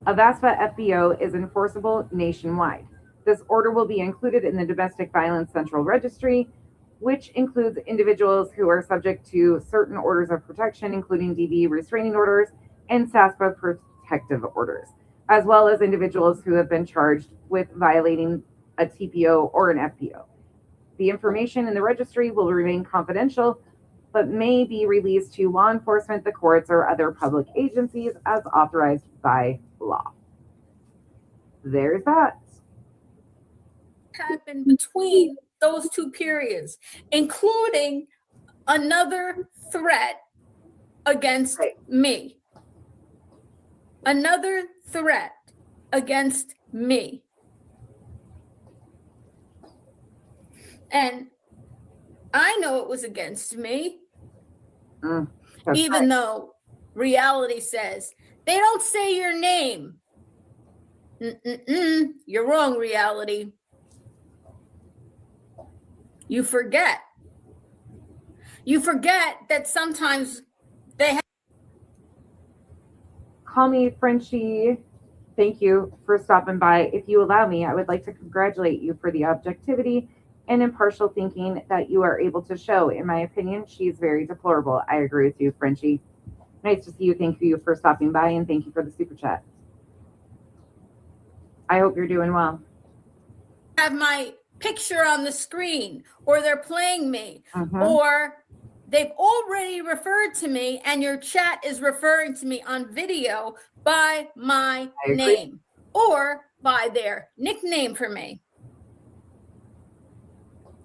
Speaker 1: A VASPA FPO is enforceable nationwide. This order will be included in the Domestic Violence Central Registry, which includes individuals who are subject to certain orders of protection, including DV restraining orders and SASPA protective orders, as well as individuals who have been charged with violating a TPO or an FPO. The information in the registry will remain confidential, but may be released to law enforcement, the courts, or other public agencies as authorized by law. There's that.
Speaker 2: Happened between those two periods, including another threat against me. Another threat against me. And I know it was against me, even though reality says they don't say your name. You're wrong, reality. You forget. You forget that sometimes they have.
Speaker 1: Call me Frenchie. Thank you for stopping by. If you allow me, I would like to congratulate you for the objectivity and impartial thinking that you are able to show. In my opinion, she's very deplorable. I agree with you, Frenchie. Nice to see you. Thank you for stopping by, and thank you for the super chat. I hope you're doing well.
Speaker 2: have my picture on the screen, or they're playing me,
Speaker 1: Mhm.
Speaker 2: or they've already referred to me and your chat is referring to me on video by my
Speaker 1: I agree.
Speaker 2: name or by their nickname for me.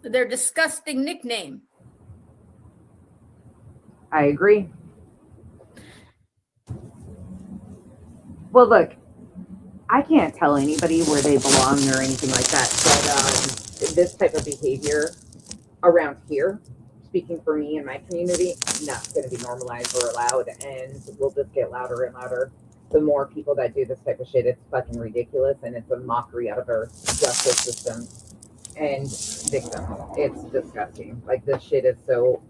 Speaker 2: Their disgusting nickname.
Speaker 1: I agree. Well, look, I can't tell anybody where they belong or anything like that, but this type of behavior around here, speaking for me and my community, not going to be normalized or allowed, and we'll just get louder and louder. The more people that do this type of shit, it's fucking ridiculous, and it's a mockery out of our justice system and victims. It's disgusting. Like, this shit is so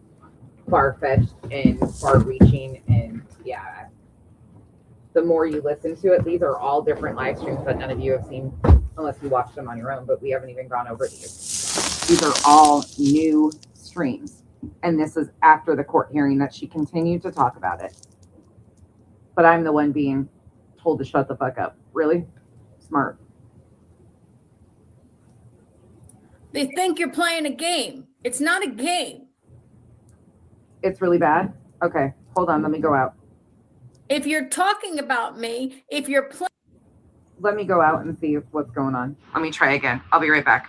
Speaker 1: far-fetched and far-reaching, and yeah, the more you listen to it, these are all different live streams that none of you have seen unless you watched them on your own, but we haven't even gone over these. These are all new streams, and this is after the court hearing that she continued to talk about it. But I'm the one being told to shut the fuck up. Really? Smart.
Speaker 2: They think you're playing a game. It's not a game.
Speaker 1: It's really bad? Okay, hold on, let me go out.
Speaker 2: If you're talking about me, if you're playing,
Speaker 1: Let me go out and see what's going on. Let me try again. I'll be right back.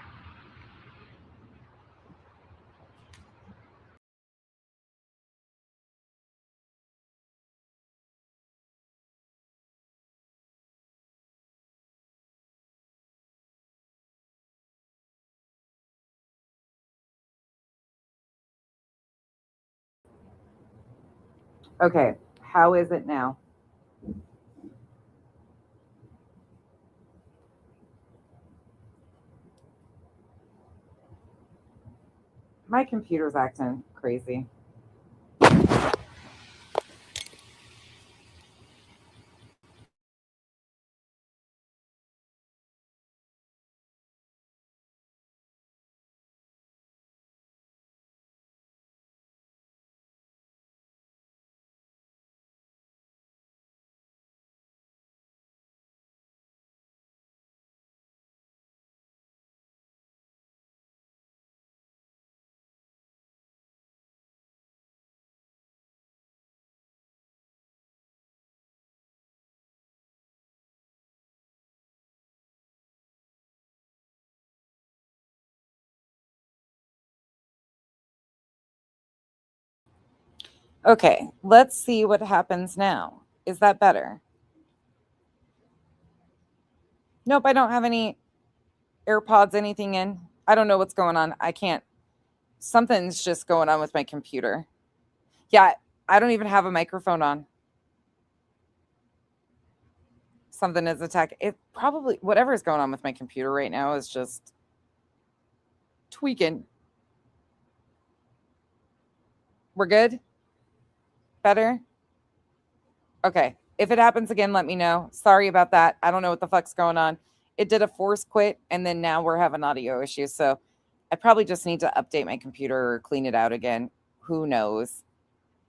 Speaker 1: Okay, how is it now? My computer's acting crazy. Okay, let's see what happens now. Is that better? Nope, I don't have any AirPods, anything in. I don't know what's going on. I can't. Something's just going on with my computer. Yeah, I don't even have a microphone on. Something is attacking. It probably, whatever is going on with my computer right now is just tweaking. We're good? Better? Okay. If it happens again, let me know. Sorry about that. I don't know what the fuck's going on. It did a force quit, and then now we're having audio issues. So I probably just need to update my computer or clean it out again. Who knows?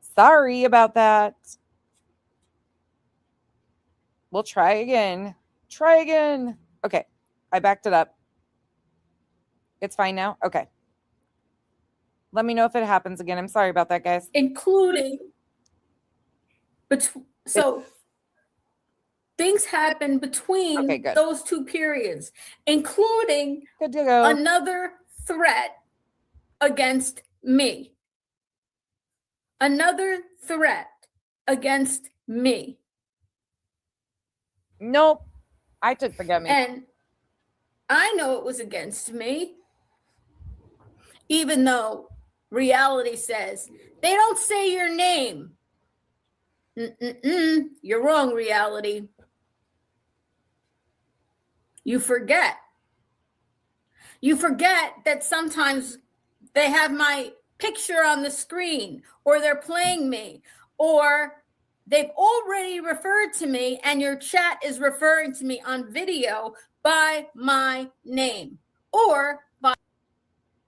Speaker 1: Sorry about that. We'll try again. Try again. Okay. I backed it up. It's fine now? Okay. Let me know if it happens again. I'm sorry about that, guys.
Speaker 2: including, so things happen between
Speaker 1: Okay, good.
Speaker 2: those two periods, including
Speaker 1: Good to go.
Speaker 2: another threat against me. Another threat against me.
Speaker 1: Nope. I took the gummy.
Speaker 2: And I know it was against me, even though reality says they don't say your name. You're wrong, reality. You forget. You forget that sometimes they have my picture on the screen, or they're playing me, or they've already referred to me and your chat is referring to me on video by my name or by.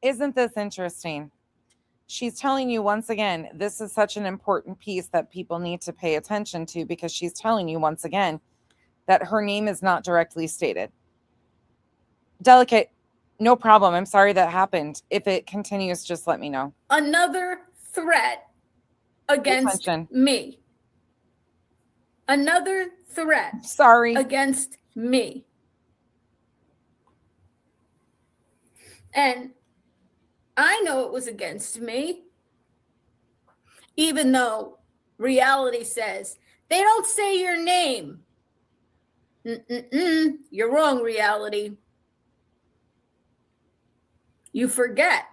Speaker 1: Isn't this interesting? She's telling you once again, this is such an important piece that people need to pay attention to, because she's telling you once again that her name is not directly stated. Delicate, No problem. I'm sorry that happened. If it continues, just let me know.
Speaker 2: Another threat against
Speaker 1: Attention.
Speaker 2: me. Another threat
Speaker 1: Sorry.
Speaker 2: against me. And I know it was against me, even though reality says they don't say your name. You're wrong, reality. You forget.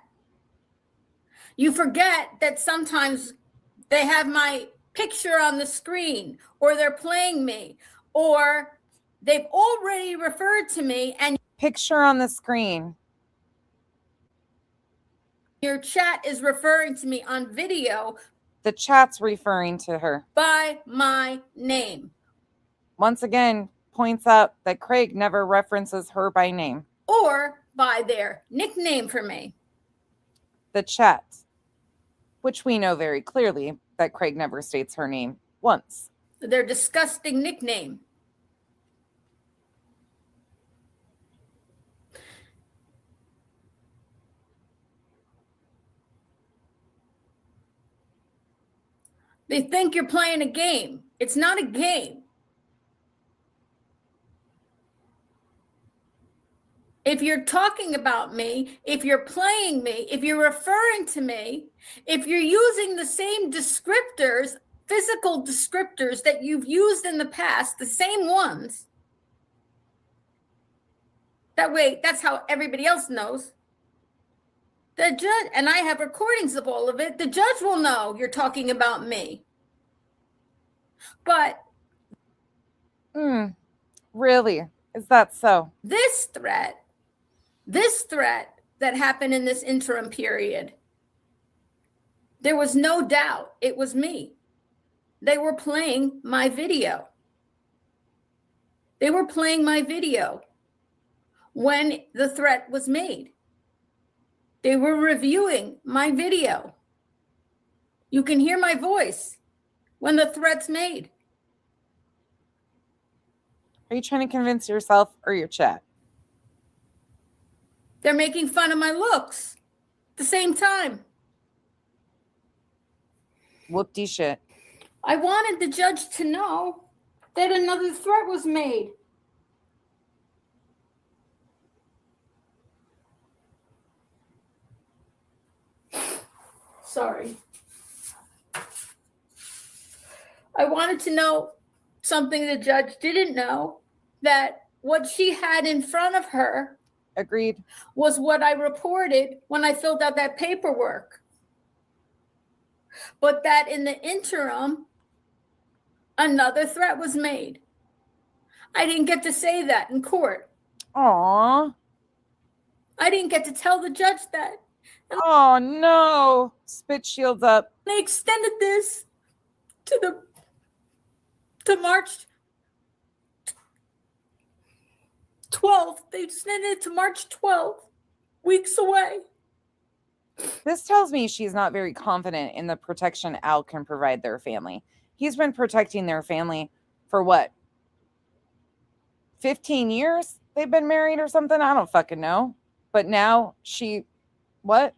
Speaker 2: You forget that sometimes they have my picture on the screen, or they're playing me, or they've already referred to me and
Speaker 1: Picture on the screen.
Speaker 2: your chat is referring to me on video
Speaker 1: The chat's referring to her.
Speaker 2: by my name.
Speaker 1: Once again, points out that Craig never references her by name.
Speaker 2: Or by their nickname for me.
Speaker 1: The chat, which we know very clearly that Craig never states her name once.
Speaker 2: Their disgusting nickname. They think you're playing a game. It's not a game. If you're talking about me, if you're playing me, if you're referring to me, if you're using the same descriptors, physical descriptors that you've used in the past, the same ones, that way, that's how everybody else knows. The judge, and I have recordings of all of it, the judge will know you're talking about me. But
Speaker 1: Really? Is that so?
Speaker 2: this threat that happened in this interim period, there was no doubt it was me. They were playing my video. They were playing my video when the threat was made. They were reviewing my video. You can hear my voice when the threat's made.
Speaker 1: Are you trying to convince yourself or your chat?
Speaker 2: They're making fun of my looks at the same time.
Speaker 1: Whoop-de shit.
Speaker 2: I wanted the judge to know that another threat was made. Sorry. I wanted to know something the judge didn't know, that what she had in front of her
Speaker 1: Agreed.
Speaker 2: was what I reported when I filled out that paperwork. But that in the interim, another threat was made. I didn't get to say that in court.
Speaker 1: Aw.
Speaker 2: I didn't get to tell the judge that.
Speaker 1: Oh no. Spit shields up.
Speaker 2: They extended this to March 12th. They extended it to March 12th, weeks away.
Speaker 1: This tells me she's not very confident in the protection Al can provide their family. He's been protecting their family for what? 15 years? They've been married or something? I don't fucking know. But now what?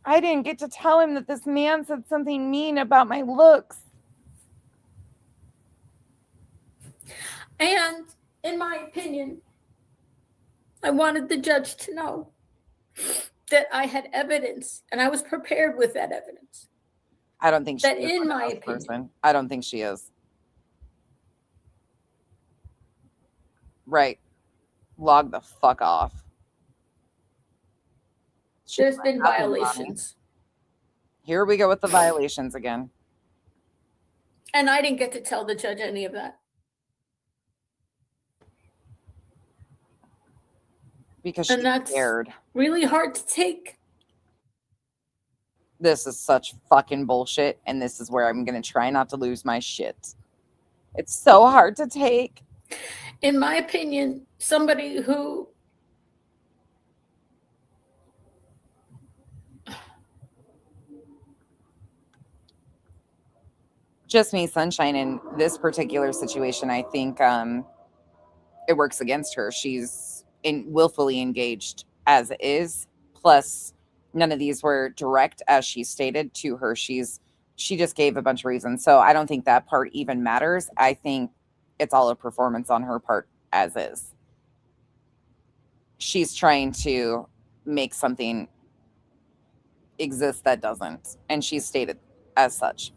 Speaker 1: I didn't get to tell him that this man said something mean about my looks.
Speaker 2: And in my opinion, I wanted the judge to know that I had evidence and I was prepared with that evidence.
Speaker 1: I don't think she
Speaker 2: That
Speaker 1: is
Speaker 2: in
Speaker 1: an
Speaker 2: my
Speaker 1: house
Speaker 2: opinion.
Speaker 1: person. I don't think she is. Right. Log the fuck off.
Speaker 2: There's been
Speaker 1: Nothing, Bonnie.
Speaker 2: violations.
Speaker 1: Here we go with the violations again.
Speaker 2: And I didn't get to tell the judge any of that.
Speaker 1: Because
Speaker 2: And
Speaker 1: she's
Speaker 2: that's
Speaker 1: scared.
Speaker 2: really hard to take.
Speaker 1: This is such fucking bullshit, and this is where I'm going to try not to lose my shit. It's so hard to take.
Speaker 2: In my opinion, somebody who
Speaker 1: Just me, sunshine. In this particular situation, I think it works against her. She's willfully engaged as is. Plus, none of these were direct, as she stated to her. She just gave a bunch of reasons. So I don't think that part even matters. I think it's all a performance on her part as is. She's trying to make something exist that doesn't, and she's stated as such.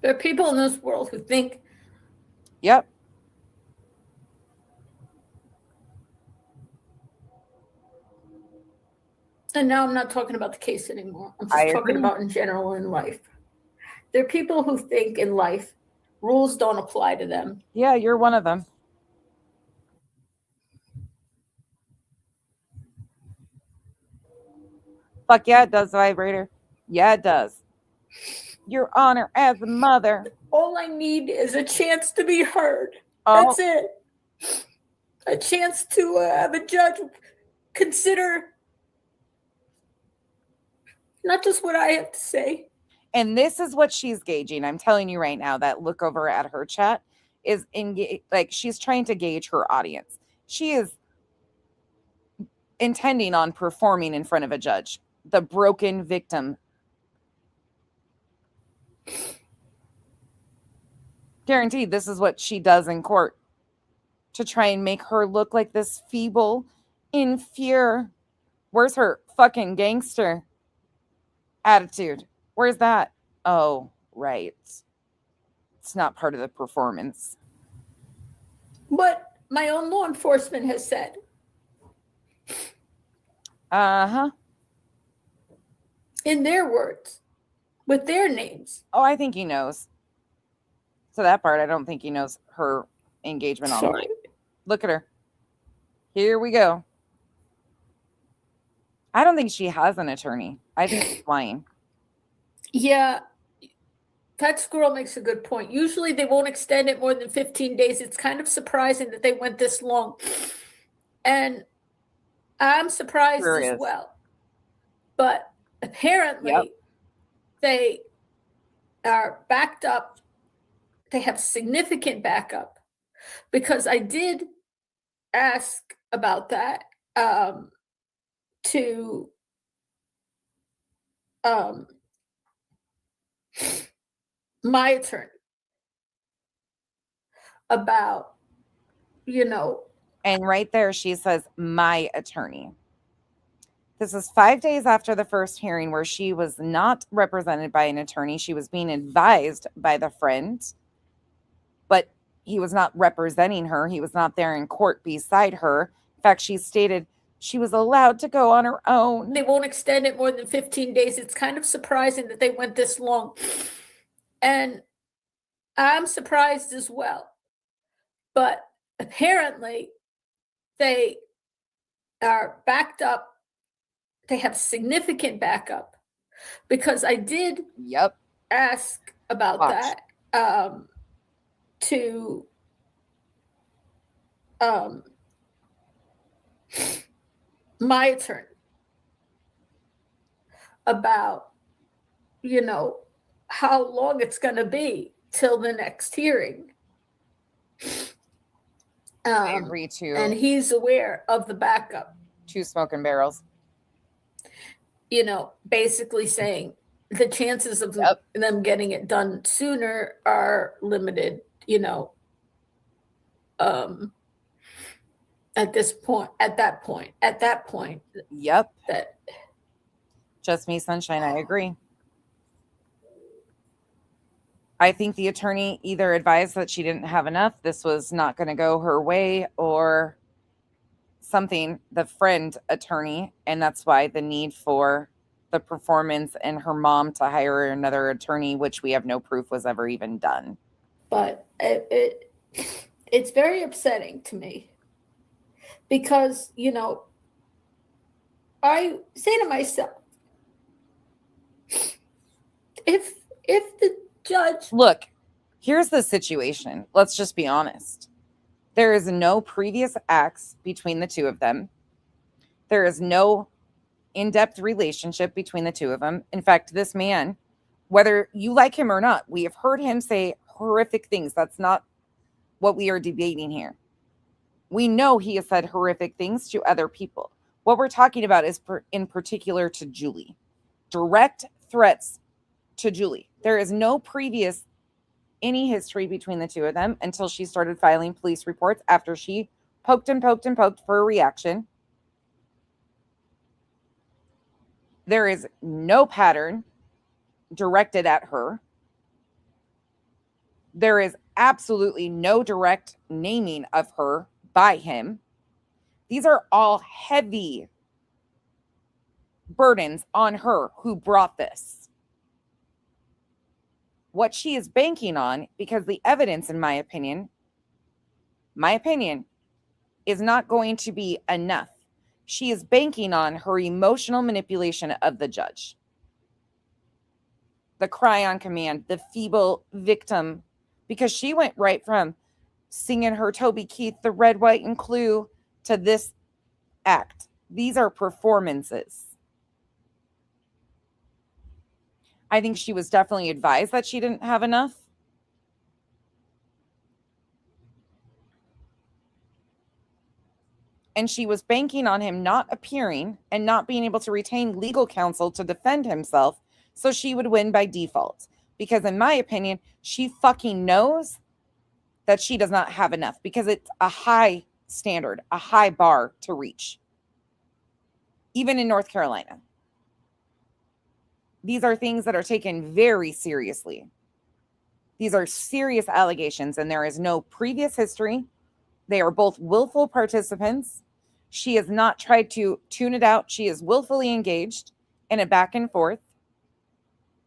Speaker 2: There are people in this world who think.
Speaker 1: Yep.
Speaker 2: And now I'm not talking about the case anymore. I'm just
Speaker 1: I
Speaker 2: talking
Speaker 1: agree.
Speaker 2: about in general in life. There are people who think in life rules don't apply to them.
Speaker 1: Yeah, you're one of them. Fuck yeah, it does, vibrator. Yeah, it does. Your Honor, as a mother.
Speaker 2: All I need is a chance to be heard.
Speaker 1: Oh,
Speaker 2: That's it. A chance to have a judge consider not just what I have to say.
Speaker 1: and this is what she's gauging. I'm telling you right now, that look over at her chat is like she's trying to gauge her audience. She is intending on performing in front of a judge, the broken victim. Guaranteed, this is what she does in court to try and make her look like this feeble, inferior. Where's her fucking gangster attitude? Where's that? Oh, right. It's not part of the performance.
Speaker 2: But my own law enforcement has said.
Speaker 1: Uh-huh.
Speaker 2: In their words, with their names.
Speaker 1: Oh, I think he knows. So that part, I don't think he knows her engagement online. Look at her. Here we go. I don't think she has an attorney. I think she's lying.
Speaker 2: Yeah, that squirrel makes a good point. Usually they won't extend it more than 15 days. It's kind of surprising that they went this long. And I'm surprised
Speaker 1: Sure
Speaker 2: as
Speaker 1: is.
Speaker 2: well. But apparently
Speaker 1: Yep.
Speaker 2: they are backed up. They have significant backup, because I did ask about that to my attorney about,
Speaker 1: And right there, she says, my attorney. This is 5 days after the first hearing where she was not represented by an attorney. She was being advised by the friend, but he was not representing her. He was not there in court beside her. In fact, she stated she was allowed to go on her own.
Speaker 2: they won't extend it more than 15 days. It's kind of surprising that they went this long. And I'm surprised as well. But apparently they are backed up. They have significant backup, because I did
Speaker 1: Yep.
Speaker 2: ask about
Speaker 1: Watch.
Speaker 2: that to my attorney about, how long it's going to be till the next hearing.
Speaker 1: I agree too.
Speaker 2: And he's aware of the backup,
Speaker 1: 2 smoking barrels.
Speaker 2: basically saying the chances of
Speaker 1: Yep.
Speaker 2: them getting it done sooner are limited, at that point,
Speaker 1: Yep.
Speaker 2: that
Speaker 1: Just me, sunshine. I agree. I think the attorney either advised that she didn't have enough, this was not going to go her way, or something, the friend attorney, and that's why the need for the performance and her mom to hire another attorney, which we have no proof was ever even done.
Speaker 2: but it's very upsetting to me, because I say to myself, if the judge
Speaker 1: Look, here's the situation. Let's just be honest. There is no previous acts between the two of them. There is no in-depth relationship between the two of them. In fact, this man Whether you like him or not, we have heard him say horrific things. That's not what we are debating here. We know he has said horrific things to other people. What we're talking about is in particular to Julie. Direct threats to Julie. There is no previous any history between the two of them until she started filing police reports after she poked and poked and poked for a reaction. There is no pattern directed at her. There is absolutely no direct naming of her by him. These are all heavy burdens on her who brought this. What she is banking on, because the evidence, in my opinion, is not going to be enough. She is banking on her emotional manipulation of the judge. The cry on command, the feeble victim, because she went right from singing her Toby Keith, The Red, White, and Clue, to this act. These are performances. I think she was definitely advised that she didn't have enough. And she was banking on him not appearing and not being able to retain legal counsel to defend himself, so she would win by default. Because in my opinion, she fucking knows that she does not have enough, because it's a high standard, a high bar to reach. Even in North Carolina. These are things that are taken very seriously. These are serious allegations, and there is no previous history. They are both willful participants. She has not tried to tune it out. She is willfully engaged in a back and forth.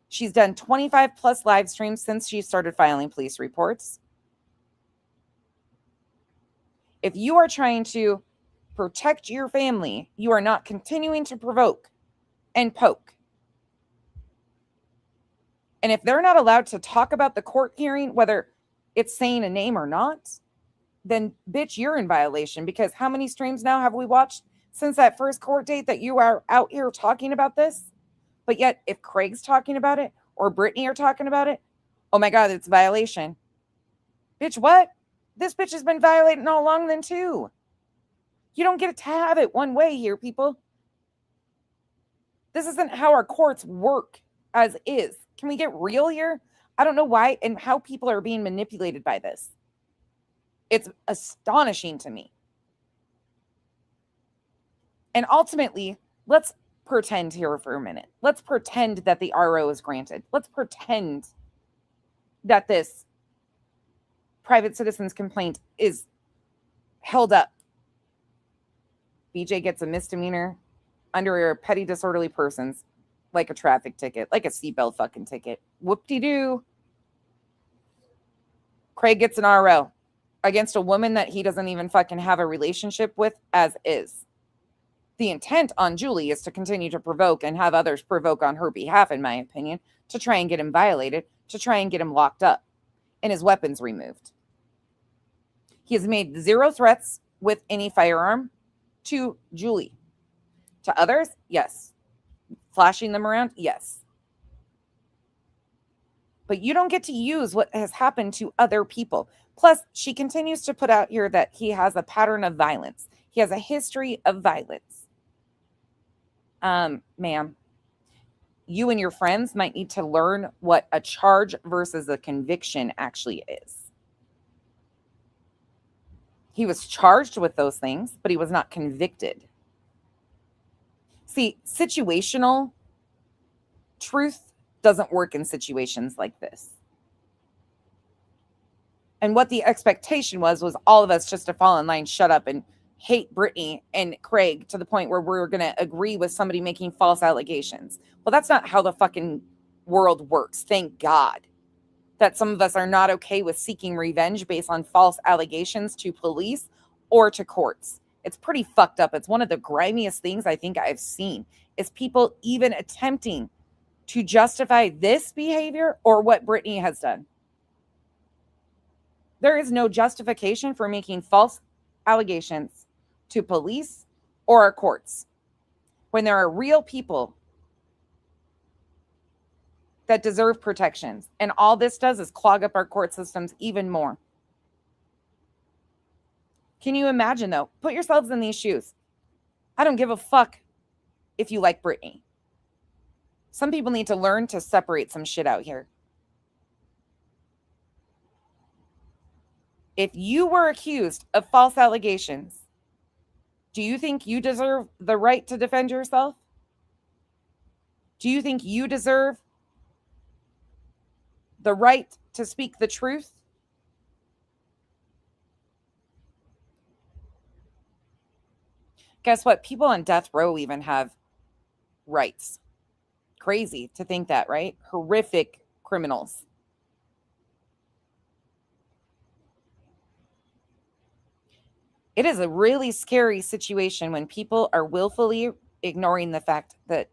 Speaker 1: She's done 25 plus live streams since she started filing police reports. If you are trying to protect your family, you are not continuing to provoke and poke. And if they're not allowed to talk about the court hearing, whether it's saying a name or not, then bitch, you're in violation. Because how many streams now have we watched since that first court date that you are out here talking about this? But yet, if Craig's talking about it or Brittany are talking about it, oh my God, it's a violation. Bitch, what? This bitch has been violating all along then too. You don't get to have it one way here, people. This isn't how our courts work as is. Can we get real here? I don't know why and how people are being manipulated by this. It's astonishing to me. And ultimately, let's pretend here for a minute. Let's pretend that the RO is granted. Let's pretend that this private citizen's complaint is held up. BJ gets a misdemeanor under a petty disorderly persons, like a traffic ticket, like a seatbelt fucking ticket. Whoop-de-doo. Craig gets an RO against a woman that he doesn't even fucking have a relationship with as is. The intent on Julie is to continue to provoke and have others provoke on her behalf, in my opinion, to try and get him violated, to try and get him locked up and his weapons removed. He has made 0 threats with any firearm to Julie. To others, yes. Flashing them around, yes. But you don't get to use what has happened to other people. Plus, she continues to put out here that he has a pattern of violence. He has a history of violence. Ma'am, you and your friends might need to learn what a charge versus a conviction actually is. He was charged with those things, but he was not convicted. See, situational truth doesn't work in situations like this. And what the expectation was all of us just to fall in line, shut up, and hate Brittany and Craig to the point where we're going to agree with somebody making false allegations. Well, that's not how the fucking world works. Thank God that some of us are not okay with seeking revenge based on false allegations to police or to courts. It's pretty fucked up. It's one of the grimiest things I think I've seen is people even attempting to justify this behavior or what Brittany has done. There is no justification for making false allegations to police or our courts when there are real people that deserve protections. And all this does is clog up our court systems even more. Can you imagine, though? Put yourselves in these shoes. I don't give a fuck if you like Britney. Some people need to learn to separate some shit out here. If you were accused of false allegations, do you think you deserve the right to defend yourself? Do you think you deserve the right to speak the truth? Guess what? People on death row even have rights. Crazy to think that, right? Horrific criminals. It is a really scary situation when people are willfully ignoring the fact that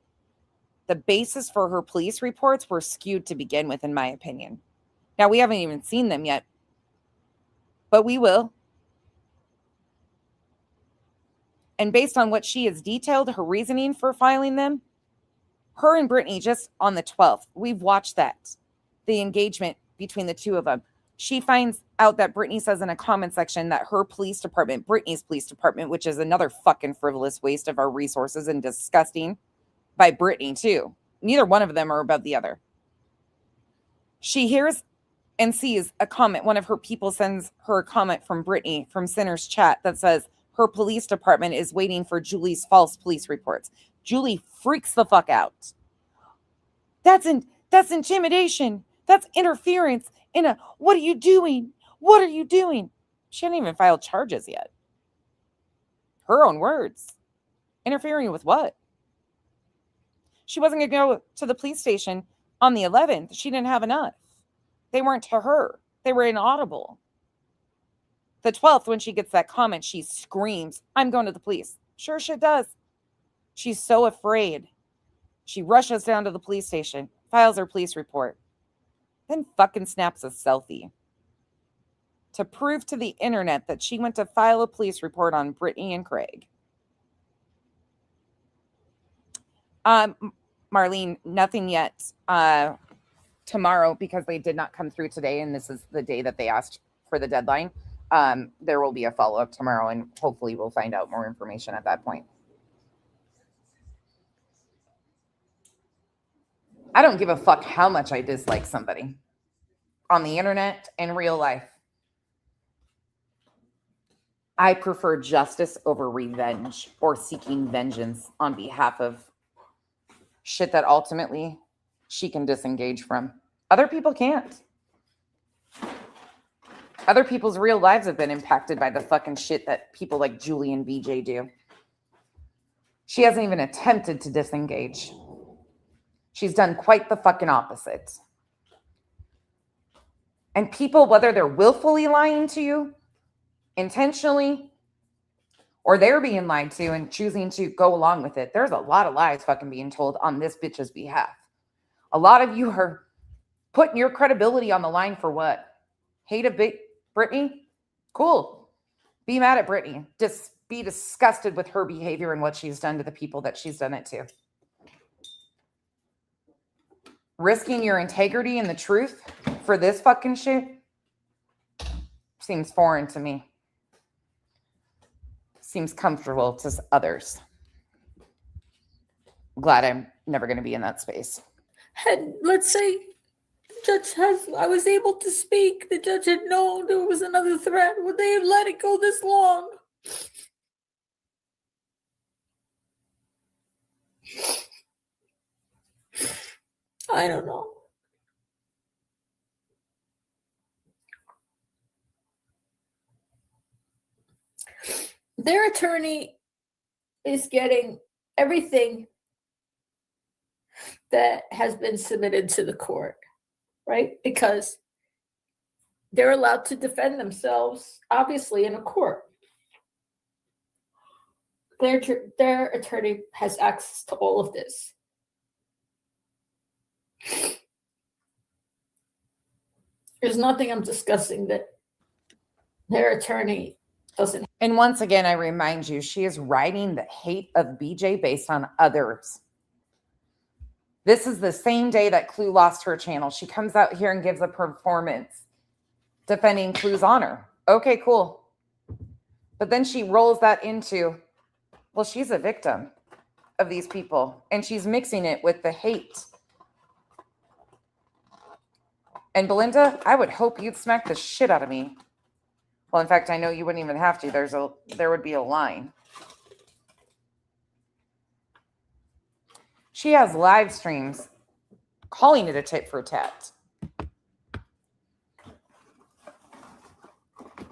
Speaker 1: the basis for her police reports were skewed to begin with, in my opinion. Now, we haven't even seen them yet, but we will. And based on what she has detailed, her reasoning for filing them, her and Britney just on the 12th, we've watched that, the engagement between the two of them. She finds out that Britney says in a comment section that her police department, Britney's police department, which is another fucking frivolous waste of our resources and disgusting by Britney too. Neither one of them are above the other. She hears and sees a comment. One of her people sends her a comment from Britney from Sinner's chat that says her police department is waiting for Julie's false police reports. Julie freaks the fuck out. That's intimidation. That's interference in a, what are you doing? What are you doing? She hadn't even filed charges yet. Her own words. Interfering with what? She wasn't going to go to the police station on the 11th. She didn't have enough. They weren't to her. They were inaudible. The 12th, when she gets that comment, she screams, I'm going to the police. Sure shit does. She's so afraid. She rushes down to the police station, files her police report, then fucking snaps a selfie to prove to the internet that she went to file a police report on Britney and Craig. Marlene, nothing yet. Tomorrow, because they did not come through today, and this is the day that they asked for the deadline, there will be a follow-up tomorrow, and hopefully we'll find out more information at that point. I don't give a fuck how much I dislike somebody on the internet and real life. I prefer justice over revenge or seeking vengeance on behalf of shit that ultimately she can disengage from. Other people can't. Other people's real lives have been impacted by the fucking shit that people like Julie and BJ do. She hasn't even attempted to disengage. She's done quite the fucking opposite. And people, whether they're willfully lying to you, intentionally, or they're being lied to and choosing to go along with it, there's a lot of lies fucking being told on this bitch's behalf. A lot of you are putting your credibility on the line for what? Hate a Britney? Cool. Be mad at Britney. Just be disgusted with her behavior and what she's done to the people that she's done it to. Risking your integrity and the truth for this fucking shit seems foreign to me. Seems comfortable to others. I'm glad I'm never going to be in that space.
Speaker 2: Had, let's say, the judge I was able to speak. The judge had known there was another threat. Would they have let it go this long? I don't know. Their attorney is getting everything that has been submitted to the court, right? Because they're allowed to defend themselves, obviously, in a court. Their attorney has access to all of this. There's nothing I'm discussing that their attorney doesn't.
Speaker 1: And once again, I remind you, she is writing the hate of BJ based on others. This is the same day that Clue lost her channel. She comes out here and gives a performance defending Clue's honor. Okay, cool. But then she rolls that into, well, she's a victim of these people, and she's mixing it with the hate. And Belinda, I would hope you'd smack the shit out of me. Well, in fact, I know you wouldn't even have to. There would be a line. She has live streams calling it a tit for tat.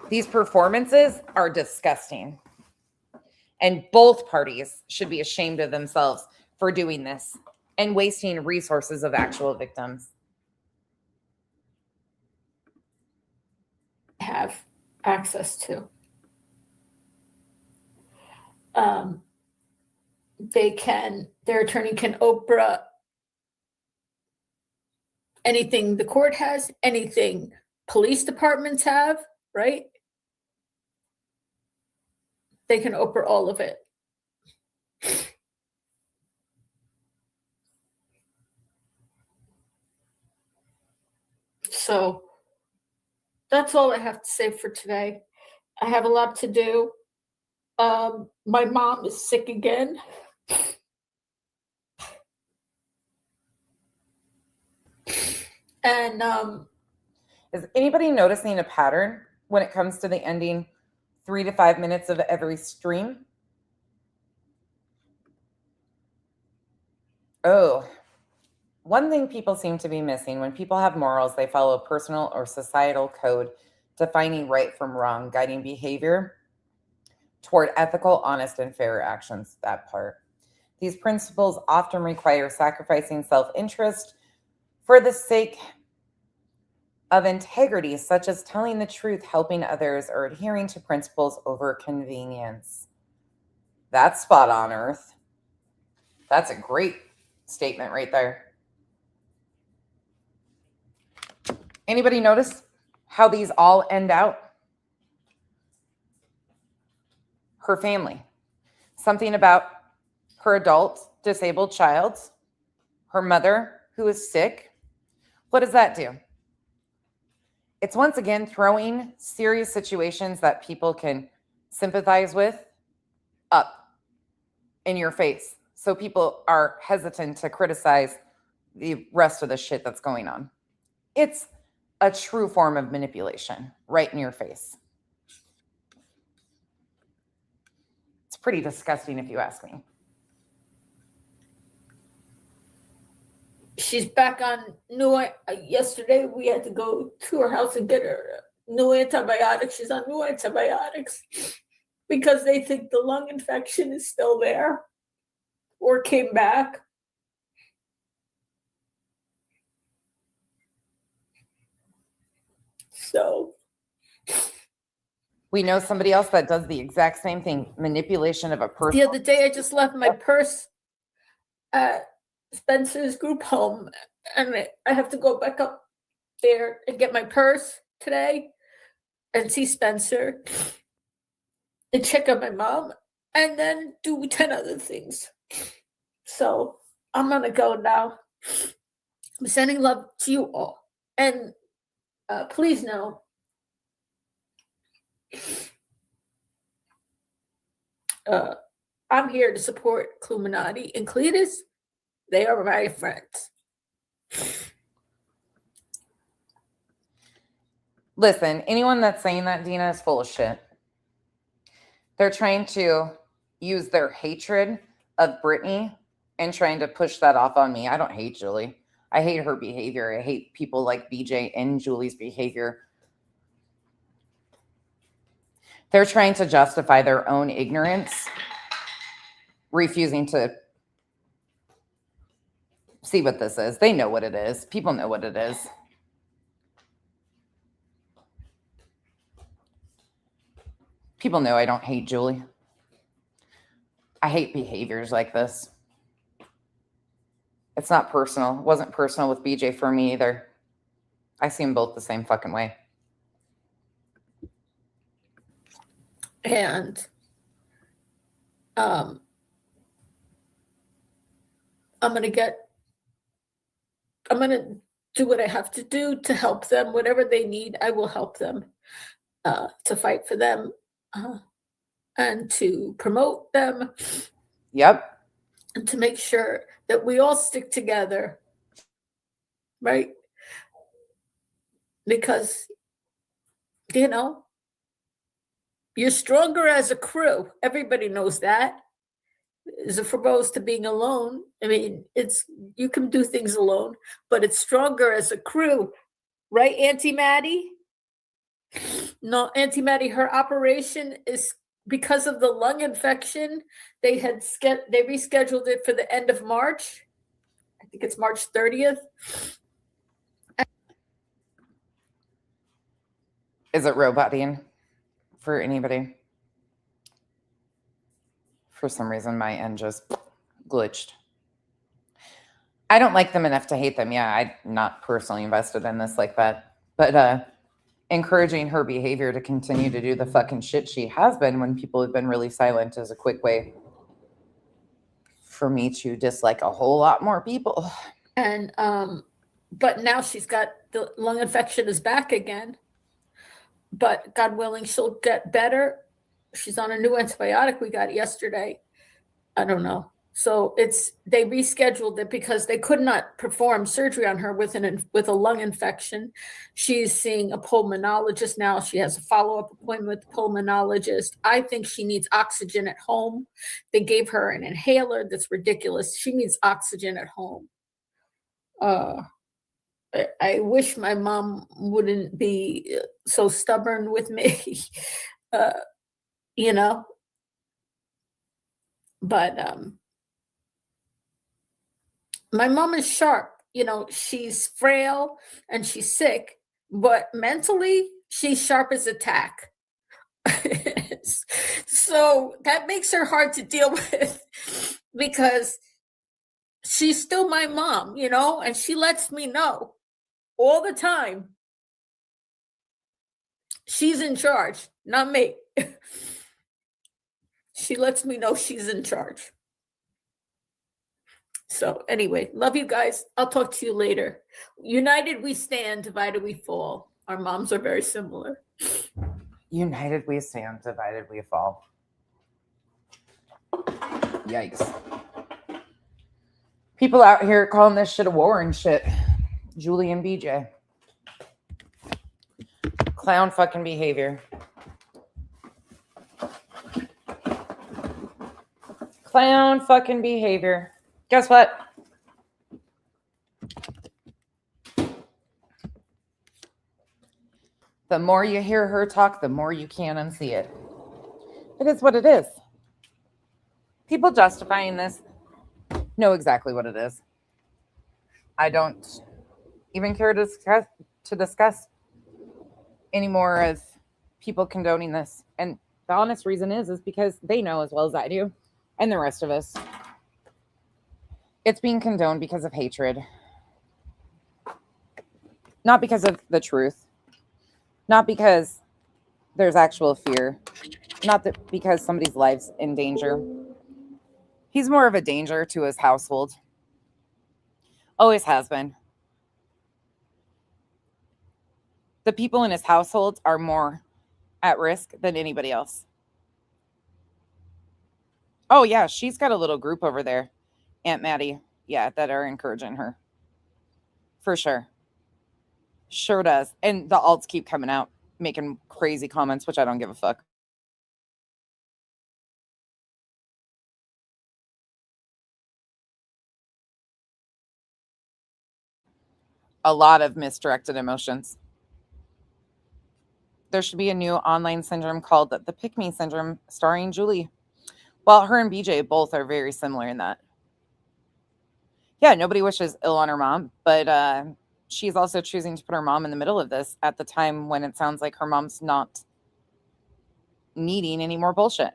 Speaker 1: These performances are disgusting. And both parties should be ashamed of themselves for doing this and wasting resources of actual victims.
Speaker 2: Have access to. Their attorney can Oprah anything the court has, anything police departments have, right? They can Oprah all of it. So that's all I have to say for today. I have a lot to do. My mom is sick again. And
Speaker 1: is anybody noticing a pattern when it comes to the ending 3 to 5 minutes of every stream? Oh, one thing people seem to be missing: when people have morals, they follow a personal or societal code defining right from wrong, guiding behavior toward ethical, honest, and fair actions. That part. These principles often require sacrificing self-interest for the sake of integrity, such as telling the truth, helping others, or adhering to principles over convenience. That's spot on, Earth. That's a great statement right there. Anybody notice how these all end out? Her family. Something about her adult disabled child, her mother who is sick. What does that do? It's once again throwing serious situations that people can sympathize with up in your face. So people are hesitant to criticize the rest of the shit that's going on. It's a true form of manipulation right in your face. It's pretty disgusting if you ask me.
Speaker 2: she's back on new. Yesterday we had to go to her house and get her new antibiotics. She's on new antibiotics because they think the lung infection is still there or came back. So
Speaker 1: we know somebody else that does the exact same thing, manipulation of a person.
Speaker 2: The other day I just left my purse at Spencer's group home, and I have to go back up there and get my purse today and see Spencer and check on my mom and then do 10 other things. So I'm gonna go now. I'm sending love to you all, and please know I'm here to support Cluminati and Cletus. They are my friends.
Speaker 1: Listen, anyone that's saying that, Dina, is full of shit. They're trying to use their hatred of Brittany and trying to push that off on me. I don't hate Julie. I hate her behavior. I hate people like BJ and Julie's behavior. They're trying to justify their own ignorance, refusing to see what this is. They know what it is. People know what it is. People know I don't hate Julie. I hate behaviors like this. It's not personal. It wasn't personal with BJ for me either. I see them both the same fucking way.
Speaker 2: And I'm gonna get I'm going to do what I have to do to help them. Whatever they need, I will help them to fight for them and to promote them
Speaker 1: Yep.
Speaker 2: and to make sure that we all stick together, right? Because, you know, you're stronger as a crew. Everybody knows that. As opposed to being alone. I mean, it's you can do things alone, but it's stronger as a crew, right, Auntie Maddie? No, Auntie Maddie, her operation is because of the lung infection. They rescheduled it for the end of March. I think it's March 30th.
Speaker 1: Is it roboting for anybody? For some reason, my end just glitched. I don't like them enough to hate them. Yeah, I'm not personally invested in this like that. But encouraging her behavior to continue to do the fucking shit she has been when people have been really silent is a quick way for me to dislike a whole lot more people.
Speaker 2: And but now she's got the lung infection is back again. But God willing, she'll get better. She's on a new antibiotic we got yesterday. I don't know. So they rescheduled it because they could not perform surgery on her with a lung infection. She's seeing a pulmonologist now. She has a follow-up appointment with the pulmonologist. I think she needs oxygen at home. They gave her an inhaler that's ridiculous. She needs oxygen at home. I wish my mom wouldn't be so stubborn with me, you know. But my mom is sharp. You know, she's frail and she's sick, but mentally she's sharp as a tack. So that makes her hard to deal with because she's still my mom, you know, and she lets me know all the time she's in charge, not me. She lets me know she's in charge. So anyway, love you guys. I'll talk to you later. United we stand, divided we fall. Our moms are very similar.
Speaker 1: United we stand, divided we fall. Yikes. People out here calling this shit a war and shit. Julie and BJ. Clown fucking behavior. Clown fucking behavior. Guess what? The more you hear her talk, the more you can unsee it. It is what it is. People justifying this know exactly what it is. I don't even care to discuss anymore as people condoning this. And the honest reason is because they know as well as I do, and the rest of us. It's being condoned because of hatred. Not because of the truth. Not because there's actual fear. Not that because somebody's life's in danger. He's more of a danger to his household. Always has been. The people in his household are more at risk than anybody else. Oh, yeah, she's got a little group over there, Aunt Maddie, yeah, that are encouraging her. For sure. Sure does. And the alts keep coming out, making crazy comments, which I don't give a fuck. A lot of misdirected emotions. There should be a new online syndrome called the Pick Me Syndrome, starring Julie. Well, her and BJ both are very similar in that. Yeah, nobody wishes ill on her mom, but she's also choosing to put her mom in the middle of this at the time when it sounds like her mom's not needing any more bullshit.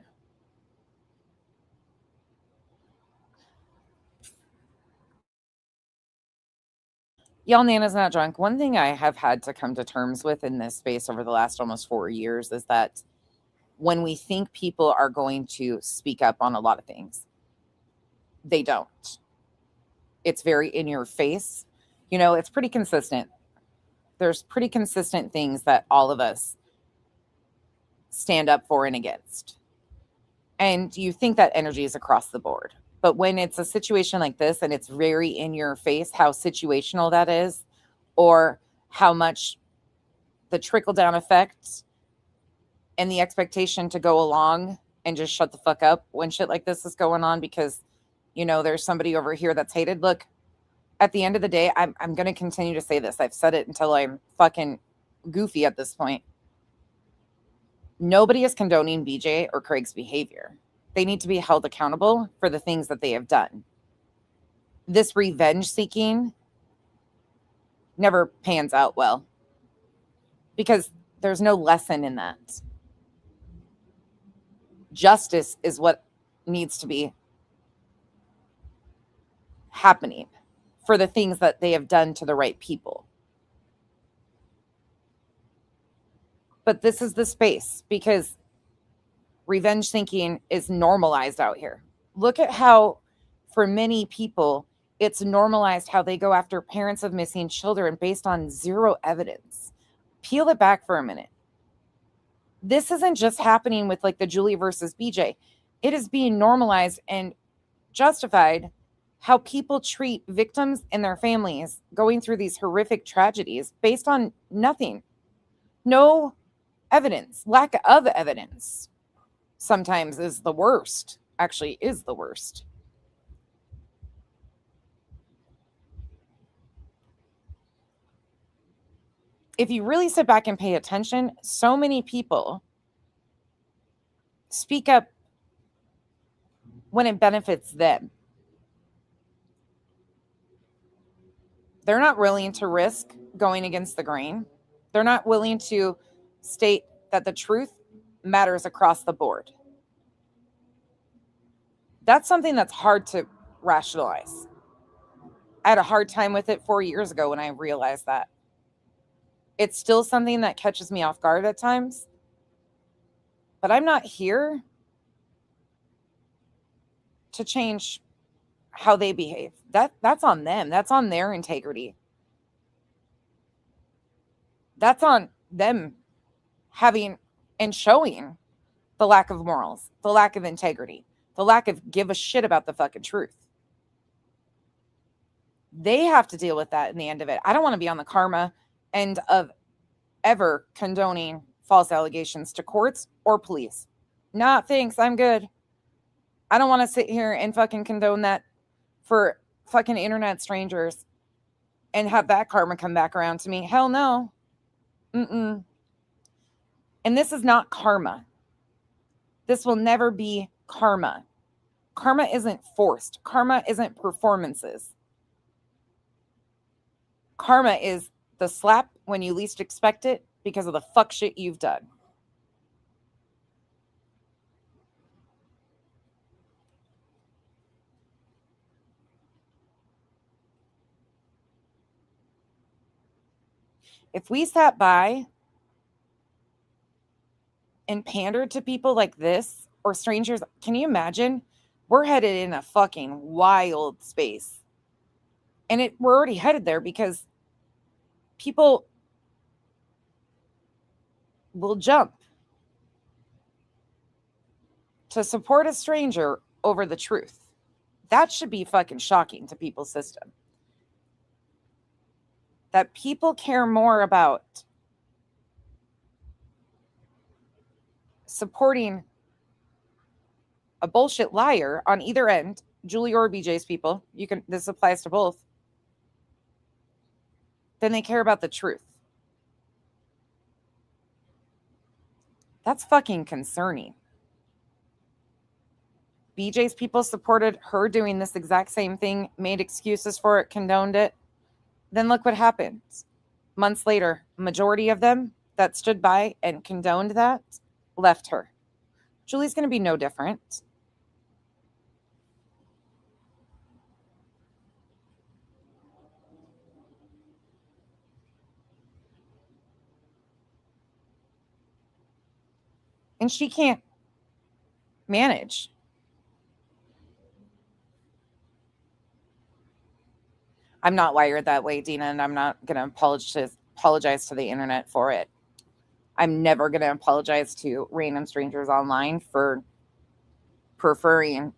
Speaker 1: Y'all, Nana's not drunk. One thing I have had to come to terms with in this space over the last almost 4 years is that when we think people are going to speak up on a lot of things, they don't. It's very in your face. You know, it's pretty consistent. There's pretty consistent things that all of us stand up for and against. And you think that energy is across the board. But when it's a situation like this and it's very in your face how situational that is, or how much the trickle down effect and the expectation to go along and just shut the fuck up when shit like this is going on because, you know, there's somebody over here that's hated. Look, at the end of the day, I'm going to continue to say this. I've said it until I'm fucking goofy at this point. Nobody is condoning BJ or Craig's behavior. They need to be held accountable for the things that they have done. This revenge seeking never pans out well because there's no lesson in that. Justice is what needs to be happening for the things that they have done to the right people. But this is the space because revenge thinking is normalized out here. Look at how, for many people, it's normalized how they go after parents of missing children based on zero evidence. Peel it back for a minute. This isn't just happening with like the Julie versus BJ. It is being normalized and justified how people treat victims and their families going through these horrific tragedies based on nothing. No evidence, lack of evidence sometimes is the worst, actually is the worst. If you really sit back and pay attention, so many people speak up when it benefits them. They're not willing to risk going against the grain. They're not willing to state that the truth matters across the board. That's something that's hard to rationalize. I had a hard time with it 4 years ago when I realized that. It's still something that catches me off guard at times. But I'm not here to change how they behave. That's on them. That's on their integrity. That's on them having and showing the lack of morals, the lack of integrity, the lack of give a shit about the fucking truth. They have to deal with that in the end of it. I don't want to be on the karma end of ever condoning false allegations to courts or police. Nah, thanks. I'm good. I don't want to sit here and fucking condone that for fucking internet strangers and have that karma come back around to me. Hell no. And this is not karma. This will never be karma. Karma isn't forced. Karma isn't performances. Karma is the slap when you least expect it because of the fuck shit you've done. If we sat by and pandered to people like this or strangers, can you imagine? We're headed in a fucking wild space. And we're already headed there because people will jump to support a stranger over the truth. That should be fucking shocking to people's system. That people care more about supporting a bullshit liar on either end, Julie or BJ's people, this applies to both, than they care about the truth. That's fucking concerning. BJ's people supported her doing this exact same thing, made excuses for it, condoned it. Then look what happened. Months later, majority of them that stood by and condoned that left her. Julie's going to be no different. And she can't manage. I'm not wired that way, Dina, and I'm not going to apologize to the internet for it. I'm never going to apologize to random strangers online for preferring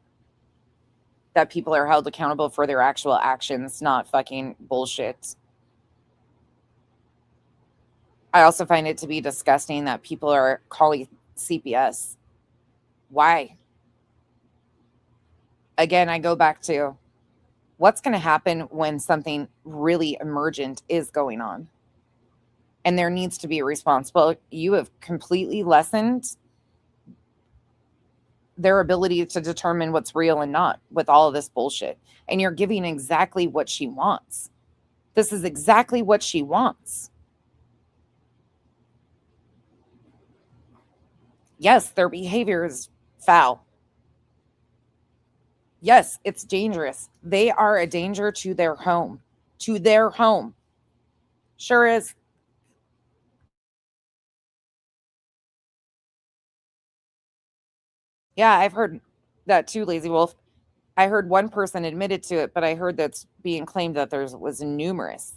Speaker 1: that people are held accountable for their actual actions, not fucking bullshit. I also find it to be disgusting that people are calling CPS. Why? Again, I go back to what's going to happen when something really emergent is going on. And there needs to be a response. Well, you have completely lessened their ability to determine what's real and not with all of this bullshit. And you're giving exactly what she wants. This is exactly what she wants. Yes, their behavior is foul. Yes, it's dangerous. They are a danger to their home. To their home. Sure is. Yeah, I've heard that too, Lazy Wolf. I heard one person admitted to it, but I heard that's being claimed that there was numerous.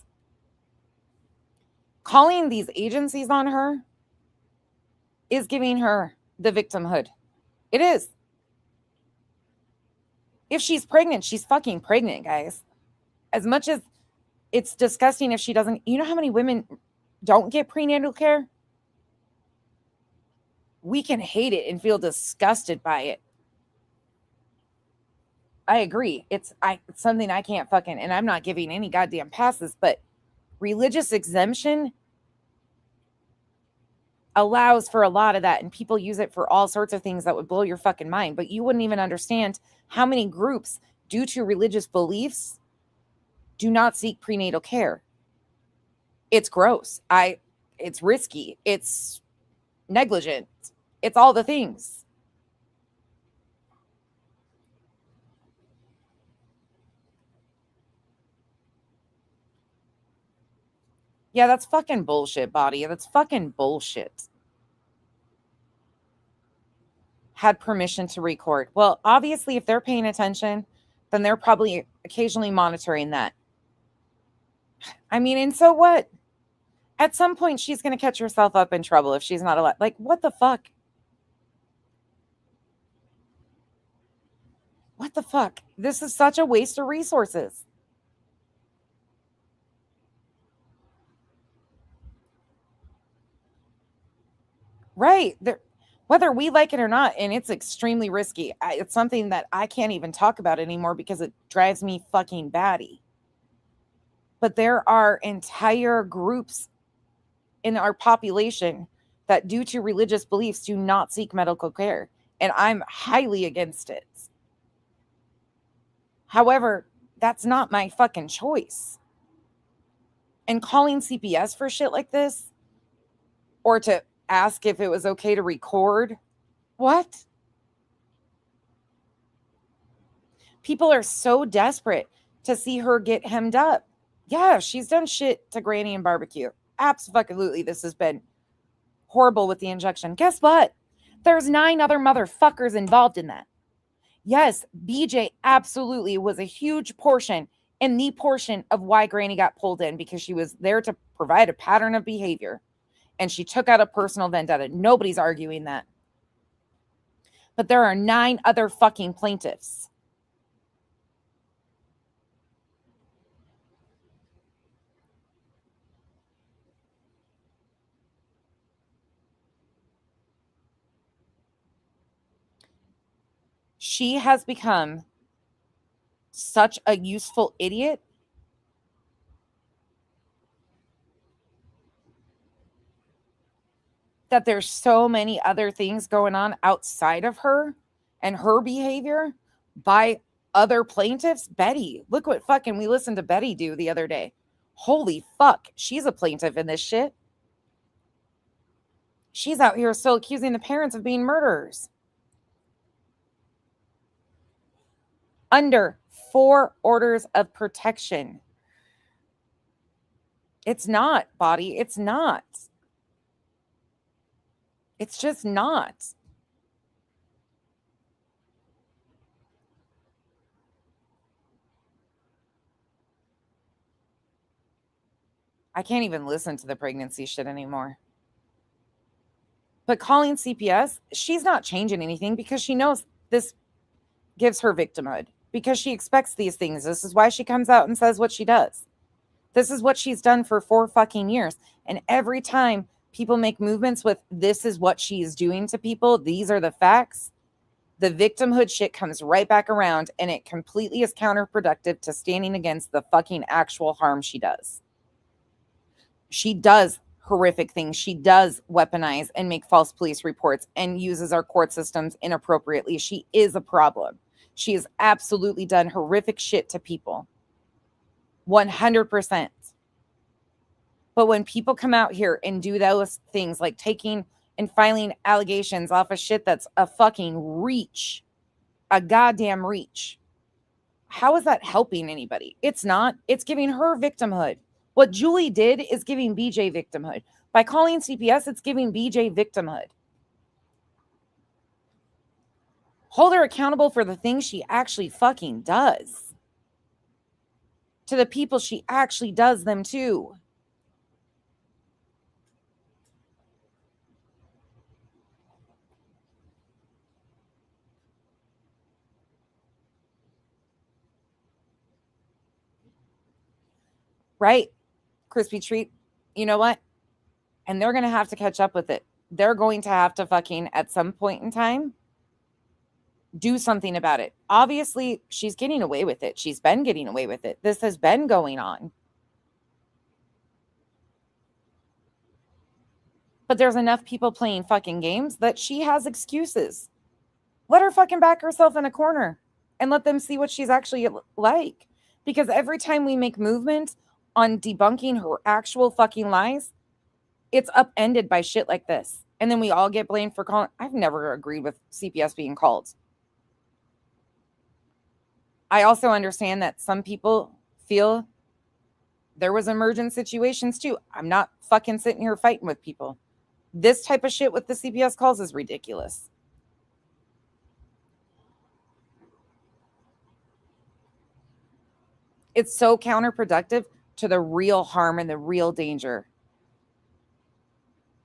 Speaker 1: Calling these agencies on her is giving her the victimhood. It is. If she's pregnant, she's fucking pregnant, guys. As much as it's disgusting if she doesn't, you know how many women don't get prenatal care? We can hate it and feel disgusted by it. I agree. It's something I can't fucking, and I'm not giving any goddamn passes, but religious exemption allows for a lot of that, and people use it for all sorts of things that would blow your fucking mind, but you wouldn't even understand how many groups, due to religious beliefs, do not seek prenatal care. It's gross. It's risky. It's negligent. It's all the things. Yeah, that's fucking bullshit, body. That's fucking bullshit. Had permission to record. Well, obviously, if they're paying attention, then they're probably occasionally monitoring that. I mean, and so what? At some point, she's going to catch herself up in trouble if she's not allowed. Like, what the fuck? What the fuck? This is such a waste of resources. Right. Whether we like it or not, and it's extremely risky. It's something that I can't even talk about anymore because it drives me fucking batty. But there are entire groups in our population that, due to religious beliefs, do not seek medical care. And I'm highly against it. However, that's not my fucking choice. And calling CPS for shit like this, or to ask if it was okay to record, what? People are so desperate to see her get hemmed up. Yeah, she's done shit to Granny and Barbecue. Absolutely, this has been horrible with the injection. Guess what? There's 9 other motherfuckers involved in that. Yes, BJ absolutely was a huge portion, and the portion of why Granny got pulled in, because she was there to provide a pattern of behavior, and she took out a personal vendetta. Nobody's arguing that. But there are 9 other fucking plaintiffs. She has become such a useful idiot that there's so many other things going on outside of her and her behavior by other plaintiffs. Betty, look what fucking we listened to Betty do the other day. Holy fuck, she's a plaintiff in this shit. She's out here still accusing the parents of being murderers. Under 4 orders of protection. It's not, body. It's not. It's just not. I can't even listen to the pregnancy shit anymore. But calling CPS, she's not changing anything because she knows this gives her victimhood, because she expects these things. This is why she comes out and says what she does. This is what she's done for 4 fucking years. And every time people make movements with this is what she is doing to people, these are the facts, the victimhood shit comes right back around, and it completely is counterproductive to standing against the fucking actual harm she does. She does horrific things. She does weaponize and make false police reports and uses our court systems inappropriately. She is a problem. She has absolutely done horrific shit to people. 100%. But when people come out here and do those things like taking and filing allegations off of shit that's a fucking reach, a goddamn reach, how is that helping anybody? It's not. It's giving her victimhood. What Julie did is giving BJ victimhood. By calling CPS, it's giving BJ victimhood. Hold her accountable for the things she actually fucking does. To the people she actually does them to. Right? Crispy treat. You know what? And they're going to have to catch up with it. They're going to have to fucking, at some point in time, do something about it. Obviously, she's getting away with it. She's been getting away with it. This has been going on. But there's enough people playing fucking games that she has excuses. Let her fucking back herself in a corner and let them see what she's actually like. Because every time we make movement on debunking her actual fucking lies, it's upended by shit like this. And then we all get blamed for calling. I've never agreed with CPS being called. I also understand that some people feel there was emergent situations too. I'm not fucking sitting here fighting with people. This type of shit with the CPS calls is ridiculous. It's so counterproductive to the real harm and the real danger.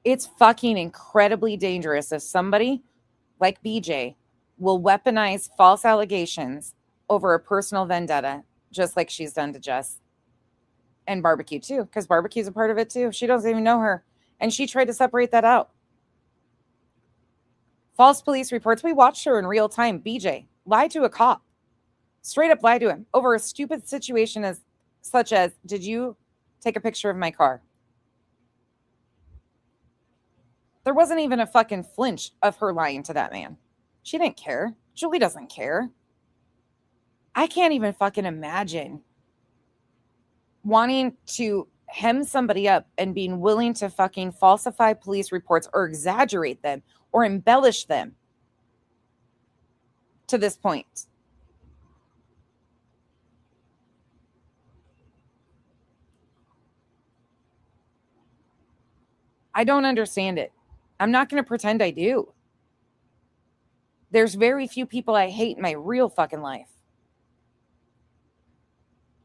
Speaker 1: It's fucking incredibly dangerous if somebody like BJ will weaponize false allegations over a personal vendetta, just like she's done to Jess and Barbecue too, because Barbecue's a part of it too. She doesn't even know her. And she tried to separate that out. False police reports. We watched her in real time. BJ lied to a cop. Straight up lied to him over a stupid situation such as, did you take a picture of my car? There wasn't even a fucking flinch of her lying to that man. She didn't care. Julie doesn't care. I can't even fucking imagine wanting to hem somebody up and being willing to fucking falsify police reports or exaggerate them or embellish them to this point. I don't understand it. I'm not going to pretend I do. There's very few people I hate in my real fucking life.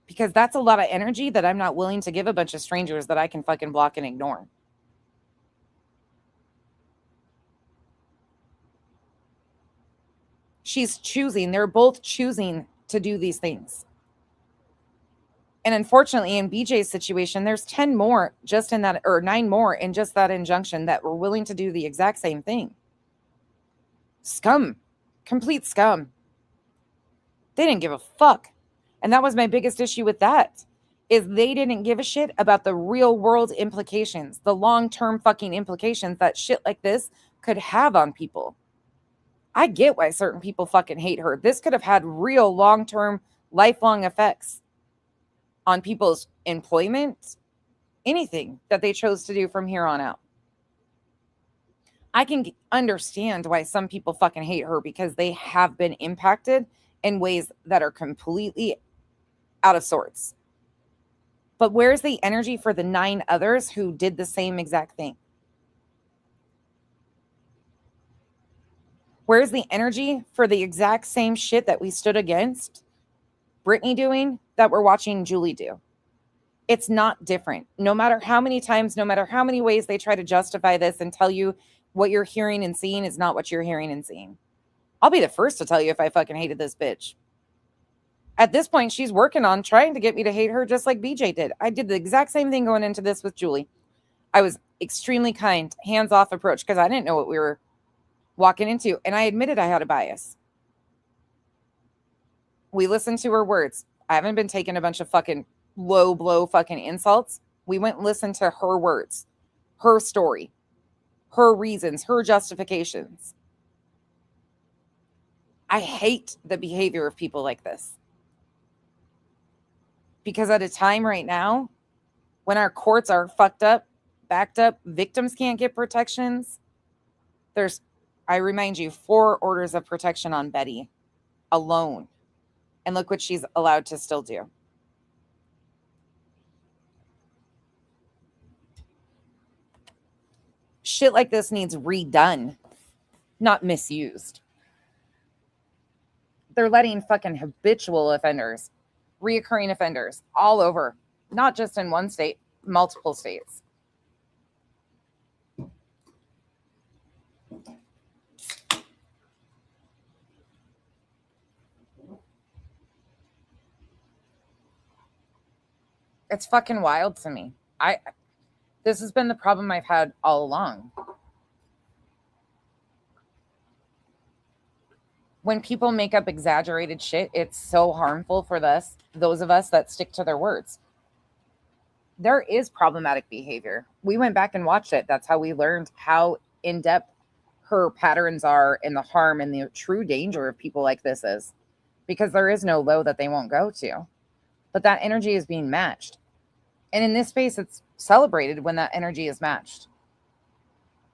Speaker 1: Because that's a lot of energy that I'm not willing to give a bunch of strangers that I can fucking block and ignore. She's choosing. They're both choosing to do these things. And unfortunately, in BJ's situation, there's 10 more just in that, or 9 more in just that injunction that were willing to do the exact same thing. Scum. Complete scum. They didn't give a fuck. And that was my biggest issue with that, is they didn't give a shit about the real world implications, the long-term fucking implications that shit like this could have on people. I get why certain people fucking hate her. This could have had real long-term, lifelong effects on people's employment, anything that they chose to do from here on out. I can understand why some people fucking hate her because they have been impacted in ways that are completely out of sorts. But where's the energy for the 9 others who did the same exact thing? Where's the energy for the exact same shit that we stood against Brittany doing that we're watching Julie do? It's not different. No matter how many times, no matter how many ways they try to justify this and tell you what you're hearing and seeing is not what you're hearing and seeing. I'll be the first to tell you if I fucking hated this bitch. At this point, she's working on trying to get me to hate her just like BJ did. I did the exact same thing going into this with Julie. I was extremely kind, hands-off approach because I didn't know what we were walking into. And I admitted I had a bias. We listened to her words. I haven't been taking a bunch of fucking low blow fucking insults. We went and listened to her words, her story, her reasons, her justifications. I hate the behavior of people like this. Because at a time right now, when our courts are fucked up, backed up, victims can't get protections, there's, I remind you, 4 orders of protection on Betty alone. And look what she's allowed to still do. Shit like this needs redone, not misused. They're letting fucking habitual offenders, reoccurring offenders all over, not just in one state, multiple states. It's fucking wild to me. This has been the problem I've had all along. When people make up exaggerated shit, it's so harmful for those of us that stick to their words. There is problematic behavior. We went back and watched it. That's how we learned how in-depth her patterns are and the harm and the true danger of people like this is. Because there is no low that they won't go to. But that energy is being matched. And in this space, it's celebrated when that energy is matched.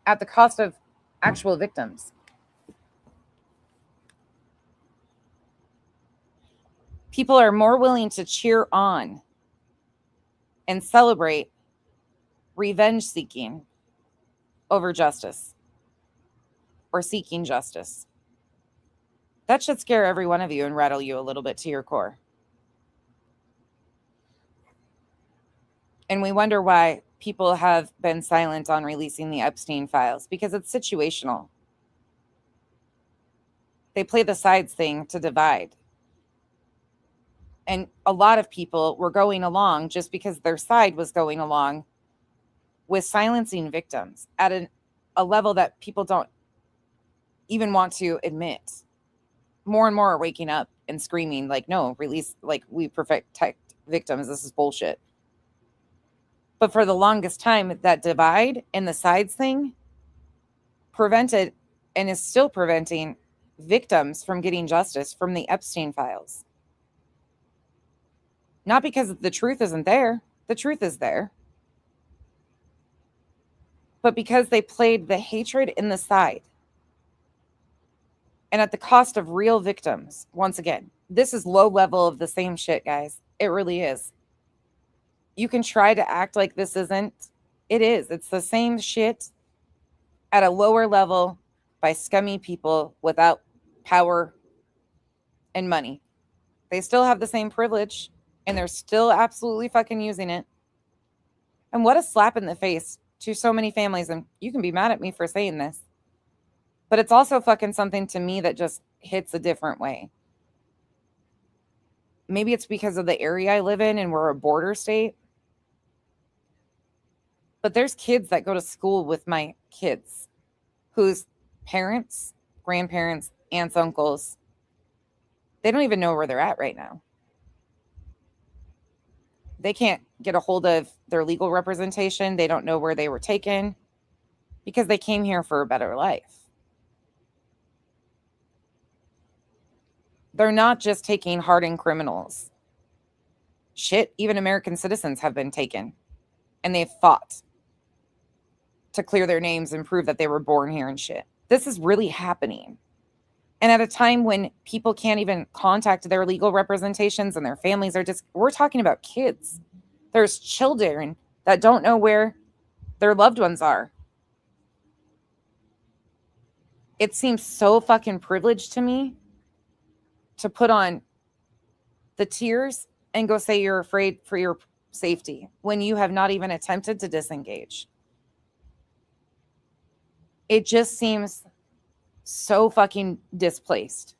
Speaker 1: At the cost of actual victims. People are more willing to cheer on and celebrate revenge seeking over justice or seeking justice. That should scare every one of you and rattle you a little bit to your core. And we wonder why people have been silent on releasing the Epstein files, because it's situational. They play the sides thing to divide. And a lot of people were going along just because their side was going along with silencing victims at a level that people don't even want to admit. More and more are waking up and screaming like, no, release, like we protect victims. This is bullshit. But for the longest time, that divide and the sides thing prevented and is still preventing victims from getting justice from the Epstein files. Not because the truth isn't there. The truth is there. But because they played the hatred in the side. And at the cost of real victims. Once again, this is low level of the same shit, guys. It really is. You can try to act like this isn't. It is. It's the same shit at a lower level by scummy people without power and money. They still have the same privilege. And they're still absolutely fucking using it. And what a slap in the face to so many families. And you can be mad at me for saying this. But it's also fucking something to me that just hits a different way. Maybe it's because of the area I live in and we're a border state. But there's kids that go to school with my kids whose parents, grandparents, aunts, uncles, they don't even know where they're at right now. They can't get a hold of their legal representation. They don't know where they were taken because they came here for a better life. They're not just taking hardened criminals. Shit, even American citizens have been taken. And they've fought to clear their names and prove that they were born here and shit. This is really happening. And at a time when people can't even contact their legal representations and their families are just, we're talking about kids. There's children that don't know where their loved ones are. It seems so fucking privileged to me to put on the tears and go say you're afraid for your safety when you have not even attempted to disengage. It just seems so fucking displaced.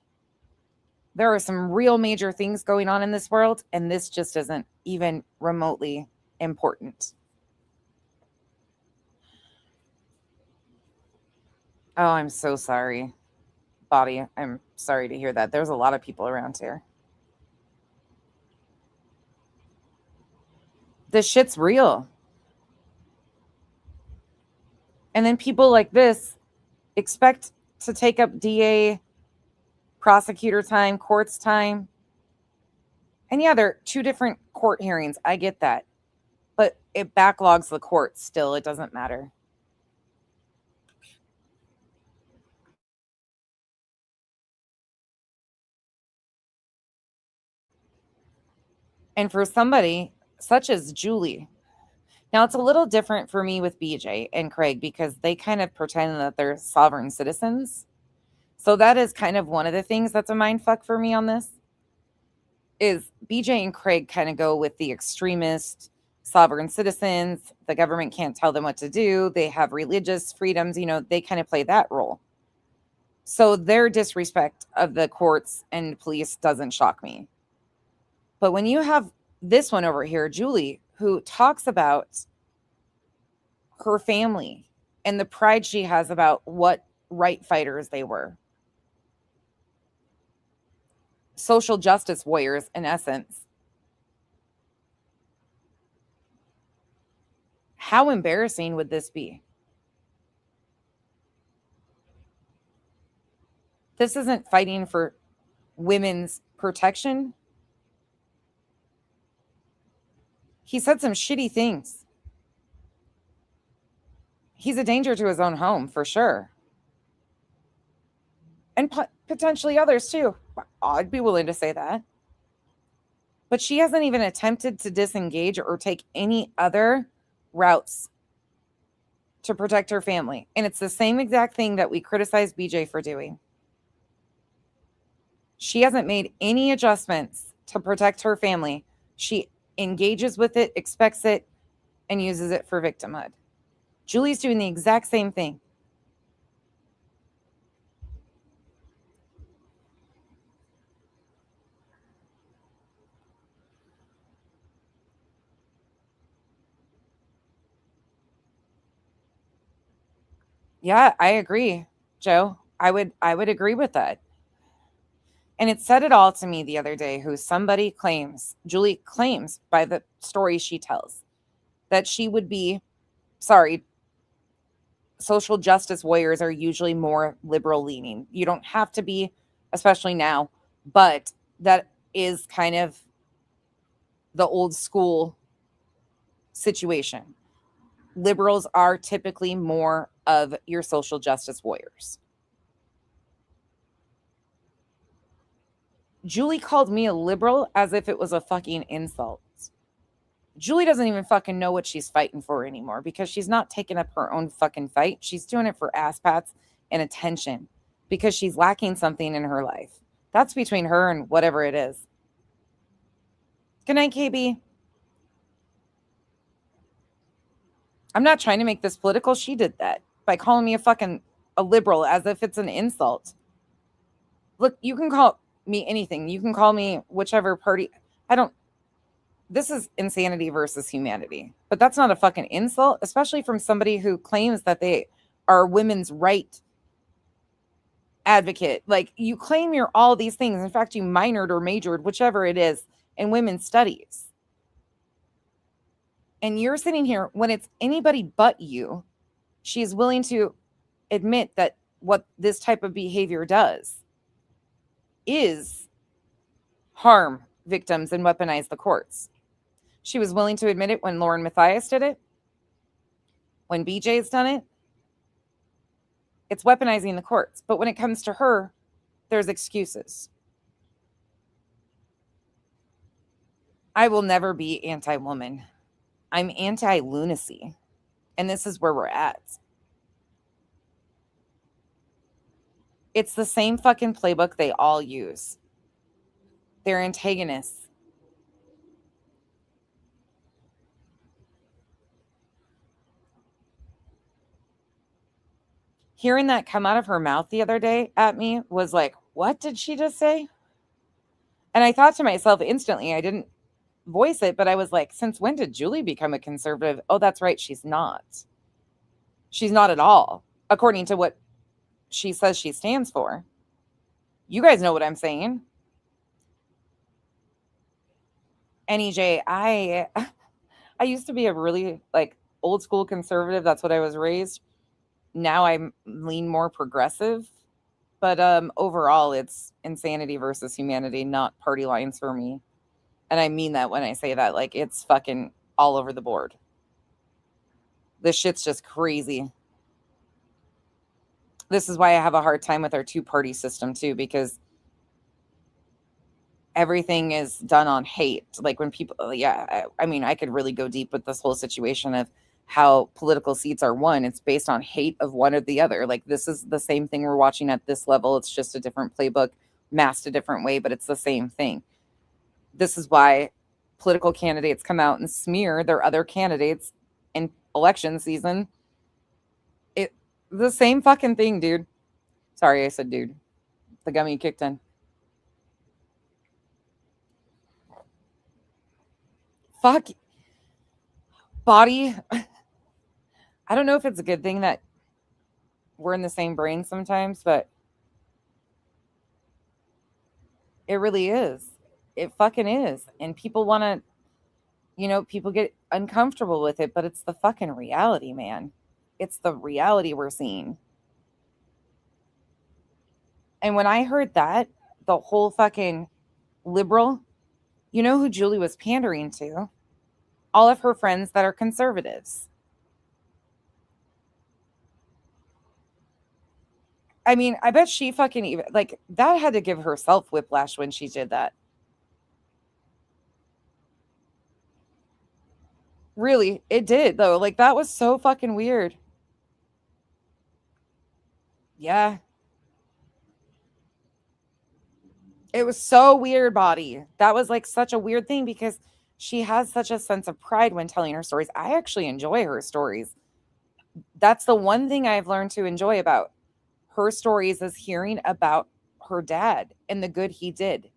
Speaker 1: There are some real major things going on in this world, and this just isn't even remotely important. Oh, I'm so sorry, Body. I'm sorry to hear that. There's a lot of people around here. This shit's real. And then people like this expect to take up DA, prosecutor time, court's time. And yeah, they're two different court hearings. I get that. But it backlogs the court still. It doesn't matter. And for somebody such as Julie, now it's a little different for me with BJ and Craig because they kind of pretend that they're sovereign citizens. So that is kind of one of the things that's a mindfuck for me on this. Is BJ and Craig kind of go with the extremist sovereign citizens. The government can't tell them what to do. They have religious freedoms. You know, they kind of play that role. So their disrespect of the courts and police doesn't shock me. But when you have this one over here, Julie, who talks about her family and the pride she has about what right fighters they were, social justice warriors, in essence. How embarrassing would this be? This isn't fighting for women's protection. He said some shitty things. He's a danger to his own home, for sure. And potentially others, too. I'd be willing to say that. But she hasn't even attempted to disengage or take any other routes to protect her family. And it's the same exact thing that we criticize BJ for doing. She hasn't made any adjustments to protect her family. She engages with it, expects it, and uses it for victimhood. Julie's doing the exact same thing. Yeah, I agree, Joe. I would agree with that. And it said it all to me the other day, who somebody claims, Julie claims by the story she tells, that she would be, sorry, social justice warriors are usually more liberal leaning. You don't have to be, especially now, but that is kind of the old school situation. Liberals are typically more of your social justice warriors. Julie called me a liberal as if it was a fucking insult. Julie doesn't even fucking know what she's fighting for anymore because she's not taking up her own fucking fight. She's doing it for ass pats and attention because she's lacking something in her life. That's between her and whatever it is. Good night, KB. I'm not trying to make this political. She did that by calling me a liberal as if it's an insult. Look, you can call me anything. You can call me whichever party. This is insanity versus humanity. But that's not a fucking insult, especially from somebody who claims that they are women's right advocate. Like, you claim you're all these things. In fact, you minored or majored, whichever it is, in women's studies. And you're sitting here when it's anybody but you, she's willing to admit that what this type of behavior does is harm victims and weaponize the courts. She was willing to admit it when Lauren Mathias did it. When BJ's done it. It's weaponizing the courts. But when it comes to her, there's excuses. I will never be anti-woman. I'm anti-lunacy. And this is where we're at. It's the same fucking playbook they all use. They're antagonists. hearing that come out of her mouth the other day at me was like, what did she just say? And I thought to myself instantly, I didn't voice it, but I was like, since when did Julie become a conservative? Oh, that's right. She's not. She's not at all, according to what she says she stands for. You guys know what I'm saying. NEJ, I used to be a really like old school conservative. That's what I was raised. Now I lean more progressive, but overall it's insanity versus humanity, not party lines for me. And I mean that when I say that, like it's fucking all over the board. This shit's just crazy. This is why I have a hard time with our two-party system too, because everything is done on hate. Like when people, I mean, I could really go deep with this whole situation of how political seats are won. It's based on hate of one or the other. Like this is the same thing we're watching at this level. It's just a different playbook, masked a different way, but it's the same thing. This is why political candidates come out and smear their other candidates in election season. The same fucking thing, dude. Sorry, I said dude. The gummy kicked in. Fuck. Body. I don't know if it's a good thing that we're in the same brain sometimes, but it really is. It fucking is. And people want to, people get uncomfortable with it, but it's the fucking reality, man. It's the reality we're seeing. And when I heard that, the whole fucking liberal, you know who Julie was pandering to? All of her friends that are conservatives. I mean, I bet she fucking even, like, that had to give herself whiplash when she did that. Really, it did, though. Like, that was so fucking weird. Yeah. It was so weird, Body. That was, like, such a weird thing because she has such a sense of pride when telling her stories. I actually enjoy her stories. That's the one thing I've learned to enjoy about her stories is hearing about her dad and the good he did.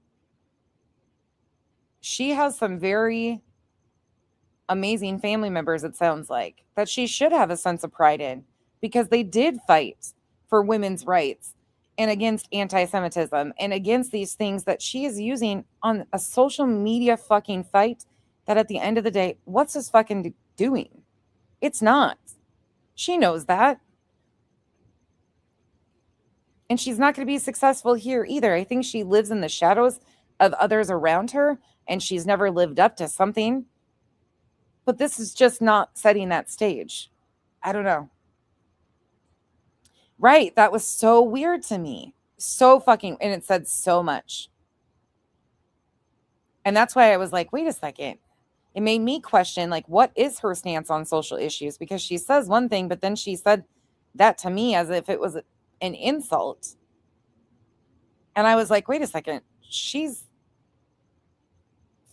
Speaker 1: She has some very amazing family members, it sounds like, that she should have a sense of pride in because they did fight for women's rights and against anti-Semitism and against these things that she is using on a social media fucking fight that at the end of the day, what's this fucking doing? It's not. She knows that. And she's not going to be successful here either. I think she lives in the shadows of others around her and she's never lived up to something. But this is just not setting that stage. I don't know. Right. That was so weird to me. So fucking, and it said so much. And that's why I was like, wait a second. It made me question, like, what is her stance on social issues? Because she says one thing, but then she said that to me as if it was an insult. And I was like, wait a second. She's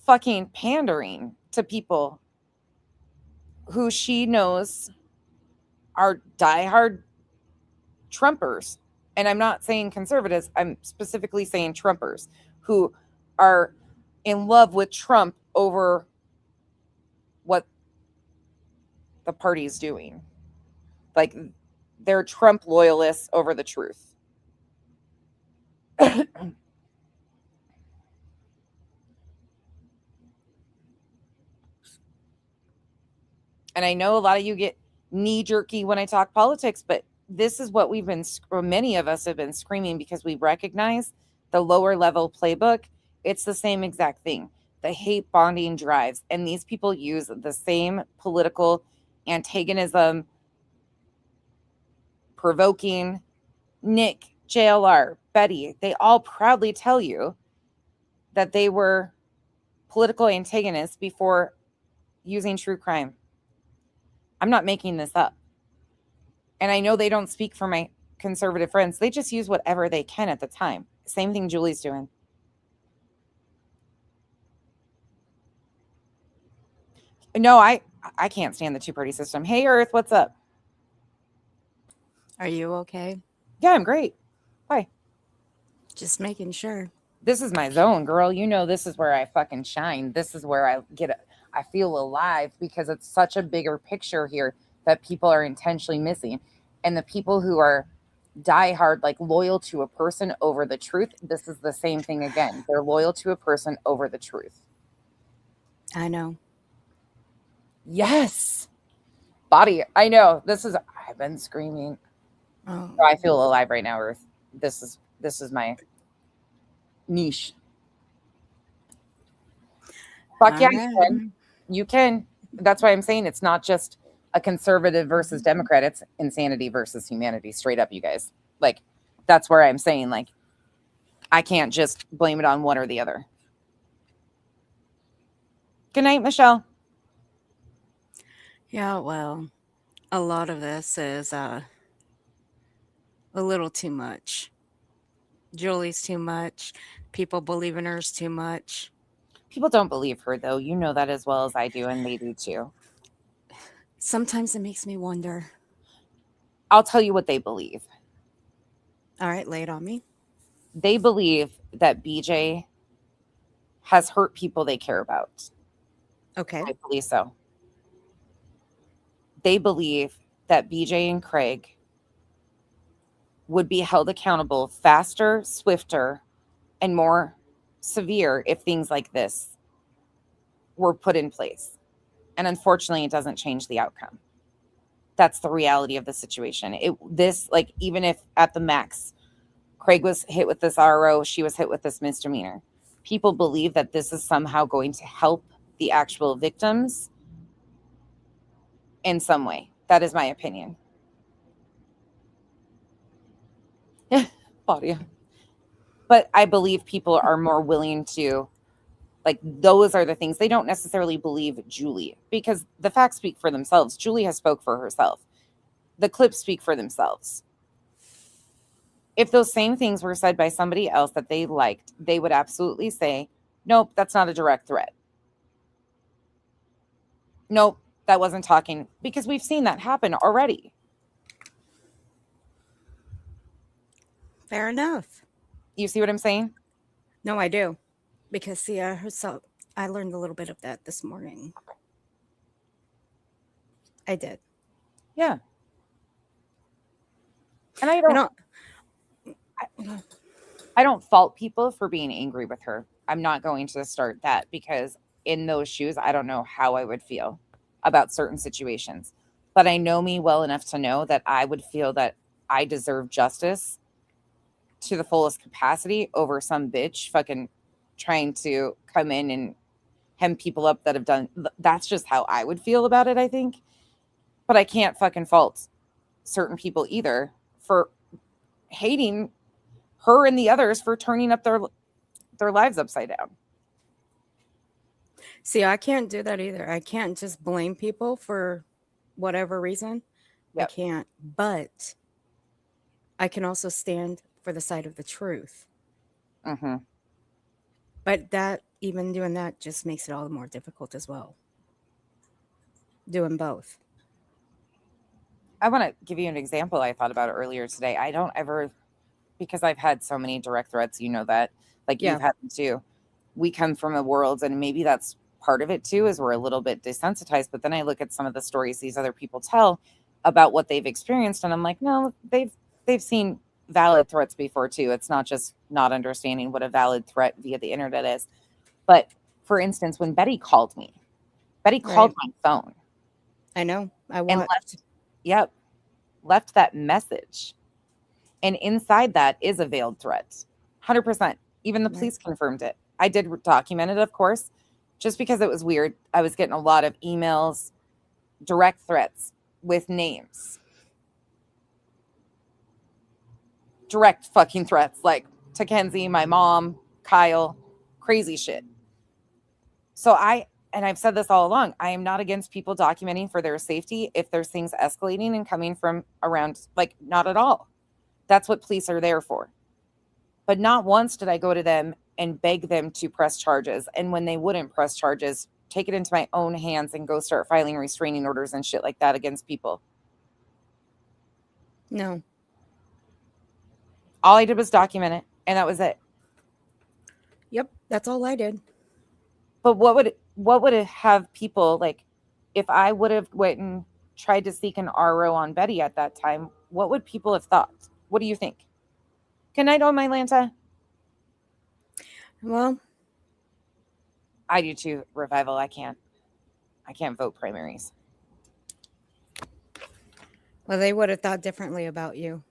Speaker 1: fucking pandering to people who she knows are diehard Trumpers. And I'm not saying conservatives, I'm specifically saying Trumpers who are in love with Trump over what the party's doing. Like they're Trump loyalists over the truth. And I know a lot of you get knee jerky when I talk politics, but this is what we've been, or many of us have been screaming because we recognize the lower level playbook. It's the same exact thing. The hate bonding drives. And these people use the same political antagonism, provoking. Nick, JLR, Betty, they all proudly tell you that they were political antagonists before using true crime. I'm not making this up. And I know they don't speak for my conservative friends. They just use whatever they can at the time. Same thing Julie's doing. No, I can't stand the two-party system. Hey, Earth, what's up?
Speaker 8: Are you okay?
Speaker 1: Yeah, I'm great.
Speaker 8: Just making sure.
Speaker 1: This is my zone, girl. You know, this is where I fucking shine. This is where I feel alive because it's such a bigger picture here that people are intentionally missing. And the people who are diehard, like loyal to a person over the truth, this is the same thing again. They're loyal to a person over the truth.
Speaker 8: I know.
Speaker 1: Yes. Body, I know. I've been screaming.
Speaker 8: Oh,
Speaker 1: I feel alive right now, Ruth. This is my niche. Fuck yeah, you
Speaker 8: alright.
Speaker 1: can. You can. That's why I'm saying it's not just a conservative versus Democrat. It's insanity versus humanity. Straight up, you guys. Like, that's where I'm saying, like, I can't just blame it on one or the other. Good night, Michelle.
Speaker 8: Yeah, well, a lot of this is a little too much. Julie's too much. People believe in her's too much.
Speaker 1: People don't believe her, though. You know that as well as I do, and they do too.
Speaker 8: Sometimes it makes me wonder.
Speaker 1: I'll tell you what they believe.
Speaker 8: All right, lay it on me.
Speaker 1: They believe that BJ has hurt people they care about.
Speaker 8: Okay.
Speaker 1: I believe so. They believe that BJ and Craig would be held accountable faster, swifter, and more severe if things like this were put in place. And unfortunately, it doesn't change the outcome. That's the reality of the situation. Even if at the max, Craig was hit with this RO, she was hit with this misdemeanor. People believe that this is somehow going to help the actual victims in some way. That is my opinion. Claudia. But I believe people are more willing to, like, those are the things. They don't necessarily believe Julie because the facts speak for themselves. Julie has spoke for herself. The clips speak for themselves. If those same things were said by somebody else that they liked, they would absolutely say, nope, that's not a direct threat. Nope, that wasn't talking, because we've seen that happen already.
Speaker 8: Fair enough.
Speaker 1: You see what I'm saying?
Speaker 8: No, I do. Because, see, I learned a little bit of that this morning. I did.
Speaker 1: Yeah. And I don't fault people for being angry with her. I'm not going to start that because in those shoes, I don't know how I would feel about certain situations. But I know me well enough to know that I would feel that I deserve justice to the fullest capacity over some bitch fucking trying to come in and hem people up that have done. That's just how I would feel about it, I think. But I can't fucking fault certain people either for hating her and the others for turning up their lives upside down.
Speaker 8: See, I can't do that either. I can't just blame people for whatever reason.
Speaker 1: Yep.
Speaker 8: I can't. But I can also stand for the side of the truth.
Speaker 1: Mm-hmm.
Speaker 8: But even doing that just makes it all the more difficult as well. Doing both.
Speaker 1: I want to give you an example I thought about earlier today. I don't ever, because I've had so many direct threats, you know that, like
Speaker 8: Yeah.
Speaker 1: you've had them too. We come from a world, and maybe that's part of it too, is we're a little bit desensitized. But then I look at some of the stories these other people tell about what they've experienced, and I'm like, no, they've seen valid threats before too. It's not just not understanding what a valid threat via the internet is. But for instance, when Betty called me, called my phone.
Speaker 8: I know. I
Speaker 1: And
Speaker 8: watched.
Speaker 1: left that message. And inside that is a veiled threat. 100%. Even the police confirmed it. I did document it, of course, just because it was weird. I was getting a lot of emails, direct threats with names. Direct fucking threats, like to Kenzie, my mom, Kyle, crazy shit. So and I've said this all along, I am not against people documenting for their safety if there's things escalating and coming from around, like, not at all. That's what police are there for. But not once did I go to them and beg them to press charges. And when they wouldn't press charges, take it into my own hands and go start filing restraining orders and shit like that against people.
Speaker 8: No.
Speaker 1: All I did was document it, and that was it.
Speaker 8: Yep, that's all I did.
Speaker 1: But what would it have people like if I would have went and tried to seek an RO on Betty at that time? What would people have thought? What do you think? Good night, oh my Lanta.
Speaker 8: Well,
Speaker 1: I do too, Revival. I can't vote primaries.
Speaker 8: well, they would have thought differently about you.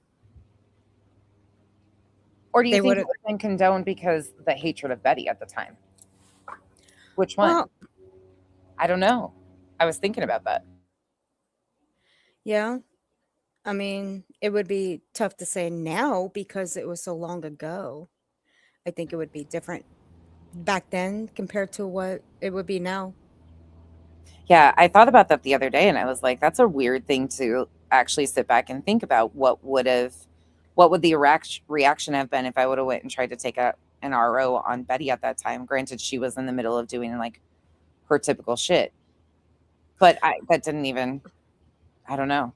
Speaker 1: Or do you
Speaker 8: They
Speaker 1: think it
Speaker 8: would've-
Speaker 1: would have been condoned because the hatred of Betty at the time? Which one?
Speaker 8: Well,
Speaker 1: I don't know. I was thinking about that.
Speaker 8: yeah. I mean, it would be tough to say now because it was so long ago. I think it would be different back then compared to what it would be now.
Speaker 1: Yeah, I thought about that the other day and I was like, that's a weird thing to actually sit back and think about. What would the reaction have been if I would have went and tried to take an RO on Betty at that time? Granted, she was in the middle of doing like her typical shit. But that didn't even, I don't know.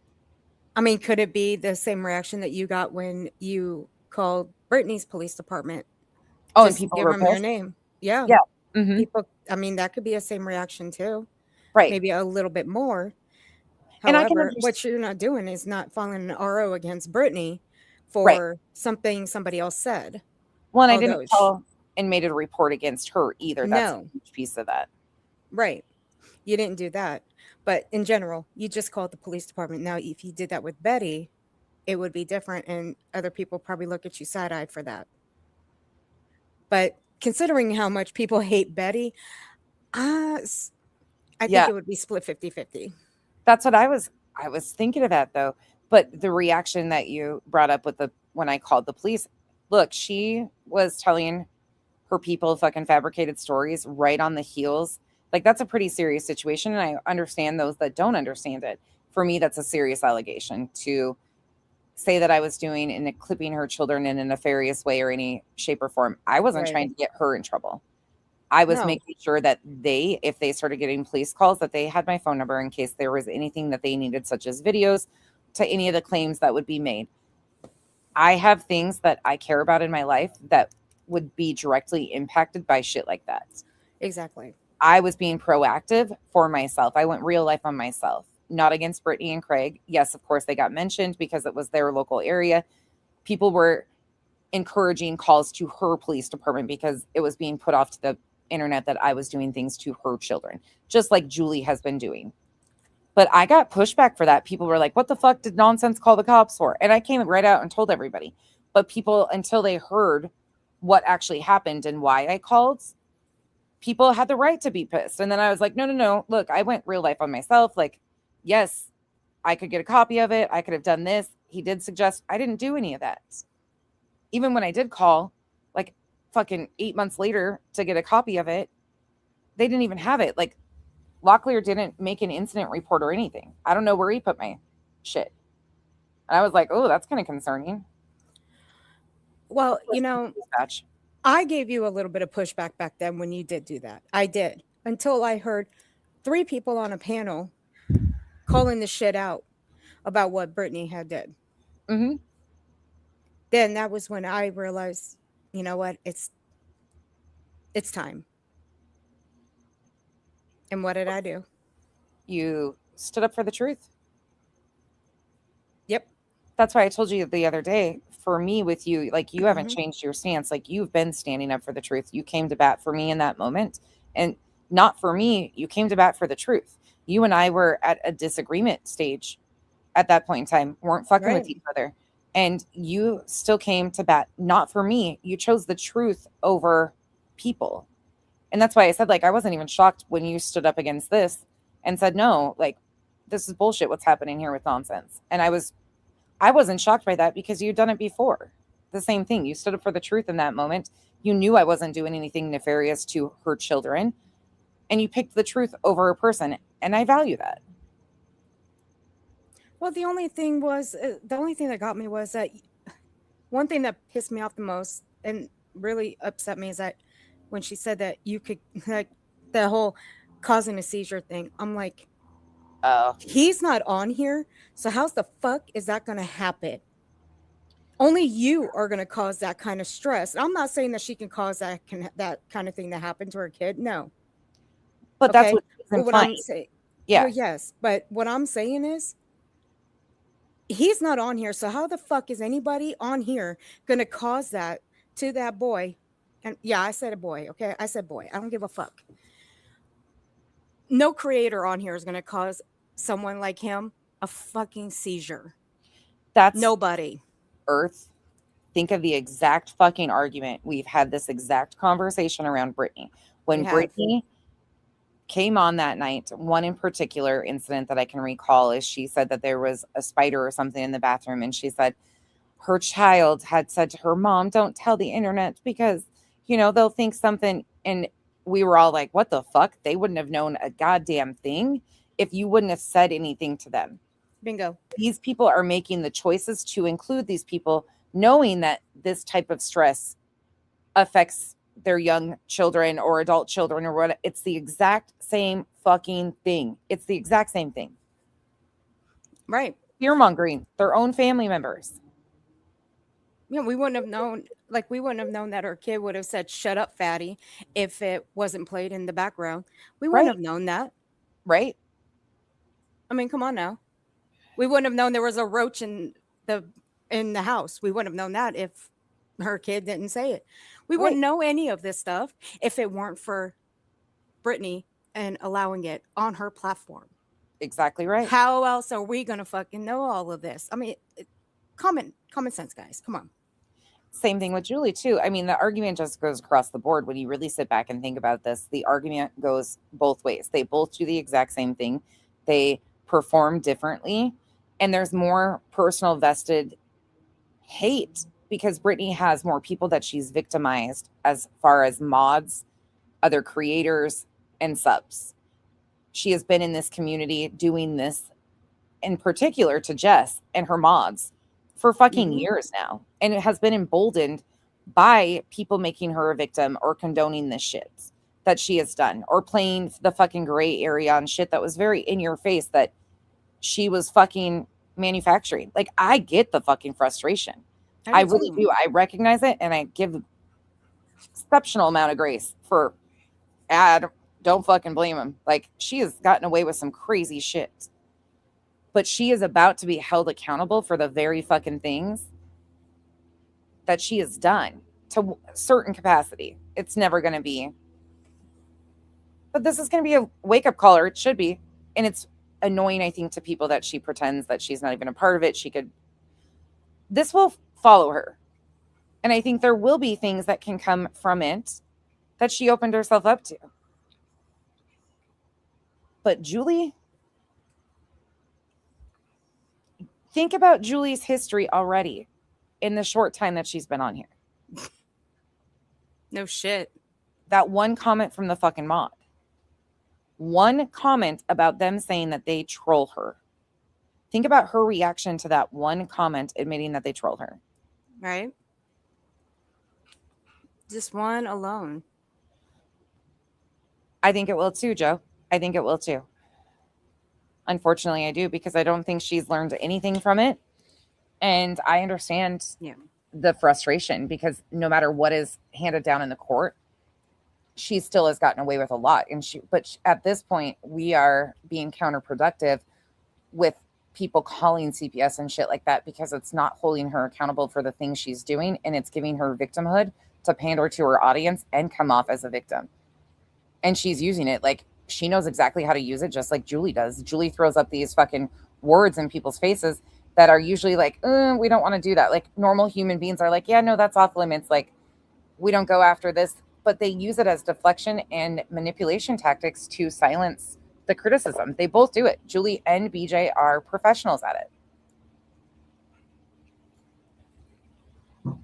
Speaker 8: I mean, could it be the same reaction that you got when you called Brittany's police department?
Speaker 1: Oh, and
Speaker 8: Just
Speaker 1: people
Speaker 8: give
Speaker 1: were
Speaker 8: them their
Speaker 1: pissed?
Speaker 8: name. Yeah.
Speaker 1: Yeah. Mhm.
Speaker 8: People, I mean, that could be a same reaction too.
Speaker 1: Right.
Speaker 8: Maybe a little bit more.
Speaker 1: And I can
Speaker 8: However, what
Speaker 1: understand.
Speaker 8: you're not doing is not filing an RO against Brittany
Speaker 1: Right.
Speaker 8: for something somebody else said.
Speaker 1: Well, and I
Speaker 8: Although
Speaker 1: didn't call and made a report against her either. That's a
Speaker 8: No.
Speaker 1: huge piece of that.
Speaker 8: Right. You didn't do that. But in general, you just called the police department. Now, if you did that with Betty, it would be different. And other people probably look at you side-eyed for that. But considering how much people hate Betty, I think
Speaker 1: Yeah.
Speaker 8: it would be split 50-50.
Speaker 1: That's what I was thinking of that though. But the reaction that you brought up with when I called the police, look, she was telling her people fucking fabricated stories right on the heels. Like that's a pretty serious situation. And I understand those that don't understand it. For me, that's a serious allegation to say that I was doing and clipping her children in a nefarious way or any shape or form. I wasn't
Speaker 8: Right.
Speaker 1: trying to get her in trouble. I was
Speaker 8: No.
Speaker 1: making sure that if they started getting police calls, that they had my phone number in case there was anything that they needed, such as videos to any of the claims that would be made. I have things that I care about in my life that would be directly impacted by shit like that.
Speaker 8: Exactly.
Speaker 1: I was being proactive for myself. I went real life on myself, not against Brittany and Craig. Yes, of course, they got mentioned because it was their local area. People were encouraging calls to her police department because it was being put off to the internet that I was doing things to her children, just like Julie has been doing. But I got pushback for that. People were like, what the fuck did nonsense call the cops for? And I came right out and told everybody. But people, until they heard what actually happened and why I called, people had the right to be pissed. And then I was like, no. Look, I went real life on myself. Like, yes, I could get a copy of it. I could have done this. He did suggest. I didn't do any of that. Even when I did call, like fucking 8 months later to get a copy of it, they didn't even have it. Like, Locklear didn't make an incident report or anything. I don't know where he put my shit. And I was like, oh, that's kind of concerning.
Speaker 8: Well, you know,
Speaker 1: Dispatch.
Speaker 8: I gave you a little bit of pushback back then when you did do that. I did. Until I heard 3 people on a panel calling the shit out about what Brittany had did.
Speaker 1: Mm-hmm.
Speaker 8: Then that was when I realized, you know what, it's time. And what did I do?
Speaker 1: You stood up for the truth.
Speaker 8: Yep.
Speaker 1: That's why I told you the other day, for me with you, like you haven't
Speaker 8: Mhm.
Speaker 1: changed your stance. Like you've been standing up for the truth. You came to bat for me in that moment. And not for me, you came to bat for the truth. You and I were at a disagreement stage at that point in time, weren't fucking with
Speaker 8: Right.
Speaker 1: each other. And you still came to bat, not for me. You chose the truth over people. And that's why I said, like, I wasn't even shocked when you stood up against this and said, no, like, this is bullshit. What's happening here with nonsense? And I wasn't shocked by that because you'd done it before. The same thing. You stood up for the truth in that moment. You knew I wasn't doing anything nefarious to her children. And you picked the truth over a person. And I value that.
Speaker 8: Well, the only thing that got me was that one thing that pissed me off the most and really upset me is that when she said that you could, like, the whole causing a seizure thing, I'm like,
Speaker 1: Oh,
Speaker 8: he's not on here. So how's the fuck is that going to happen? Only you are going to cause that kind of stress. I'm not saying that she can cause that kind of thing to happen to her kid. No.
Speaker 1: But that's
Speaker 8: Okay.
Speaker 1: what she's
Speaker 8: But what I'm
Speaker 1: implying.
Speaker 8: saying,
Speaker 1: Yeah.
Speaker 8: yes. But what I'm saying is, he's not on here. So how the fuck is anybody on here going to cause that to that boy? And yeah, I said a boy. Okay. I said boy. I don't give a fuck. No creator on here is going to cause someone like him a fucking seizure.
Speaker 1: That's
Speaker 8: Nobody.
Speaker 1: Earth. Think of the exact fucking argument. We've had this exact conversation around Brittany. When
Speaker 8: We have.
Speaker 1: Brittany came on that night, one in particular incident that I can recall is she said that there was a spider or something in the bathroom, and she said her child had said to her mom, "Don't tell the internet because, you know, they'll think something." And we were all like, what the fuck? They wouldn't have known a goddamn thing if you wouldn't have said anything to them.
Speaker 8: Bingo.
Speaker 1: These people are making the choices to include these people, knowing that this type of stress affects their young children or adult children or what. It's the exact same fucking thing. It's the exact same thing.
Speaker 8: Right.
Speaker 1: Fear mongering their own family members.
Speaker 8: You know, we wouldn't have known, like, we wouldn't have known that her kid would have said, "Shut up, fatty," if it wasn't played in the background. We wouldn't
Speaker 1: Right.
Speaker 8: have known that.
Speaker 1: Right?
Speaker 8: I mean, come on now. We wouldn't have known there was a roach in the house. We wouldn't have known that if her kid didn't say it. We wouldn't know any of this stuff if it weren't for Brittany and allowing it on her platform.
Speaker 1: Exactly right.
Speaker 8: How else are we gonna fucking know all of this? I mean, common sense, guys. Come on.
Speaker 1: Same thing with Julie too. I mean, the argument just goes across the board. When you really sit back and think about this, the argument goes both ways. They both do the exact same thing. They perform differently, and there's more personal vested hate because Brittany has more people that she's victimized as far as mods, other creators, and subs. She has been in this community doing this in particular to Jess and her mods for fucking years now. And it has been emboldened by people making her a victim or condoning this shit that she has done or playing the fucking gray area on shit that was very in your face that she was fucking manufacturing. Like, I get the fucking frustration. I really do. I recognize it, and I give exceptional amount of grace for don't fucking blame him. Like, she has gotten away with some crazy shit. But she is about to be held accountable for the very fucking things that she has done to a certain capacity. It's never going to be. But this is going to be a wake-up call, or it should be. And it's annoying, I think, to people that she pretends that she's not even a part of it. This will follow her. And I think there will be things that can come from it that she opened herself up to. But Julie, think about Julie's history already in the short time that she's been on here.
Speaker 8: No shit.
Speaker 1: That one comment from the fucking mod. One comment about them saying that they troll her. Think about her reaction to that one comment admitting that they troll her.
Speaker 8: Right? Just one alone.
Speaker 1: I think it will too, Joe. I think it will too. Unfortunately, I do, because I don't think she's learned anything from it. And I understand the frustration, because no matter what is handed down in the court, she still has gotten away with a lot. But at this point, we are being counterproductive with people calling CPS and shit like that, because it's not holding her accountable for the things she's doing, and it's giving her victimhood to pander to her audience and come off as a victim. And she's using it like she knows exactly how to use it, just like Julie does. Julie throws up these fucking words in people's faces that are usually like, we don't want to do that. Like, normal human beings are like, yeah, no, that's off limits. Like, we don't go after this. But they use it as deflection and manipulation tactics to silence the criticism. They both do it. Julie and BJ are professionals at it.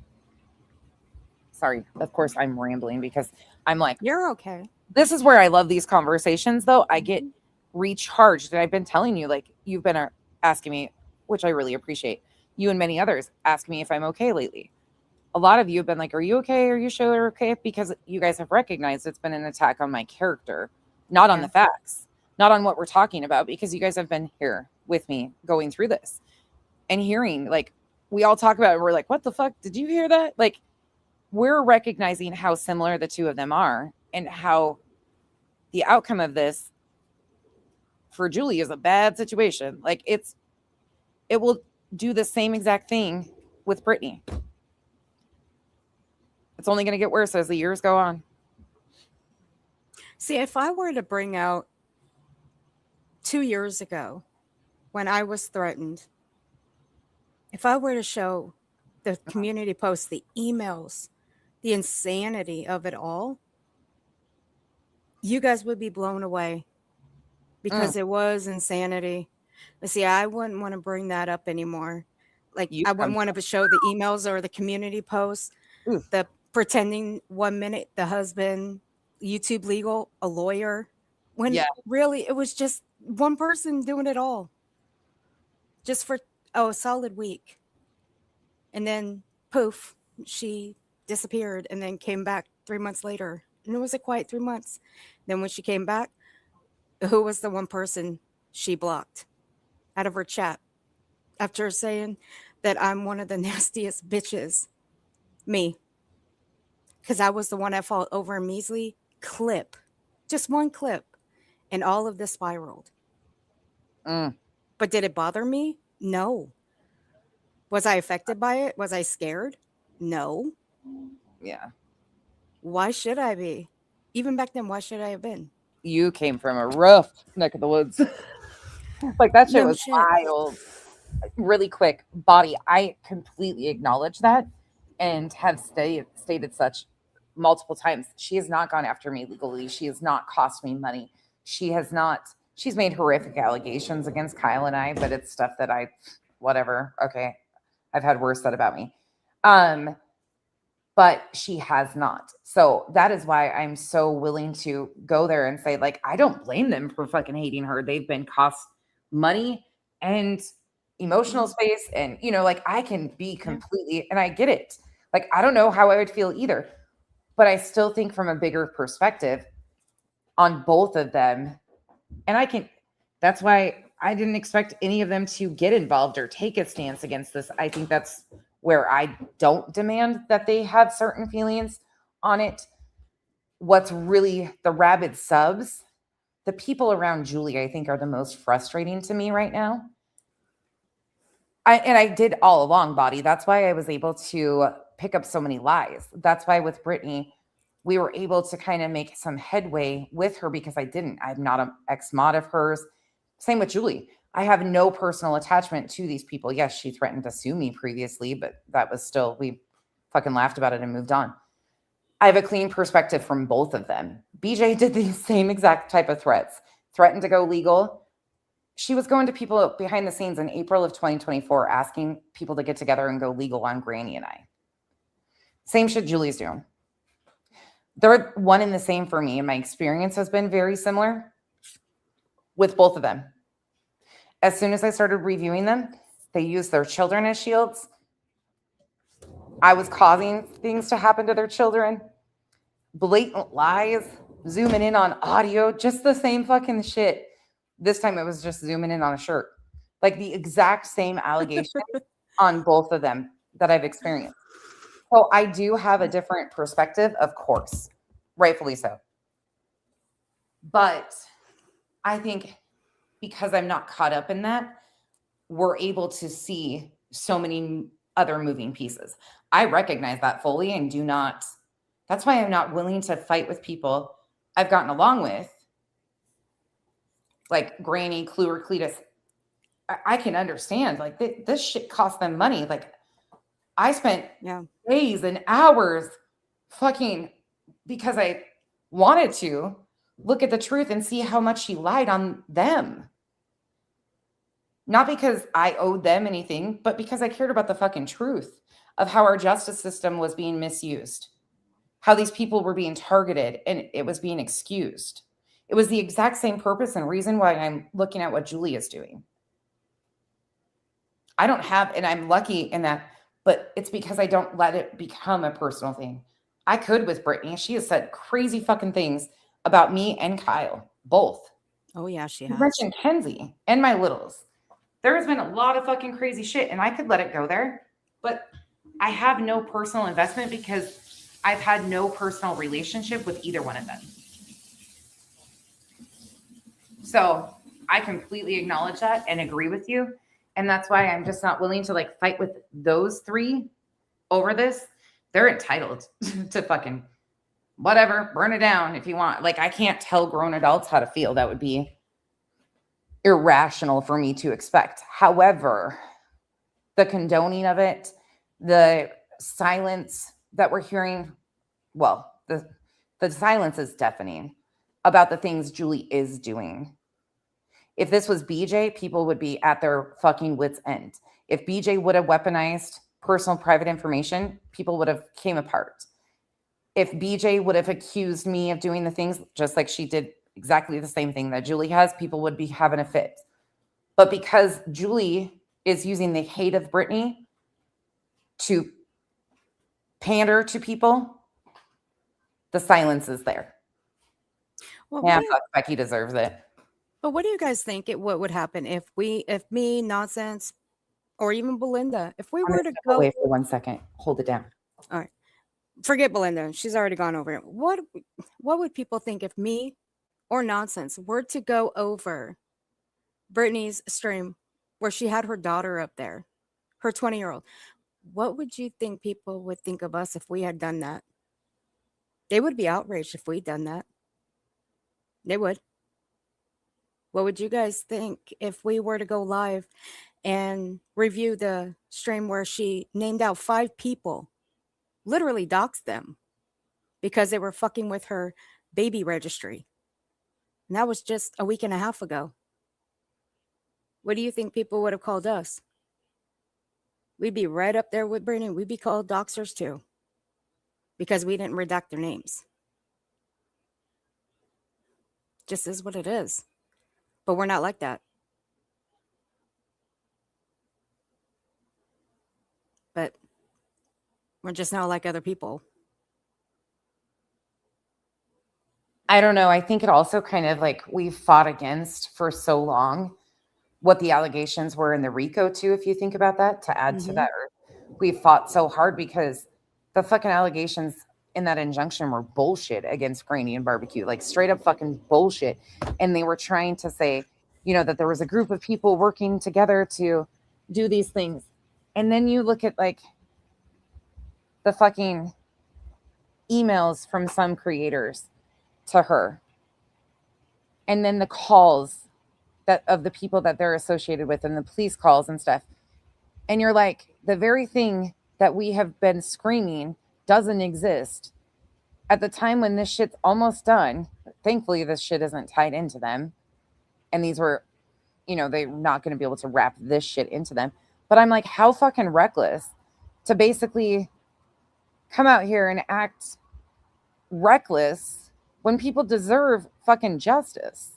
Speaker 1: Sorry, of course I'm rambling, because I'm like,
Speaker 8: you're okay.
Speaker 1: This is where I love these conversations, though. I get recharged. And I've been telling you, like, you've been asking me, which I really appreciate. You and many others ask me if I'm okay lately. A lot of you have been like, are you okay? Are you sure you're okay? Because you guys have recognized it's been an attack on my character, not on the facts, not on what we're talking about, because you guys have been here with me going through this and hearing, like, we all talk about it. We're like, what the fuck? Did you hear that? Like, we're recognizing how similar the two of them are and how the outcome of this for Julie is a bad situation. Like, it will do the same exact thing with Brittany. It's only going to get worse as the years go on.
Speaker 8: See, if I were to bring out 2 years ago when I was threatened, if I were to show the community posts, the emails, the insanity of it all, you guys would be blown away because it was insanity. But see, I wouldn't want to bring that up anymore. Like,
Speaker 1: You
Speaker 8: I wouldn't
Speaker 1: come-
Speaker 8: want to show the emails or the community posts,
Speaker 1: Oof.
Speaker 8: the pretending 1 minute the husband, YouTube legal, a lawyer, when
Speaker 1: Yeah.
Speaker 8: really it was just one person doing it all, just for a solid week. And then poof, she disappeared and then came back 3 months later. And it was a quiet 3 months. Then when she came back, who was the one person she blocked out of her chat after saying that I'm one of the nastiest bitches? Me. Because I was the one that fought over a measly clip, just one clip, and all of this spiraled.
Speaker 1: Mm,
Speaker 8: But did it bother me? No. Was I affected by it? Was I scared? No.
Speaker 1: yeah.
Speaker 8: Why should I be? Even back then, why should I have been?
Speaker 1: You came from a rough neck of the woods. Like, that shit
Speaker 8: No
Speaker 1: was
Speaker 8: shit.
Speaker 1: wild. Really quick, Body, I completely acknowledge that and have stated such multiple times. She has not gone after me legally. She has not cost me money. She's made horrific allegations against Kyle and I, but it's stuff that whatever. Okay. I've had worse said about me. But she has not. So that is why I'm so willing to go there and say, like, I don't blame them for fucking hating her. They've been cost money and emotional space. And, like, I can be completely, and I get it. Like, I don't know how I would feel either, but I still think from a bigger perspective on both of them. And that's why I didn't expect any of them to get involved or take a stance against this. I think that's where I don't demand that they have certain feelings on it. What's really the rabid subs, the people around Julie, I think, are the most frustrating to me right now. I did all along, Body. That's why I was able to pick up so many lies. That's why with Brittany, we were able to kind of make some headway with her because I'm not an ex-mod of hers. Same with Julie. I have no personal attachment to these people. Yes, she threatened to sue me previously, but that was still, we fucking laughed about it and moved on. I have a clean perspective from both of them. BJ did the same exact type of threats, threatened to go legal. She was going to people behind the scenes in April of 2024, asking people to get together and go legal on Granny and I. Same shit Julie's doing. They're one and the same for me, and my experience has been very similar with both of them. As soon as I started reviewing them, they used their children as shields. I was causing things to happen to their children. Blatant lies, zooming in on audio, just the same fucking shit. This time it was just zooming in on a shirt. Like the exact same allegation on both of them that I've experienced. So I do have a different perspective, of course, rightfully so. But I think because I'm not caught up in that, we're able to see so many other moving pieces. I recognize that fully and that's why I'm not willing to fight with people I've gotten along with, like Granny, Kluwer, Cletus. I can understand, like, this shit cost them money. Like, I spent days and hours fucking because I wanted to look at the truth and see how much she lied on them. Not because I owed them anything, but because I cared about the fucking truth of how our justice system was being misused, how these people were being targeted and it was being excused. It was the exact same purpose and reason why I'm looking at what Julie is doing. And I'm lucky in that, but it's because I don't let it become a personal thing. I could with Brittany. She has said crazy fucking things about me and Kyle, both.
Speaker 8: Oh, yeah, she
Speaker 1: You
Speaker 8: has.
Speaker 1: mentioned Kenzie and my littles. There has been a lot of fucking crazy shit, and I could let it go there. But I have no personal investment because I've had no personal relationship with either one of them. So I completely acknowledge that and agree with you. And that's why I'm just not willing to like fight with those three over this. They're entitled to fucking whatever, burn it down if you want. Like, I can't tell grown adults how to feel. That would be irrational for me to expect. However, the condoning of it, the silence that we're hearing, well, the silence is deafening about the things Julie is doing. If this was BJ, people would be at their fucking wits' end. If BJ would have weaponized personal private information, people would have came apart. If BJ would have accused me of doing the things just like she did exactly the same thing that Julie has, people would be having a fit. But because Julie is using the hate of Brittany to pander to people, the silence is there.
Speaker 8: Well,
Speaker 1: Yeah, fuck, Becky deserves it.
Speaker 8: but what do you guys think what would happen if me, Nonsense, or even Belinda, if we
Speaker 1: I'm
Speaker 8: were
Speaker 1: gonna
Speaker 8: to
Speaker 1: step
Speaker 8: go,
Speaker 1: away for 1 second. Hold it down.
Speaker 8: all right, forget Belinda. She's already gone over it. What would people think if me or Nonsense were to go over Brittany's stream where she had her daughter up there, her 20-year-old? What would you think people would think of us if we had done that? They would be outraged if we'd done that. They would. What would you guys think if we were to go live and review the stream where she named out 5 people, literally doxed them because they were fucking with her baby registry? And that was just a week and a half ago. What do you think people would have called us? We'd be right up there with Brittany. We'd be called doxers too because we didn't redact their names. Just is what it is. But we're not like that. But we're just not like other people.
Speaker 1: I don't know. I think it also kind of like we fought against for so long what the allegations were in the RICO too, if you think about that, to add to that. We fought so hard because the fucking allegations in that injunction were bullshit against Granny and Barbecue, like straight up fucking bullshit. And they were trying to say, you know, that there was a group of people working together to do these things. And then you look at like the fucking emails from some creators to her, and then the calls that of the people that they're associated with and the police calls and stuff. And you're like, the very thing that we have been screaming doesn't exist at the time when this shit's almost done. Thankfully, this shit isn't tied into them. And these were, you know, they're not going to be able to wrap this shit into them. But I'm like, how fucking reckless to basically come out here and act reckless when people deserve fucking justice.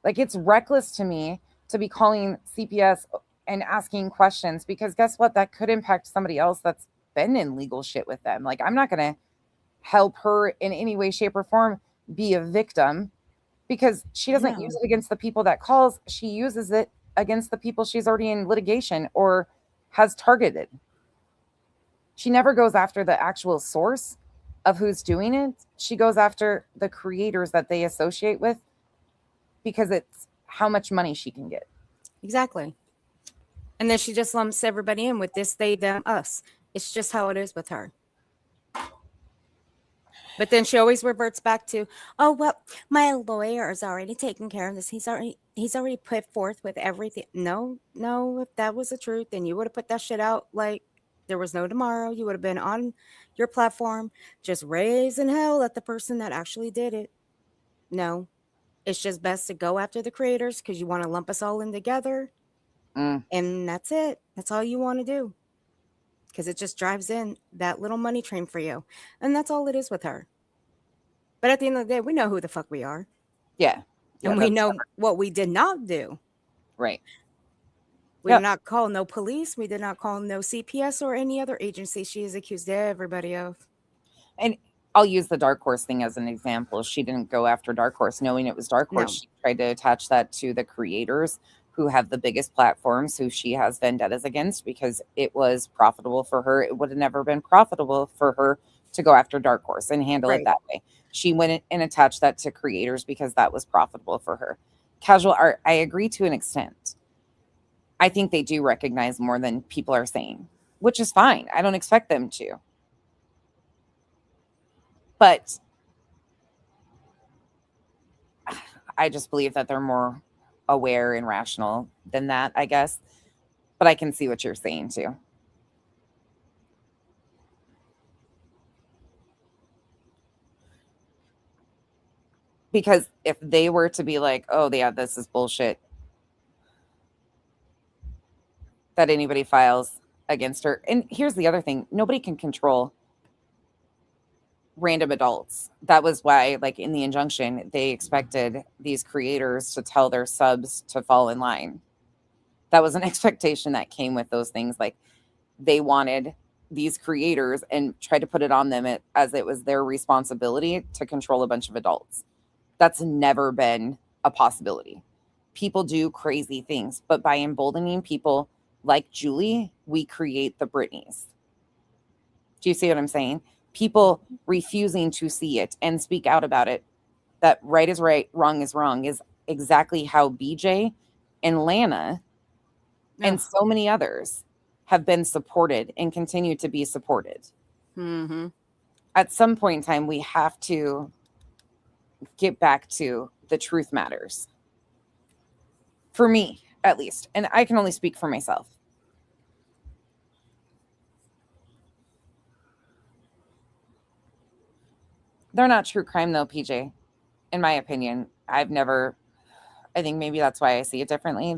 Speaker 1: Like, it's reckless to me to be calling CPS and asking questions, because guess what? That could impact somebody else that's been in legal shit with them. Like, I'm not going to help her in any way, shape, or form be a victim, because she doesn't use it against the people that calls. She uses it against the people she's already in litigation or has targeted. She never goes after the actual source of who's doing it. She goes after the creators that they associate with, because it's how much money she can get.
Speaker 8: Exactly. And then she just lumps everybody in with this, they, them, us. It's just how it is with her. But then she always reverts back to, oh, well, my lawyer is already taking care of this. He's already put forth with everything. No, if that was the truth, then you would have put that shit out like there was no tomorrow. You would have been on your platform just raising hell at the person that actually did it. No, it's just best to go after the creators because you want to lump us all in together. And that's it. That's all you want to do. Because it just drives in that little money train for you. And that's all it is with her. But at the end of the day, we know who the fuck we are.
Speaker 1: Yeah.
Speaker 8: And we know what we did not do.
Speaker 1: Right.
Speaker 8: We did not call no police. We did not call no CPS or any other agency she has accused everybody of.
Speaker 1: And I'll use the Dark Horse thing as an example. She didn't go after Dark Horse knowing it was Dark Horse.
Speaker 8: No.
Speaker 1: She tried to attach that to the creators who have the biggest platforms, who she has vendettas against because it was profitable for her. It would have never been profitable for her to go after Dark Horse and handle it
Speaker 8: Right.
Speaker 1: that way. She went and attached that to creators because that was profitable for her. Casual art, I agree to an extent. I think they do recognize more than people are saying, which is fine. I don't expect them to. But I just believe that they're more aware and rational than that, I guess. But I can see what you're saying too. Because if they were to be like, oh, yeah, this is bullshit, that anybody files against her. And here's the other thing, nobody can control random adults. That was why, like in the injunction, they expected these creators to tell their subs to fall in line. That was an expectation that came with those things. Like they wanted these creators and tried to put it on them as it was their responsibility to control a bunch of adults. That's never been a possibility. People do crazy things, but by emboldening people like Julie, we create the Britneys. Do you see what I'm saying? People refusing to see it and speak out about it, that right is right, wrong is wrong, is exactly how BJ and Lana and so many others have been supported and continue to be supported.
Speaker 8: Mm-hmm.
Speaker 1: At some point in time, we have to get back to the truth matters. For me, at least. And I can only speak for myself. They're not true crime, though, PJ. In my opinion, I think maybe that's why I see it differently.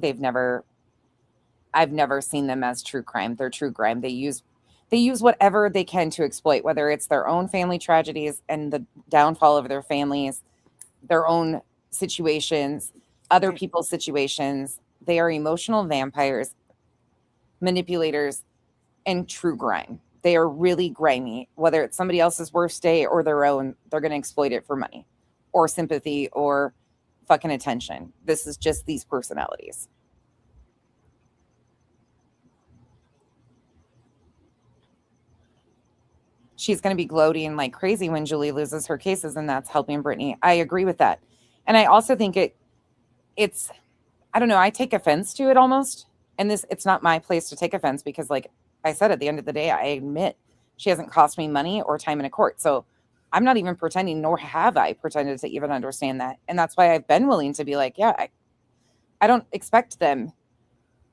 Speaker 1: I've never seen them as true crime. They're true crime. They use whatever they can to exploit, whether it's their own family tragedies and the downfall of their families, their own situations, other people's situations. They are emotional vampires, manipulators, and true grime. They are really grimy. Whether it's somebody else's worst day or their own, they're going to exploit it for money or sympathy or fucking attention. This is just these personalities. She's going to be gloating like crazy when Julie loses her cases, and that's helping Brittany. I agree with that. And I also think it's, I don't know, I take offense to it almost. And it's not my place to take offense because, like I said, at the end of the day, I admit she hasn't cost me money or time in a court. So I'm not even pretending, nor have I pretended to even understand that. And that's why I've been willing to be like, yeah, I don't expect them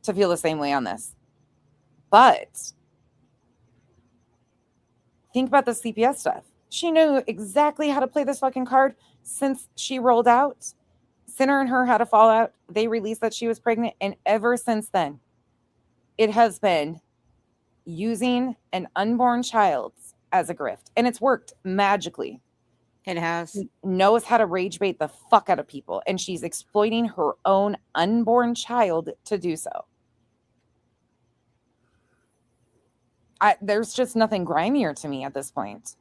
Speaker 1: to feel the same way on this. But think about the CPS stuff. She knew exactly how to play this fucking card since she rolled out. Sinner and her had a fallout. They released that she was pregnant. And ever since then, it has been using an unborn child as a grift. And it's worked magically.
Speaker 8: It has.
Speaker 1: She knows how to rage bait the fuck out of people. And she's exploiting her own unborn child to do so. There's just nothing grimier to me at this point.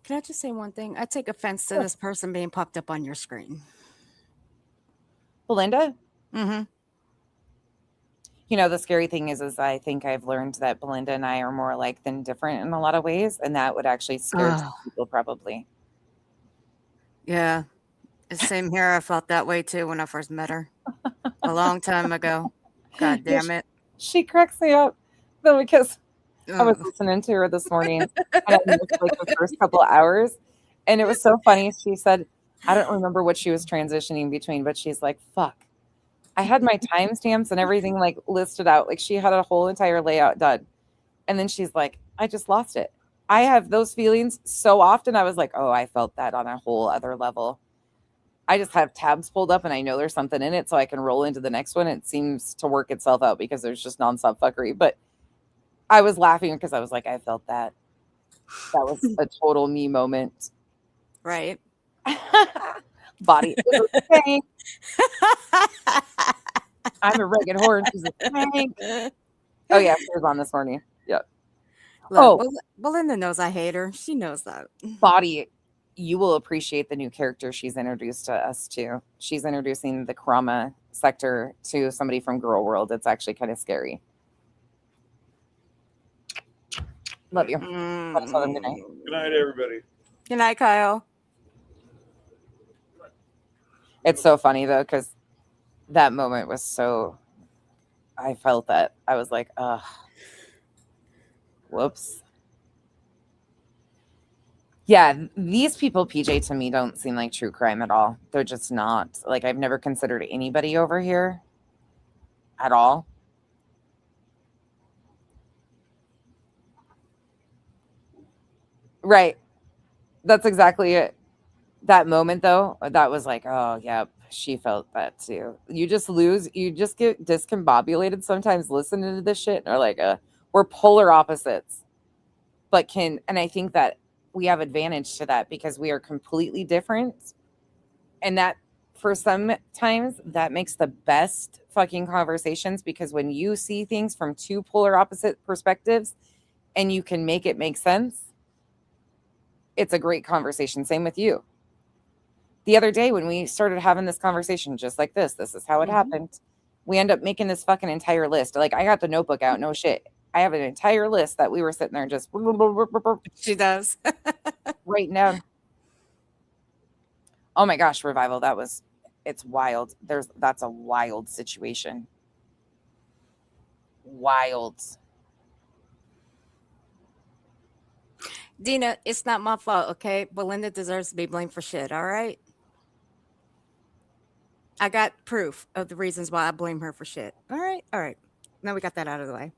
Speaker 8: Can I just say one thing? I take offense to this person being popped up on your screen.
Speaker 1: Belinda?
Speaker 8: Mm-hmm.
Speaker 1: You know, the scary thing is I think I've learned that Belinda and I are more alike than different in a lot of ways. And that would actually scare some people probably.
Speaker 8: Yeah. Same here. I felt that way too when I first met her a long time ago. God damn it.
Speaker 1: She cracks me up though, because I was listening to her this morning and I missed like the first couple of hours. And it was so funny. She said, I don't remember what she was transitioning between, but she's like, fuck. I had my timestamps and everything like listed out. Like she had a whole entire layout done. And then she's like, I just lost it. I have those feelings so often. I was like, oh, I felt that on a whole other level. I just have tabs pulled up and I know there's something in it so I can roll into the next one. It seems to work itself out because there's just nonstop fuckery. But I was laughing because I was like, I felt that. That was a total me moment.
Speaker 8: Right.
Speaker 1: Body is a tank. I'm a ragged horse. She's a tank. Oh, yeah. She was on this morning. Yep.
Speaker 8: Look, Belinda knows I hate her. She knows that.
Speaker 1: Body you will appreciate the new character she's introduced to us to. She's introducing the Krama sector to somebody from Girl World. It's actually kind of scary. Love you. Let's tell them good night.
Speaker 9: Good night, everybody.
Speaker 8: Good night, Kyle.
Speaker 1: It's so funny though, because that moment was so, I felt that. I was like, whoops. Yeah, these people, PJ, to me don't seem like true crime at all. They're just not. Like, I've never considered anybody over here at all. Right. That's exactly it. That moment, though, that was like, oh, yep, she felt that too. You just get discombobulated sometimes listening to this shit. Or like, we're polar opposites. But and I think that we have advantage to that because we are completely different. And that, for some times, that makes the best fucking conversations, because when you see things from two polar opposite perspectives and you can make it make sense, it's a great conversation. Same with you. The other day when we started having this conversation just like this is how it happened. We end up making this fucking entire list. Like, I got the notebook out, no shit. I have an entire list that we were sitting there just
Speaker 8: She does.
Speaker 1: writing down. Oh my gosh, Revival, it's wild. That's a wild situation. Wild.
Speaker 8: Dina, it's not my fault, okay? Belinda deserves to be blamed for shit, all right? I got proof of the reasons why I blame her for shit. All right, all right. Now we got that out of the way.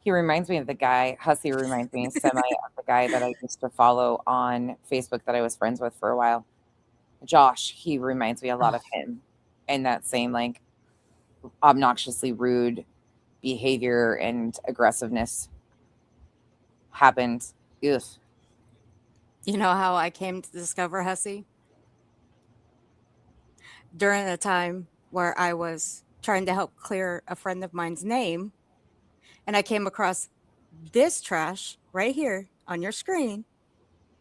Speaker 1: He reminds me of the guy, Hussey reminds me semi of the guy that I used to follow on Facebook that I was friends with for a while. Josh, he reminds me a lot of him. And that same, like, obnoxiously rude behavior and aggressiveness happened. Ugh.
Speaker 8: You know how I came to discover Hussey? During a time where I was trying to help clear a friend of mine's name, and I came across this trash right here on your screen,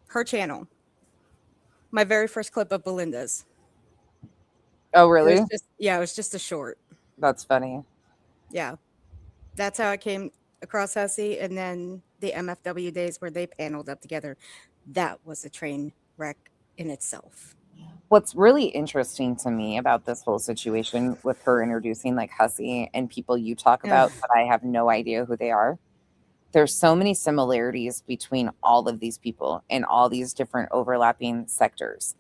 Speaker 8: her channel. My very first clip of Belinda's.
Speaker 1: Oh,
Speaker 8: It
Speaker 1: really?
Speaker 8: was it was just a short.
Speaker 1: That's funny.
Speaker 8: Yeah. That's how I came across Hussey. And then the MFW days where they paneled up together. That was a train wreck in itself.
Speaker 1: What's really interesting to me about this whole situation with her introducing like Hussey and people you talk about, but I have no idea who they are. There's so many similarities between all of these people and all these different overlapping sectors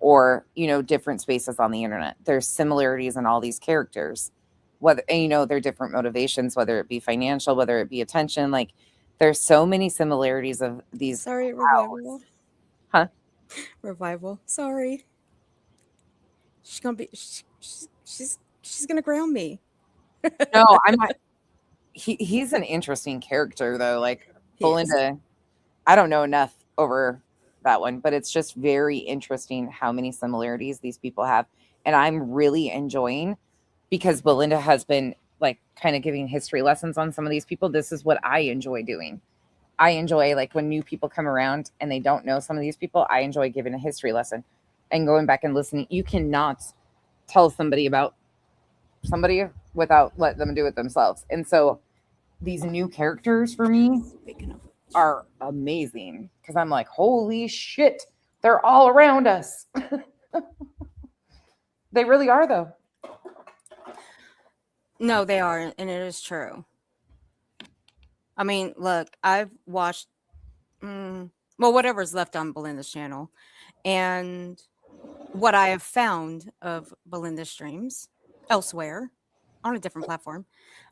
Speaker 1: or, different spaces on the internet. There's similarities in all these characters, whether, their different motivations, whether it be financial, whether it be attention. Like, there's so many similarities of these.
Speaker 8: Sorry, Revival.
Speaker 1: Huh?
Speaker 8: Revival. Sorry. She's gonna be. She's gonna ground me.
Speaker 1: No, I'm not. He's an interesting character though. Like, Belinda, I don't know enough over that one, but it's just very interesting how many similarities these people have, and I'm really enjoying, because Belinda has been like kind of giving history lessons on some of these people. This is what I enjoy doing. I enjoy, like, when new people come around and they don't know some of these people, I enjoy giving a history lesson and going back and listening. You cannot tell somebody about somebody without letting them do it themselves. And so these new characters for me are amazing, because I'm like, holy shit, they're all around us. They really are, though.
Speaker 8: No, they aren't, and it is true. I mean, look, I've watched, whatever's left on Belinda's channel, and what I have found of Belinda's streams elsewhere on a different platform,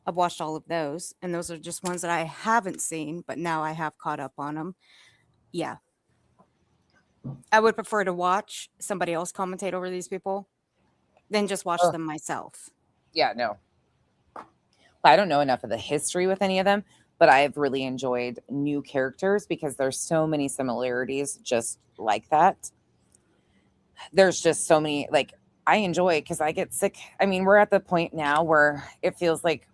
Speaker 8: I've watched all of those, and those are just ones that I haven't seen, but now I have caught up on them. Yeah. I would prefer to watch somebody else commentate over these people than just watch them myself.
Speaker 1: Yeah, no. I don't know enough of the history with any of them, but I've really enjoyed new characters because there's so many similarities just like that. There's just so many, like, I enjoy it because I get sick. I mean, we're at the point now where it feels like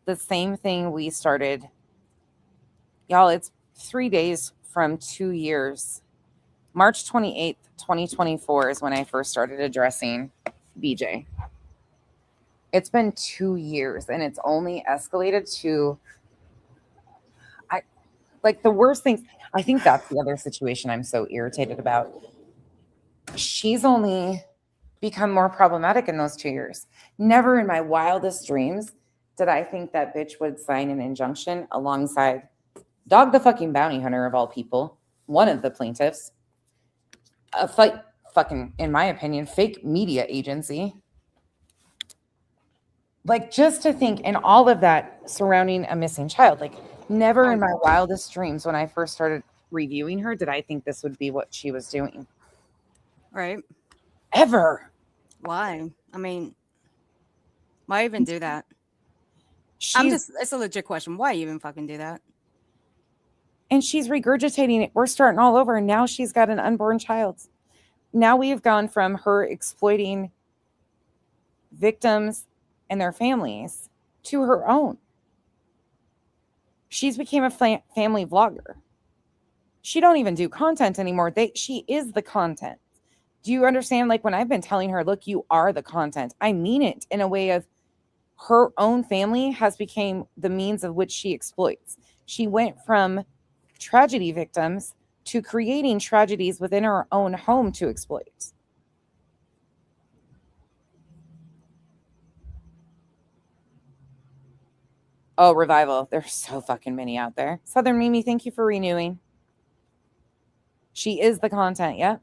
Speaker 1: the same thing we started. Y'all, it's 3 days from 2 years. March 28th, 2024 is when I first started addressing BJ. It's been 2 years and it's only escalated to the worst things. I think that's the other situation I'm so irritated about. She's only become more problematic in those 2 years. Never in my wildest dreams did I think that bitch would sign an injunction alongside Dog the fucking bounty hunter of all people, one of the plaintiffs, a fucking, in my opinion, fake media agency. Like, just to think, and all of that surrounding a missing child, like, never in my wildest dreams when I first started reviewing her did I think this would be what she was doing.
Speaker 9: Right.
Speaker 1: Ever.
Speaker 9: Why? I mean, why even do that? It's a legit question. Why even fucking do that?
Speaker 1: And she's regurgitating it. We're starting all over. And now she's got an unborn child. Now we've gone from her exploiting victims and their families to her own. She's became a family vlogger. She don't even do content anymore. She is the content. Do you understand? Like, when I've been telling her, look, you are the content, I mean it in a way of her own family has become the means of which she exploits. She went from tragedy victims to creating tragedies within her own home to exploit. Oh, Revival. There's so fucking many out there. Southern Mimi, thank you for renewing. She is the content, yeah.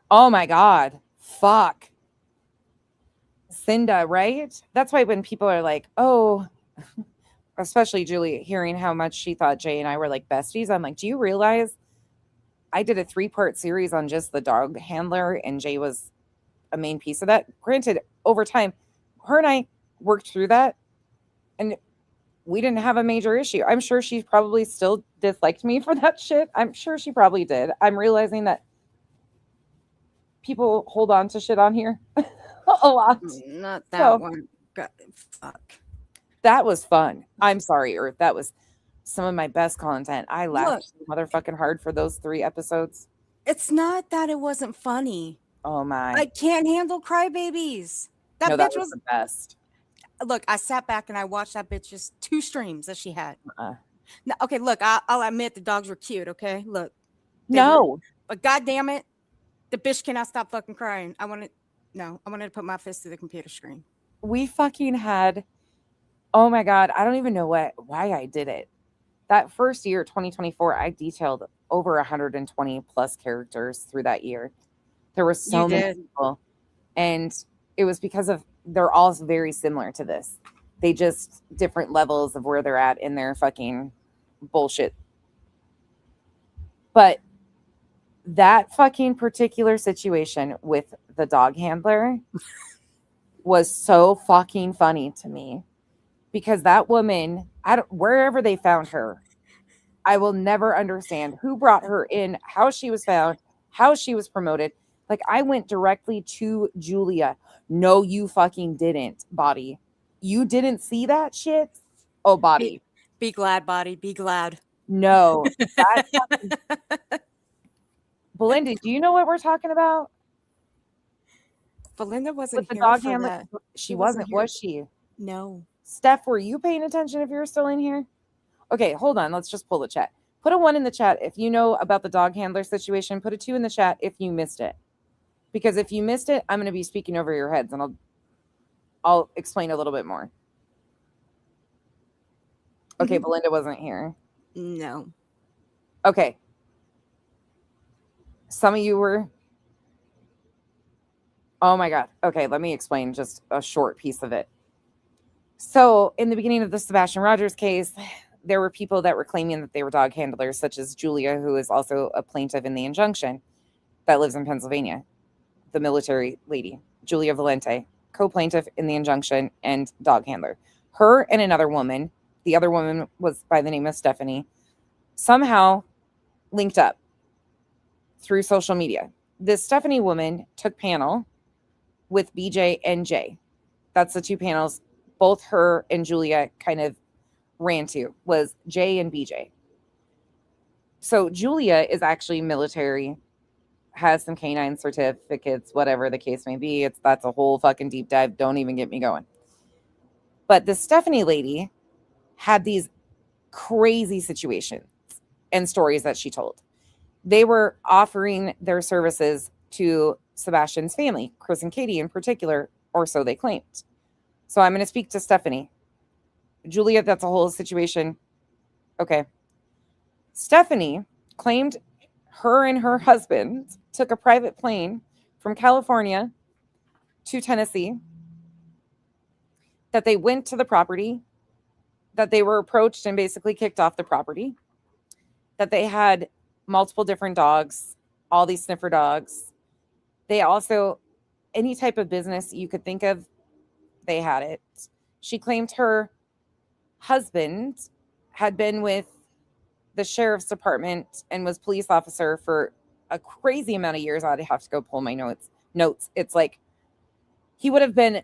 Speaker 1: Oh my God. Fuck. Cinda, right? That's why when people are like, oh, especially Julie, hearing how much she thought Jay and I were like besties, I'm like, do you realize I did a 3-part series on just the dog handler and Jay was a main piece of that? Granted, over time, her and I worked through that and we didn't have a major issue. I'm sure she probably still disliked me for that shit. I'm sure she probably did. I'm realizing that people hold on to shit on here a lot.
Speaker 9: Not that one. God, fuck.
Speaker 1: That was fun. I'm sorry, Earth. That was some of my best content. I laughed motherfucking hard for those 3 episodes.
Speaker 9: It's not that it wasn't funny.
Speaker 1: Oh my.
Speaker 9: I can't handle crybabies. That
Speaker 1: no,
Speaker 9: bitch
Speaker 1: that was the best.
Speaker 9: Look, I sat back and I watched that bitch's 2 streams that she had. No, okay, look, I'll admit the dogs were cute, okay? Look. But God damn it, the bitch cannot stop fucking crying. I wanted to put my fist through the computer screen.
Speaker 1: We fucking had, oh my God, I don't even know why I did it. That first year, 2024, I detailed over 120 plus characters through that year. There were so many people. And it was because of, they're all very similar to this. They just different levels of where they're at in their fucking bullshit. But that fucking particular situation with the dog handler was so fucking funny to me because that woman, wherever they found her, I will never understand who brought her in, how she was found, how she was promoted. Like, I went directly to Julia. No, you fucking didn't, Body. You didn't see that shit? Oh, Body.
Speaker 9: Be glad, Body. Be glad.
Speaker 1: No. Belinda, do you know what we're talking about?
Speaker 9: Belinda wasn't
Speaker 1: with the
Speaker 9: here
Speaker 1: dog
Speaker 9: for
Speaker 1: handler.
Speaker 9: that.
Speaker 1: She wasn't, was she?
Speaker 9: No.
Speaker 1: Steph, were you paying attention if you were still in here? Okay, hold on. Let's just pull the chat. Put a 1 in the chat if you know about the dog handler situation. Put a 2 in the chat if you missed it. Because if you missed it, I'm going to be speaking over your heads and I'll explain a little bit more. Okay, Belinda wasn't here.
Speaker 9: No.
Speaker 1: Okay. Some of you were. Oh my God. Okay, let me explain just a short piece of it. So in the beginning of the Sebastian Rogers case, there were people that were claiming that they were dog handlers, such as Julia, who is also a plaintiff in the injunction that lives in Pennsylvania. The military lady, Julia Valente, co-plaintiff in the injunction and dog handler. Her and another woman, the other woman was by the name of Stephanie, somehow linked up through social media. This Stephanie woman took panel with BJ and Jay. That's the 2 panels. Both her and Julia kind of ran to was Jay and BJ. So Julia is actually military, has some canine certificates, whatever the case may be. That's a whole fucking deep dive. Don't even get me going. But the Stephanie lady had these crazy situations and stories that she told. They were offering their services to Sebastian's family, Chris and Katie in particular, or so they claimed. So I'm going to speak to Stephanie. Julia, that's a whole situation. Okay. Stephanie claimed her and her husband took a private plane from California to Tennessee, that they went to the property, that they were approached and basically kicked off the property, that they had multiple different dogs, all these sniffer dogs. They also, any type of business you could think of, they had it. She claimed her husband had been with the sheriff's department and was police officer for a crazy amount of years. I'd have to go pull my notes. It's like he would have been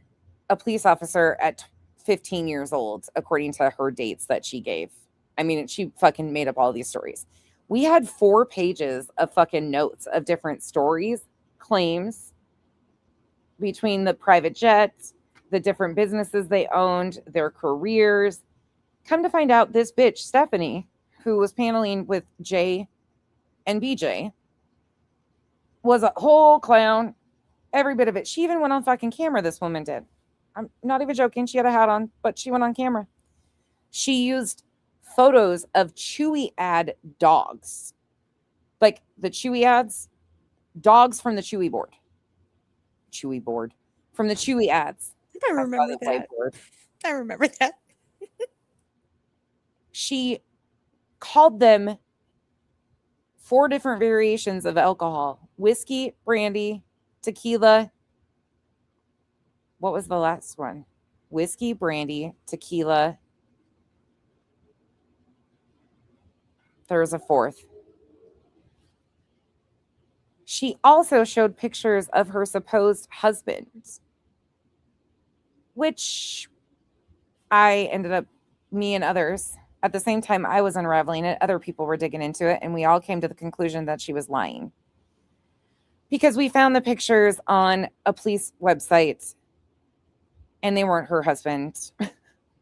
Speaker 1: a police officer at 15 years old, according to her dates that she gave. I mean, she fucking made up all these stories. We had 4 pages of fucking notes of different stories, claims between the private jets, the different businesses they owned, their careers. Come to find out, this bitch, Stephanie, who was paneling with Jay and BJ, was a whole clown, every bit of it. She even went on fucking camera, this woman did. I'm not even joking. She had a hat on, but she went on camera. She used photos of Chewy ad dogs. Like the Chewy ads, dogs from the Chewy board. From the Chewy ads.
Speaker 9: I remember that. I remember that.
Speaker 1: She called them 4 different variations of alcohol: whiskey, brandy, tequila. What was the last one? Whiskey, brandy, tequila. There was a 4th. She also showed pictures of her supposed husband, which I ended up, me and others, at the same time I was unraveling it, other people were digging into it, and we all came to the conclusion that she was lying. Because we found the pictures on a police website, and they weren't her husband.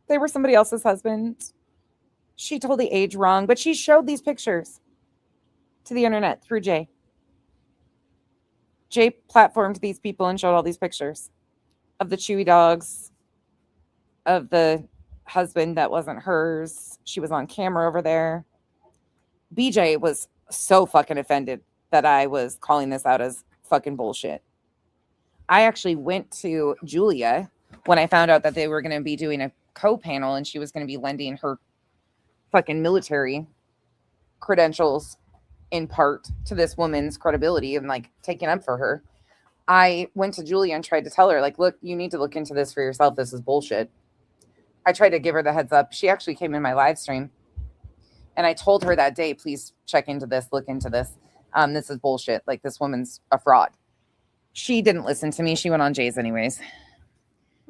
Speaker 1: They were somebody else's husband. She told the age wrong, but she showed these pictures to the internet through Jay. Jay platformed these people and showed all these pictures of the Chewy dogs, of the husband that wasn't hers. She was on camera over there. BJ was so fucking offended that I was calling this out as fucking bullshit. I actually went to Julia when I found out that they were going to be doing a co-panel and she was going to be lending her fucking military credentials in part to this woman's credibility and like taking up for her. I went to Julia and tried to tell her, like, look, you need to look into this for yourself. This is bullshit. I tried to give her the heads up. She actually came in my live stream and I told her that day, please check into this, look into this. This is bullshit. Like, this woman's a fraud. She didn't listen to me. She went on Jay's anyways.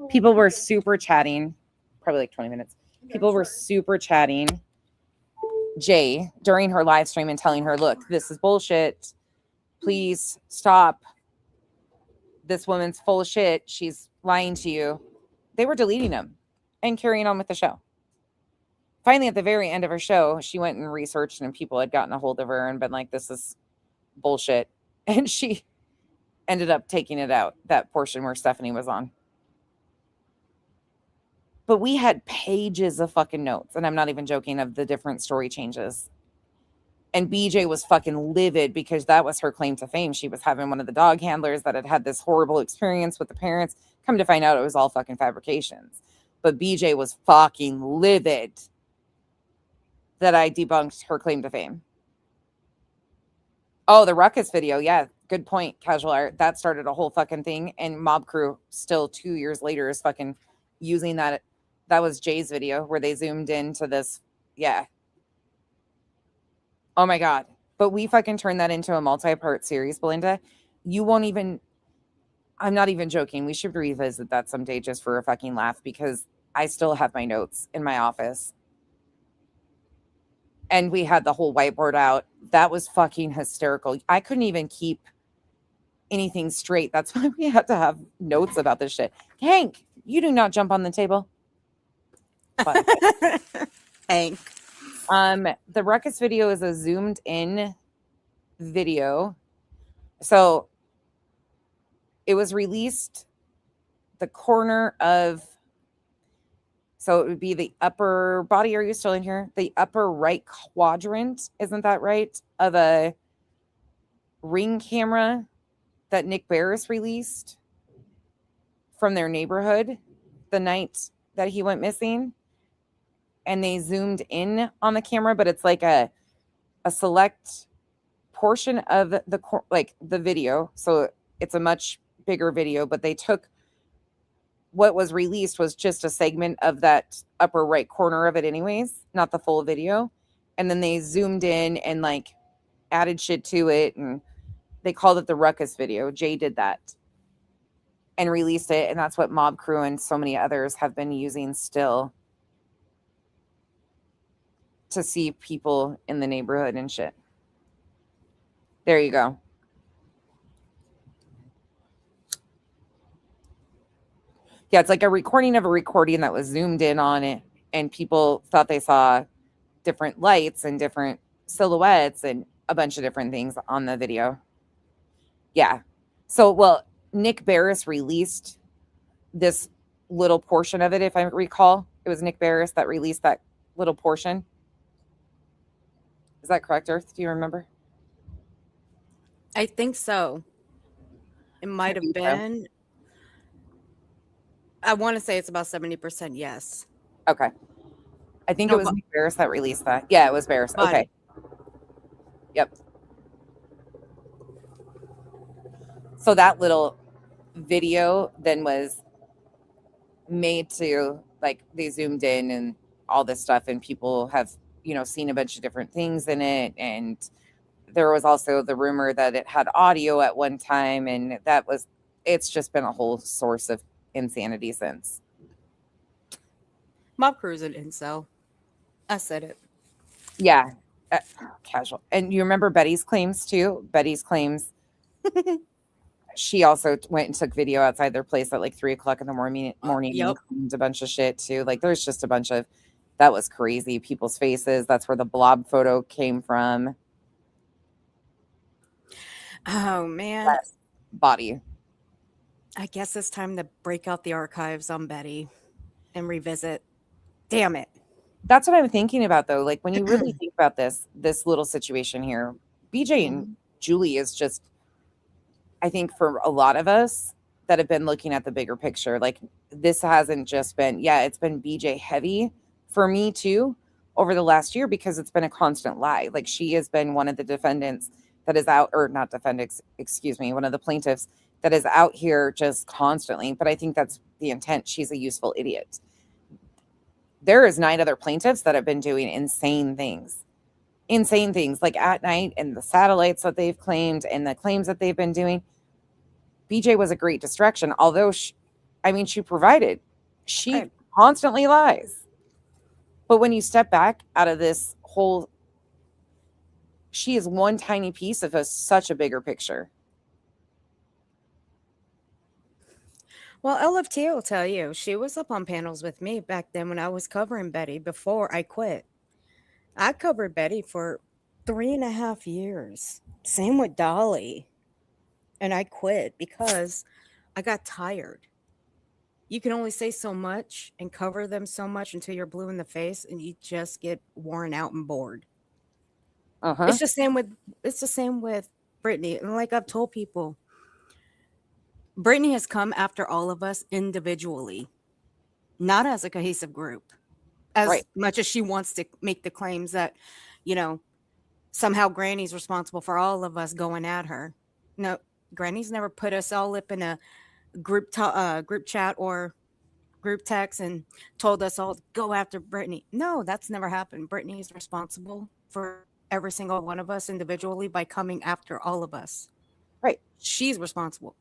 Speaker 1: People were super chatting, probably like 20 minutes. People were super chatting Jay during her live stream and telling her, look, this is bullshit. Please stop. This woman's full of shit. She's lying to you. They were deleting them and carrying on with the show. Finally, at the very end of her show, she went and researched and people had gotten a hold of her and been like, this is bullshit. And she ended up taking it out, that portion where Stephanie was on. But we had pages of fucking notes, and I'm not even joking, of the different story changes. And BJ was fucking livid because that was her claim to fame. She was having one of the dog handlers that had had this horrible experience with the parents. Come to find out it was all fucking fabrications. But BJ was fucking livid that I debunked her claim to fame. Oh, the Ruckus video. Yeah, good point, Casual Art. That started a whole fucking thing. And Mob Crew still 2 years later is fucking using that. That was Jay's video where they zoomed into this. Yeah. Oh my God. But we fucking turned that into a multi-part series, Belinda. You won't even, I'm not even joking. We should revisit that someday just for a fucking laugh because I still have my notes in my office and we had the whole whiteboard out. That was fucking hysterical. I couldn't even keep anything straight. That's why we had to have notes about this shit. Hank, you do not jump on the table. But
Speaker 9: Hank.
Speaker 1: the ruckus video is a zoomed in video. So it was released the corner of, so it would be the upper body. Are you still in here? The upper right quadrant, isn't that right? Of a Ring camera that Nick Barris released from their neighborhood the night that he went missing. And they zoomed in on the camera, but it's like a select portion of the video. So it's a much bigger video, but they took what was released was just a segment of that upper right corner of it anyways, not the full video. And then they zoomed in and like added shit to it, and they called it the ruckus video. Jay did that and released it, and that's what Mob Crew and so many others have been using still to see people in the neighborhood and shit. There you go. Yeah, it's like a recording of a recording that was zoomed in on it, and people thought they saw different lights and different silhouettes and a bunch of different things on the video. Yeah. So, well, Nick Barris released this little portion of it, if I recall. It was Nick Barris that released that little portion. Is that correct, Earth? Do you remember?
Speaker 9: I think so. It might have been. I want to say it's about 70% yes.
Speaker 1: Okay. I think it was Nick Barris that released that. Yeah, it was Barris. Okay. Yep. So that little video then was made to, like, they zoomed in and all this stuff, and people have, seen a bunch of different things in it. And there was also the rumor that it had audio at one time, and it's just been a whole source of insanity since.
Speaker 9: Mob Crew's an incel. I said it.
Speaker 1: Yeah. Casual. And you remember Betty's claims too? Betty's claims. She also went and took video outside their place at like 3:00 in the morning
Speaker 9: Yep.
Speaker 1: and a bunch of shit too. Like there's just a bunch of, that was crazy. People's faces. That's where the blob photo came from.
Speaker 9: Oh man.
Speaker 1: That body.
Speaker 9: I guess it's time to break out the archives on Betty and revisit. Damn it.
Speaker 1: That's what I'm thinking about though. Like when you really think about this little situation here, BJ and Julie is just, I think for a lot of us that have been looking at the bigger picture, like this hasn't just been, it's been BJ heavy for me too over the last year, because it's been a constant lie. Like she has been one of the defendants that is out, or not defendants, excuse me, one of the plaintiffs that is out here just constantly. But I think that's the intent. She's a useful idiot. There is 9 other plaintiffs that have been doing insane things like at night, and the satellites that they've claimed and the claims that they've been doing. BJ was a great distraction, although she provided. She constantly lies. But when you step back out of this whole, she is one tiny piece of such a bigger picture.
Speaker 9: Well, LFT will tell you, she was up on panels with me back then when I was covering Betty before I quit. I covered Betty for 3.5 years. Same with Dolly. And I quit because I got tired. You can only say so much and cover them so much until you're blue in the face, and you just get worn out and bored. It's the same with Brittany. And like I've told people, Brittany has come after all of us individually, not as a cohesive group. As much as she wants to make the claims that, somehow Granny's responsible for all of us going at her. No, Granny's never put us all up in a group chat or group text and told us all to go after Brittany. No, that's never happened. Brittany is responsible for every single one of us individually by coming after all of us.
Speaker 1: Right.
Speaker 9: She's responsible.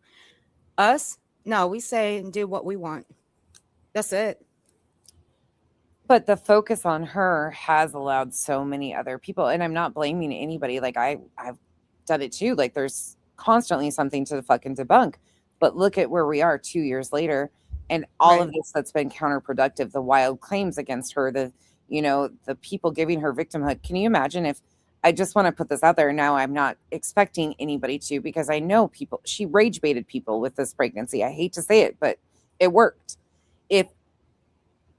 Speaker 9: Us? No, we say and do what we want. That's it.
Speaker 1: But the focus on her has allowed so many other people, and I'm not blaming anybody. Like I've done it too. Like there's constantly something to fucking debunk. But look at where we are 2 years later, and all of this that's been counterproductive, the wild claims against her, the people giving her victimhood. Can you imagine if I just want to put this out there now? I'm not expecting anybody to, because I know people, she rage baited people with this pregnancy. I hate to say it, but it worked. If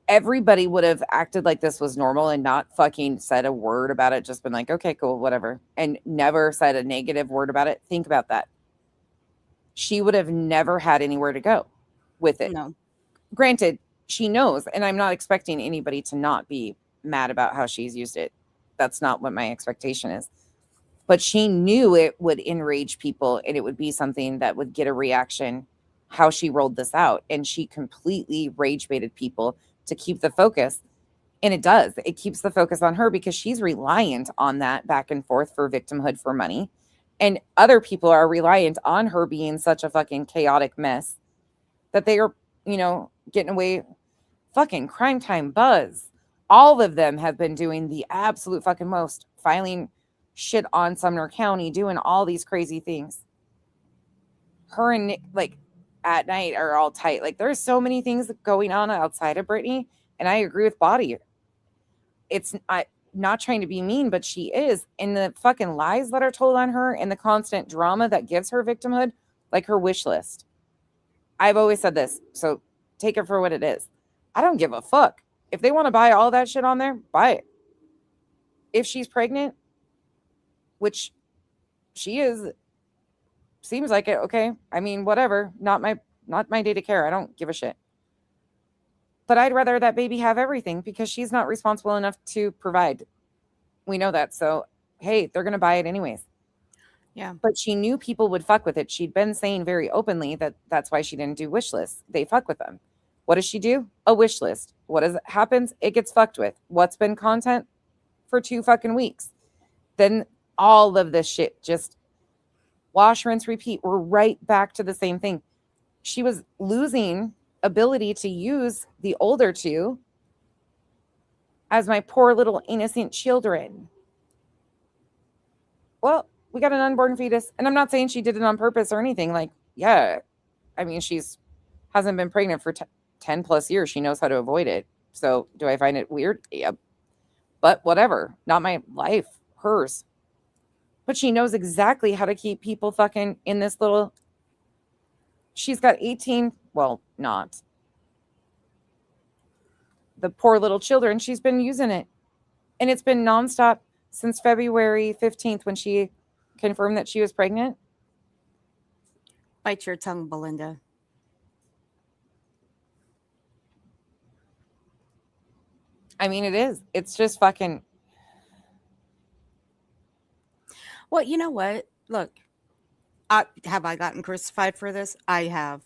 Speaker 1: everybody would have acted like this was normal and not fucking said a word about it, just been like, okay, cool, whatever, and never said a negative word about it, think about that. She would have never had anywhere to go with it.
Speaker 9: No.
Speaker 1: Granted, she knows, and I'm not expecting anybody to not be mad about how she's used it. That's not what my expectation is. But she knew it would enrage people, and it would be something that would get a reaction, how she rolled this out. And she completely rage baited people to keep the focus. And it does. It keeps the focus on her because she's reliant on that back and forth for victimhood, for money. And other people are reliant on her being such a fucking chaotic mess that they are, getting away. Fucking Crime Time Buzz. All of them have been doing the absolute fucking most, filing shit on Sumner County, doing all these crazy things. Her and Nick, like, at night are all tight. Like, there's so many things going on outside of Brittany, and I agree with Body. I'm not trying to be mean, but she is. And the fucking lies that are told on her and the constant drama that gives her victimhood, like her wish list. I've always said this, so take it for what it is. I don't give a fuck. If they want to buy all that shit on there, buy it. If she's pregnant, which she is, seems like it, okay. I mean, whatever. Not my day to care. I don't give a shit. But I'd rather that baby have everything because she's not responsible enough to provide. We know that. So, hey, they're going to buy it anyways.
Speaker 9: Yeah.
Speaker 1: But she knew people would fuck with it. She'd been saying very openly that that's why she didn't do wish lists. They fuck with them. What does she do? A wish list. What happens? It gets fucked with. What's been content for 2 fucking weeks? Then all of this shit, just wash, rinse, repeat. We're right back to the same thing. She was losing ability to use the older 2 as my poor little innocent children. Well, we got an unborn fetus, and I'm not saying she did it on purpose or anything. Like, yeah, I mean, hasn't been pregnant for 10 plus years. She knows how to avoid it. So do I find it weird? Yep. But whatever. Not my life. Hers. But she knows exactly how to keep people fucking in this little... She's got 18... Well, not. The poor little children. She's been using it. And it's been nonstop since February 15th when she confirmed that she was pregnant.
Speaker 9: Bite your tongue, Belinda.
Speaker 1: I mean, it is. It's just fucking...
Speaker 9: Well, you know what? Look, have I gotten crucified for this? I have.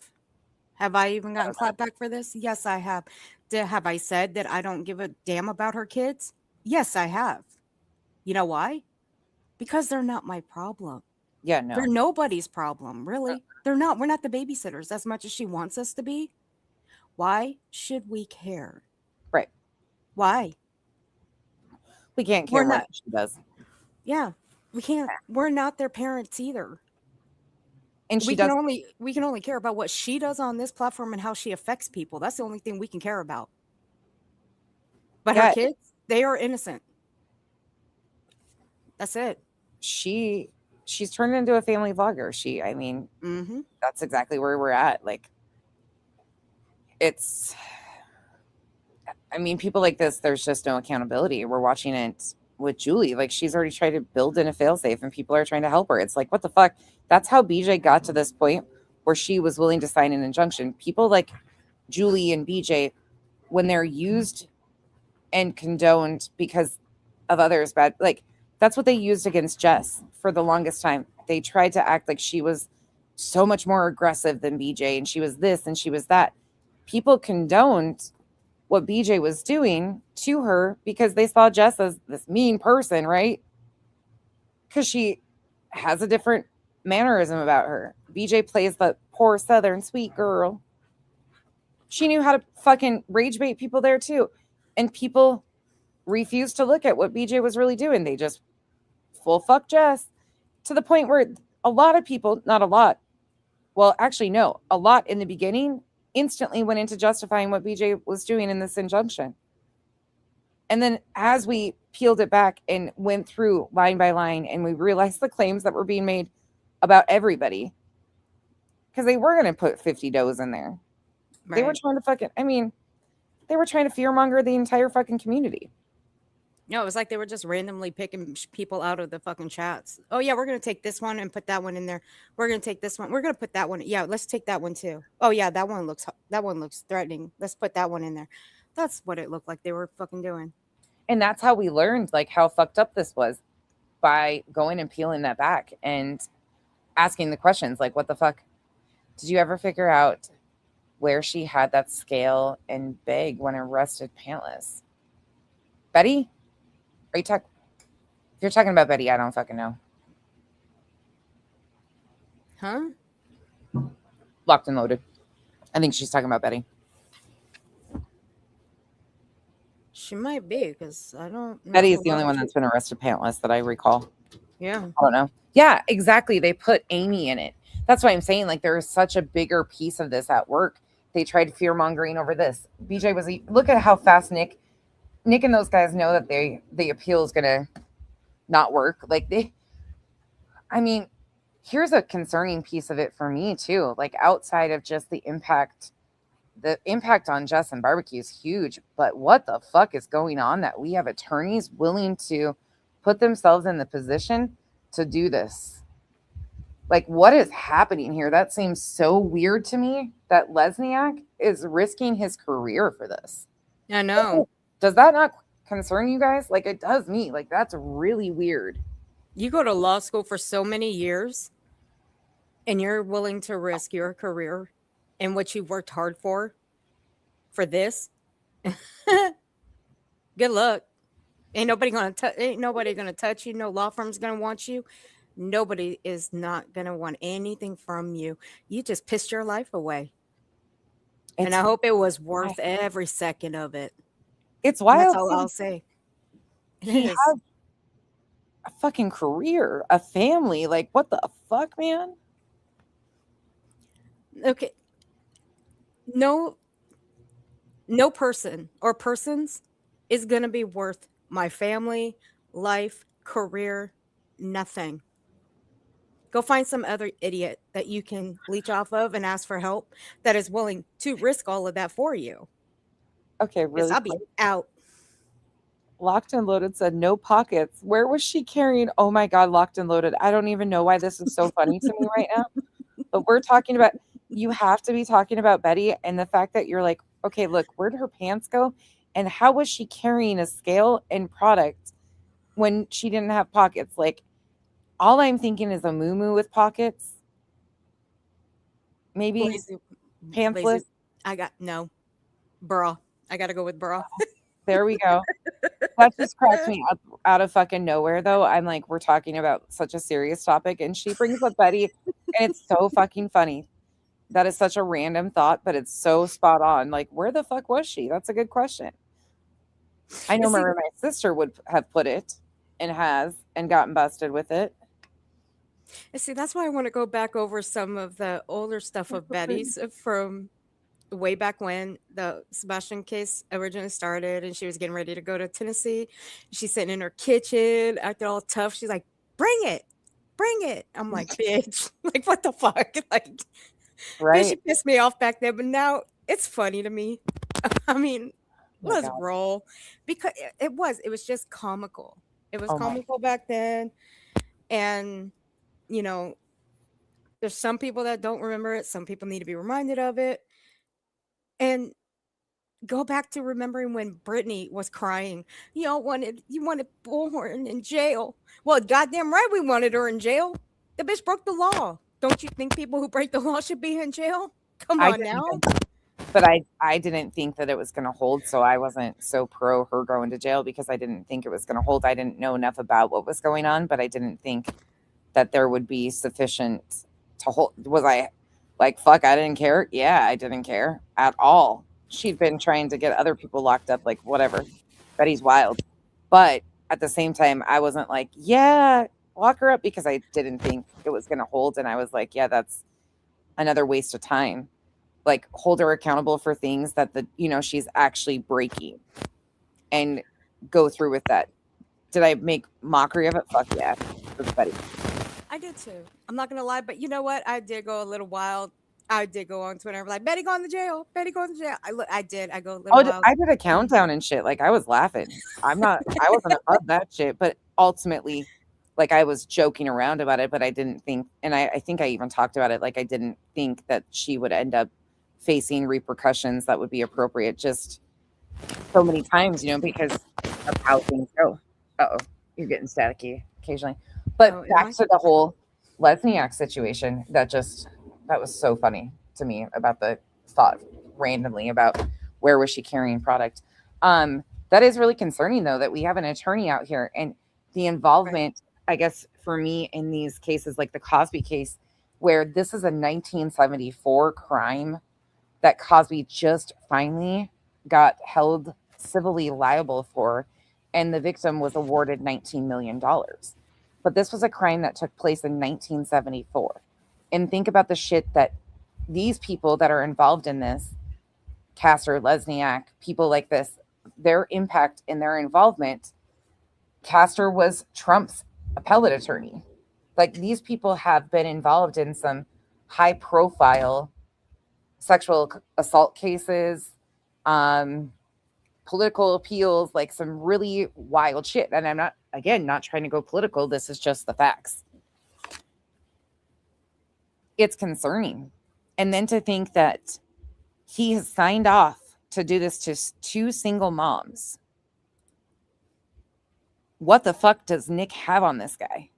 Speaker 9: Have I even gotten clapped back for this? Yes, I have. Have I said that I don't give a damn about her kids? Yes, I have. You know why? Because they're not my problem.
Speaker 1: Yeah, no.
Speaker 9: They're nobody's problem, really. They're not. We're not the babysitters as much as she wants us to be. Why should we care?
Speaker 1: Right.
Speaker 9: Why?
Speaker 1: We can't care what she does.
Speaker 9: Yeah, we can't. We're not their parents either.
Speaker 1: And
Speaker 9: we can only care about what she does on this platform and how she affects people. That's the only thing we can care about. But her kids, they are innocent. That's it.
Speaker 1: She's turned into a family vlogger. That's exactly where we're at. Like, people like this, there's just no accountability. We're watching it with Julie. Like, she's already tried to build in a failsafe and people are trying to help her. It's like, what the fuck? That's how BJ got to this point where she was willing to sign an injunction. People like Julie and BJ, when they're used and condoned because of others bad, like, that's what they used against Jess for the longest time. They tried to act like she was so much more aggressive than BJ and she was this and she was that. People condoned what BJ was doing to her because they saw Jess as this mean person, right? Because she has a different mannerism about her. BJ plays the poor Southern sweet girl. She knew how to fucking rage bait people there too. And people refused to look at what BJ was really doing. They just full fuck Jess, to the point where a lot of people, not a lot, well, actually, no, a lot in the beginning instantly went into justifying what BJ was doing in this injunction. And then as we peeled it back and went through line by line, and we realized the claims that were being made about everybody, because they were going to put 50 does in there. They were trying to fucking, I mean, they were trying to fearmonger the entire fucking community.
Speaker 8: No, it was like they were just randomly picking people out of the fucking chats. Oh yeah, we're gonna take this one and put that one in there. We're gonna take this one. We're gonna put that one. Yeah, let's take that one too. Oh yeah, that one looks threatening. Let's put that one in there. That's what it looked like they were fucking doing.
Speaker 1: And that's how we learned like how fucked up this was, by going and peeling that back and asking the questions like, what the fuck? Did you ever figure out where she had that scale and bag when arrested pantless? Betty? Are you talking? If you're talking about Betty, I don't fucking know.
Speaker 8: Huh?
Speaker 1: Locked and loaded. I think she's talking about Betty.
Speaker 8: She might be, because I don't know.
Speaker 1: Betty is the only one that's been arrested pantless that I recall.
Speaker 8: Yeah.
Speaker 1: I don't know. Yeah, exactly. They put Amy in it. That's why I'm saying, like, there is such a bigger piece of this at work. They tried fear mongering over this. BJ was, look at how fast Nick and those guys know that the appeal is gonna not work. Like I mean, here's a concerning piece of it for me too. Like, outside of just the impact on Jess and Barbecue is huge. But what the fuck is going on that we have attorneys willing to put themselves in the position to do this? Like, what is happening here? That seems so weird to me that Lesniak is risking his career for this.
Speaker 8: I know.
Speaker 1: Does that not concern you guys? Like, it does me. Like, that's really weird.
Speaker 8: You go to law school for so many years and you're willing to risk your career and what you've worked hard for this. Good luck. Ain't nobody gonna touch you. No law firm's gonna want you. Nobody is not gonna want anything from you. You just pissed your life away. And I hope it was worth every second of it.
Speaker 1: It's wild.
Speaker 8: That's all I'll say.
Speaker 1: He has a fucking career, a family. Like, what the fuck, man?
Speaker 8: Okay. No person or persons is going to be worth my family, life, career, nothing. Go find some other idiot that you can leech off of and ask for help that is willing to risk all of that for you.
Speaker 1: Okay, really?
Speaker 8: I'll be out.
Speaker 1: Locked and Loaded said no pockets. Where was she carrying? Oh my God, Locked and Loaded. I don't even know why this is so funny to me right now. But we're talking about, you have to be talking about Betty and the fact that you're like, okay, look, where'd her pants go? And how was she carrying a scale and product when she didn't have pockets? Like, all I'm thinking is a muumuu with pockets. Maybe pantsless.
Speaker 8: I got no bra. I got to go with bra.
Speaker 1: There we go. That just cracks me up out of fucking nowhere, though. I'm like, we're talking about such a serious topic, and she brings up Betty, and it's so fucking funny. That is such a random thought, but it's so spot on. Like, where the fuck was she? That's a good question. I know where my sister would have put it and has and gotten busted with it.
Speaker 8: And see, that's why I want to go back over some of the older stuff of Betty's from way back when the Sebastian case originally started and she was getting ready to go to Tennessee. She's sitting in her kitchen, acting all tough. She's like, bring it. I'm like, bitch, like, what the fuck? Like,
Speaker 1: right.
Speaker 8: She pissed me off back then, but now it's funny to me. I mean, let's roll. Because it was just comical. It was comical back then. And, you know, there's some people that don't remember it. Some people need to be reminded of it. And go back to remembering when Brittany was crying. You wanted Bullhorn in jail. Well, goddamn right we wanted her in jail. The bitch broke the law. Don't you think people who break the law should be in jail? Come on now.
Speaker 1: But I didn't think that it was going to hold, so I wasn't so pro her going to jail because I didn't think it was going to hold. I didn't know enough about what was going on, but I didn't think that there would be sufficient to hold. Was I like, fuck, I didn't care? Yeah, I didn't care at all. she'd been trying to get other people locked up, like whatever. Betty's wild. But at the same time, I wasn't like, yeah, lock her up, because I didn't think it was going to hold. And I was like, yeah, that's another waste of time. Like, hold her accountable for things that she's actually breaking, and go through with that. Did I make mockery of it? Fuck yeah. That's Betty.
Speaker 9: I did too. I'm not gonna lie, but you know what? I did go a little wild. I did go on Twitter like, Betty going to jail. Betty going to jail. I did. I go a little wild.
Speaker 1: I did a countdown and shit. Like, I was laughing. I wasn't above that shit, but ultimately, like, I was joking around about it, but I didn't think, and I think I even talked about it, like, I didn't think that she would end up facing repercussions that would be appropriate just so many times, because of how things go. Uh-oh, you're getting staticky occasionally. But back to the whole Lesniak situation, that was so funny to me, about the thought randomly about where was she carrying product. That is really concerning, though, that we have an attorney out here, and the involvement, I guess, for me in these cases, like the Cosby case, where this is a 1974 crime that Cosby just finally got held civilly liable for, and the victim was awarded $19 million. But this was a crime that took place in 1974. And think about the shit that these people that are involved in this, Castor, Lesniak, people like this, their impact and their involvement. Castor was Trump's appellate attorney. Like, these people have been involved in some high profile sexual assault cases, political appeals, like some really wild shit. And I'm not trying to go political. This is just the facts. It's concerning. And then to think that he has signed off to do this to 2 single moms. What the fuck does Nick have on this guy?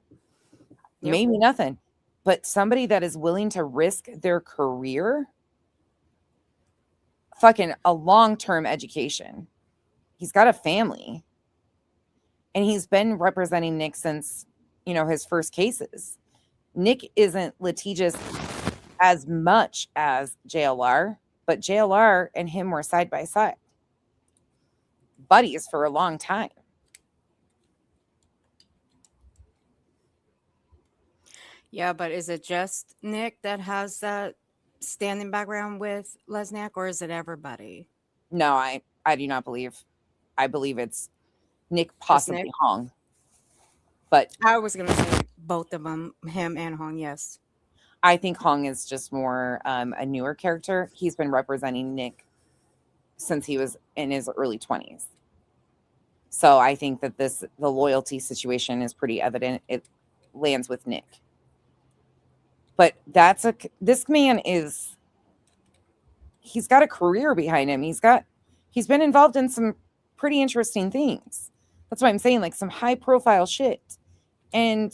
Speaker 9: Yep.
Speaker 1: Maybe nothing. But somebody that is willing to risk their career, fucking a long-term education. He's got a family. And he's been representing Nick since, his first cases. Nick isn't litigious as much as JLR, but JLR and him were side by side. Buddies for a long time.
Speaker 9: Yeah, but is it just Nick that has that standing background with Lesniak, or is it everybody?
Speaker 1: No, I do not believe. I believe it's Nick, possibly
Speaker 9: Nick?
Speaker 1: Hong. But
Speaker 9: I was going to say both of them, him and Hong, yes.
Speaker 1: I think Hong is just more a newer character. He's been representing Nick since he was in his early 20s. So I think that the loyalty situation is pretty evident. It lands with Nick. But this man he's got a career behind him. He's been involved in some pretty interesting things. That's why I'm saying, like, some high profile shit. And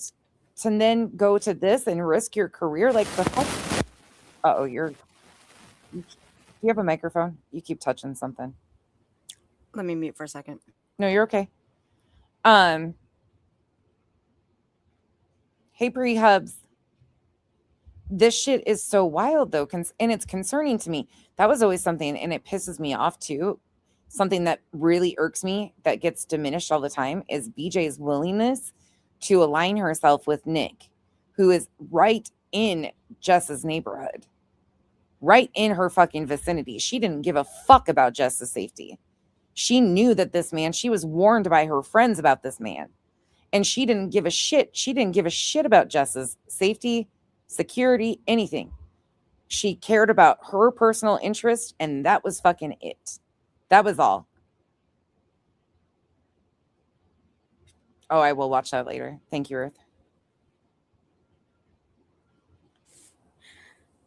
Speaker 1: to then go to this and risk your career, like, the fuck? Uh-oh, do you have a microphone? You keep touching something.
Speaker 9: Let me mute for a second.
Speaker 1: No, you're okay. Hey, Bree Hubs. This shit is so wild, though, and it's concerning to me. That was always something, and it pisses me off, too. Something that really irks me, that gets diminished all the time, is BJ's willingness to align herself with Nick, who is right in Jess's neighborhood, right in her fucking vicinity. She didn't give a fuck about Jess's safety. She knew that this man, she was warned by her friends about this man, and she didn't give a shit. She didn't give a shit about Jess's safety, security, anything. She cared about her personal interest, and that was fucking it. That was all. Oh, I will watch that later. Thank you, Ruth.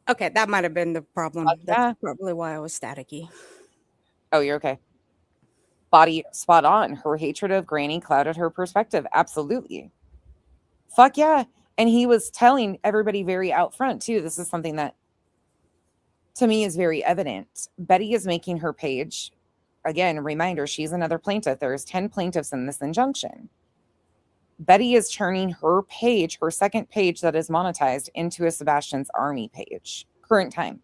Speaker 9: Okay, that might have been the problem.
Speaker 1: Yeah.
Speaker 9: That's probably why I was staticky.
Speaker 1: Oh, you're okay. Body spot on. Her hatred of Granny clouded her perspective. Absolutely. Fuck yeah. And he was telling everybody very out front, too. This is something that, to me, is very evident. Betty is making her page. Again, reminder, she's another plaintiff. There's 10 plaintiffs in this injunction. Betty is turning her page, her second page that is monetized, into a Sebastian's Army page. Current time.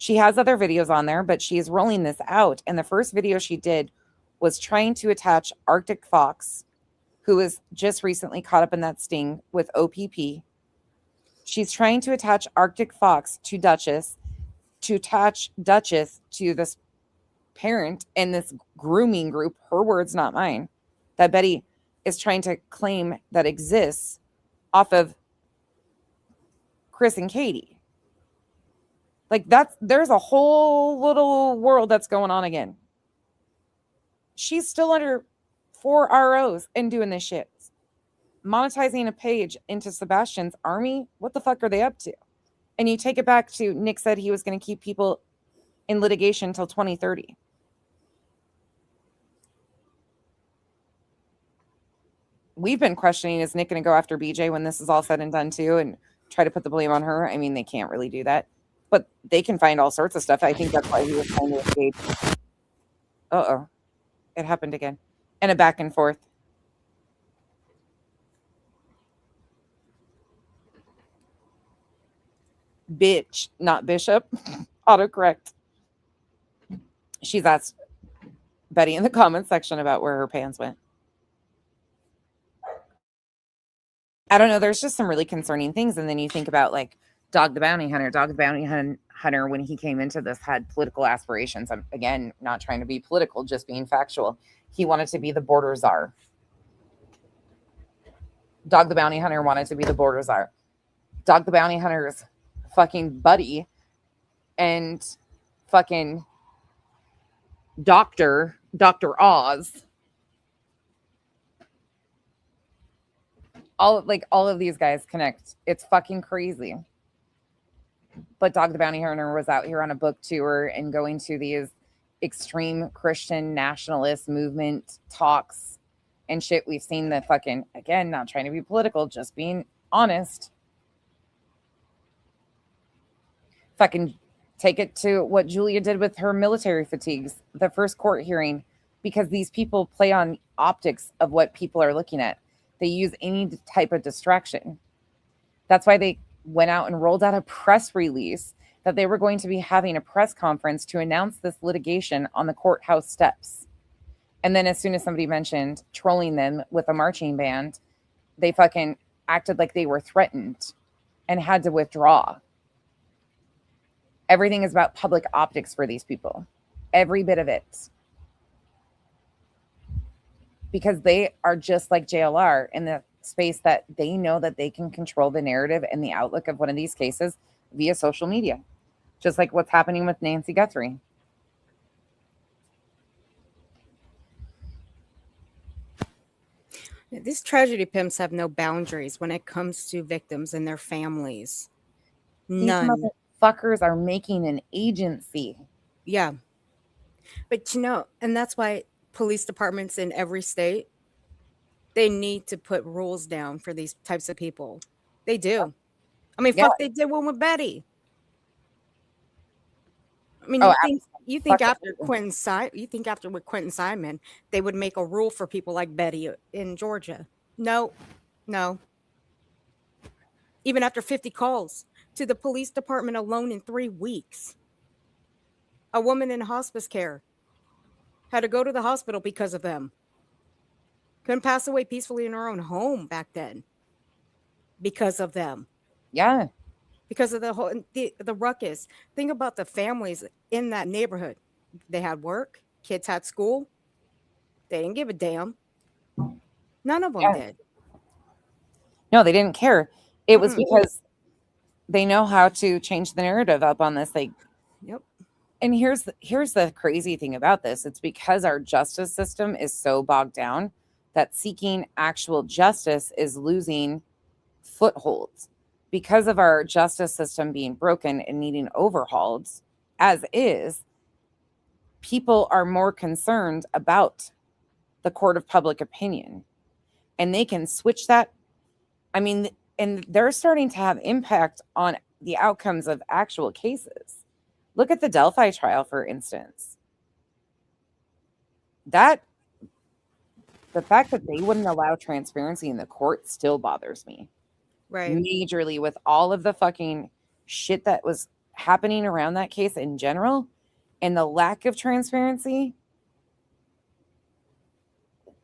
Speaker 1: She has other videos on there, but she is rolling this out. And the first video she did was trying to attach Arctic Fox, who was just recently caught up in that sting with OPP. She's trying to attach Arctic Fox to Duchess, to attach Duchess to this parent and this grooming group, her words, not mine, that Betty is trying to claim that exists off of Chris and Katie. Like there's a whole little world that's going on again. She's still under 4 ROs and doing this shit. Monetizing a page into Sebastian's army. What the fuck are they up to? And you take it back to Nick said he was going to keep people in litigation until 2030. We've been questioning, is Nick going to go after BJ when this is all said and done too and try to put the blame on her? I mean, they can't really do that. But they can find all sorts of stuff. I think that's why he was trying to escape. Uh-oh. It happened again. And a back and forth. Bitch, not Bishop. Autocorrect. She's asked Betty in the comment section about where her pants went. I don't know. There's just some really concerning things. And then you think about like Dog the Bounty Hunter. Dog the Bounty Hunter, when he came into this, had political aspirations. I'm, again, not trying to be political, just being factual. He wanted to be the border czar. Dog the Bounty Hunter wanted to be the border czar. Dog the Bounty Hunter's fucking buddy and fucking Dr. Oz. All of these guys connect. It's fucking crazy. But Dog the Bounty Hunter was out here on a book tour and going to these extreme Christian nationalist movement talks and shit. We've seen the fucking, again, not trying to be political, just being honest. Fucking take it to what Julia did with her military fatigues, the first court hearing, because these people play on optics of what people are looking at. They use any type of distraction. That's why they went out and rolled out a press release that they were going to be having a press conference to announce this litigation on the courthouse steps. And then as soon as somebody mentioned trolling them with a marching band, they fucking acted like they were threatened and had to withdraw. Everything is about public optics for these people. Every bit of it. Because they are just like JLR in the space that they know that they can control the narrative and the outlook of one of these cases via social media. Just like what's happening with Nancy Guthrie.
Speaker 8: These tragedy pimps have no boundaries when it comes to victims and their families. None.
Speaker 1: These motherfuckers are making an agency.
Speaker 8: Yeah. But you know, and that's why police departments in every state, they need to put rules down for these types of people. They do. I mean, fuck, they did one with Betty. I mean, you think after with Quentin Simon, they would make a rule for people like Betty in Georgia. No. Even after 50 calls to the police department alone in 3 weeks. A woman in hospice care had to go to the hospital because of them. Couldn't pass away peacefully in her own home back then because of them.
Speaker 1: Yeah.
Speaker 8: Because of the ruckus. Think about the families in that neighborhood. They had work. Kids had school. They didn't give a damn. None of them did.
Speaker 1: No, they didn't care. It was because they know how to change the narrative up on this.
Speaker 8: Yep.
Speaker 1: And here's the crazy thing about this. It's because our justice system is so bogged down that seeking actual justice is losing footholds. Because of our justice system being broken and needing overhauled, as is, people are more concerned about the court of public opinion. And they can switch that. I mean, and they're starting to have impact on the outcomes of actual cases. Look at the Delphi trial, for instance. The fact that they wouldn't allow transparency in the court still bothers me.
Speaker 8: Right.
Speaker 1: Majorly, with all of the fucking shit that was happening around that case in general and the lack of transparency,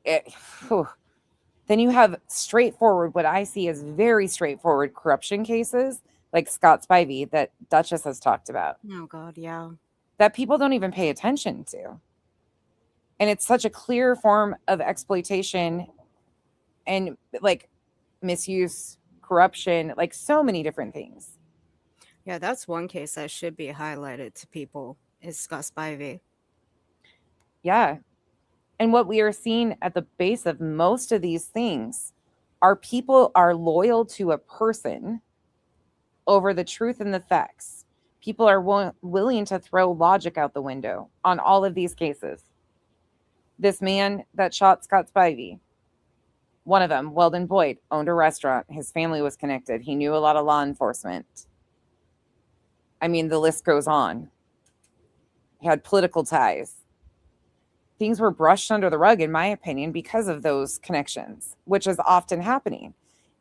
Speaker 1: then you have straightforward, what I see as very straightforward corruption cases like Scott Spivey that Duchess has talked about.
Speaker 9: Oh God, yeah.
Speaker 1: That people don't even pay attention to. And it's such a clear form of exploitation and like misuse, corruption, like so many different things.
Speaker 9: Yeah, that's one case that should be highlighted to people is Scott Spivey.
Speaker 1: Yeah. And what we are seeing at the base of most of these things are people are loyal to a person over the truth and the facts. People are willing to throw logic out the window on all of these cases. This man that shot Scott Spivey, one of them, Weldon Boyd, owned a restaurant. His family was connected. He knew a lot of law enforcement. I mean, the list goes on. He had political ties. Things were brushed under the rug, in my opinion, because of those connections, which is often happening.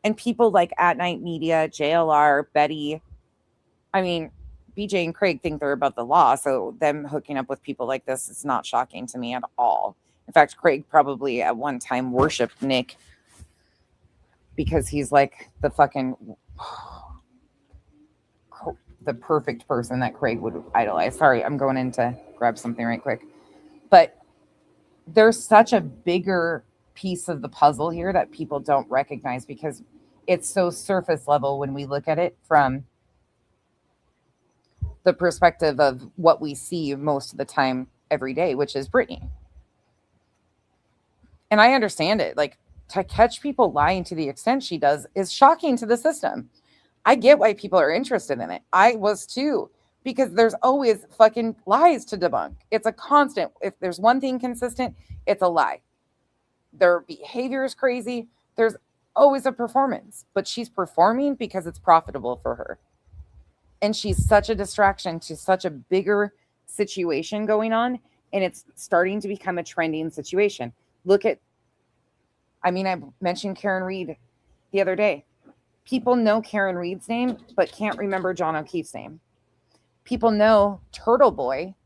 Speaker 1: And people like At Night Media, JLR, Betty, I mean, BJ and Craig think they're above the law, so them hooking up with people like this is not shocking to me at all. In fact, Craig probably at one time worshipped Nick because he's like the fucking the perfect person that Craig would idolize. Sorry, I'm going in to grab something right quick. But there's such a bigger piece of the puzzle here that people don't recognize because it's so surface level when we look at it from the perspective of what we see most of the time every day, which is Brittany. And I understand it. Like, to catch people lying to the extent she does is shocking to the system. I get why people are interested in it. I was too, because there's always fucking lies to debunk. It's a constant. If there's one thing consistent, it's a lie. Their behavior is crazy. There's always a performance, but she's performing because it's profitable for her. And she's such a distraction to such a bigger situation going on. And it's starting to become a trending situation. Look at, I mean, I mentioned Karen Reed the other day. People know Karen Reed's name, but can't remember John O'Keefe's name. People know Turtle Boy,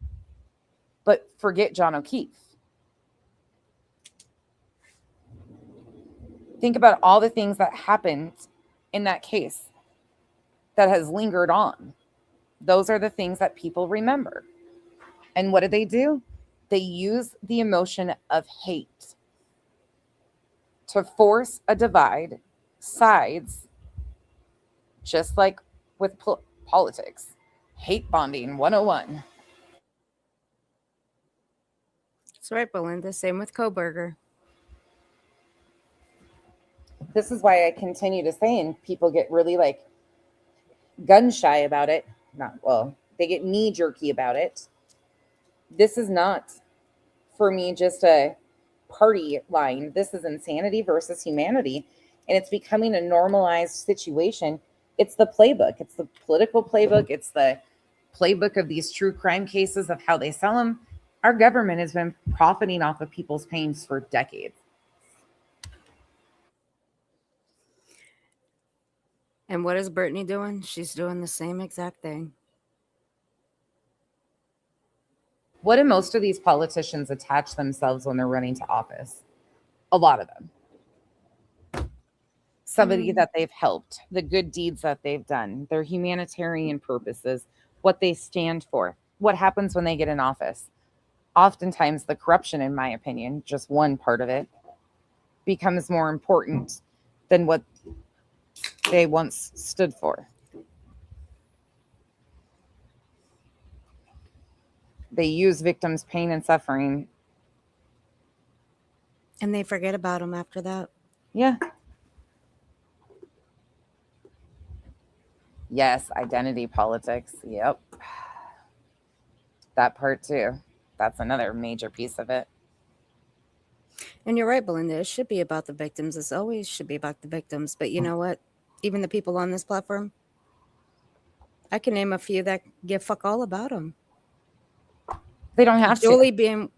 Speaker 1: but forget John O'Keefe. Think about all the things that happened in that case that has lingered on. Those are the things that people remember. And what do? They use the emotion of hate to force a divide, sides, just like with politics. Hate bonding 101.
Speaker 9: That's right, Belinda. Same with Koberger.
Speaker 1: This is why I continue to say, and people get really like gun shy about it. They get knee jerky about it. This is not, for me, just a party line. This is insanity versus humanity. And it's becoming a normalized situation. It's the playbook. It's the political playbook. It's the playbook of these true crime cases of how they sell them. Our government has been profiting off of people's pains for decades.
Speaker 9: And what is Brittany doing? She's doing the same exact thing.
Speaker 1: What do most of these politicians attach themselves when they're running to office? A lot of them. Somebody that they've helped, the good deeds that they've done, their humanitarian purposes, what they stand for, what happens when they get in office. Oftentimes the corruption, in my opinion, just one part of it, becomes more important than what they once stood for. They use victims' pain and suffering.
Speaker 9: And they forget about them after that.
Speaker 1: Yeah. Yes, identity politics. Yep. That part too. That's another major piece of it.
Speaker 9: And you're right, Belinda. It should be about the victims. It always should be about the victims. But you know what? Even the people on this platform, I can name a few that give fuck all about them.
Speaker 1: They don't have
Speaker 9: Jolie being,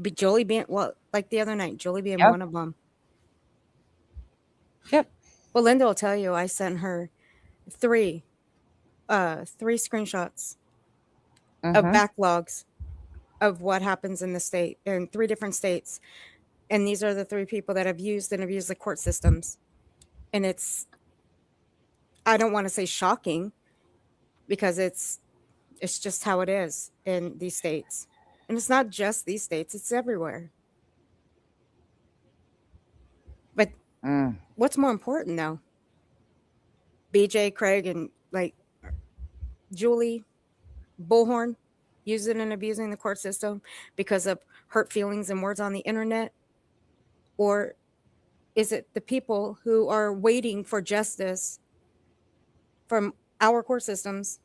Speaker 9: well, like the other night, Jolie being one of them.
Speaker 1: Yep.
Speaker 9: Well, Linda will tell you, I sent her three screenshots
Speaker 8: of
Speaker 1: Mhm.
Speaker 8: backlogs of what happens in the state, in 3 different states. And these are the 3 people that have used and abused the court systems. And it's, I don't want to say shocking, because it's just how it is in these states. And it's not just these states, it's everywhere. But
Speaker 1: Mm.
Speaker 8: what's more important though? BJ, Craig, and like Julie Bullhorn using and abusing the court system because of hurt feelings and words on the internet? Or is it the people who are waiting for justice from our court systems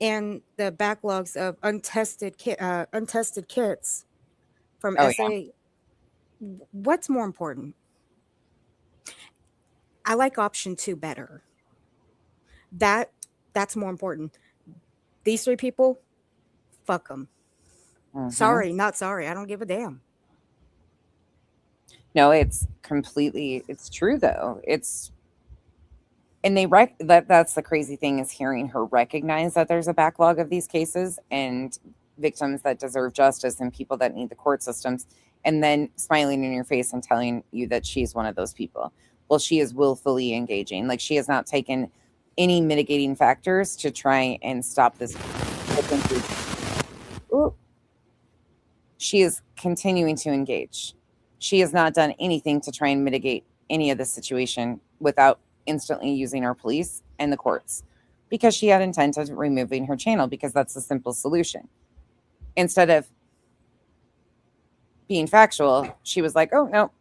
Speaker 8: and the backlogs of untested kits from
Speaker 1: Oh,
Speaker 8: SA? What's more important? I like option 2 better. That's more important. These 3 people, fuck them.
Speaker 1: Mhm.
Speaker 8: Sorry, not sorry. I don't give a damn.
Speaker 1: No, it's true though. And that's the crazy thing, is hearing her recognize that there's a backlog of these cases and victims that deserve justice and people that need the court systems, and then smiling in your face and telling you that she's one of those people. Well, she is willfully engaging. Like, she has not taken any mitigating factors to try and stop this. Ooh. She is continuing to engage. She has not done anything to try and mitigate any of this situation without instantly using our police and the courts, because she had intent of removing her channel, because that's the simple solution. Instead of being factual, she was like, oh, no.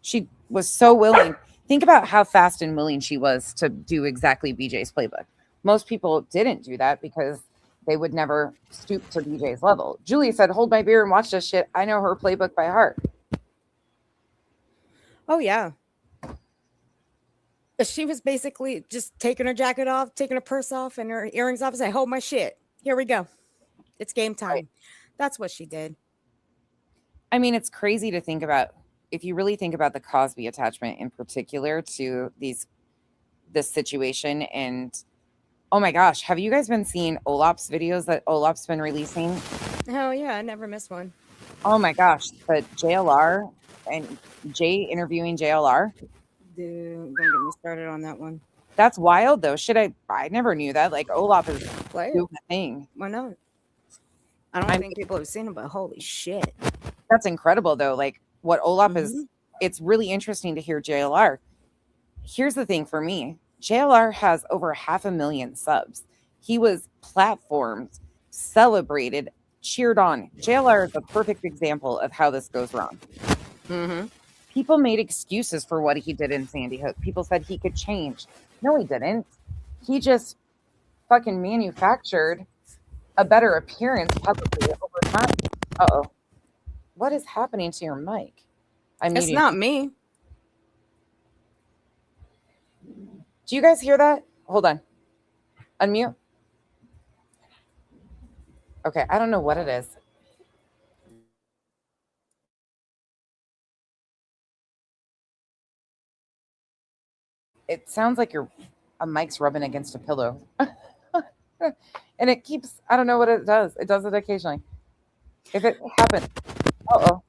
Speaker 1: She was so willing. Think about how fast and willing she was to do exactly BJ's playbook. Most people didn't do that because they would never stoop to BJ's level. Julie said, hold my beer and watch this shit. I know her playbook by heart.
Speaker 8: Oh, yeah. She was basically just taking her jacket off, taking her purse off and her earrings off and say, hold my shit. Here we go. It's game time.
Speaker 1: Right.
Speaker 8: That's what she did.
Speaker 1: I mean, it's crazy to think about, if you really think about the Cosby attachment in particular to this situation. And oh my gosh, have you guys been seeing Olap's videos that Olap's been releasing?
Speaker 8: Oh yeah, I never missed one.
Speaker 1: Oh my gosh, but JLR and Jay interviewing JLR.
Speaker 8: Dude, don't get me started on that one.
Speaker 1: That's wild though. I never knew that. Like, Olap is
Speaker 8: Play
Speaker 1: doing
Speaker 8: it.
Speaker 1: the thing.
Speaker 8: Why not? I don't think people have seen it, but holy shit.
Speaker 1: That's incredible though. Like, what Olap is, it's really interesting to hear JLR. Here's the thing for me. JLR has over 500,000 subs. He was platformed, celebrated, cheered on. JLR is a perfect example of how this goes wrong. People made excuses for what he did in Sandy Hook. People said he could change. No, he didn't. He just fucking manufactured a better appearance publicly over time. Uh-oh. What is happening to your mic?
Speaker 8: It's not me.
Speaker 1: Do you guys hear that? Hold on. Unmute. Okay, I don't know what it is. It sounds like a mic's rubbing against a pillow. And it keeps, I don't know what it does. It does it occasionally. If it happens. Uh-oh.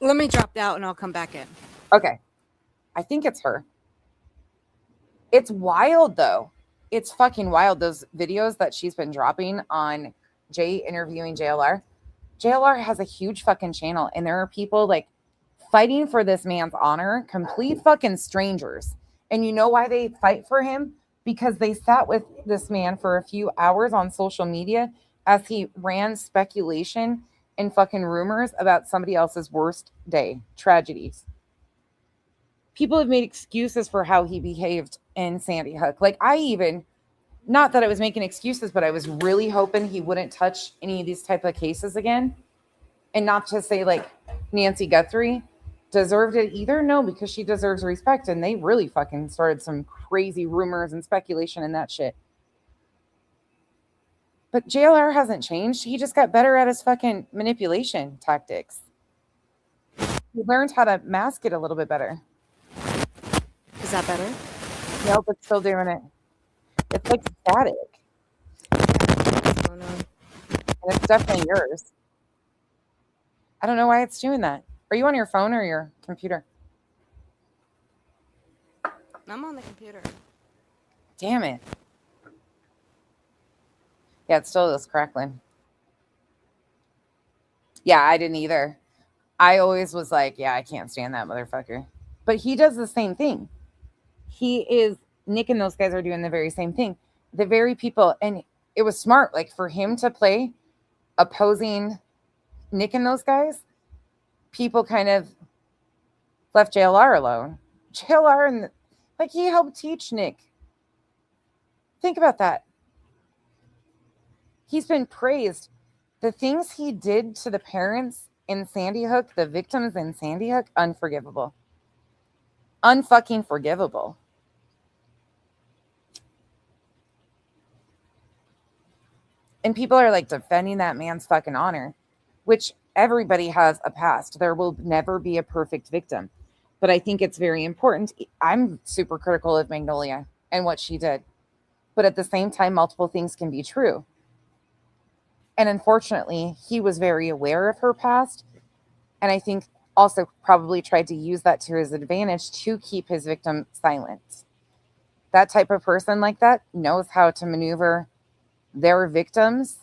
Speaker 8: Let me drop out and I'll come back in.
Speaker 1: Okay. I think it's her. It's wild though. It's fucking wild. Those videos that she's been dropping on Jay interviewing JLR. JLR has a huge fucking channel, and there are people like fighting for this man's honor, complete fucking strangers. And you know why they fight for him? Because they sat with this man for a few hours on social media as he ran speculation and fucking rumors about somebody else's worst day, tragedies. People have made excuses for how he behaved in Sandy Hook. Like, not that I was making excuses, but I was really hoping he wouldn't touch any of these type of cases again. And not to say like Nancy Guthrie deserved it either. No, because she deserves respect. And they really fucking started some crazy rumors and speculation and that shit. But JLR hasn't changed. He just got better at his fucking manipulation tactics. He learned how to mask it a little bit better.
Speaker 8: Is that better?
Speaker 1: Nope, it's still doing it. It's like static.
Speaker 8: don't know.
Speaker 1: And it's definitely yours. I don't know why it's doing that. Are you on your phone or your computer?
Speaker 8: I'm on the computer.
Speaker 1: Damn it. Yeah, it still is crackling. Yeah, I didn't either. I always was like, yeah, I can't stand that motherfucker. But he does the same thing. Nick and those guys are doing the very same thing. The very people, and it was smart, like for him to play opposing Nick and those guys, people kind of left JLR alone. JLR and like he helped teach Nick. Think about that. He's been praised. The things he did to the parents in Sandy Hook, the victims in Sandy Hook, unforgivable. Unfucking forgivable. And people are like defending that man's fucking honor, which everybody has a past. There will never be a perfect victim. But I think it's very important. I'm super critical of Magnolia and what she did. But at the same time, multiple things can be true. And unfortunately, he was very aware of her past. And I think also probably tried to use that to his advantage to keep his victim silent. That type of person like that knows how to maneuver their victims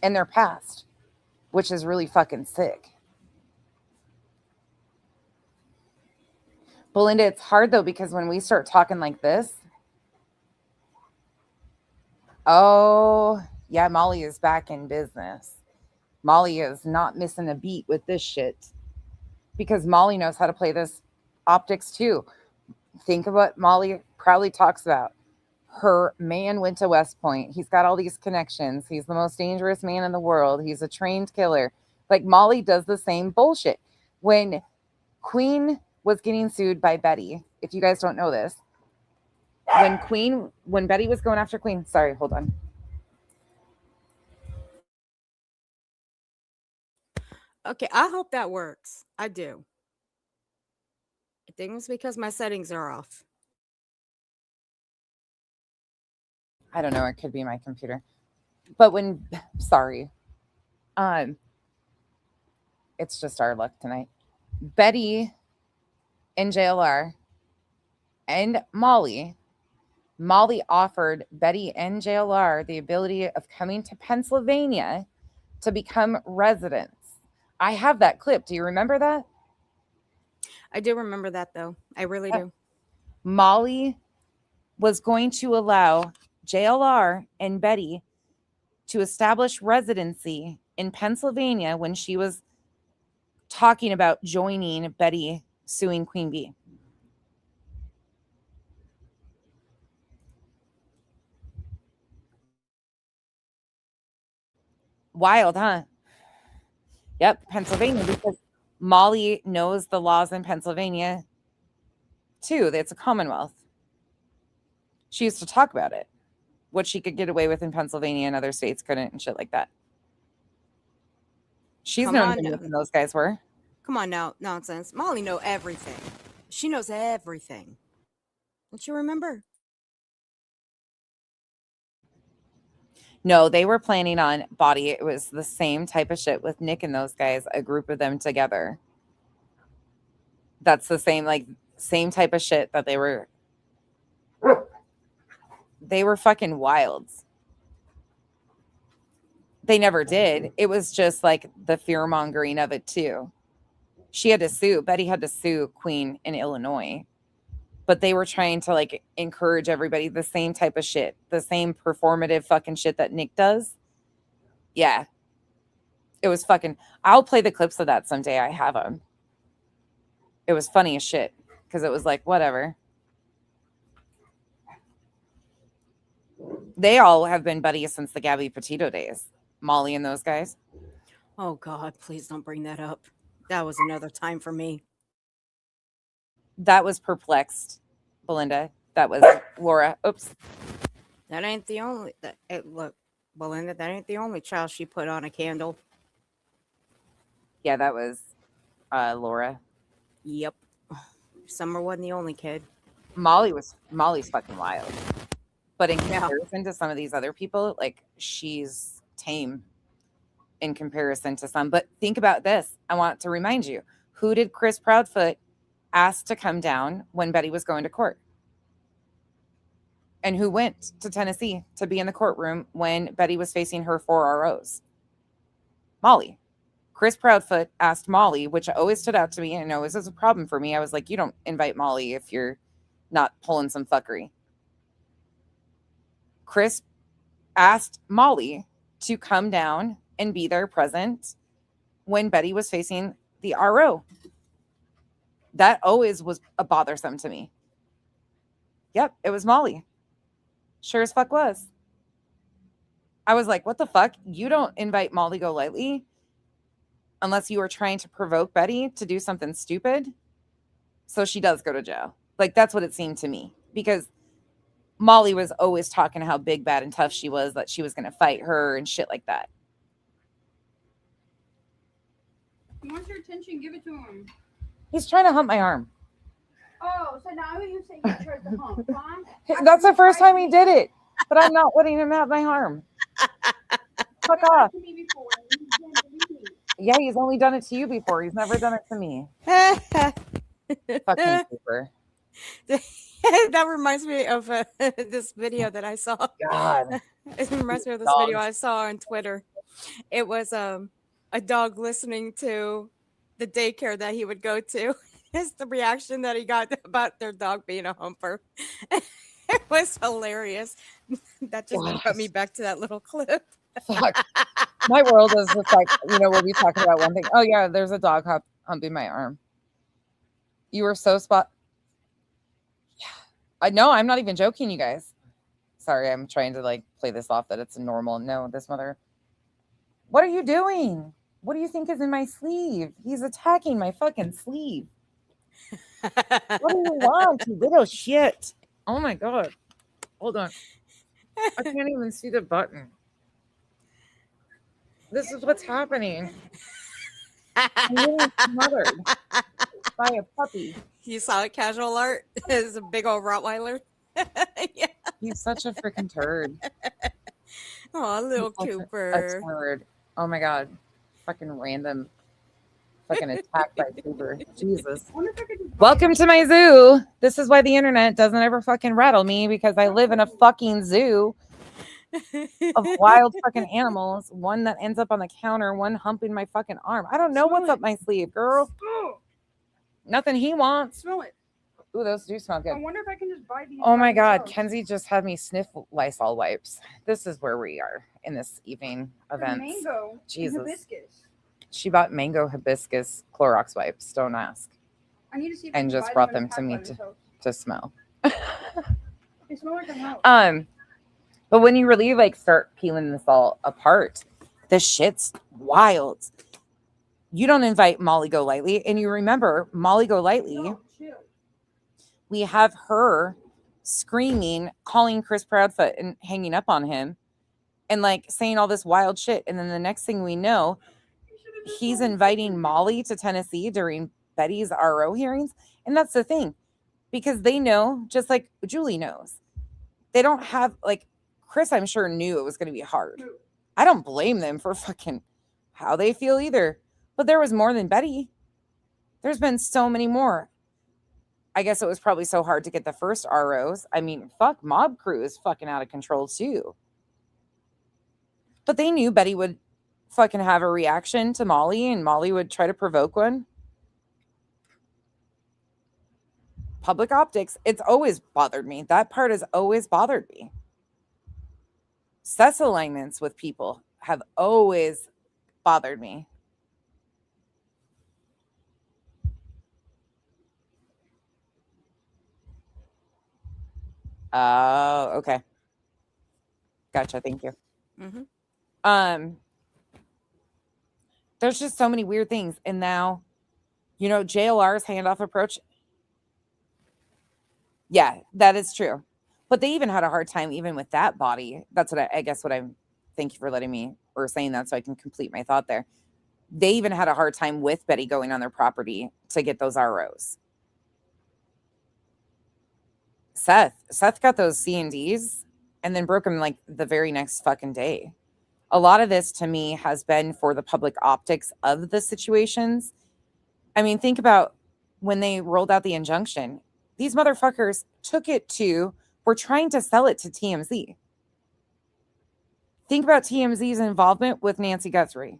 Speaker 1: and their past, which is really fucking sick. Belinda, it's hard though, because when we start talking like this, oh, yeah, Molly is back in business. Molly is not missing a beat with this shit because Molly knows how to play this optics too. Think of what Molly proudly talks about. Her man went to West Point. He's got all these connections. He's the most dangerous man in the world. He's a trained killer. Like Molly does the same bullshit. When Queen was getting sued by Betty, if you guys don't know this, when Betty was going after Queen, sorry, hold on.
Speaker 8: Okay, I hope that works. I do. I think it's because my settings are off.
Speaker 1: I don't know. It could be my computer. But sorry. It's just our luck tonight. Betty and JLR and Molly offered Betty and JLR the ability of coming to Pennsylvania to become residents. I have that clip. Do you remember that?
Speaker 8: I do remember that though. I really do.
Speaker 1: Molly was going to allow JLR and Betty to establish residency in Pennsylvania when she was talking about joining Betty suing Queen Bee. Wild, huh? Yep, Pennsylvania, because Molly knows the laws in Pennsylvania too. It's a Commonwealth. She used to talk about it, what she could get away with in Pennsylvania and other states couldn't, and shit like that. She's known when those guys were.
Speaker 8: Come on now, nonsense. Molly know everything. She knows everything. Don't you remember?
Speaker 1: No, they were planning on body. It was the same type of shit with Nick and those guys, a group of them together. That's the same type of shit that they were fucking wilds. They never did. It was just like the fear mongering of it too. Betty had to sue Queen in Illinois. But they were trying to like encourage everybody, the same type of shit, the same performative fucking shit that Nick does. Yeah. It was fucking, I'll play the clips of that someday. I have them. It was funny as shit because it was like, whatever. They all have been buddies since the Gabby Petito days. Molly and those guys.
Speaker 8: Oh God, please don't bring that up. That was another time for me.
Speaker 1: That was Perplexed, Belinda. That was Laura. Oops.
Speaker 8: That ain't the only. Look, Belinda, that ain't the only child she put on a candle.
Speaker 1: Yeah, that was Laura.
Speaker 8: Yep. Summer wasn't the only kid.
Speaker 1: Molly's fucking wild. But in comparison to some of these other people, like she's tame in comparison to some. But think about this. I want to remind you, who did Chris Proudfoot ask to come down when Betty was going to court? And who went to Tennessee to be in the courtroom when Betty was facing her 4 ROs? Molly. Chris Proudfoot asked Molly, which always stood out to me and always was a problem for me. I was like, you don't invite Molly if you're not pulling some fuckery. Chris asked Molly to come down and be there present when Betty was facing the RO. That always was a bothersome to me. Yep, it was Molly. Sure as fuck was. I was like, what the fuck? You don't invite Molly Golightly unless you are trying to provoke Betty to do something stupid. So she does go to jail. Like, that's what it seemed to me. Because Molly was always talking how big, bad, and tough she was, that she was going to fight her and shit like that.
Speaker 7: He wants your attention, give it to him.
Speaker 1: He's trying to hump my arm.
Speaker 7: Oh, so now you say you tried to hump, huh?
Speaker 1: That's the first time he did it. But I'm not letting him have my arm. Fuck off.
Speaker 7: To me before, and you didn't believe me.
Speaker 1: Yeah, he's only done it to you before. He's never done it to me. Fucking super.
Speaker 9: That reminds me of this video that I saw.
Speaker 1: God.
Speaker 9: It reminds me of this video I saw on Twitter. It was a dog listening to the daycare that he would go to. It's the reaction that he got about their dog being a humper. It was hilarious. That just brought me back to that little clip.
Speaker 1: Fuck. My world is just like, we'll be talking about one thing. Oh, yeah, there's a dog humping my arm. You were so spot. Yeah. No, I'm not even joking, you guys. Sorry, I'm trying to play this off that it's normal. No, this mother. What are you doing? What do you think is in my sleeve? He's attacking my fucking sleeve. What do you want, you little shit? Oh my God. Hold on. I can't even see the button. This is what's happening. I'm getting smothered by a puppy.
Speaker 9: You saw it, casual art? It's a big old Rottweiler. Yeah.
Speaker 1: He's such a freaking turd.
Speaker 9: Oh, little Cooper.
Speaker 1: A turd. Oh my God. Fucking random. Fucking attacked by Cooper. Jesus. Welcome to my zoo. This is why the internet doesn't ever fucking rattle me, because I live in a fucking zoo of wild fucking animals. One that ends up on the counter, one humping my fucking arm. I don't know what's up my sleeve, girl. Nothing he wants.
Speaker 7: Smell it.
Speaker 1: Ooh, those do smell good.
Speaker 7: I wonder if I can just buy these.
Speaker 1: Oh my
Speaker 7: by
Speaker 1: God.
Speaker 7: myself.
Speaker 1: Kenzie just had me sniff Lysol wipes. This is where we are in this evening
Speaker 7: For
Speaker 1: event.
Speaker 7: mango. and
Speaker 1: Jesus.
Speaker 7: Hibiscus.
Speaker 1: She bought mango hibiscus Clorox wipes. Don't ask.
Speaker 7: I need to see if
Speaker 1: And
Speaker 7: I can
Speaker 1: just
Speaker 7: buy
Speaker 1: brought
Speaker 7: them
Speaker 1: them
Speaker 7: in a
Speaker 1: to
Speaker 7: pack
Speaker 1: me
Speaker 7: by themselves.
Speaker 1: to smell.
Speaker 7: They smell like a house.
Speaker 1: But when you really start peeling this all apart, the shit's wild. You don't invite Molly Golightly, and you remember Molly Golightly.
Speaker 7: No, chill.
Speaker 1: We have her screaming, calling Chris Proudfoot and hanging up on him, and saying all this wild shit. And then the next thing we know, he's inviting Molly to Tennessee during Betty's RO hearings. And that's the thing, because they know, just like Julie knows, they don't have Chris, I'm sure, knew it was going to be hard. I don't blame them for fucking how they feel either. But there was more than Betty. There's been so many more. I guess it was probably so hard to get the first ROs. I mean, fuck, Mob Crew is fucking out of control too. But they knew Betty would fucking have a reaction to Molly, and Molly would try to provoke one. Public optics, it's always bothered me. That part has always bothered me. Seth's alignments with people have always bothered me. Oh, okay. Gotcha. Thank you.
Speaker 9: Mm-hmm.
Speaker 1: There's just so many weird things. And now, JLR's handoff approach. Yeah, that is true. But they even had a hard time even with that body. That's what I guess what I'm, thank you for letting me, or saying that so I can complete my thought there. They even had a hard time with Betty going on their property to get those ROs. Seth got those C&Ds and then broke him like the very next fucking day. A lot of this to me has been for the public optics of the situations. I mean, think about when they rolled out the injunction. These motherfuckers were trying to sell it to TMZ. Think about TMZ's involvement with Nancy Guthrie.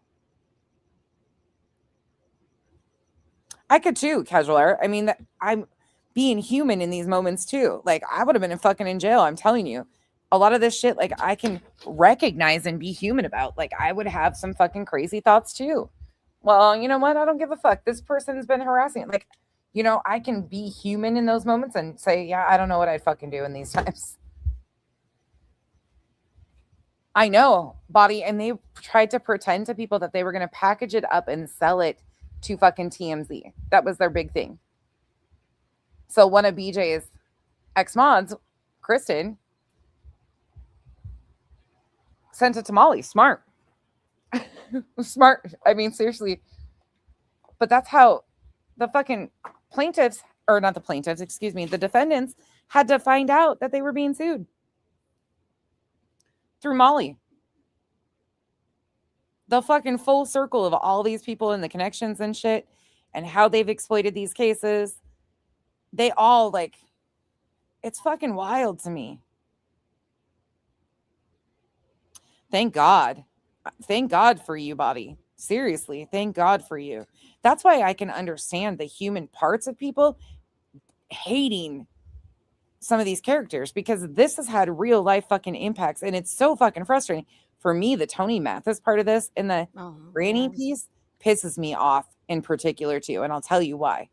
Speaker 1: I could too, casual air. I mean, I'm being human in these moments too. Like, I would have been fucking in jail. I'm telling you, a lot of this shit, like, I can recognize and be human about. Like, I would have some fucking crazy thoughts too. Well, you know what? I don't give a fuck. This person's been harassing. Like, you know, I can be human in those moments and say, yeah, I don't know what I'd fucking do in these times. I know, body. And they tried to pretend to people that they were going to package it up and sell it to fucking TMZ. That was their big thing. So one of BJ's ex-mods, Kristen, sent it to Molly. Smart. Smart. I mean, seriously. But that's how the fucking plaintiffs, or not the plaintiffs, excuse me, the defendants had to find out that they were being sued. Through Molly. The fucking full circle of all these people and the connections and shit and how they've exploited these cases. They all, like, it's fucking wild to me. Thank God. Thank God for you, body. Seriously, thank God for you. That's why I can understand the human parts of people hating some of these characters, because this has had real life fucking impacts, and it's so fucking frustrating. For me, the Tony Mathis part of this and the Granny piece pisses me off in particular too, and I'll tell you why.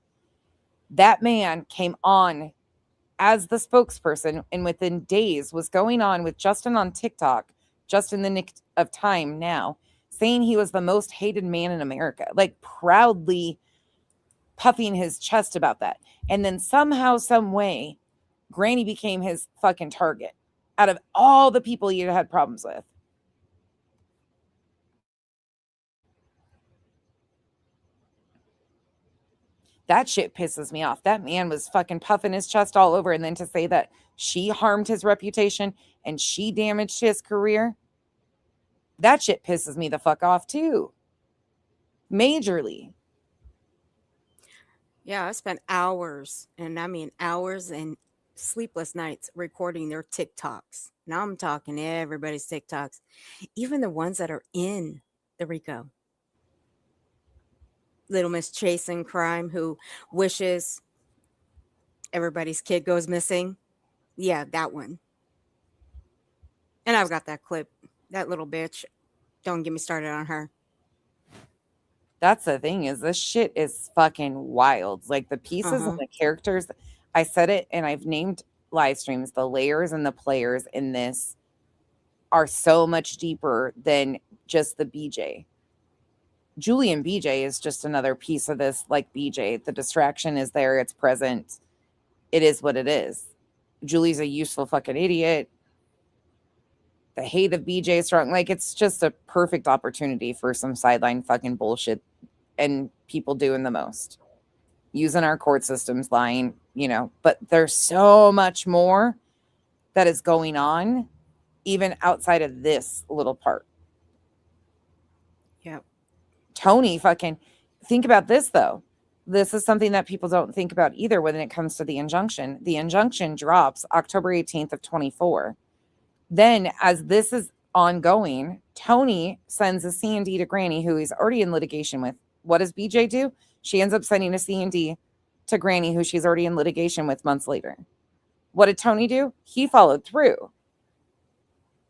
Speaker 1: That man came on as the spokesperson, and within days was going on with Justin on TikTok, just in the nick of time now, saying he was the most hated man in America, like proudly puffing his chest about that. And then somehow, some way, Granny became his fucking target out of all the people he had problems with. That shit pisses me off. That man was fucking puffing his chest all over. And then to say that she harmed his reputation and she damaged his career, that shit pisses me the fuck off too. Majorly.
Speaker 9: Yeah, I spent hours, and I mean hours and sleepless nights recording their TikToks. Now I'm talking everybody's TikToks, even the ones that are in the RICO. Little Miss Chasing Crime, who wishes everybody's kid goes missing. Yeah, that one. And I've got that clip. That little bitch. Don't get me started on her.
Speaker 1: That's the thing, is this shit is fucking wild. Like the pieces and the characters. I said it, and I've named live streams. The layers and the players in this are so much deeper than just the BJ. Julian BJ is just another piece of this, like BJ. The distraction is there. It's present. It is what it is. Julie's a useful fucking idiot. The hate of BJ is strong. Like, it's just a perfect opportunity for some sideline fucking bullshit and people doing the most. Using our court systems, lying, you know. But there's so much more that is going on, even outside of this little part.
Speaker 9: Yep.
Speaker 1: Tony fucking, think about this though. This is something that people don't think about either when it comes to the injunction. The injunction drops October 18th of 24. Then as this is ongoing, Tony sends a C&D to Granny, who he's already in litigation with. What does BJ do? She ends up sending a C&D to Granny, who she's already in litigation with months later. What did Tony do? He followed through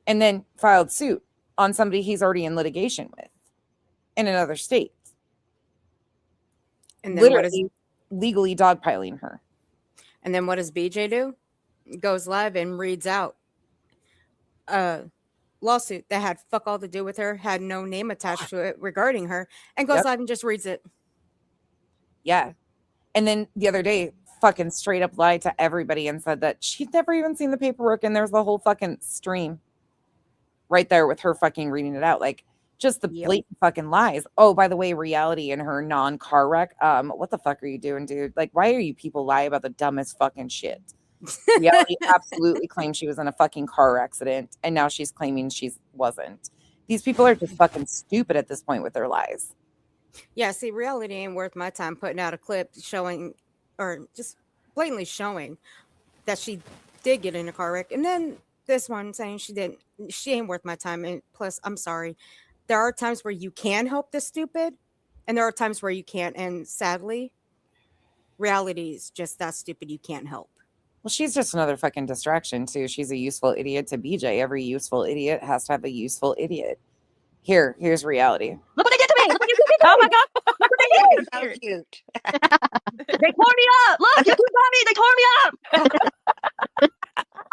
Speaker 1: and then filed suit on somebody he's already in litigation with in another state.
Speaker 9: And then
Speaker 1: literally legally dogpiling her.
Speaker 9: And then what does BJ do? Goes live and reads out a lawsuit that had fuck all to do with her, had no name attached to it regarding her, and goes live and just reads it.
Speaker 1: Yeah. And then the other day, fucking straight up lied to everybody and said that she'd never even seen the paperwork, and there's the whole fucking stream right there with her fucking reading it out. Like, just the blatant fucking lies. Oh, by the way, reality in her non-car wreck. What the fuck are you doing, dude? Like, why are you people lie about the dumbest fucking shit? Reality absolutely claims she was in a fucking car accident, and now she's claiming she wasn't. These people are just fucking stupid at this point with their lies.
Speaker 8: Yeah, see, reality ain't worth my time putting out a clip showing, or just blatantly showing that she did get in a car wreck, and then this one saying she didn't. She ain't worth my time. And plus, I'm sorry, there are times where you can help the stupid, and there are times where you can't. And sadly, reality is just that stupid. You can't help.
Speaker 1: Well, she's just another fucking distraction, too. She's a useful idiot to BJ. Every useful idiot has to have a useful idiot. Here's reality.
Speaker 5: Look what they did to me. Look what you did to me. Oh my God. Look what they did.
Speaker 10: So cute.
Speaker 5: They tore me up. Look, you saw me. They tore me up.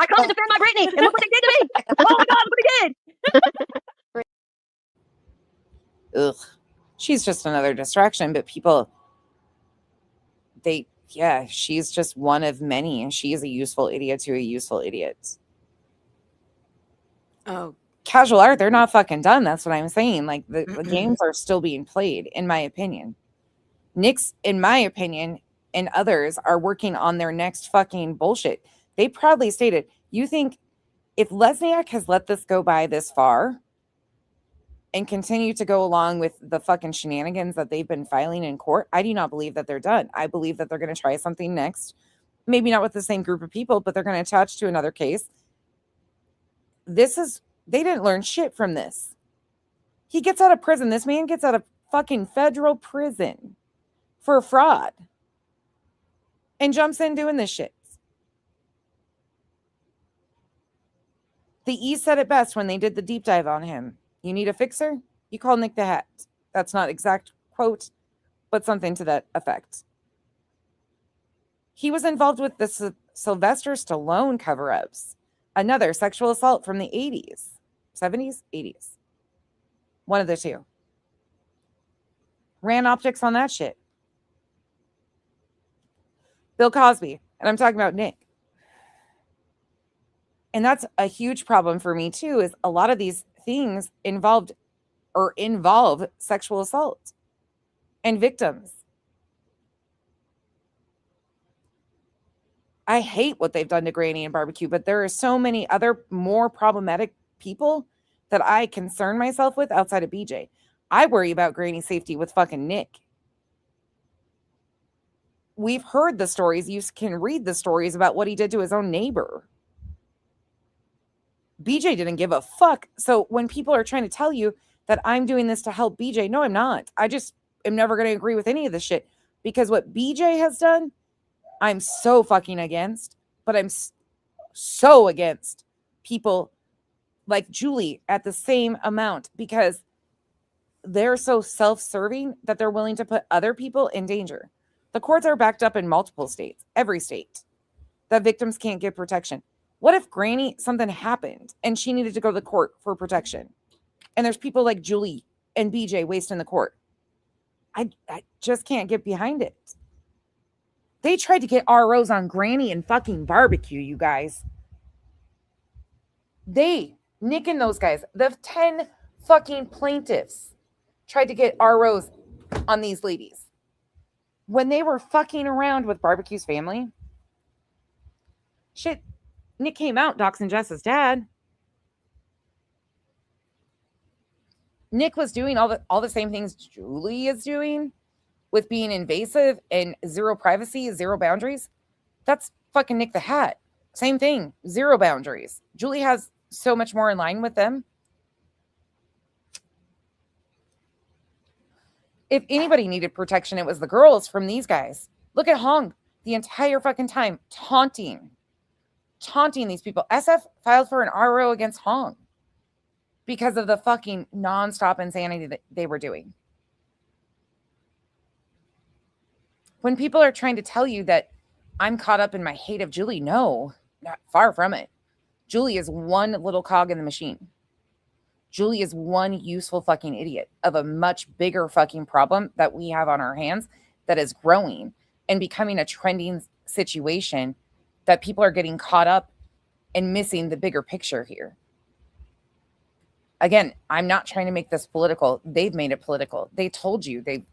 Speaker 5: I come to defend my Britney, and look what they did to me. Oh my God, look what they did.
Speaker 1: Ugh. She's just another distraction, but people, she's just one of many, and she is a useful idiot to a useful idiot.
Speaker 8: Oh,
Speaker 1: Casual art, they're not fucking done. That's what I'm saying. Like, the games are still being played, in my opinion. Nick's, in my opinion, and others are working on their next fucking bullshit. They proudly stated, you think if Lesniak has let this go by this far and continue to go along with the fucking shenanigans that they've been filing in court, I do not believe that they're done. I believe that they're going to try something next. Maybe not with the same group of people, but they're going to attach to another case. They didn't learn shit from this. He gets out of prison. This man gets out of fucking federal prison for fraud and jumps in doing this shit. The E said it best when they did the deep dive on him. You need a fixer? You call Nick the Hat. That's not exact quote, but something to that effect. He was involved with the Sylvester Stallone cover-ups. Another sexual assault from the 80s. 70s? 80s. One of the two. Ran optics on that shit. Bill Cosby. And I'm talking about Nick. And that's a huge problem for me too, is a lot of these things involve sexual assault and victims. I hate what they've done to Granny and Barbecue, but there are so many other more problematic people that I concern myself with outside of BJ. I worry about Granny's safety with fucking Nick. We've heard the stories. You can read the stories about what he did to his own neighbor. BJ didn't give a fuck. So when people are trying to tell you that I'm doing this to help BJ, no, I'm not. I just am never going to agree with any of this shit, because what BJ has done, I'm so fucking against. But I'm so against people like Julie at the same amount, because they're so self-serving that they're willing to put other people in danger. The courts are backed up in multiple states, every state, that victims can't get protection. What if Granny, something happened and she needed to go to the court for protection? And there's people like Julie and BJ wasting the court. I just can't get behind it. They tried to get ROs on Granny and fucking Barbecue, you guys. Nick and those guys, the 10 fucking plaintiffs tried to get ROs on these ladies. When they were fucking around with Barbecue's family, shit, Nick came out doxing Jess's dad. Nick was doing all the same things Julie is doing, with being invasive and zero privacy, zero boundaries. That's fucking Nick the Hat. Same thing, zero boundaries. Julie has so much more in line with them. If anybody needed protection, it was the girls from these guys. Look at Hong the entire fucking time, taunting these people. SF filed for an RO against Hong because of the fucking nonstop insanity that they were doing. When people are trying to tell you that I'm caught up in my hate of Julie, no, not far from it. Julie is one little cog in the machine. Julie is one useful fucking idiot of a much bigger fucking problem that we have on our hands that is growing and becoming a trending situation that people are getting caught up and missing the bigger picture here. Again, I'm not trying to make this political. They've made it political. They told you. They've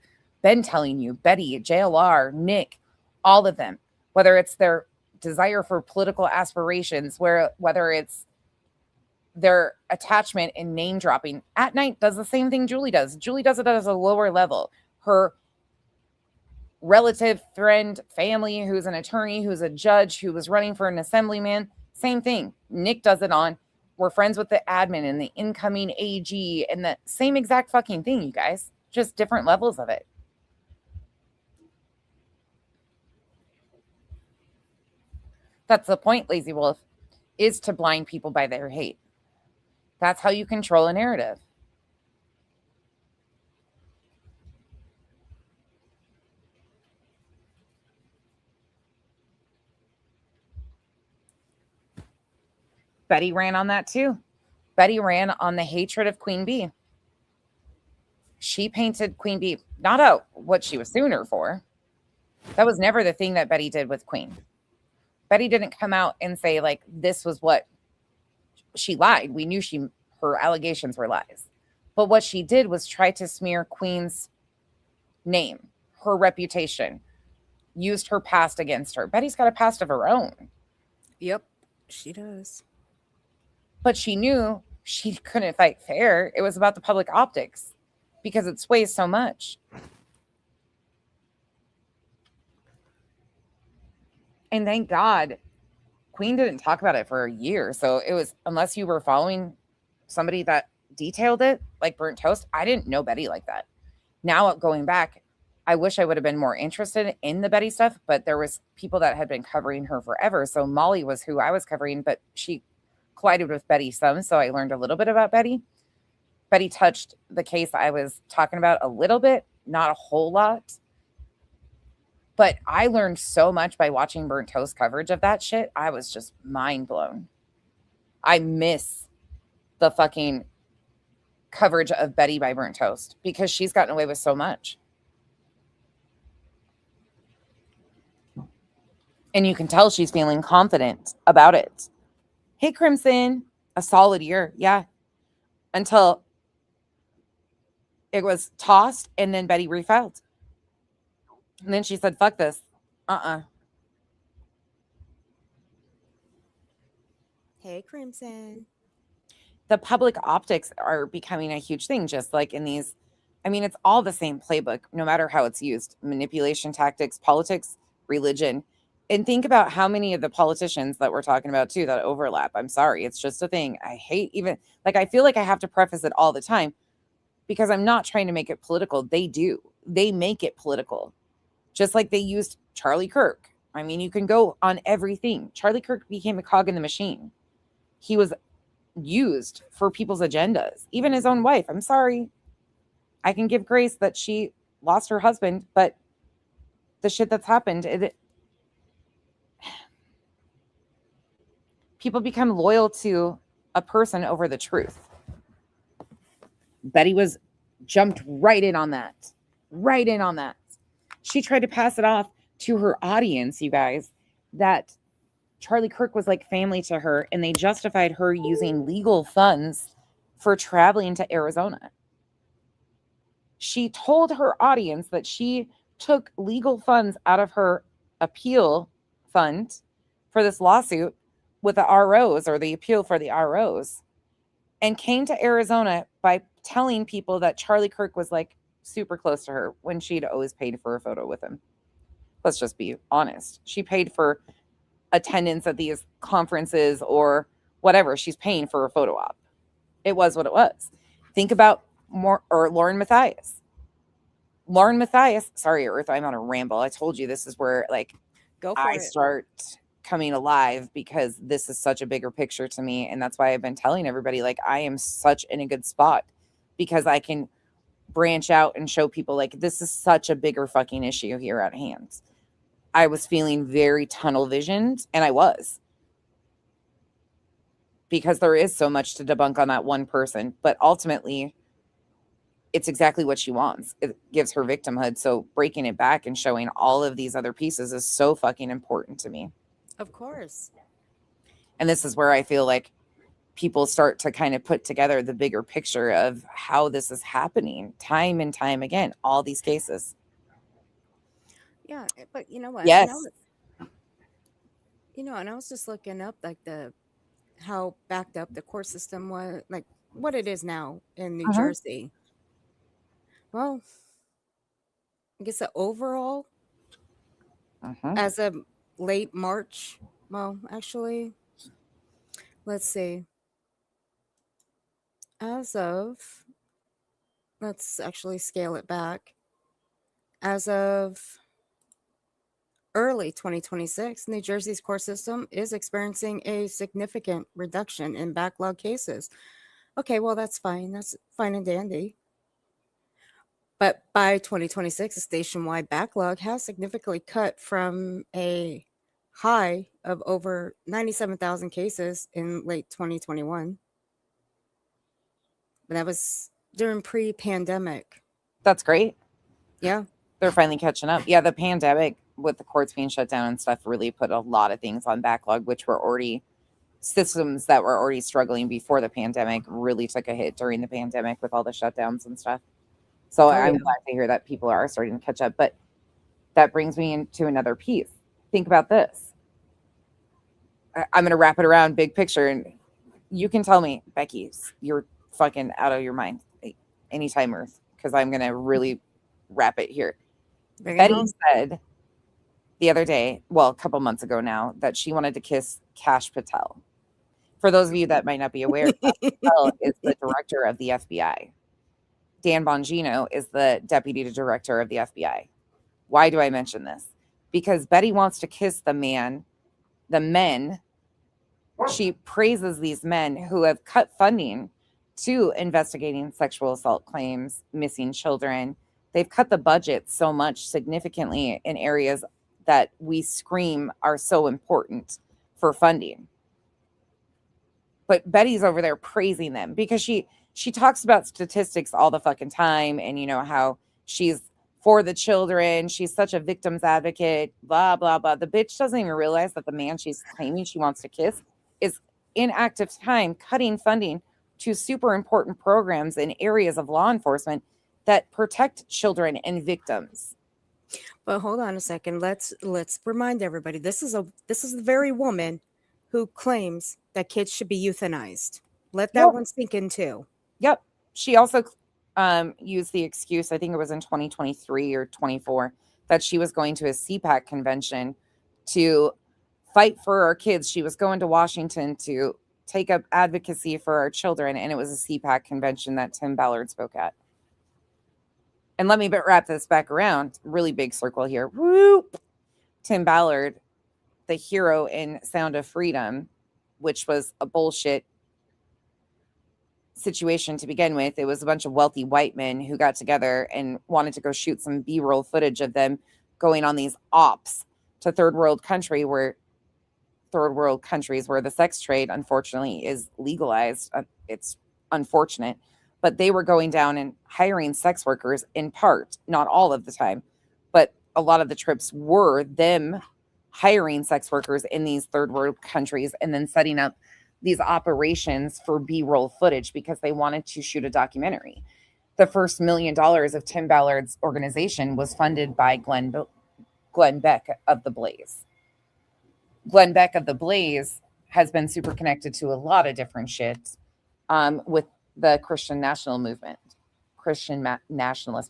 Speaker 1: been telling you. Betty, JLR, Nick, all of them. Whether it's their desire for political aspirations, whether it's their attachment and name dropping. At Night does the same thing Julie does. Julie does it at a lower level. Her relative, friend, family, who's an attorney, who's a judge, who was running for an assemblyman, same thing. Nick does it on, we're friends with the admin and the incoming AG, and the same exact fucking thing, you guys. Just different levels of it. That's the point, Lazy Wolf, is to blind people by their hate. That's how you control a narrative. Betty ran on that too. Betty ran on the hatred of Queen Bee. She painted Queen Bee not out what she was suing her for. That was never the thing that Betty did with Queen. Betty didn't come out and say, like, this was what she lied. We knew her allegations were lies. But what she did was try to smear Queen's name, her reputation, used her past against her. Betty's got a past of her own.
Speaker 8: Yep, she does.
Speaker 1: But she knew she couldn't fight fair. It was about the public optics because it sways so much. And thank God Queen didn't talk about it for a year. So it was, unless you were following somebody that detailed it, like Burnt Toast, I didn't know Betty like that. Now going back, I wish I would have been more interested in the Betty stuff, but there was people that had been covering her forever. So Molly was who I was covering, but she collided with Betty some. So I learned a little bit about Betty. Betty touched the case I was talking about a little bit, not a whole lot. But I learned so much by watching Burnt Toast coverage of that shit. I was just mind blown. I miss the fucking coverage of Betty by Burnt Toast because she's gotten away with so much. And you can tell she's feeling confident about it. Hey, Crimson, a solid year. Yeah. Until it was tossed and then Betty refiled. And then she said, fuck this.
Speaker 8: Hey, Crimson.
Speaker 1: The public optics are becoming a huge thing, just like in these. I mean, it's all the same playbook, no matter how it's used. Manipulation tactics, politics, religion. And think about how many of the politicians that we're talking about, too, that overlap. I'm sorry. It's just a thing. I hate even, like, I feel like I have to preface it all the time because I'm not trying to make it political. They do. They make it political. Just like they used Charlie Kirk. I mean, you can go on everything. Charlie Kirk became a cog in the machine. He was used for people's agendas. Even his own wife. I'm sorry. I can give grace that she lost her husband, but the shit that's happened, people become loyal to a person over the truth. Betty jumped right in on that. Right in on that. She tried to pass it off to her audience, you guys, that Charlie Kirk was like family to her, and they justified her using legal funds for traveling to Arizona. She told her audience that she took legal funds out of her appeal fund for this lawsuit with the ROs, or the appeal for the ROs, and came to Arizona by telling people that Charlie Kirk was like super close to her when she'd always paid for a photo with him. Let's just be honest. She paid for attendance at these conferences or whatever. She's paying for a photo op. It was what it was. Think about Lauren Matthias. Lauren Matthias, sorry, Earth, I'm on a ramble. I told you this is where I start coming alive because this is such a bigger picture to me. And that's why I've been telling everybody, like, I am such in a good spot because I can branch out and show people like this is such a bigger fucking issue here at hand. I was feeling very tunnel visioned, and I was, because there is so much to debunk on that one person, but ultimately it's exactly what she wants. It gives her victimhood. So breaking it back and showing all of these other pieces is so fucking important to me.
Speaker 8: Of course.
Speaker 1: And this is where I feel like people start to kind of put together the bigger picture of how this is happening time and time again, all these cases.
Speaker 8: Yeah, but you know what?
Speaker 1: Yes.
Speaker 8: And I was just looking up like how backed up the court system was, like what it is now in New Jersey. Well, I guess the overall, as of late March, well, actually, let's see. Let's actually scale it back. As of early 2026, New Jersey's court system is experiencing a significant reduction in backlog cases. Okay, well, that's fine. That's fine and dandy. But by 2026, the station-wide backlog has significantly cut from a high of over 97,000 cases in late 2021. But that was during pre-pandemic.
Speaker 1: That's great.
Speaker 8: Yeah.
Speaker 1: They're finally catching up. Yeah, the pandemic with the courts being shut down and stuff really put a lot of things on backlog, which were already systems that were already struggling before the pandemic really took a hit during the pandemic with all the shutdowns and stuff. So I'm glad to hear that people are starting to catch up. But that brings me into another piece. Think about this. I'm going to wrap it around big picture. And you can tell me, Becky, you're fucking out of your mind anytime, Earth, because I'm going to really wrap it here. Betty said the other day, well, a couple months ago now, that she wanted to kiss Kash Patel. For those of you that might not be aware, Kash Patel is the director of the FBI. Dan Bongino is the deputy director of the FBI. Why do I mention this? Because Betty wants to kiss the men. She praises these men who have cut funding to investigating sexual assault claims, missing children. They've cut the budget so much significantly in areas that we scream are so important for funding. But Betty's over there praising them because she talks about statistics all the fucking time, and how she's for the children. She's such a victim's advocate, blah, blah, blah. The bitch doesn't even realize that the man she's claiming she wants to kiss is in active time cutting funding to super important programs in areas of law enforcement that protect children and victims.
Speaker 8: But hold on a second. Let's remind everybody, this is the very woman who claims that kids should be euthanized. Let that one sink in too.
Speaker 1: Yep. She also used the excuse, I think it was in 2023 or 24, that she was going to a CPAC convention to fight for our kids. She was going to Washington to take up advocacy for our children, and it was a CPAC convention that Tim Ballard spoke at. And let me wrap this back around. Really big circle here. Whoop. Tim Ballard, the hero in Sound of Freedom, which was a bullshit situation to begin with. It was a bunch of wealthy white men who got together and wanted to go shoot some B-roll footage of them going on these ops to third world countries where the sex trade, unfortunately, is legalized. It's unfortunate. But they were going down and hiring sex workers in part, not all of the time, but a lot of the trips were them hiring sex workers in these third world countries and then setting up these operations for B-roll footage because they wanted to shoot a documentary. The first $1 million of Tim Ballard's organization was funded by Glenn Beck of the Blaze. Glenn Beck of the Blaze has been super connected to a lot of different shit with the Christian nationalist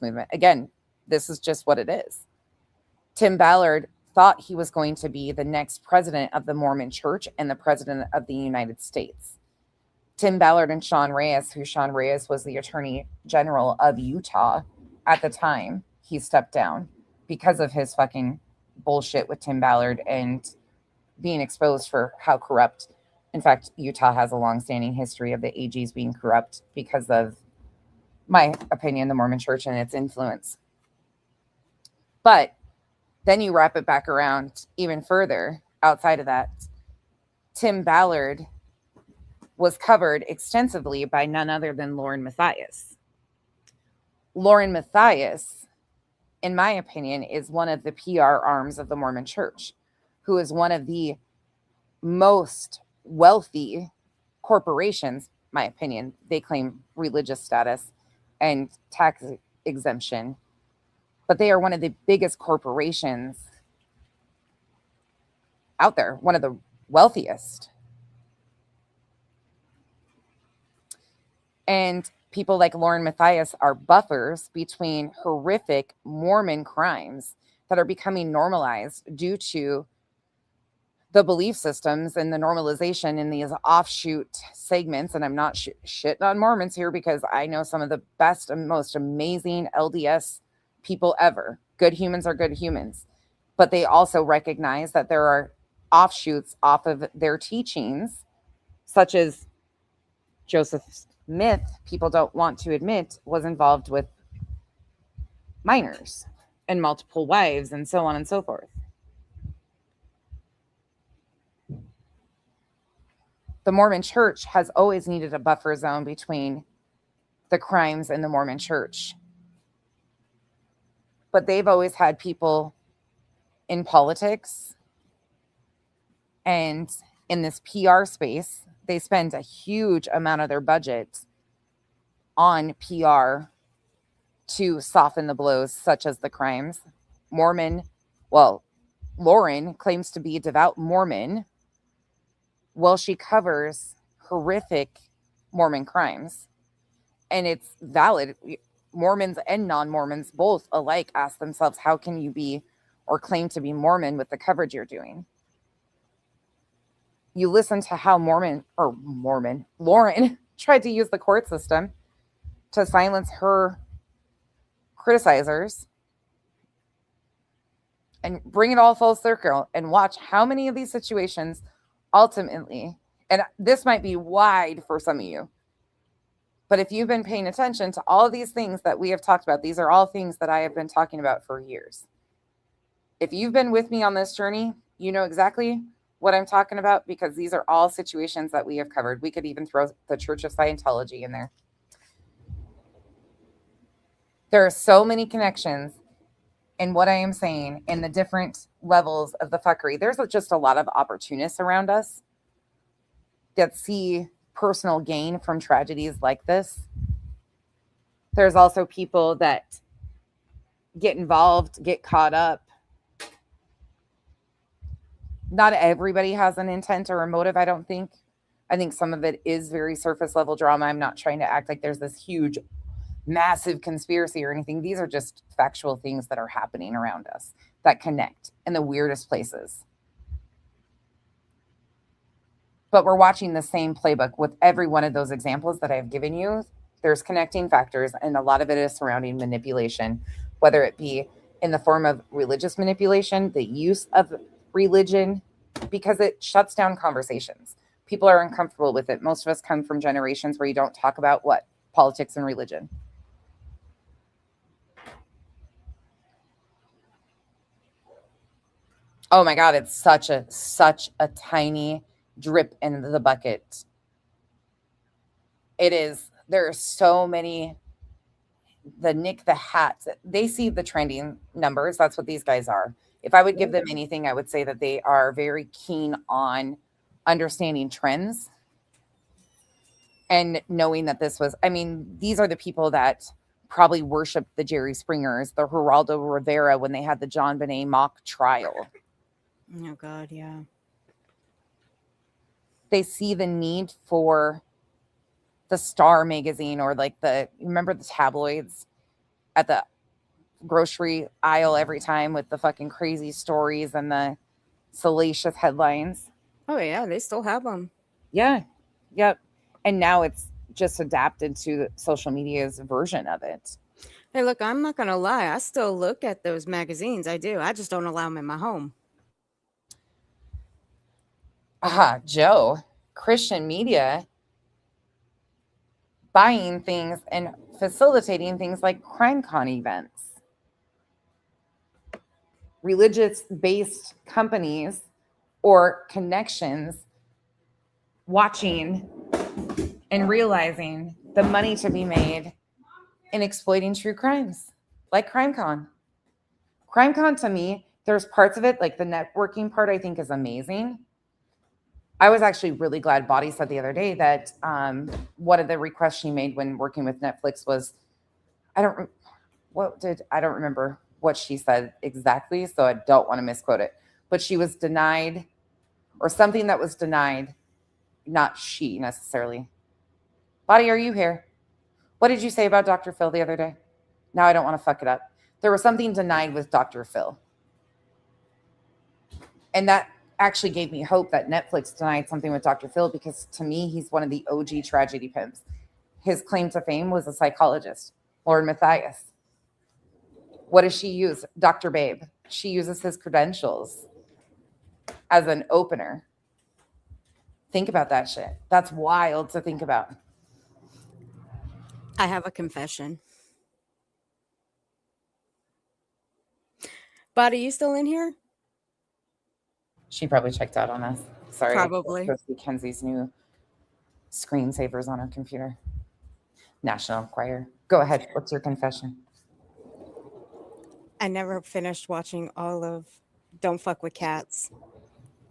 Speaker 1: movement. Again, this is just what it is. Tim Ballard thought he was going to be the next president of the Mormon Church and the president of the United States. Tim Ballard and Sean Reyes was the attorney general of Utah at the time he stepped down because of his fucking bullshit with Tim Ballard and being exposed for how corrupt. In fact, Utah has a long-standing history of the AGs being corrupt because of, my opinion, the Mormon Church and its influence. But then you wrap it back around even further outside of that. Tim Ballard was covered extensively by none other than Lauren Matthias. Lauren Matthias, in my opinion, is one of the PR arms of the Mormon Church, who is one of the most wealthy corporations, my opinion. They claim religious status and tax exemption, but they are one of the biggest corporations out there, one of the wealthiest. And people like Lauren Matthias are buffers between horrific Mormon crimes that are becoming normalized due to the belief systems and the normalization in these offshoot segments. And I'm not shitting on Mormons here, because I know some of the best and most amazing LDS people ever. Good humans are good humans. But they also recognize that there are offshoots off of their teachings, such as Joseph Smith, people don't want to admit, was involved with minors and multiple wives and so on and so forth. The Mormon Church has always needed a buffer zone between the crimes and the Mormon Church. But they've always had people in politics and in this PR space. They spend a huge amount of their budget on PR to soften the blows, such as the crimes. Lauren claims to be a devout Mormon. Well, she covers horrific Mormon crimes. And it's valid. Mormons and non-Mormons both alike ask themselves, how can you be or claim to be Mormon with the coverage you're doing? You listen to how Lauren tried to use the court system to silence her criticizers, and bring it all full circle and watch how many of these situations ultimately, and this might be wide for some of you, but if you've been paying attention to all of these things that we have talked about, these are all things that I have been talking about for years. If you've been with me on this journey, you know exactly what I'm talking about, because these are all situations that we have covered. We could even throw the Church of Scientology in there. There are so many connections in what I am saying in the different levels of the fuckery. There's just a lot of opportunists around us that see personal gain from tragedies like this. There's also people that get involved, get caught up. Not everybody has an intent or a motive, I don't think. I think some of it is very surface level drama. I'm not trying to act like there's this huge, massive conspiracy or anything. These are just factual things that are happening around us that connect in the weirdest places. But we're watching the same playbook with every one of those examples that I've given you. There's connecting factors, and a lot of it is surrounding manipulation, whether it be in the form of religious manipulation, the use of religion, because it shuts down conversations. People are uncomfortable with it. Most of us come from generations where you don't talk about what? Politics and religion. Oh my God, it's such a tiny drip in the bucket. It is. There are so many. The Nick the Hat, they see the trending numbers. That's what these guys are. If I would give them anything, I would say that they are very keen on understanding trends and knowing that this was, I mean, these are the people that probably worshiped the Jerry Springers, the Geraldo Rivera, when they had the John Bonet mock trial.
Speaker 9: Oh God, yeah.
Speaker 1: They see the need for the Star magazine, or like remember the tabloids at the grocery aisle every time with the fucking crazy stories and the salacious headlines?
Speaker 9: Oh yeah, they still have them.
Speaker 1: Yeah. Yep. And now it's just adapted to social media's version of it.
Speaker 9: Hey, look, I'm not gonna lie. I still look at those magazines. I do. I just don't allow them in my home.
Speaker 1: Joe, Christian media buying things and facilitating things like CrimeCon events. Religious-based companies or connections watching and realizing the money to be made in exploiting true crimes, like CrimeCon. CrimeCon, to me, there's parts of it, like the networking part, I think is amazing. I was actually really glad Body said the other day that one of the requests she made when working with Netflix was, I don't remember what she said exactly, so I don't want to misquote it, but she was denied or something that was denied. Not she necessarily. Body, are you here? What did you say about Dr. Phil the other day? Now I don't want to fuck it up. There was something denied with Dr. Phil. And that actually gave me hope that Netflix denied something with Dr. Phil, because to me, he's one of the OG tragedy pimps. His claim to fame was a psychologist, Lauren Matthias. What does she use? Dr. Babe. She uses his credentials as an opener. Think about that shit. That's wild to think about.
Speaker 9: I have a confession. Body, you still in here?
Speaker 1: She probably checked out on us. Sorry.
Speaker 9: Probably.
Speaker 1: I supposed to be Kenzie's new screensavers on her computer. National Enquirer. Go ahead. What's your confession?
Speaker 9: I never finished watching all of Don't Fuck with Cats.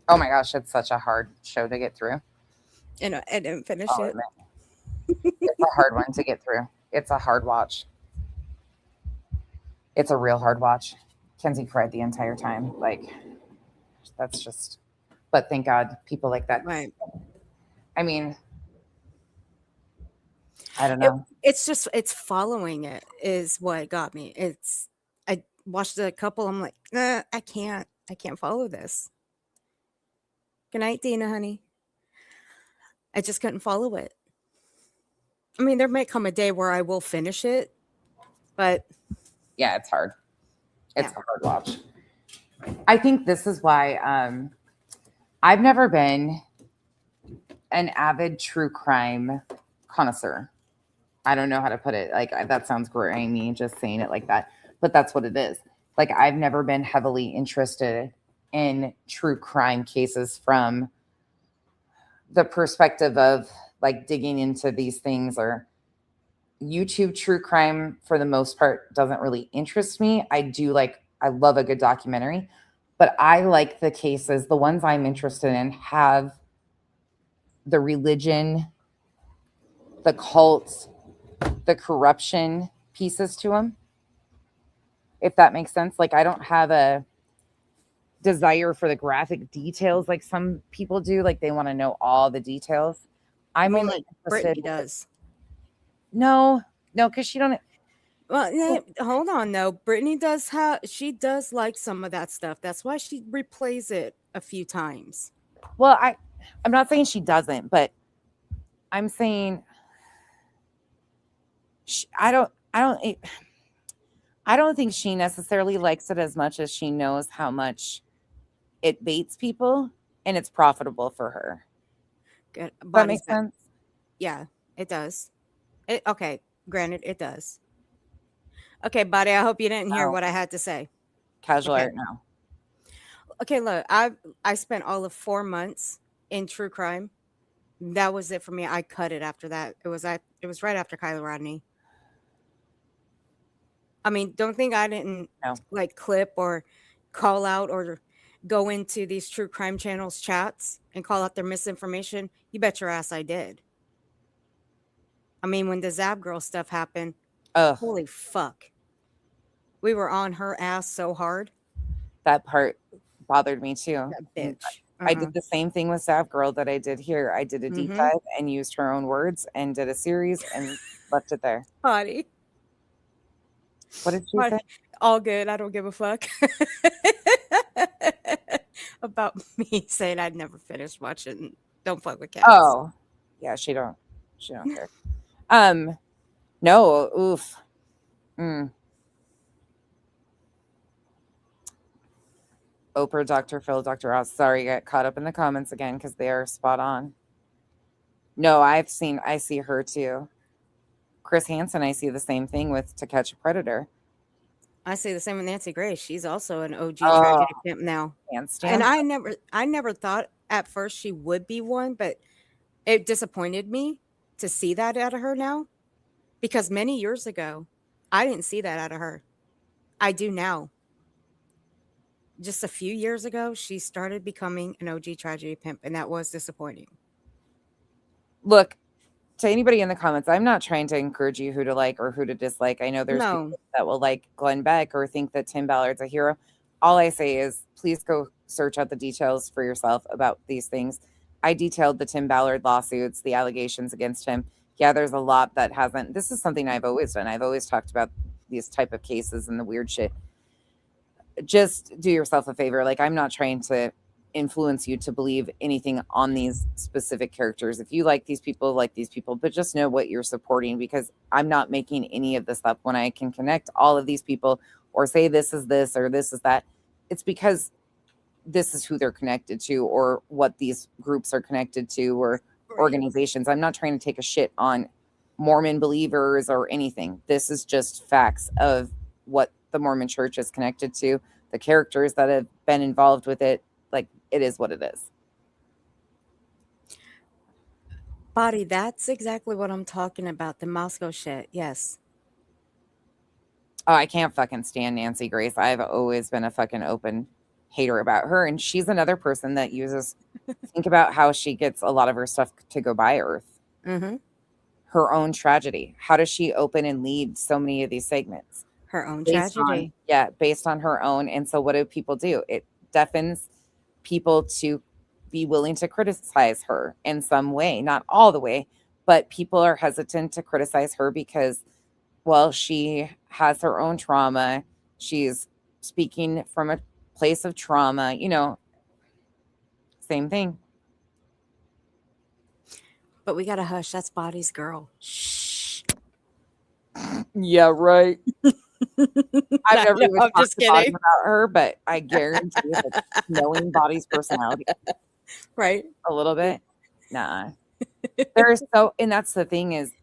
Speaker 1: Oh my gosh, it's such a hard show to get through.
Speaker 9: And I didn't finish
Speaker 1: Oh,
Speaker 9: it.
Speaker 1: it's a hard one to get through. It's a hard watch. It's a real hard watch. Kenzie cried the entire time. Like, that's just, but thank God people like that.
Speaker 9: Right.
Speaker 1: I mean, I don't know.
Speaker 9: It's just, it's following it is what got me. I watched a couple. I'm like, I can't follow this. Good night, Dina, honey. I just couldn't follow it. I mean, there might come a day where I will finish it, but
Speaker 1: Yeah, it's hard. It's a hard watch. I think this is why I've never been an avid true crime connoisseur. I don't know how to put it. Like, that sounds grimy just saying it like that, but that's what it is. Like, I've never been heavily interested in true crime cases from the perspective of like digging into these things, or YouTube true crime for the most part doesn't really interest me. I love a good documentary, but I like the cases, the ones I'm interested in have the religion, the cults, the corruption pieces to them. If that makes sense. Like, I don't have a desire for the graphic details like some people do. Like, they want to know all the details. I'm only interested.
Speaker 9: Brittany does.
Speaker 1: No, because she don't.
Speaker 9: Well, hold on though. Brittany does she does like some of that stuff. That's why she replays it a few times.
Speaker 1: Well, I'm not saying she doesn't, but I'm saying I don't think she necessarily likes it as much as she knows how much it baits people and it's profitable for her.
Speaker 9: Good.
Speaker 1: Does that make sense?
Speaker 9: Yeah, it does. Okay, granted, it does. Okay, buddy, I hope you didn't hear what I had to say.
Speaker 1: Casual art now.
Speaker 9: Okay, look, I spent all of 4 months in true crime. That was it for me. I cut it after that. It was right after Kyla Rodney. I mean, don't think I didn't like clip or call out or go into these true crime channels chats and call out their misinformation. You bet your ass I did. I mean, when the Zab girl stuff happened, holy fuck. We were on her ass so hard.
Speaker 1: That part bothered me too.
Speaker 9: That bitch.
Speaker 1: I did the same thing with Zab girl that I did here. I did a deep dive and used her own words and did a series and left it there.
Speaker 9: Hottie.
Speaker 1: What did she say?
Speaker 9: All good. I don't give a fuck. About me saying I'd never finished watching Don't Fuck with Cats.
Speaker 1: Oh, yeah, she don't care. No, oof. Oprah, Dr. Phil, Dr. Oz. Sorry, I got caught up in the comments again because they are spot on. No, I see her too. Chris Hansen, I see the same thing with To Catch a Predator.
Speaker 9: I see the same with Nancy Grace. She's also an OG tragedy pimp now. And I never thought at first she would be one, but it disappointed me to see that out of her now. Because many years ago, I didn't see that out of her. I do now. Just a few years ago, she started becoming an OG tragedy pimp, and that was disappointing.
Speaker 1: Look, to anybody in the comments, I'm not trying to encourage you who to like or who to dislike. I know there's people that will like Glenn Beck or think that Tim Ballard's a hero. All I say is please go search out the details for yourself about these things. I detailed the Tim Ballard lawsuits, the allegations against him. Yeah, there's a lot that hasn't. This is something I've always done. I've always talked about these type of cases and the weird shit. Just do yourself a favor. Like, I'm not trying to influence you to believe anything on these specific characters. If you like these people, but just know what you're supporting, because I'm not making any of this up. When I can connect all of these people or say this is this or this is that, it's because this is who they're connected to or what these groups are connected to or organizations. I'm not trying to take a shit on Mormon believers or anything. This is just facts of what the Mormon church is connected to, the characters that have been involved with it. Like, it is what it is.
Speaker 8: Body, that's exactly what I'm talking about. The Moscow shit. Yes.
Speaker 1: Oh, I can't fucking stand Nancy Grace. I've always been a fucking open hater about her. And she's another person that uses, think about how she gets a lot of her stuff to go by Earth.
Speaker 8: Mm-hmm.
Speaker 1: Her own tragedy. How does she open and lead so many of these segments?
Speaker 8: Her own
Speaker 1: Based
Speaker 8: tragedy.
Speaker 1: based on her own. And so what do people do? It deafens people to be willing to criticize her in some way, not all the way, but people are hesitant to criticize her because, well, she has her own trauma. She's speaking from a place of trauma, same thing.
Speaker 8: But we gotta hush. That's Body's girl. Shh.
Speaker 1: Yeah, right. I've never
Speaker 8: No,
Speaker 1: even
Speaker 8: I'm
Speaker 1: talked
Speaker 8: just
Speaker 1: to Body
Speaker 8: kidding.
Speaker 1: about her, but I guarantee that knowing Body's personality
Speaker 8: Right.
Speaker 1: a little bit, nah. There's and that's the thing is,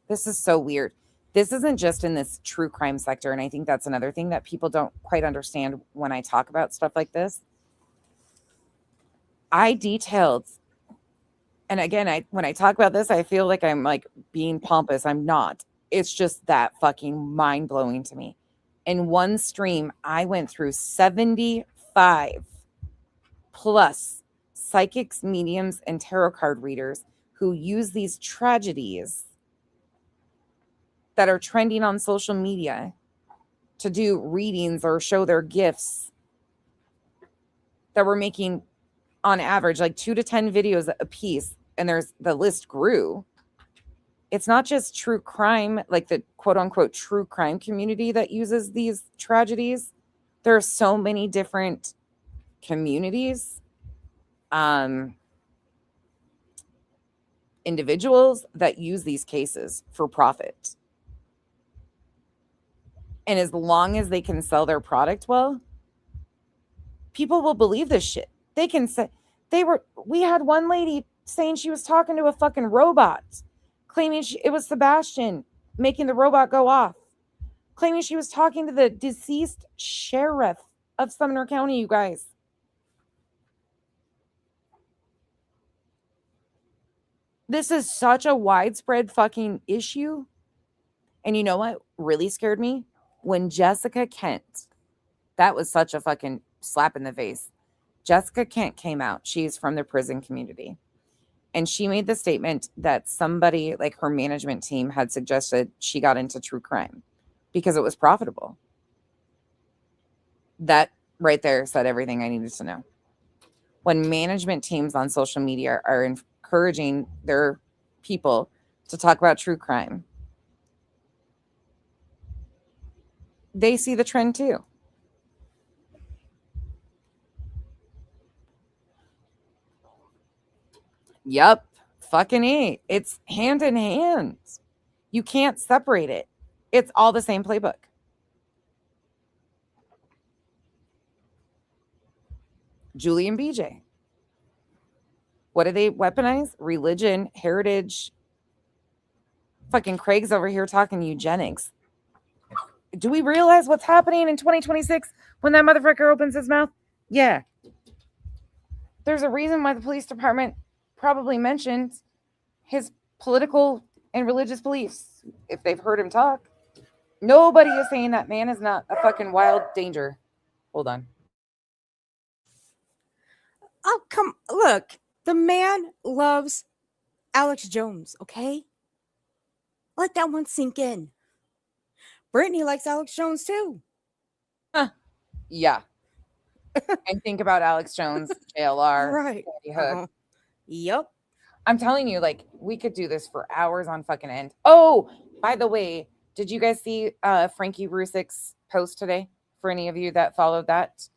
Speaker 1: this is so weird. This isn't just in this true crime sector, and I think that's another thing that people don't quite understand when I talk about stuff like this. I detailed, and again, when I talk about this, I feel like I'm like being pompous. I'm not. It's just that fucking mind-blowing to me. In one stream, I went through 75 plus psychics, mediums, and tarot card readers who use these tragedies that are trending on social media to do readings or show their gifts, that were making on average like 2 to 10 videos a piece, and the list grew. It's not just true crime, like the quote unquote true crime community that uses these tragedies. There are so many different communities, individuals that use these cases for profit. And as long as they can sell their product well, people will believe this shit. They can say we had one lady saying she was talking to a fucking robot, claiming it was Sebastian making the robot go off, claiming she was talking to the deceased sheriff of Sumner County, you guys. This is such a widespread fucking issue. And you know what really scared me? When Jessica Kent, that was such a fucking slap in the face. Jessica Kent came out. She's from the prison community. And she made the statement that somebody, like her management team, had suggested she got into true crime because it was profitable. That right there said everything I needed to know. When management teams on social media are encouraging their people to talk about true crime, they see the trend too. Yep. Fucking A. It's hand in hand. You can't separate it. It's all the same playbook. Julie and BJ. What do they weaponize? Religion, heritage. Fucking Craig's over here talking eugenics. Do we realize what's happening in 2026 when that motherfucker opens his mouth? Yeah. There's a reason why the police department probably mentioned his political and religious beliefs if they've heard him talk. Nobody is saying that man is not a fucking wild danger. Hold on.
Speaker 8: Oh, look, the man loves Alex Jones, okay? Let that one sink in. Brittany likes Alex Jones too.
Speaker 1: Yeah. And think about Alex Jones, JLR,
Speaker 8: Right.
Speaker 1: Sandy Hook.
Speaker 8: Uh-huh. Yep.
Speaker 1: I'm telling you, like, we could do this for hours on fucking end. Oh, by the way, did you guys see Frankie Rusick's post today? For any of you that followed that,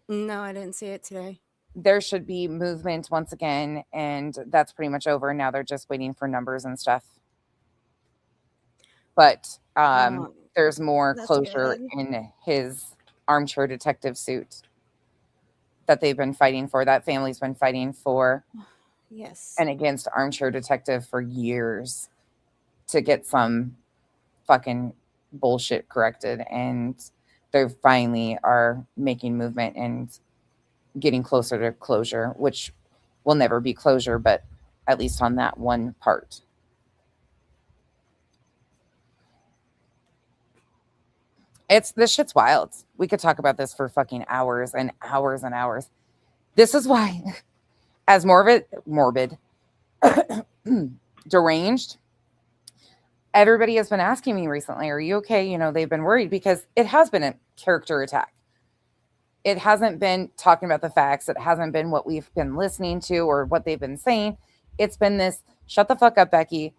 Speaker 8: No, I didn't see it today.
Speaker 1: there should be movement once again, and that's pretty much over. Now they're just waiting for numbers and stuff. But there's more
Speaker 8: that's
Speaker 1: closure
Speaker 8: good.
Speaker 1: in his armchair detective suit that they've been fighting for, that family's been fighting for,
Speaker 8: Yes.
Speaker 1: and against armchair detective for years to get some fucking bullshit corrected. And they finally are making movement and getting closer to closure, which will never be closure, but at least on that one part. This shit's wild. We could talk about this for fucking hours and hours and hours. This is why, as morbid, deranged, everybody has been asking me recently, are you okay? You know, they've been worried because it has been a character attack. It hasn't been talking about the facts. It hasn't been what we've been listening to or what they've been saying. It's been this, shut the fuck up, Becky.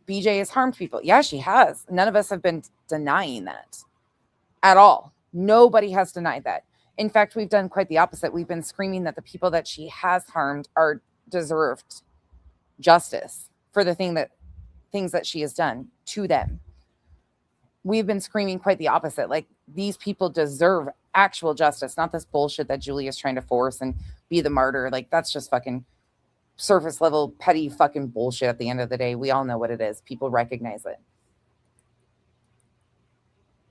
Speaker 1: BJ has harmed people. Yeah, she has. None of us have been denying that at all. Nobody has denied that. In fact, we've done quite the opposite. We've been screaming that the people that she has harmed are deserved justice for the things that she has done to them. We've been screaming quite the opposite. Like, these people deserve actual justice, not this bullshit that Julie is trying to force and be the martyr. Like, that's just fucking surface level, petty fucking bullshit at the end of the day. We all know what it is. People recognize it.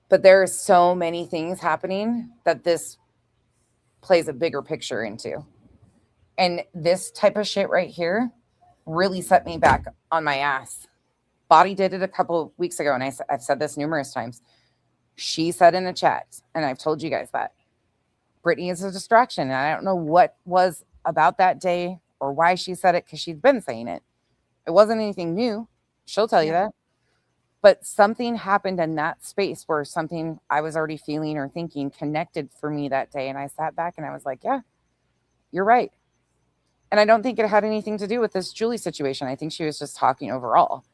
Speaker 1: But there are so many things happening that this plays a bigger picture into. And this type of shit right here really set me back on my ass. Body did it a couple of weeks ago, and I've said this numerous times. She said in a chat, and I've told you guys that, Brittany is a distraction. And I don't know what was about that day or why she said it, because she'd been saying it. It wasn't anything new. She'll tell you that. But something happened in that space where something I was already feeling or thinking connected for me that day. And I sat back and I was like, yeah, you're right. And I don't think it had anything to do with this Julie situation. I think she was just talking overall.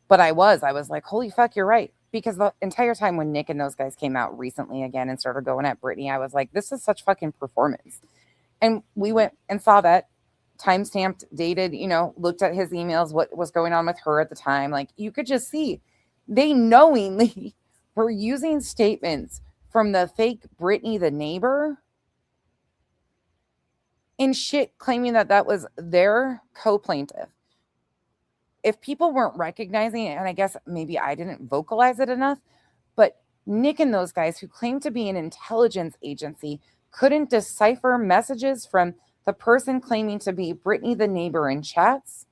Speaker 1: But I was like, holy fuck, you're right. Because the entire time when Nick and those guys came out recently again and started going at Brittany, I was like, this is such fucking performance. And we went and saw that, timestamped, dated, you know, looked at his emails, what was going on with her at the time. Like, you could just see they knowingly were using statements from the fake Brittany, the neighbor, in shit, claiming that that was their co-plaintiff. If people weren't recognizing it, and I guess maybe I didn't vocalize it enough, but Nick and those guys who claim to be an intelligence agency couldn't decipher messages from the person claiming to be Brittany, the neighbor, in chats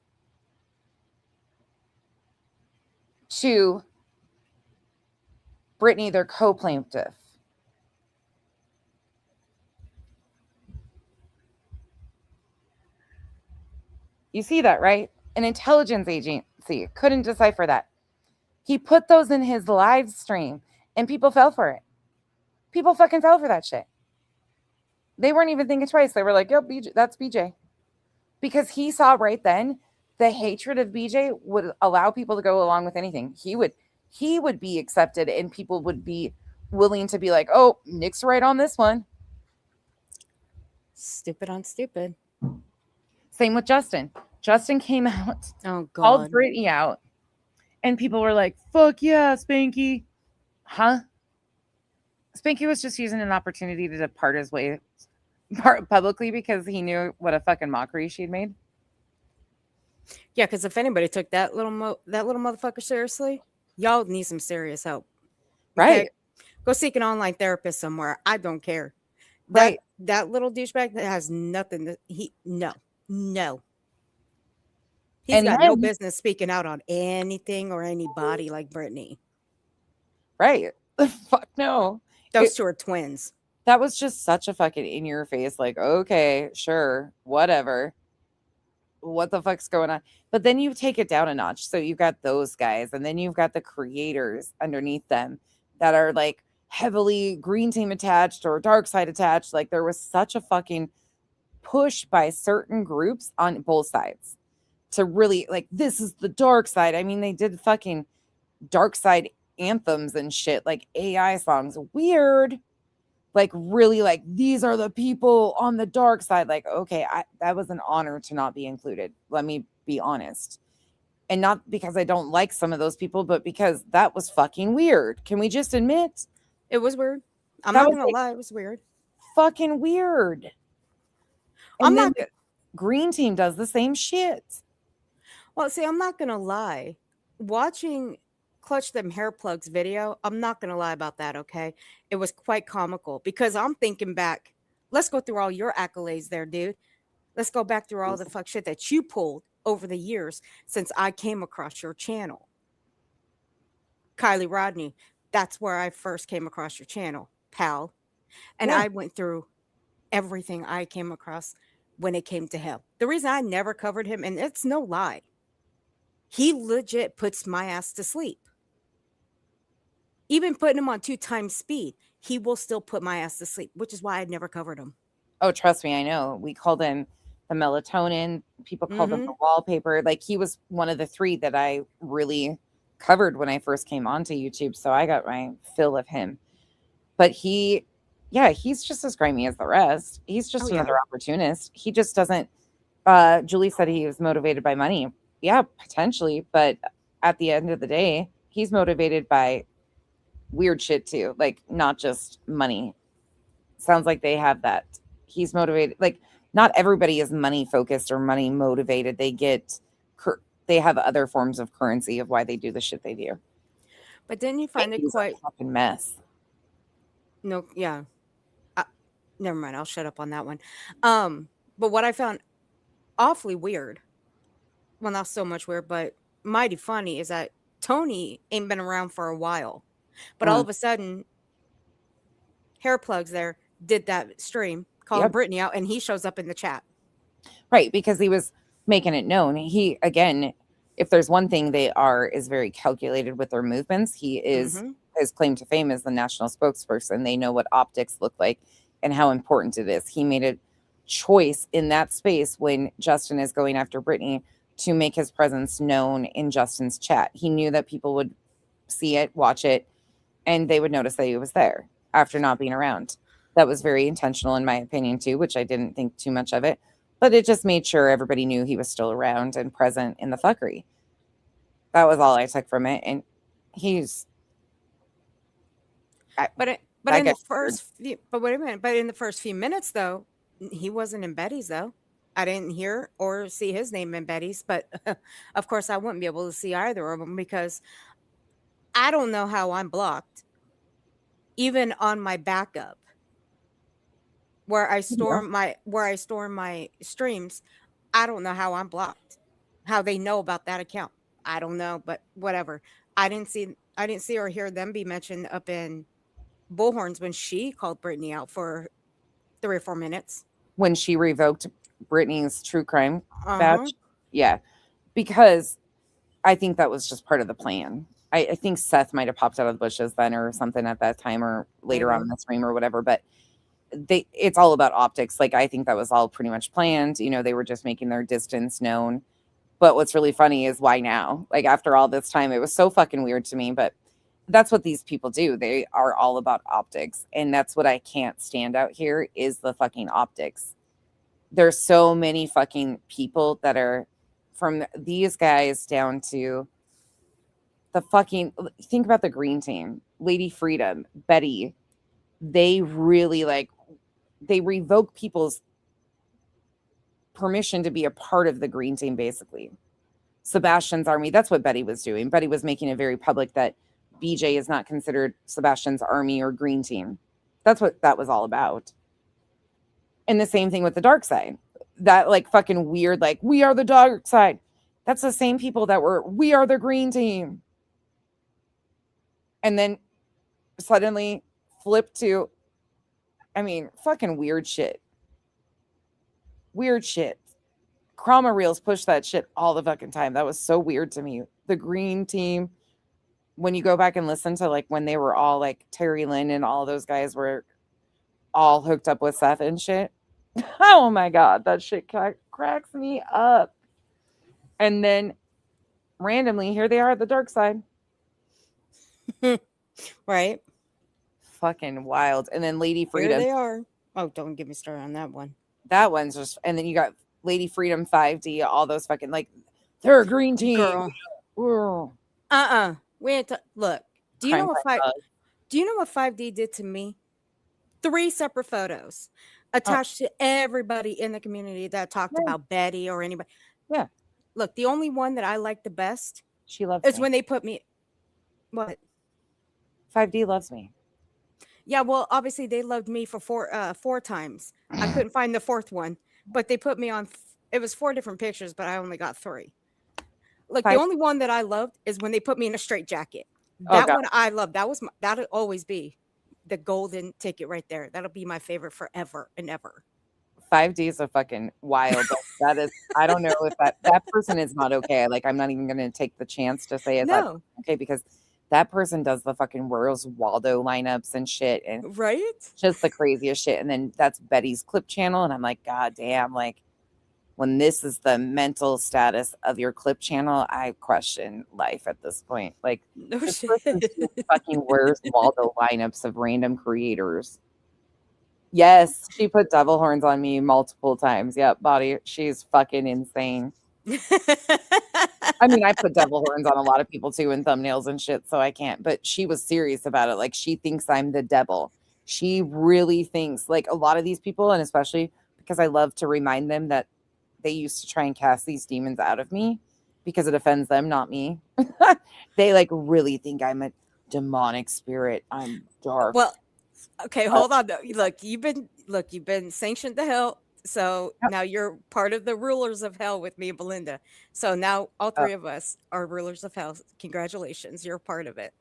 Speaker 1: to Brittany, their co-plaintiff. You see that, right? An intelligence agency couldn't decipher that. He put those in his live stream and people fell for it. People fucking fell for that shit. They weren't even thinking twice. They were like, yep, BJ, that's BJ. Because he saw right then the hatred of BJ would allow people to go along with anything. He would be accepted and people would be willing to be like, oh, Nick's right on this one.
Speaker 8: Stupid on stupid.
Speaker 1: Same with Justin. Justin came out,
Speaker 8: Oh,
Speaker 1: called
Speaker 8: God.
Speaker 1: Brittany out, and people were like, fuck yeah, Spanky. Huh? Spanky was just using an opportunity to depart his way publicly because he knew what a fucking mockery she'd made.
Speaker 8: Yeah, because if anybody took that little motherfucker seriously, y'all need some serious help.
Speaker 1: Right.
Speaker 8: Go seek an online therapist somewhere. I don't care.
Speaker 1: Right.
Speaker 8: That little douchebag that has nothing to no. He's got no business speaking out on anything or anybody like Brittany.
Speaker 1: Right. Fuck no.
Speaker 8: Those two are twins.
Speaker 1: That was just such a fucking in your face, like, okay, sure, whatever. What the fuck's going on? But then you take it down a notch. So you've got those guys, and then you've got the creators underneath them that are like heavily green team attached or dark side attached. Like there was such a fucking push by certain groups on both sides to really like, this is the dark side. I mean, they did fucking dark side anthems and shit, like AI songs. Weird. Like really, like these are the people on the dark side. Like, okay, that was an honor to not be included. Let me be honest. And not because I don't like some of those people, but because that was fucking weird. Can we just admit?
Speaker 9: It was weird. I'm
Speaker 1: That
Speaker 9: not
Speaker 1: was,
Speaker 9: gonna
Speaker 1: like,
Speaker 9: lie, it was weird.
Speaker 1: fucking weird.
Speaker 9: I'm
Speaker 1: And then
Speaker 9: not-
Speaker 1: the green team does the same shit.
Speaker 9: Well, see, I'm not gonna lie. Watching Clutch Them Hair Plugs video, I'm not gonna lie about that, okay? It was quite comical because I'm thinking back. Let's go through all your accolades there, dude. Let's go back through all the fuck shit that you pulled over the years since I came across your channel. Kylie Rodney, that's where I first came across your channel, pal. And
Speaker 1: Yeah.
Speaker 9: I went through everything I came across when it came to him. The reason I never covered him, and it's no lie, he legit puts my ass to sleep. Even putting him on 2 times speed, he will still put my ass to sleep, which is why I never covered him.
Speaker 1: Oh, trust me, I know. We called him the melatonin. People called him the wallpaper. Like he was one of the 3 that I really covered when I first came onto YouTube. So I got my fill of him. But he's just as grimy as the rest. He's just another opportunist. He just doesn't. Julie said he was motivated by money. Yeah, potentially. But at the end of the day, he's motivated by weird shit too. Like not just money. Sounds like they have that. He's motivated. Like not everybody is money focused or money motivated. They have other forms of currency of why they do the shit they do.
Speaker 9: But then you find it
Speaker 1: He's
Speaker 9: quite
Speaker 1: a fucking mess.
Speaker 9: no, yeah. Never mind. I'll shut up on that one. But what I found awfully weird, well, not so much weird, but mighty funny, is that Tony ain't been around for a while, but all of a sudden, Hair Plugs there did that stream calling Brittany out, and he shows up in the chat.
Speaker 1: Right, because he was making it known. He, again, if there's one thing they are, is very calculated with their movements. He is, his claim to fame is the national spokesperson. They know what optics look like and how important it is. He made a choice in that space when Justin is going after Brittany to make his presence known in Justin's chat. He knew that people would see it, watch it, and they would notice that he was there after not being around. That was very intentional in my opinion too, which I didn't think too much of it, but it just made sure everybody knew he was still around and present in the fuckery. That was all I took from it. And he's,
Speaker 9: but in the first few minutes though, he wasn't in Betty's though. I didn't hear or see his name in Betty's, but of course I wouldn't be able to see either of them because I don't know how I'm blocked, even on my backup, where I store my streams. I don't know how I'm blocked, how they know about that account. I don't know, but whatever. I didn't see or hear them be mentioned up in Bullhorns when she called Brittany out for 3 or 4 minutes.
Speaker 1: When she revoked Brittany's true crime badge. Yeah. Because I think that was just part of the plan. I think Seth might have popped out of the bushes then or something at that time or later on in the stream or whatever, but it's all about optics. Like I think that was all pretty much planned. You know, they were just making their distance known. But what's really funny is why now? Like after all this time, it was so fucking weird to me, but that's what these people do. They are all about optics. And that's what I can't stand out here is the fucking optics. There's so many fucking people that are from these guys down to the fucking, think about the green team, Lady Freedom, Betty. They really they revoke people's permission to be a part of the green team, basically. Sebastian's army, that's what Betty was doing. Betty was making it very public that BJ is not considered Sebastian's army or green team. That's what that was all about. And the same thing with the dark side. That fucking weird, we are the dark side. That's the same people that were, we are the green team. And then suddenly flip to, fucking weird shit. Weird shit. Chroma Reels push that shit all the fucking time. That was so weird to me. The green team. when you go back and listen to like when they were all like Terry Lynn and all those guys were all hooked up with Seth and shit. Oh my God, that shit cracks me up. And then randomly, here they are at the dark side.
Speaker 8: Right.
Speaker 1: Fucking wild. And then Lady
Speaker 8: Here
Speaker 1: Freedom.
Speaker 8: they are. Oh, don't get me started on that one.
Speaker 1: That one's just, and then you got Lady Freedom 5D, all those fucking like, they're a green team.
Speaker 8: Girl.
Speaker 1: Ooh.
Speaker 8: We ain't look. Do you know what 5D did to me? 3 separate photos attached to everybody in the community that talked about Betty or anybody.
Speaker 1: Yeah.
Speaker 8: Look, the only one that I like the best
Speaker 1: She loves
Speaker 8: is
Speaker 1: me.
Speaker 8: when they put me. What?
Speaker 1: 5D loves me.
Speaker 8: Yeah, well, obviously they loved me for 4 times. I couldn't find the 4th one, but they put me on. It was 4 different pictures, but I only got 3. Look, the only one that I loved is when they put me in a straight jacket. That one I love. That'll always be the golden ticket right there. That'll be my favorite forever and ever.
Speaker 1: 5D is a fucking wild. That is, I don't know if that person is not okay. Like, I'm not even going to take the chance to say it's not okay, because that person does the fucking Where's Waldo lineups and shit, and
Speaker 8: right,
Speaker 1: just the craziest shit. And then that's Betty's clip channel, and I'm like, God damn, like when this is the mental status of your clip channel, I question life at this point. Like,
Speaker 8: no
Speaker 1: this
Speaker 8: shit.
Speaker 1: person's doing fucking Where's Waldo lineups of random creators. Yes, she put devil horns on me multiple times. Yep, body. She's fucking insane. I mean, I put devil horns on a lot of people too in thumbnails and shit, so I can't. But she was serious about it. Like, she thinks I'm the devil. She really thinks, like, a lot of these people, and especially because I love to remind them that they used to try and cast these demons out of me because it offends them, not me. They like really think I'm a demonic spirit. I'm dark.
Speaker 8: Well, okay, hold on. Look, you've been sanctioned to hell. So now you're part of the rulers of hell with me and Belinda. So now all 3 of us are rulers of hell. Congratulations, you're part of it.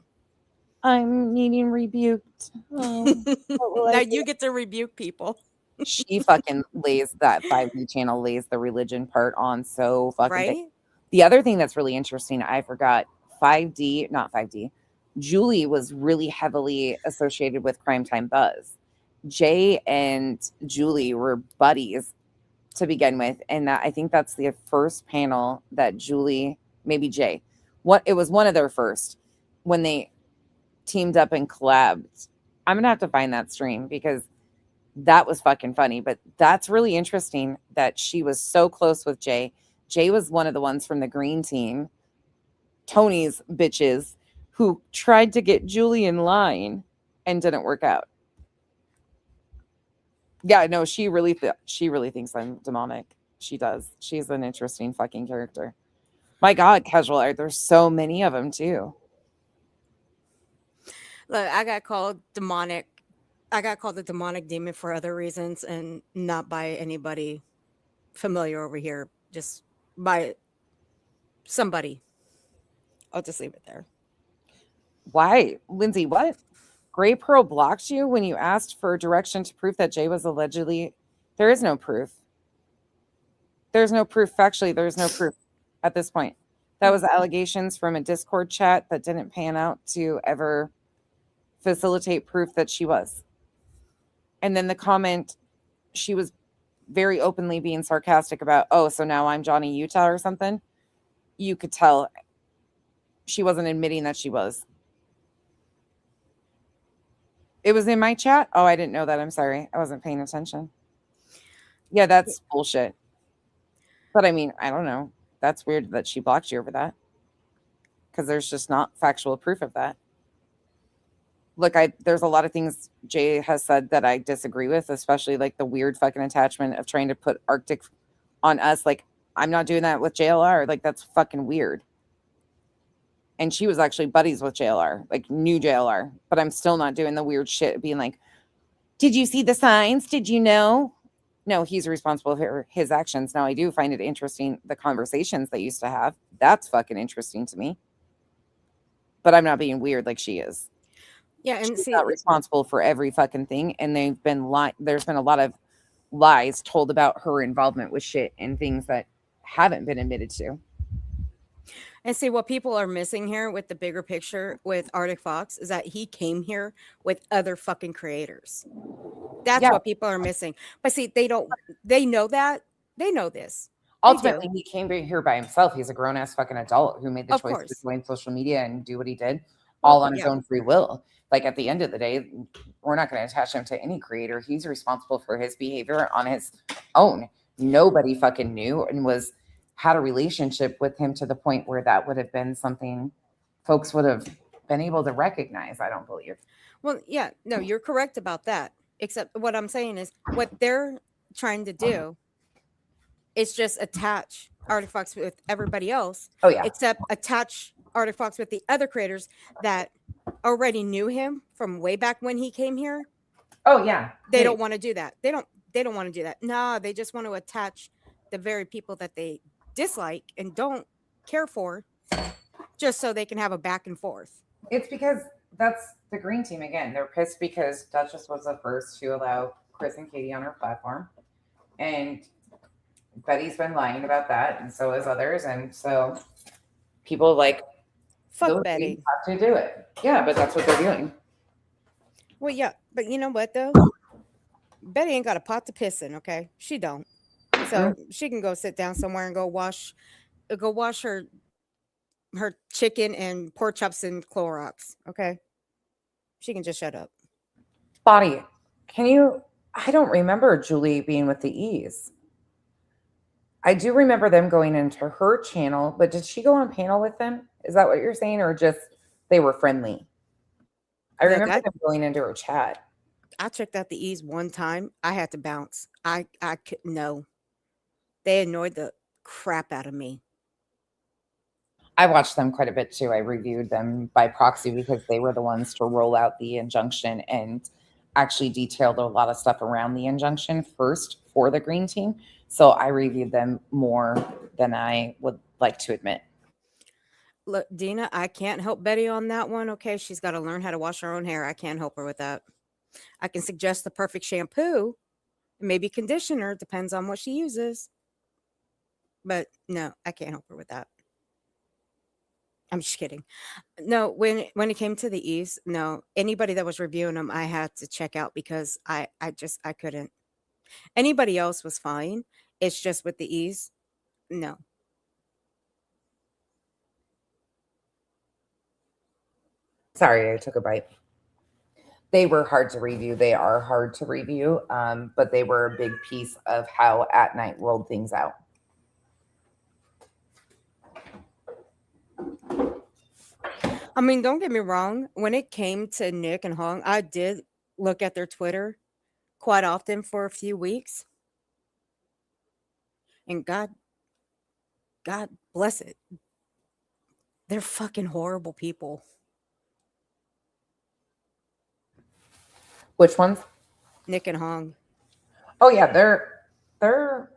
Speaker 1: I'm needing rebuked. Oh,
Speaker 8: now you get to rebuke people.
Speaker 1: She fucking lays that 5D channel, lays the religion part on so fucking
Speaker 8: right.
Speaker 1: big. The other thing that's really interesting, I forgot, not 5D. Julie was really heavily associated with Crime Time Buzz. Jay and Julie were buddies to begin with, and I think that's the first panel that Julie, maybe Jay, it was one of their first when they teamed up and collabed. I'm gonna have to find that stream because that was fucking funny. But that's really interesting that she was so close with Jay. Jay was one of the ones from the green team, Tony's bitches, who tried to get Julie in line and didn't work out. Yeah, no, she really thinks I'm demonic. She does. She's an interesting fucking character. My God, casual art. There's so many of them too.
Speaker 8: Look, I got called demonic. I got called a demonic demon for other reasons and not by anybody familiar over here, just by somebody. I'll just leave it there.
Speaker 1: Why? Lindsay, what? Gray Pearl blocked you when you asked for direction to prove that Jay was allegedly... There is no proof. There's no proof. Factually, there's no proof at this point. That was allegations from a Discord chat that didn't pan out to ever facilitate proof that she was. And then the comment, she was very openly being sarcastic about, oh, so now I'm Johnny Utah or something. You could tell she wasn't admitting that she was. It was in my chat? Oh, I didn't know that. I'm sorry. I wasn't paying attention. Yeah, that's bullshit. But I mean, I don't know. That's weird that she blocked you over that. Because there's just not factual proof of that. Look, there's a lot of things Jay has said that I disagree with, especially like the weird fucking attachment of trying to put Arctic on us. Like, I'm not doing that with JLR. Like, that's fucking weird. And she was actually buddies with JLR, like new JLR. But I'm still not doing the weird shit being like, did you see the signs? Did you know? No, he's responsible for his actions. Now, I do find it interesting, the conversations they used to have. That's fucking interesting to me. But I'm not being weird like she is.
Speaker 8: Yeah, and
Speaker 1: She's not responsible for every fucking thing. And there's been a lot of lies told about her involvement with shit and things that haven't been admitted to.
Speaker 8: And see what people are missing here with the bigger picture with Arctic Fox is that he came here with other fucking creators. That's
Speaker 1: Yeah.
Speaker 8: what people are missing. But see, they know that. They know this.
Speaker 1: Ultimately, he came here by himself. He's a grown ass fucking adult who made the
Speaker 8: Of
Speaker 1: choice to
Speaker 8: course.
Speaker 1: join social media and do what he did,
Speaker 8: Well,
Speaker 1: all on his
Speaker 8: yeah.
Speaker 1: own free will. Like at the end of the day, we're not going to attach him to any creator. He's responsible for his behavior on his own. Nobody fucking knew and had a relationship with him to the point where that would have been something folks would have been able to recognize. I don't believe.
Speaker 8: Well, yeah, no, you're correct about that. Except what I'm saying is what they're trying to do is just attach Arctic Fox with everybody else.
Speaker 1: Oh yeah.
Speaker 8: Except attach Arctic Fox with the other creators that already knew him from way back when he came here.
Speaker 1: Oh yeah.
Speaker 8: They don't want to do that. They don't want to do that. No, they just want to attach the very people that they dislike and don't care for just so they can have a back and forth.
Speaker 1: It's because that's the green team again. They're pissed because Duchess was the first to allow Chris and Katie on her platform. And Betty's been lying about that, and so has others. And so people like
Speaker 8: fuck Betty
Speaker 1: have to do it. Yeah, but that's what they're doing.
Speaker 8: Well, yeah, but you know what though? Betty ain't got a pot to piss in, okay? She don't. So she can go sit down somewhere and go wash her chicken and pork chops in Clorox, okay? She can just shut up.
Speaker 1: Body, I don't remember Julie being with the E's. I do remember them going into her channel, but did she go on panel with them? Is that what you're saying? Or just they were friendly? I remember them going into her chat.
Speaker 8: I checked out the E's one time. I had to bounce. I couldn't know. They annoyed the crap out of me.
Speaker 1: I watched them quite a bit too. I reviewed them by proxy because they were the ones to roll out the injunction and actually detailed a lot of stuff around the injunction first for the green team. So I reviewed them more than I would like to admit.
Speaker 8: Look, Dina, I can't help Betty on that one. Okay, she's got to learn how to wash her own hair. I can't help her with that. I can suggest the perfect shampoo, maybe conditioner, depends on what she uses. But no, I can't help her with that. I'm just kidding. No, when it came to the E's, no, anybody that was reviewing them, I had to check out because I couldn't. Anybody else was fine. It's just with the E's, no.
Speaker 1: Sorry, I took a bite. They were hard to review. They are hard to review, but they were a big piece of how At Night rolled things out.
Speaker 8: I mean, don't get me wrong. When it came to Nick and Hong, I did look at their Twitter quite often for a few weeks. And God bless it. They're fucking horrible people.
Speaker 1: Which ones?
Speaker 8: Nick and Hong.
Speaker 1: Oh yeah, they're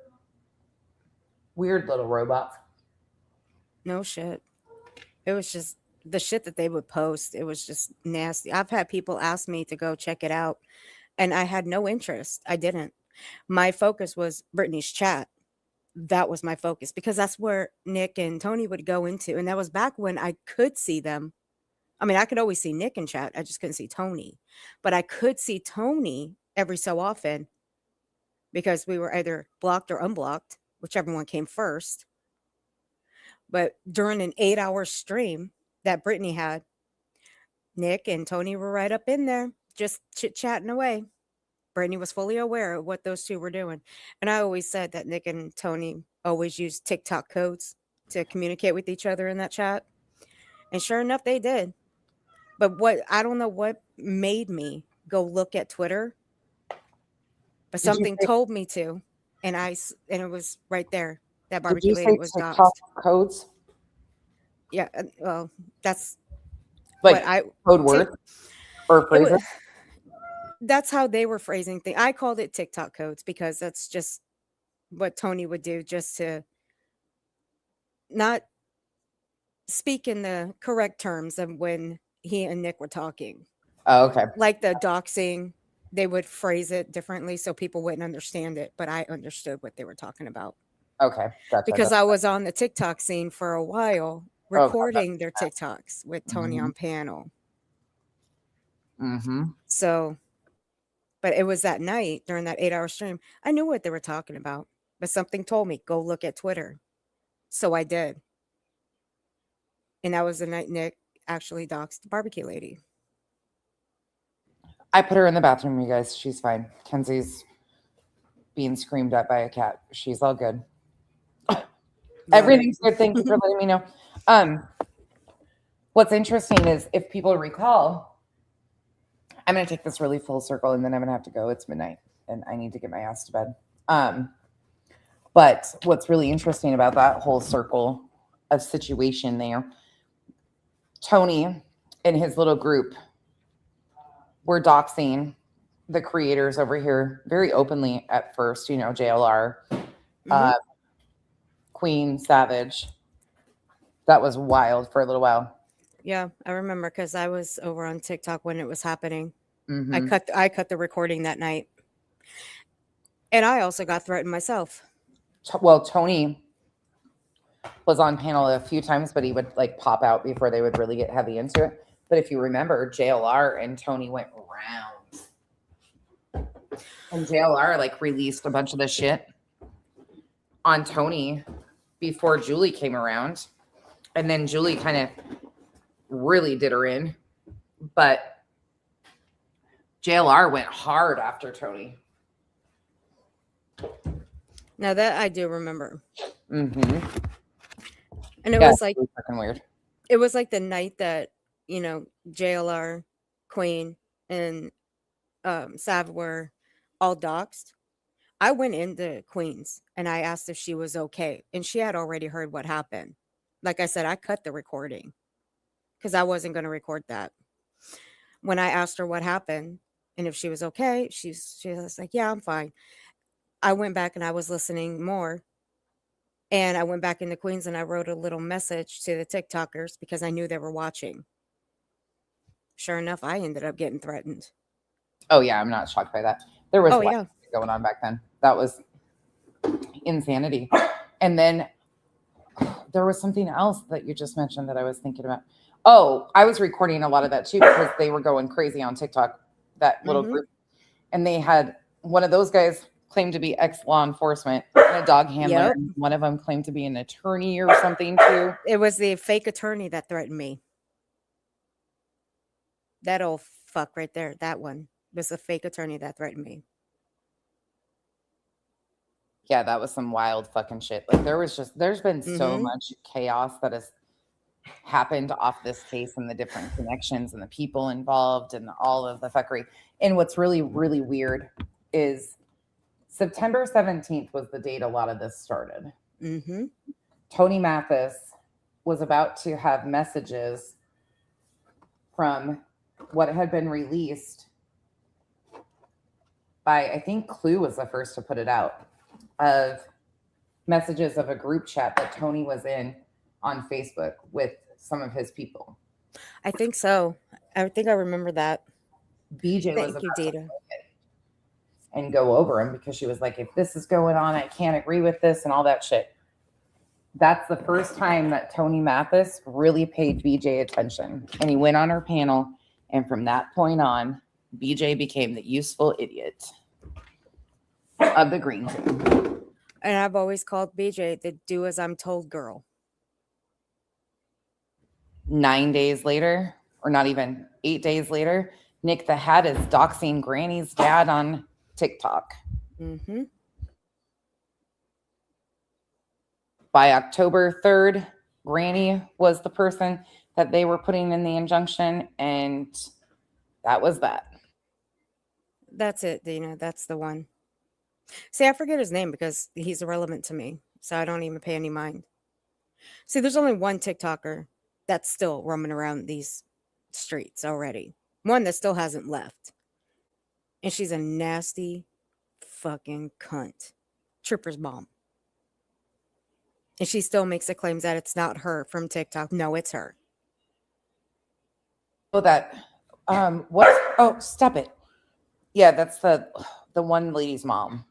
Speaker 1: weird little robots.
Speaker 8: No shit. It was just the shit that they would post. It was just nasty. I've had people ask me to go check it out, and I had no interest. I didn't. My focus was Brittany's chat. That was my focus because that's where Nick and Tony would go into, and that was back when I could see them. I mean, I could always see Nick in chat. I just couldn't see Tony. But I could see Tony every so often because we were either blocked or unblocked, whichever one came first. But during an 8-hour stream that Brittany had, Nick and Tony were right up in there, just chit-chatting away. Brittany was fully aware of what those two were doing. And I always said that Nick and Tony always used TikTok codes to communicate with each other in that chat. And sure enough, they did. But I don't know what made me go look at Twitter, but something told me to, and it was right there. That barbecue lady was
Speaker 1: TikTok codes.
Speaker 8: Yeah, well, that's
Speaker 1: like
Speaker 8: what
Speaker 1: code word or phrases.
Speaker 8: That's how they were phrasing things. I called it TikTok codes because that's just what Tony would do, just to not speak in the correct terms of when he and Nick were talking.
Speaker 1: Oh, okay.
Speaker 8: Like the doxing, they would phrase it differently so people wouldn't understand it, but I understood what they were talking about.
Speaker 1: Okay, gotcha.
Speaker 8: because I was on the TikTok scene for a while recording their
Speaker 1: gotcha.
Speaker 8: TikToks with Tony
Speaker 1: Mhm.
Speaker 8: on panel.
Speaker 1: Mm-hmm.
Speaker 8: So, but it was that night during that 8-hour stream. I knew what they were talking about, but something told me, go look at Twitter. So I did. And that was the night Nick actually doxed the barbecue lady.
Speaker 1: I put her in the bathroom, you guys. She's fine. Kenzie's being screamed at by a cat. She's all good. Everything's good. Thank you for letting me know. What's interesting is if people recall, I'm going to take this really full circle and then I'm going to have to go. It's midnight and I need to get my ass to bed. But what's really interesting about that whole circle of situation there, Tony and his little group were doxing the creators over here very openly at first, you know, JLR, Queen, Savage. That was wild for a little while.
Speaker 8: Yeah, I remember because I was over on TikTok when it was happening.
Speaker 1: Mhm.
Speaker 8: I cut the recording that night. And I also got threatened myself.
Speaker 1: Well, Tony was on panel a few times, but he would like pop out before they would really get heavy into it. But if you remember, JLR and Tony went rounds. And JLR like released a bunch of the shit on Tony before Julie came around. And then Julie kind of really did her in. But JLR went hard after Tony.
Speaker 8: Now that I do remember.
Speaker 1: Mm-hmm.
Speaker 8: And it was like
Speaker 1: fucking weird.
Speaker 8: It was like the night that, you know, JLR, Queen, and Sav were all doxxed. I went into Queen's and I asked if she was okay. And she had already heard what happened. Like I said, I cut the recording because I wasn't going to record that. When I asked her what happened and if she was okay, she was like, yeah, I'm fine. I went back and I was listening more. And I went back into Queens and I wrote a little message to the TikTokers because I knew they were watching. Sure enough, I ended up getting threatened.
Speaker 1: Oh, yeah, I'm not shocked by that. There was
Speaker 8: yeah.
Speaker 1: going on back then. That was insanity. And then there was something else that you just mentioned that I was thinking about. Oh, I was recording a lot of that too because they were going crazy on TikTok, that little group. And they had one of those guys claimed to be ex-law enforcement and a dog handler. And one of them claimed to be an attorney or something too.
Speaker 8: It was the fake attorney that threatened me. That old fuck right there, that one was a fake attorney that threatened me.
Speaker 1: Yeah, that was some wild fucking shit. Like there's been so much chaos that has happened off this case and the different connections and the people involved and all of the fuckery. And what's really, really weird is September 17th was the date a lot of this started. Tony Mathis was about to have messages from what had been released by, I think Clue was the first to put it out, of messages of a group chat that Tony was in on Facebook with some of his people.
Speaker 8: I think so. I think I remember that.
Speaker 1: BJ was about to play it and go over him because she was like, if this is going on, I can't agree with this and all that shit. That's the first time that Tony Mathis really paid BJ attention. And he went on her panel. And from that point on, BJ became the useful idiot of the green team.
Speaker 8: And I've always called BJ the do as I'm told girl.
Speaker 1: 9 days later, or not even 8 days later, Nick the Hat is doxing Granny's dad on TikTok. By October 3rd, Granny was the person that they were putting in the injunction, and that was that.
Speaker 8: That's it, Dina. That's the one. See, I forget his name because he's irrelevant to me, so I don't even pay any mind. See, there's only one TikToker that's still roaming around these streets already. One that still hasn't left. And she's a nasty fucking cunt. Trooper's bomb. And she still makes the claims that it's not her from TikTok. No, it's her.
Speaker 1: Oh, that, stop it. Yeah, that's the one lady's mom.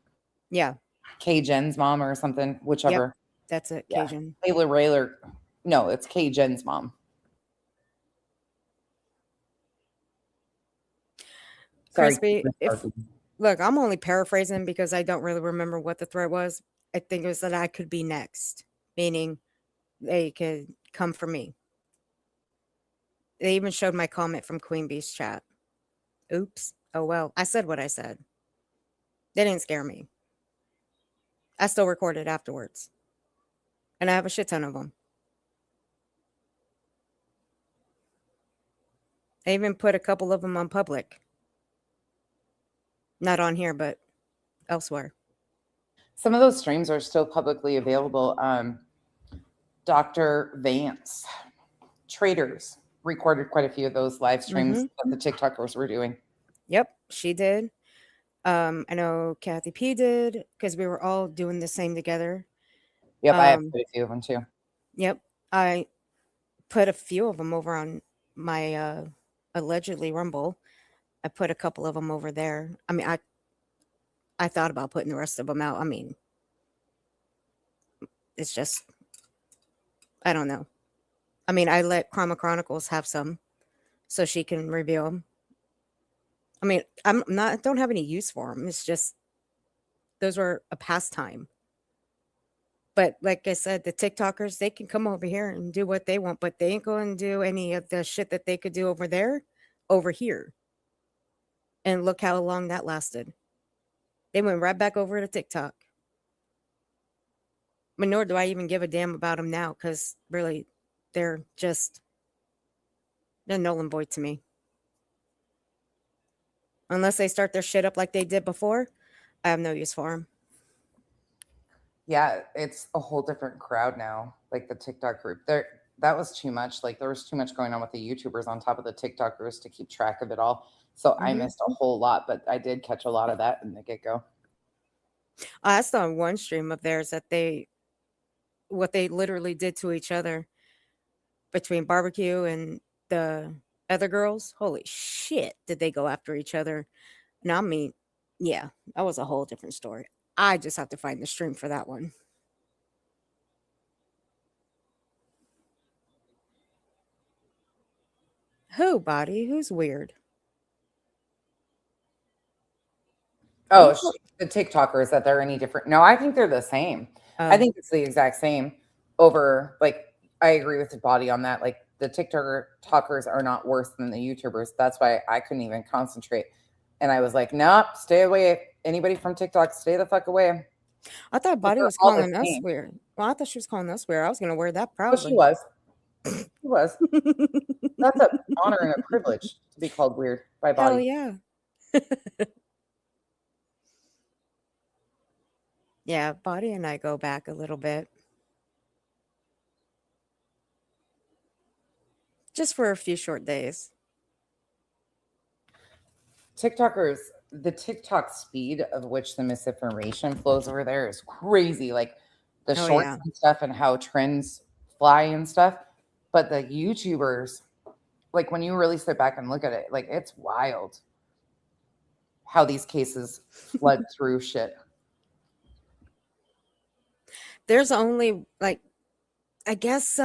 Speaker 8: Yeah.
Speaker 1: K Jen's mom or something, whichever.
Speaker 8: That's it,
Speaker 1: Yeah.
Speaker 8: Cajun.
Speaker 1: Layla Rayler. No, it's K Jen's mom. Sorry.
Speaker 8: Crispy, look, I'm only paraphrasing because I don't really remember what the threat was. I think it was that I could be next, meaning they could come for me. They even showed my comment from Queen Bee's chat. Oops. Oh, well, I said what I said. They didn't scare me. I still recorded afterwards. And I have a shit ton of them. I even put a couple of them on public. Not on here, but elsewhere.
Speaker 1: Some of those streams are still publicly available. Dr. Vance, Traders, recorded quite a few of those live streams that the TikTokers were doing.
Speaker 8: Yep, she did. I know Kathy P did because we were all doing the same together.
Speaker 1: Yep, I have quite a few of them too.
Speaker 8: Yep, I put a few of them over on my allegedly Rumble. I put a couple of them over there. I mean, I thought about putting the rest of them out. I mean, it's just, I don't know. I mean, I let Chroma Chronicles have some so she can review them. I mean, I don't have any use for them. It's just, those were a pastime. But like I said, the TikTokers, they can come over here and do what they want, but they ain't going to do any of the shit that they could do over there, over here. And look how long that lasted. They went right back over to TikTok. But nor do I even give a damn about them now, because really, they're null and void to me. Unless they start their shit up like they did before, I have no use for them.
Speaker 1: Yeah, it's a whole different crowd now. Like the TikTok group, that was too much. Like there was too much going on with the YouTubers on top of the TikTokers to keep track of it all. So I missed a whole lot, but I did catch a lot of that in the get-go.
Speaker 8: I saw one stream of theirs that what they literally did to each other between Barbecue and the other girls. Holy shit, did they go after each other? And I mean, yeah, that was a whole different story. I just have to find the stream for that one. Who, Body? Who's weird?
Speaker 1: Oh, the TikTokers, that they're any different. No, I think they're the same. I think it's the exact same over, like, I agree with the Body on that. Like the TikTokers are not worse than the YouTubers. That's why I couldn't even concentrate. And I was like, nope, stay away. Anybody from TikTok, stay the fuck away.
Speaker 8: I thought Body was calling us weird. Well, I thought she was calling us weird. I was going to wear that proudly.
Speaker 1: Well, she was. She was. That's an honor and a privilege to be called weird by Body.
Speaker 8: Hell yeah. Yeah, Body and I go back a little bit. Just for a few short days.
Speaker 1: TikTokers, the TikTok speed of which the misinformation flows over there is crazy. Like the shorts and stuff and how trends fly and stuff. But the YouTubers, like when you really sit back and look at it, like it's wild how these cases flood through shit.
Speaker 8: There's only like, I guess,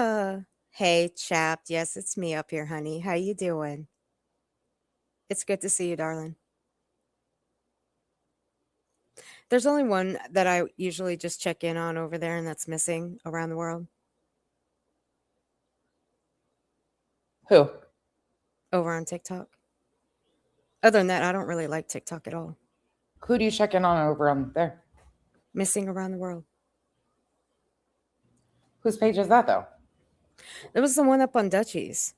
Speaker 8: hey, Chapped. Yes, it's me up here, honey. How you doing? It's good to see you, darling. There's only one that I usually just check in on over there, and that's missing around the world.
Speaker 1: Who?
Speaker 8: Over on TikTok. Other than that, I don't really like TikTok at all.
Speaker 1: Who do you check in on over on there?
Speaker 8: Missing around the world.
Speaker 1: Whose page is that, though?
Speaker 8: There was the one up on Dutchie's.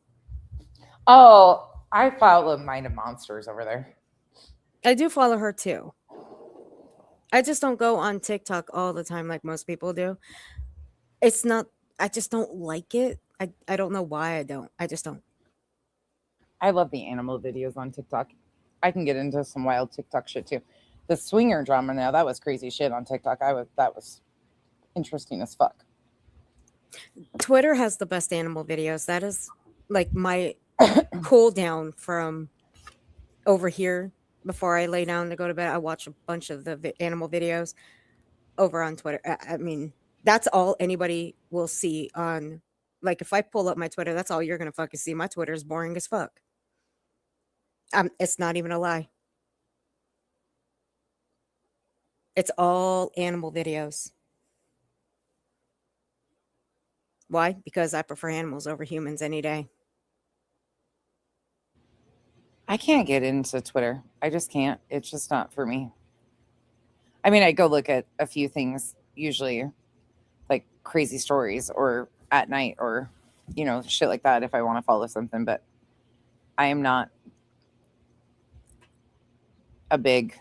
Speaker 1: Oh, I follow Mind of Monsters over there.
Speaker 8: I do follow her, too. I just don't go on TikTok all the time like most people do. It's not, I just don't like it. I don't know why I don't. I just don't.
Speaker 1: I love the animal videos on TikTok. I can get into some wild TikTok shit too. The swinger drama now, that was crazy shit on TikTok. That was interesting as fuck.
Speaker 8: Twitter has the best animal videos. That is like my cool down from over here before I lay down to go to bed. I watch a bunch of the animal videos. over on Twitter. I mean, that's all anybody will see on. Like, if I pull up my Twitter, that's all you're gonna fucking see. My Twitter is boring as fuck. It's not even a lie. It's all animal videos. Why? Because I prefer animals over humans any day.
Speaker 1: I can't get into Twitter. I just can't. It's just not for me. I mean, I go look at a few things, usually like crazy stories or at night or, you know, shit like that if I want to follow something, but I am not a big,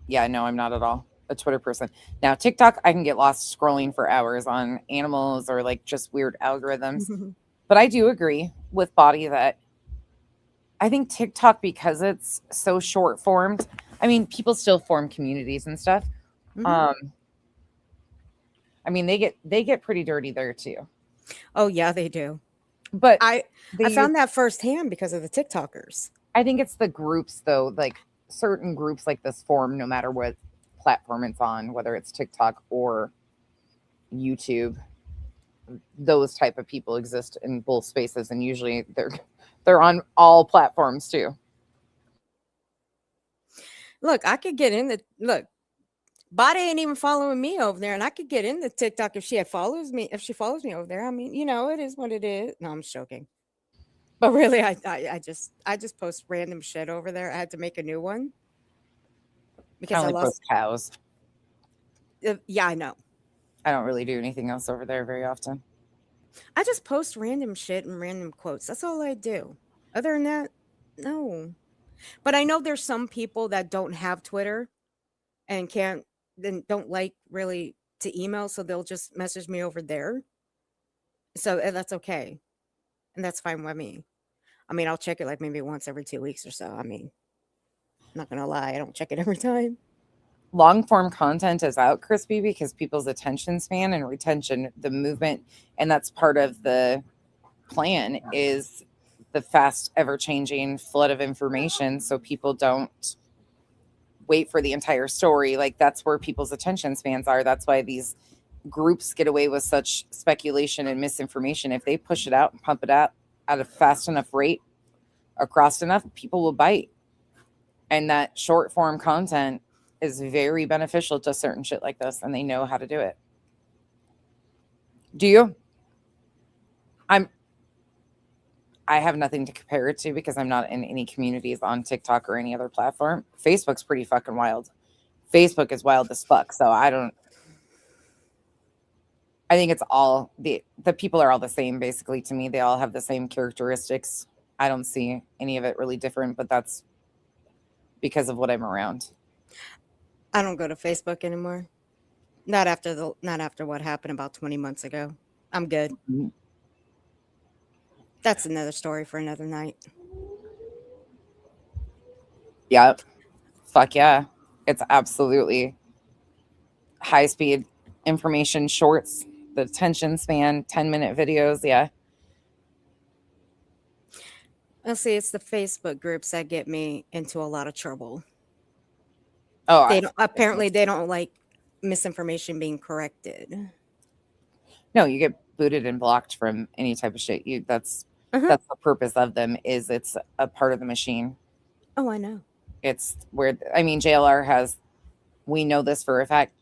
Speaker 1: yeah, no, I'm not at all a Twitter person. Now, TikTok, I can get lost scrolling for hours on animals or like just weird algorithms. But I do agree with Body that I think TikTok, because it's so short formed, I mean, people still form communities and stuff. I mean, they get pretty dirty there too.
Speaker 8: Oh yeah, they do.
Speaker 1: But
Speaker 8: I found that firsthand because of the TikTokers.
Speaker 1: I think it's the groups though, like certain groups like this form no matter what platform it's on, whether it's TikTok or YouTube. Those type of people exist in both spaces, and usually they're on all platforms too.
Speaker 8: Look, I could get in the look. Body ain't even following me over there, and I could get into TikTok if she follows me over there. I mean, you know, it is what it is. No, I'm just joking. But really, I just post random shit over there. I had to make a new one because I
Speaker 1: only
Speaker 8: lost
Speaker 1: post cows.
Speaker 8: Yeah, I know.
Speaker 1: I don't really do anything else over there very often.
Speaker 8: I just post random shit and random quotes. That's all I do. Other than that, no. But I know there's some people that don't have Twitter and don't like really to email, so they'll just message me over there. So that's okay. And that's fine with me. I mean, I'll check it like maybe once every 2 weeks or so. I mean, I'm not going to lie. I don't check it every time.
Speaker 1: Long form content is out, Crispy, because people's attention span and retention, the movement, and that's part of the plan is the fast, ever changing flood of information. So people don't wait for the entire story. Like that's where people's attention spans are. That's why these groups get away with such speculation and misinformation. If they push it out and pump it out at a fast enough rate across enough, people will bite. And that short form content is very beneficial to certain shit like this, and they know how to do it. Do you? I have nothing to compare it to because I'm not in any communities on TikTok or any other platform. Facebook's pretty fucking wild. Facebook is wild as fuck. So I think it's all the people are all the same basically to me. They all have the same characteristics. I don't see any of it really different, but that's because of what I'm around.
Speaker 8: I don't go to Facebook anymore. Not after what happened about 20 months ago. I'm good.
Speaker 1: Mm-hmm.
Speaker 8: That's another story for another night.
Speaker 1: Yep. Fuck yeah. It's absolutely high speed information shorts, the attention span, 10-minute videos. Yeah.
Speaker 8: I'll see, it's the Facebook groups that get me into a lot of trouble.
Speaker 1: Oh,
Speaker 8: apparently they don't like misinformation being corrected.
Speaker 1: No, you get booted and blocked from any type of shit. That's the purpose of them. Is it's a part of the machine.
Speaker 8: Oh, I know.
Speaker 1: It's where JLR has. We know this for a fact.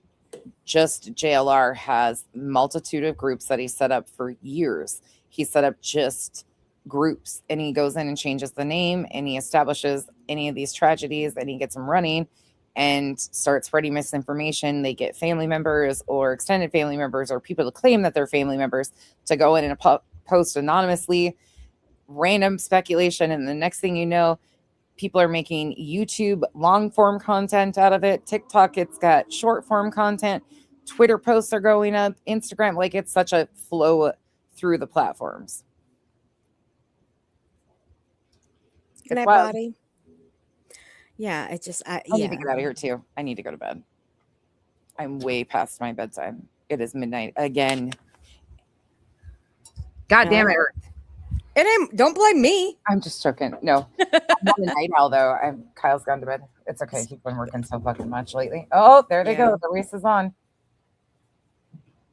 Speaker 1: Just JLR has multitude of groups that he set up for years. He set up just groups, and he goes in and changes the name, and he establishes any of these tragedies, and he gets them running and start spreading misinformation. They get family members or extended family members or people to claim that they're family members to go in and post anonymously random speculation. And the next thing you know, people are making YouTube long form content out of it. TikTok, it's got short form content. Twitter posts are going up. Instagram, like it's such a flow through the platforms.
Speaker 8: Good night, Body. Yeah, it's just
Speaker 1: I need to get out of here too. I need to go to bed. I'm way past my bedtime. It is midnight again. God damn it, Earth.
Speaker 8: It ain't. Don't blame me.
Speaker 1: I'm just joking. No, I'm not a night owl though. Kyle's gone to bed. It's okay. He's been working so fucking much lately. Oh, there they go. The race is on.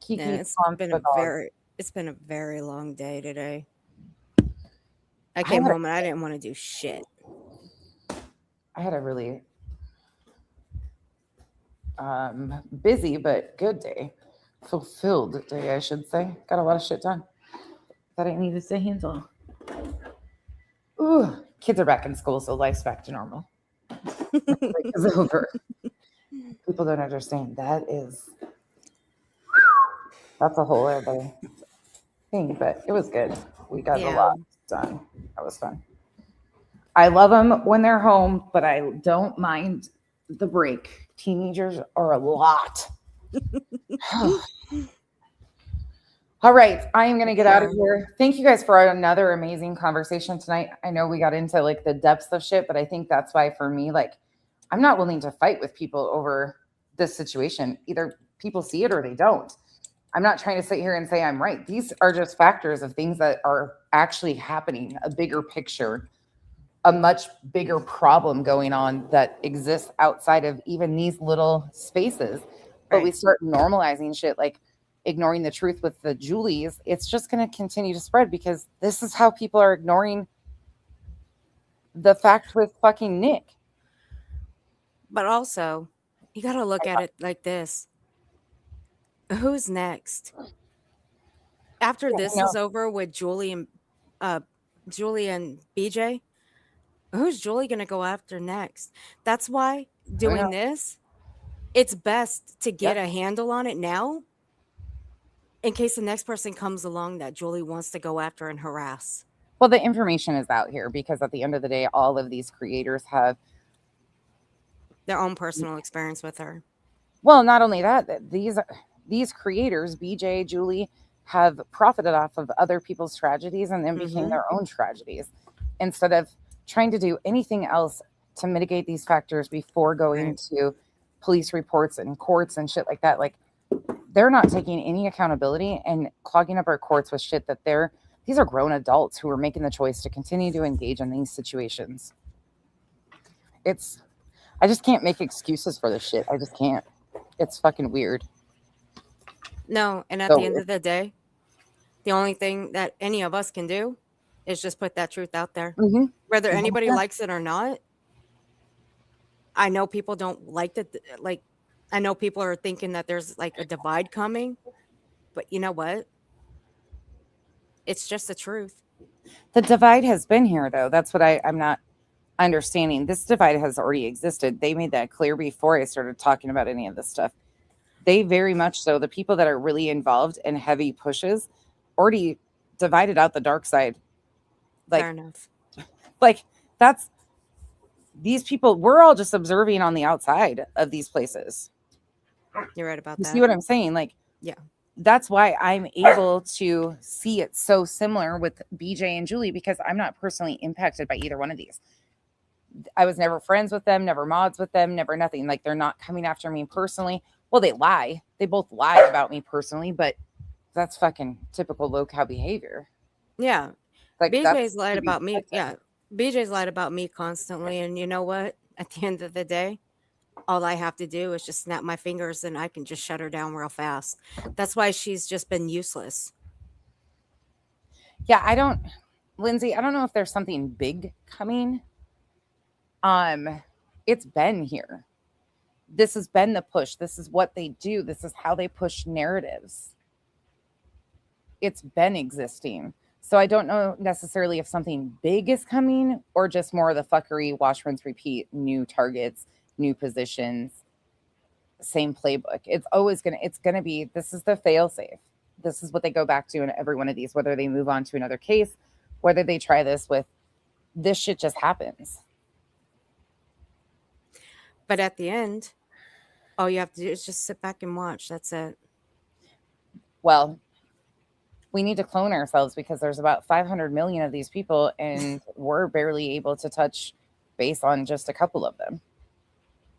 Speaker 8: Yeah,
Speaker 1: Kiki
Speaker 8: it's
Speaker 1: Pump
Speaker 8: been
Speaker 1: the
Speaker 8: a
Speaker 1: dog.
Speaker 8: very long day today. I
Speaker 1: I
Speaker 8: came
Speaker 1: had-
Speaker 8: home and I didn't want to do shit.
Speaker 1: I had a really busy but good day. Fulfilled day, I should say. Got a lot of shit done that I needed to handle. Ooh, kids are back in school, so life's back to normal. Break is over. People don't understand. That's a whole other thing, but it was good. We got a
Speaker 8: Yeah.
Speaker 1: lot done. That was fun. I love them when they're home, but I don't mind the break. Teenagers are a lot. All right, I am going to get out of here. Thank you guys for another amazing conversation tonight. I know we got into like the depths of shit, but I think that's why for me, like, I'm not willing to fight with people over this situation. Either people see it or they don't. I'm not trying to sit here and say I'm right. These are just factors of things that are actually happening, a bigger picture, a much bigger problem going on that exists outside of even these little spaces. But we start normalizing shit like ignoring the truth with the Julies. It's just going to continue to spread because this is how people are ignoring the fact with fucking Nick.
Speaker 8: But also, you got to look at it like this. Who's next? After this is over with Julie and BJ, who's Julie going to go after next? That's why doing this, it's best to get a handle on it now in case the next person comes along that Julie wants to go after and harass.
Speaker 1: Well, the information is out here because at the end of the day, all of these creators have
Speaker 8: their own personal experience with her.
Speaker 1: Well, not only that, these creators, BJ, Julie, have profited off of other people's tragedies and then became their own tragedies instead of trying to do anything else to mitigate these factors before going to police reports and courts and shit like that. Like, they're not taking any accountability and clogging up our courts with shit that these are grown adults who are making the choice to continue to engage in these situations. I just can't make excuses for this shit. I just can't. It's fucking weird.
Speaker 8: No, and at the end of the day, the only thing that any of us can do is just put that truth out there. Whether anybody likes it or not. I know people don't like it. Like, I know people are thinking that there's like a divide coming, but you know what? It's just the truth.
Speaker 1: The divide has been here, though. That's what I'm not understanding. This divide has already existed. They made that clear before I started talking about any of this stuff. They very much so, the people that are really involved in heavy pushes already divided out the dark side. Like,
Speaker 8: fair enough.
Speaker 1: Like, these people, we're all just observing on the outside of these places.
Speaker 8: You're right about
Speaker 1: that.
Speaker 8: that.
Speaker 1: You see what I'm saying? Like,
Speaker 8: yeah.
Speaker 1: That's why I'm able to see it so similar with BJ and Julie, because I'm not personally impacted by either one of these. I was never friends with them, never mods with them, never nothing. Like, they're not coming after me personally. Well, they lie. They both lie about me personally, but that's fucking typical low-cow behavior.
Speaker 8: Yeah.
Speaker 1: Like,
Speaker 8: BJ's lied about me. Yeah. BJ's lied about me constantly. And you know what? At the end of the day, all I have to do is just snap my fingers and I can just shut her down real fast. That's why she's just been useless.
Speaker 1: Yeah, Lindsay, I don't know if there's something big coming. It's been here. This has been the push. This is what they do. This is how they push narratives. It's been existing. So I don't know necessarily if something big is coming or just more of the fuckery, wash, rinse, repeat, new targets, new positions, same playbook. It's going to be, this is the fail safe. This is what they go back to in every one of these, whether they move on to another case, whether they try this shit just happens.
Speaker 8: But at the end, all you have to do is just sit back and watch. That's it.
Speaker 1: Well, we need to clone ourselves because there's about 500 million of these people and we're barely able to touch base on just a couple of them.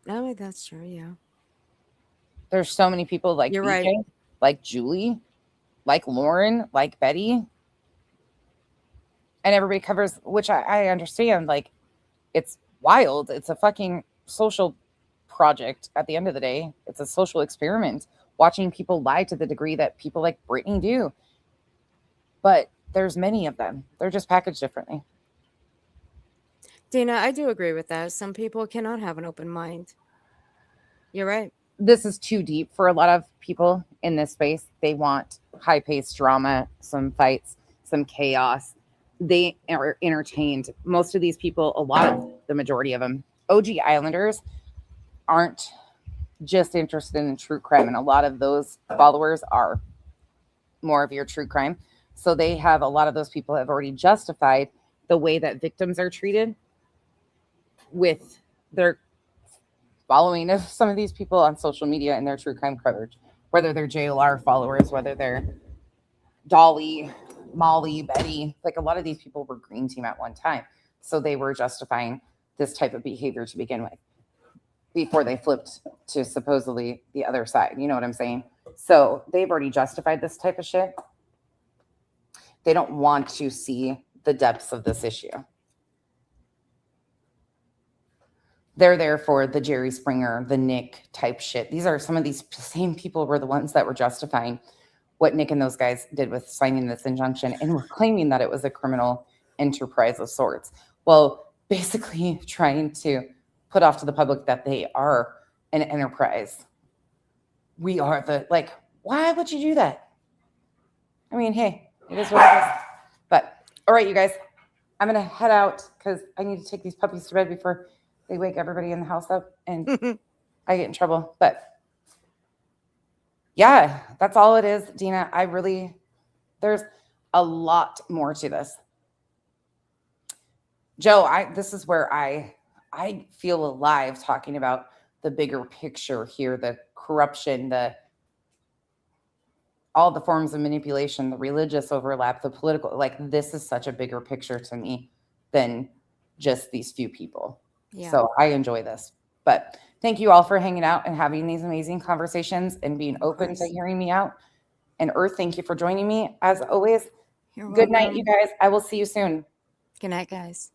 Speaker 8: Oh, that's true. Yeah.
Speaker 1: There's so many people like
Speaker 8: You're
Speaker 1: BJ,
Speaker 8: right.
Speaker 1: like Julie, like Lauren, like Betty. And everybody covers, which I understand. Like, it's wild. It's a fucking social project at the end of the day. It's a social experiment. watching people lie to the degree that people like Brittany do. But there's many of them. They're just packaged differently.
Speaker 8: Dina, I do agree with that. Some people cannot have an open mind. You're right.
Speaker 1: This is too deep for a lot of people in this space. They want high-paced drama, some fights, some chaos. They are entertained. Most of these people, the majority of them, OG Islanders, aren't just interested in true crime. And a lot of those followers are more of your true crime. So they have, a lot of those people have already justified the way that victims are treated with their following of some of these people on social media and their true crime coverage, whether they're JLR followers, whether they're Dolly, Molly, Betty. Like, a lot of these people were Green Team at one time. So they were justifying this type of behavior to begin with before they flipped to supposedly the other side. You know what I'm saying? So they've already justified this type of shit. They don't want to see the depths of this issue. They're there for the Jerry Springer, the Nick type shit. These are some of these same people were the ones that were justifying what Nick and those guys did with signing this injunction, and were claiming that it was a criminal enterprise of sorts. Well, basically trying to put off to the public that they are an enterprise. We are like, why would you do that? I mean, hey, it is what it is. But all right, you guys, I'm going to head out because I need to take these puppies to bed before they wake everybody in the house up and I get in trouble. But yeah, that's all it is, Dina. There's a lot more to this. Joe, this is where I feel alive talking about the bigger picture here, the corruption, all the forms of manipulation, the religious overlap, the political, like, this is such a bigger picture to me than just these few people. Yeah. So I enjoy this. But thank you all for hanging out and having these amazing conversations and being open to hearing me out. And Earth, thank you for joining me as always. Good night, you guys. I will see you soon.
Speaker 8: Good night, guys.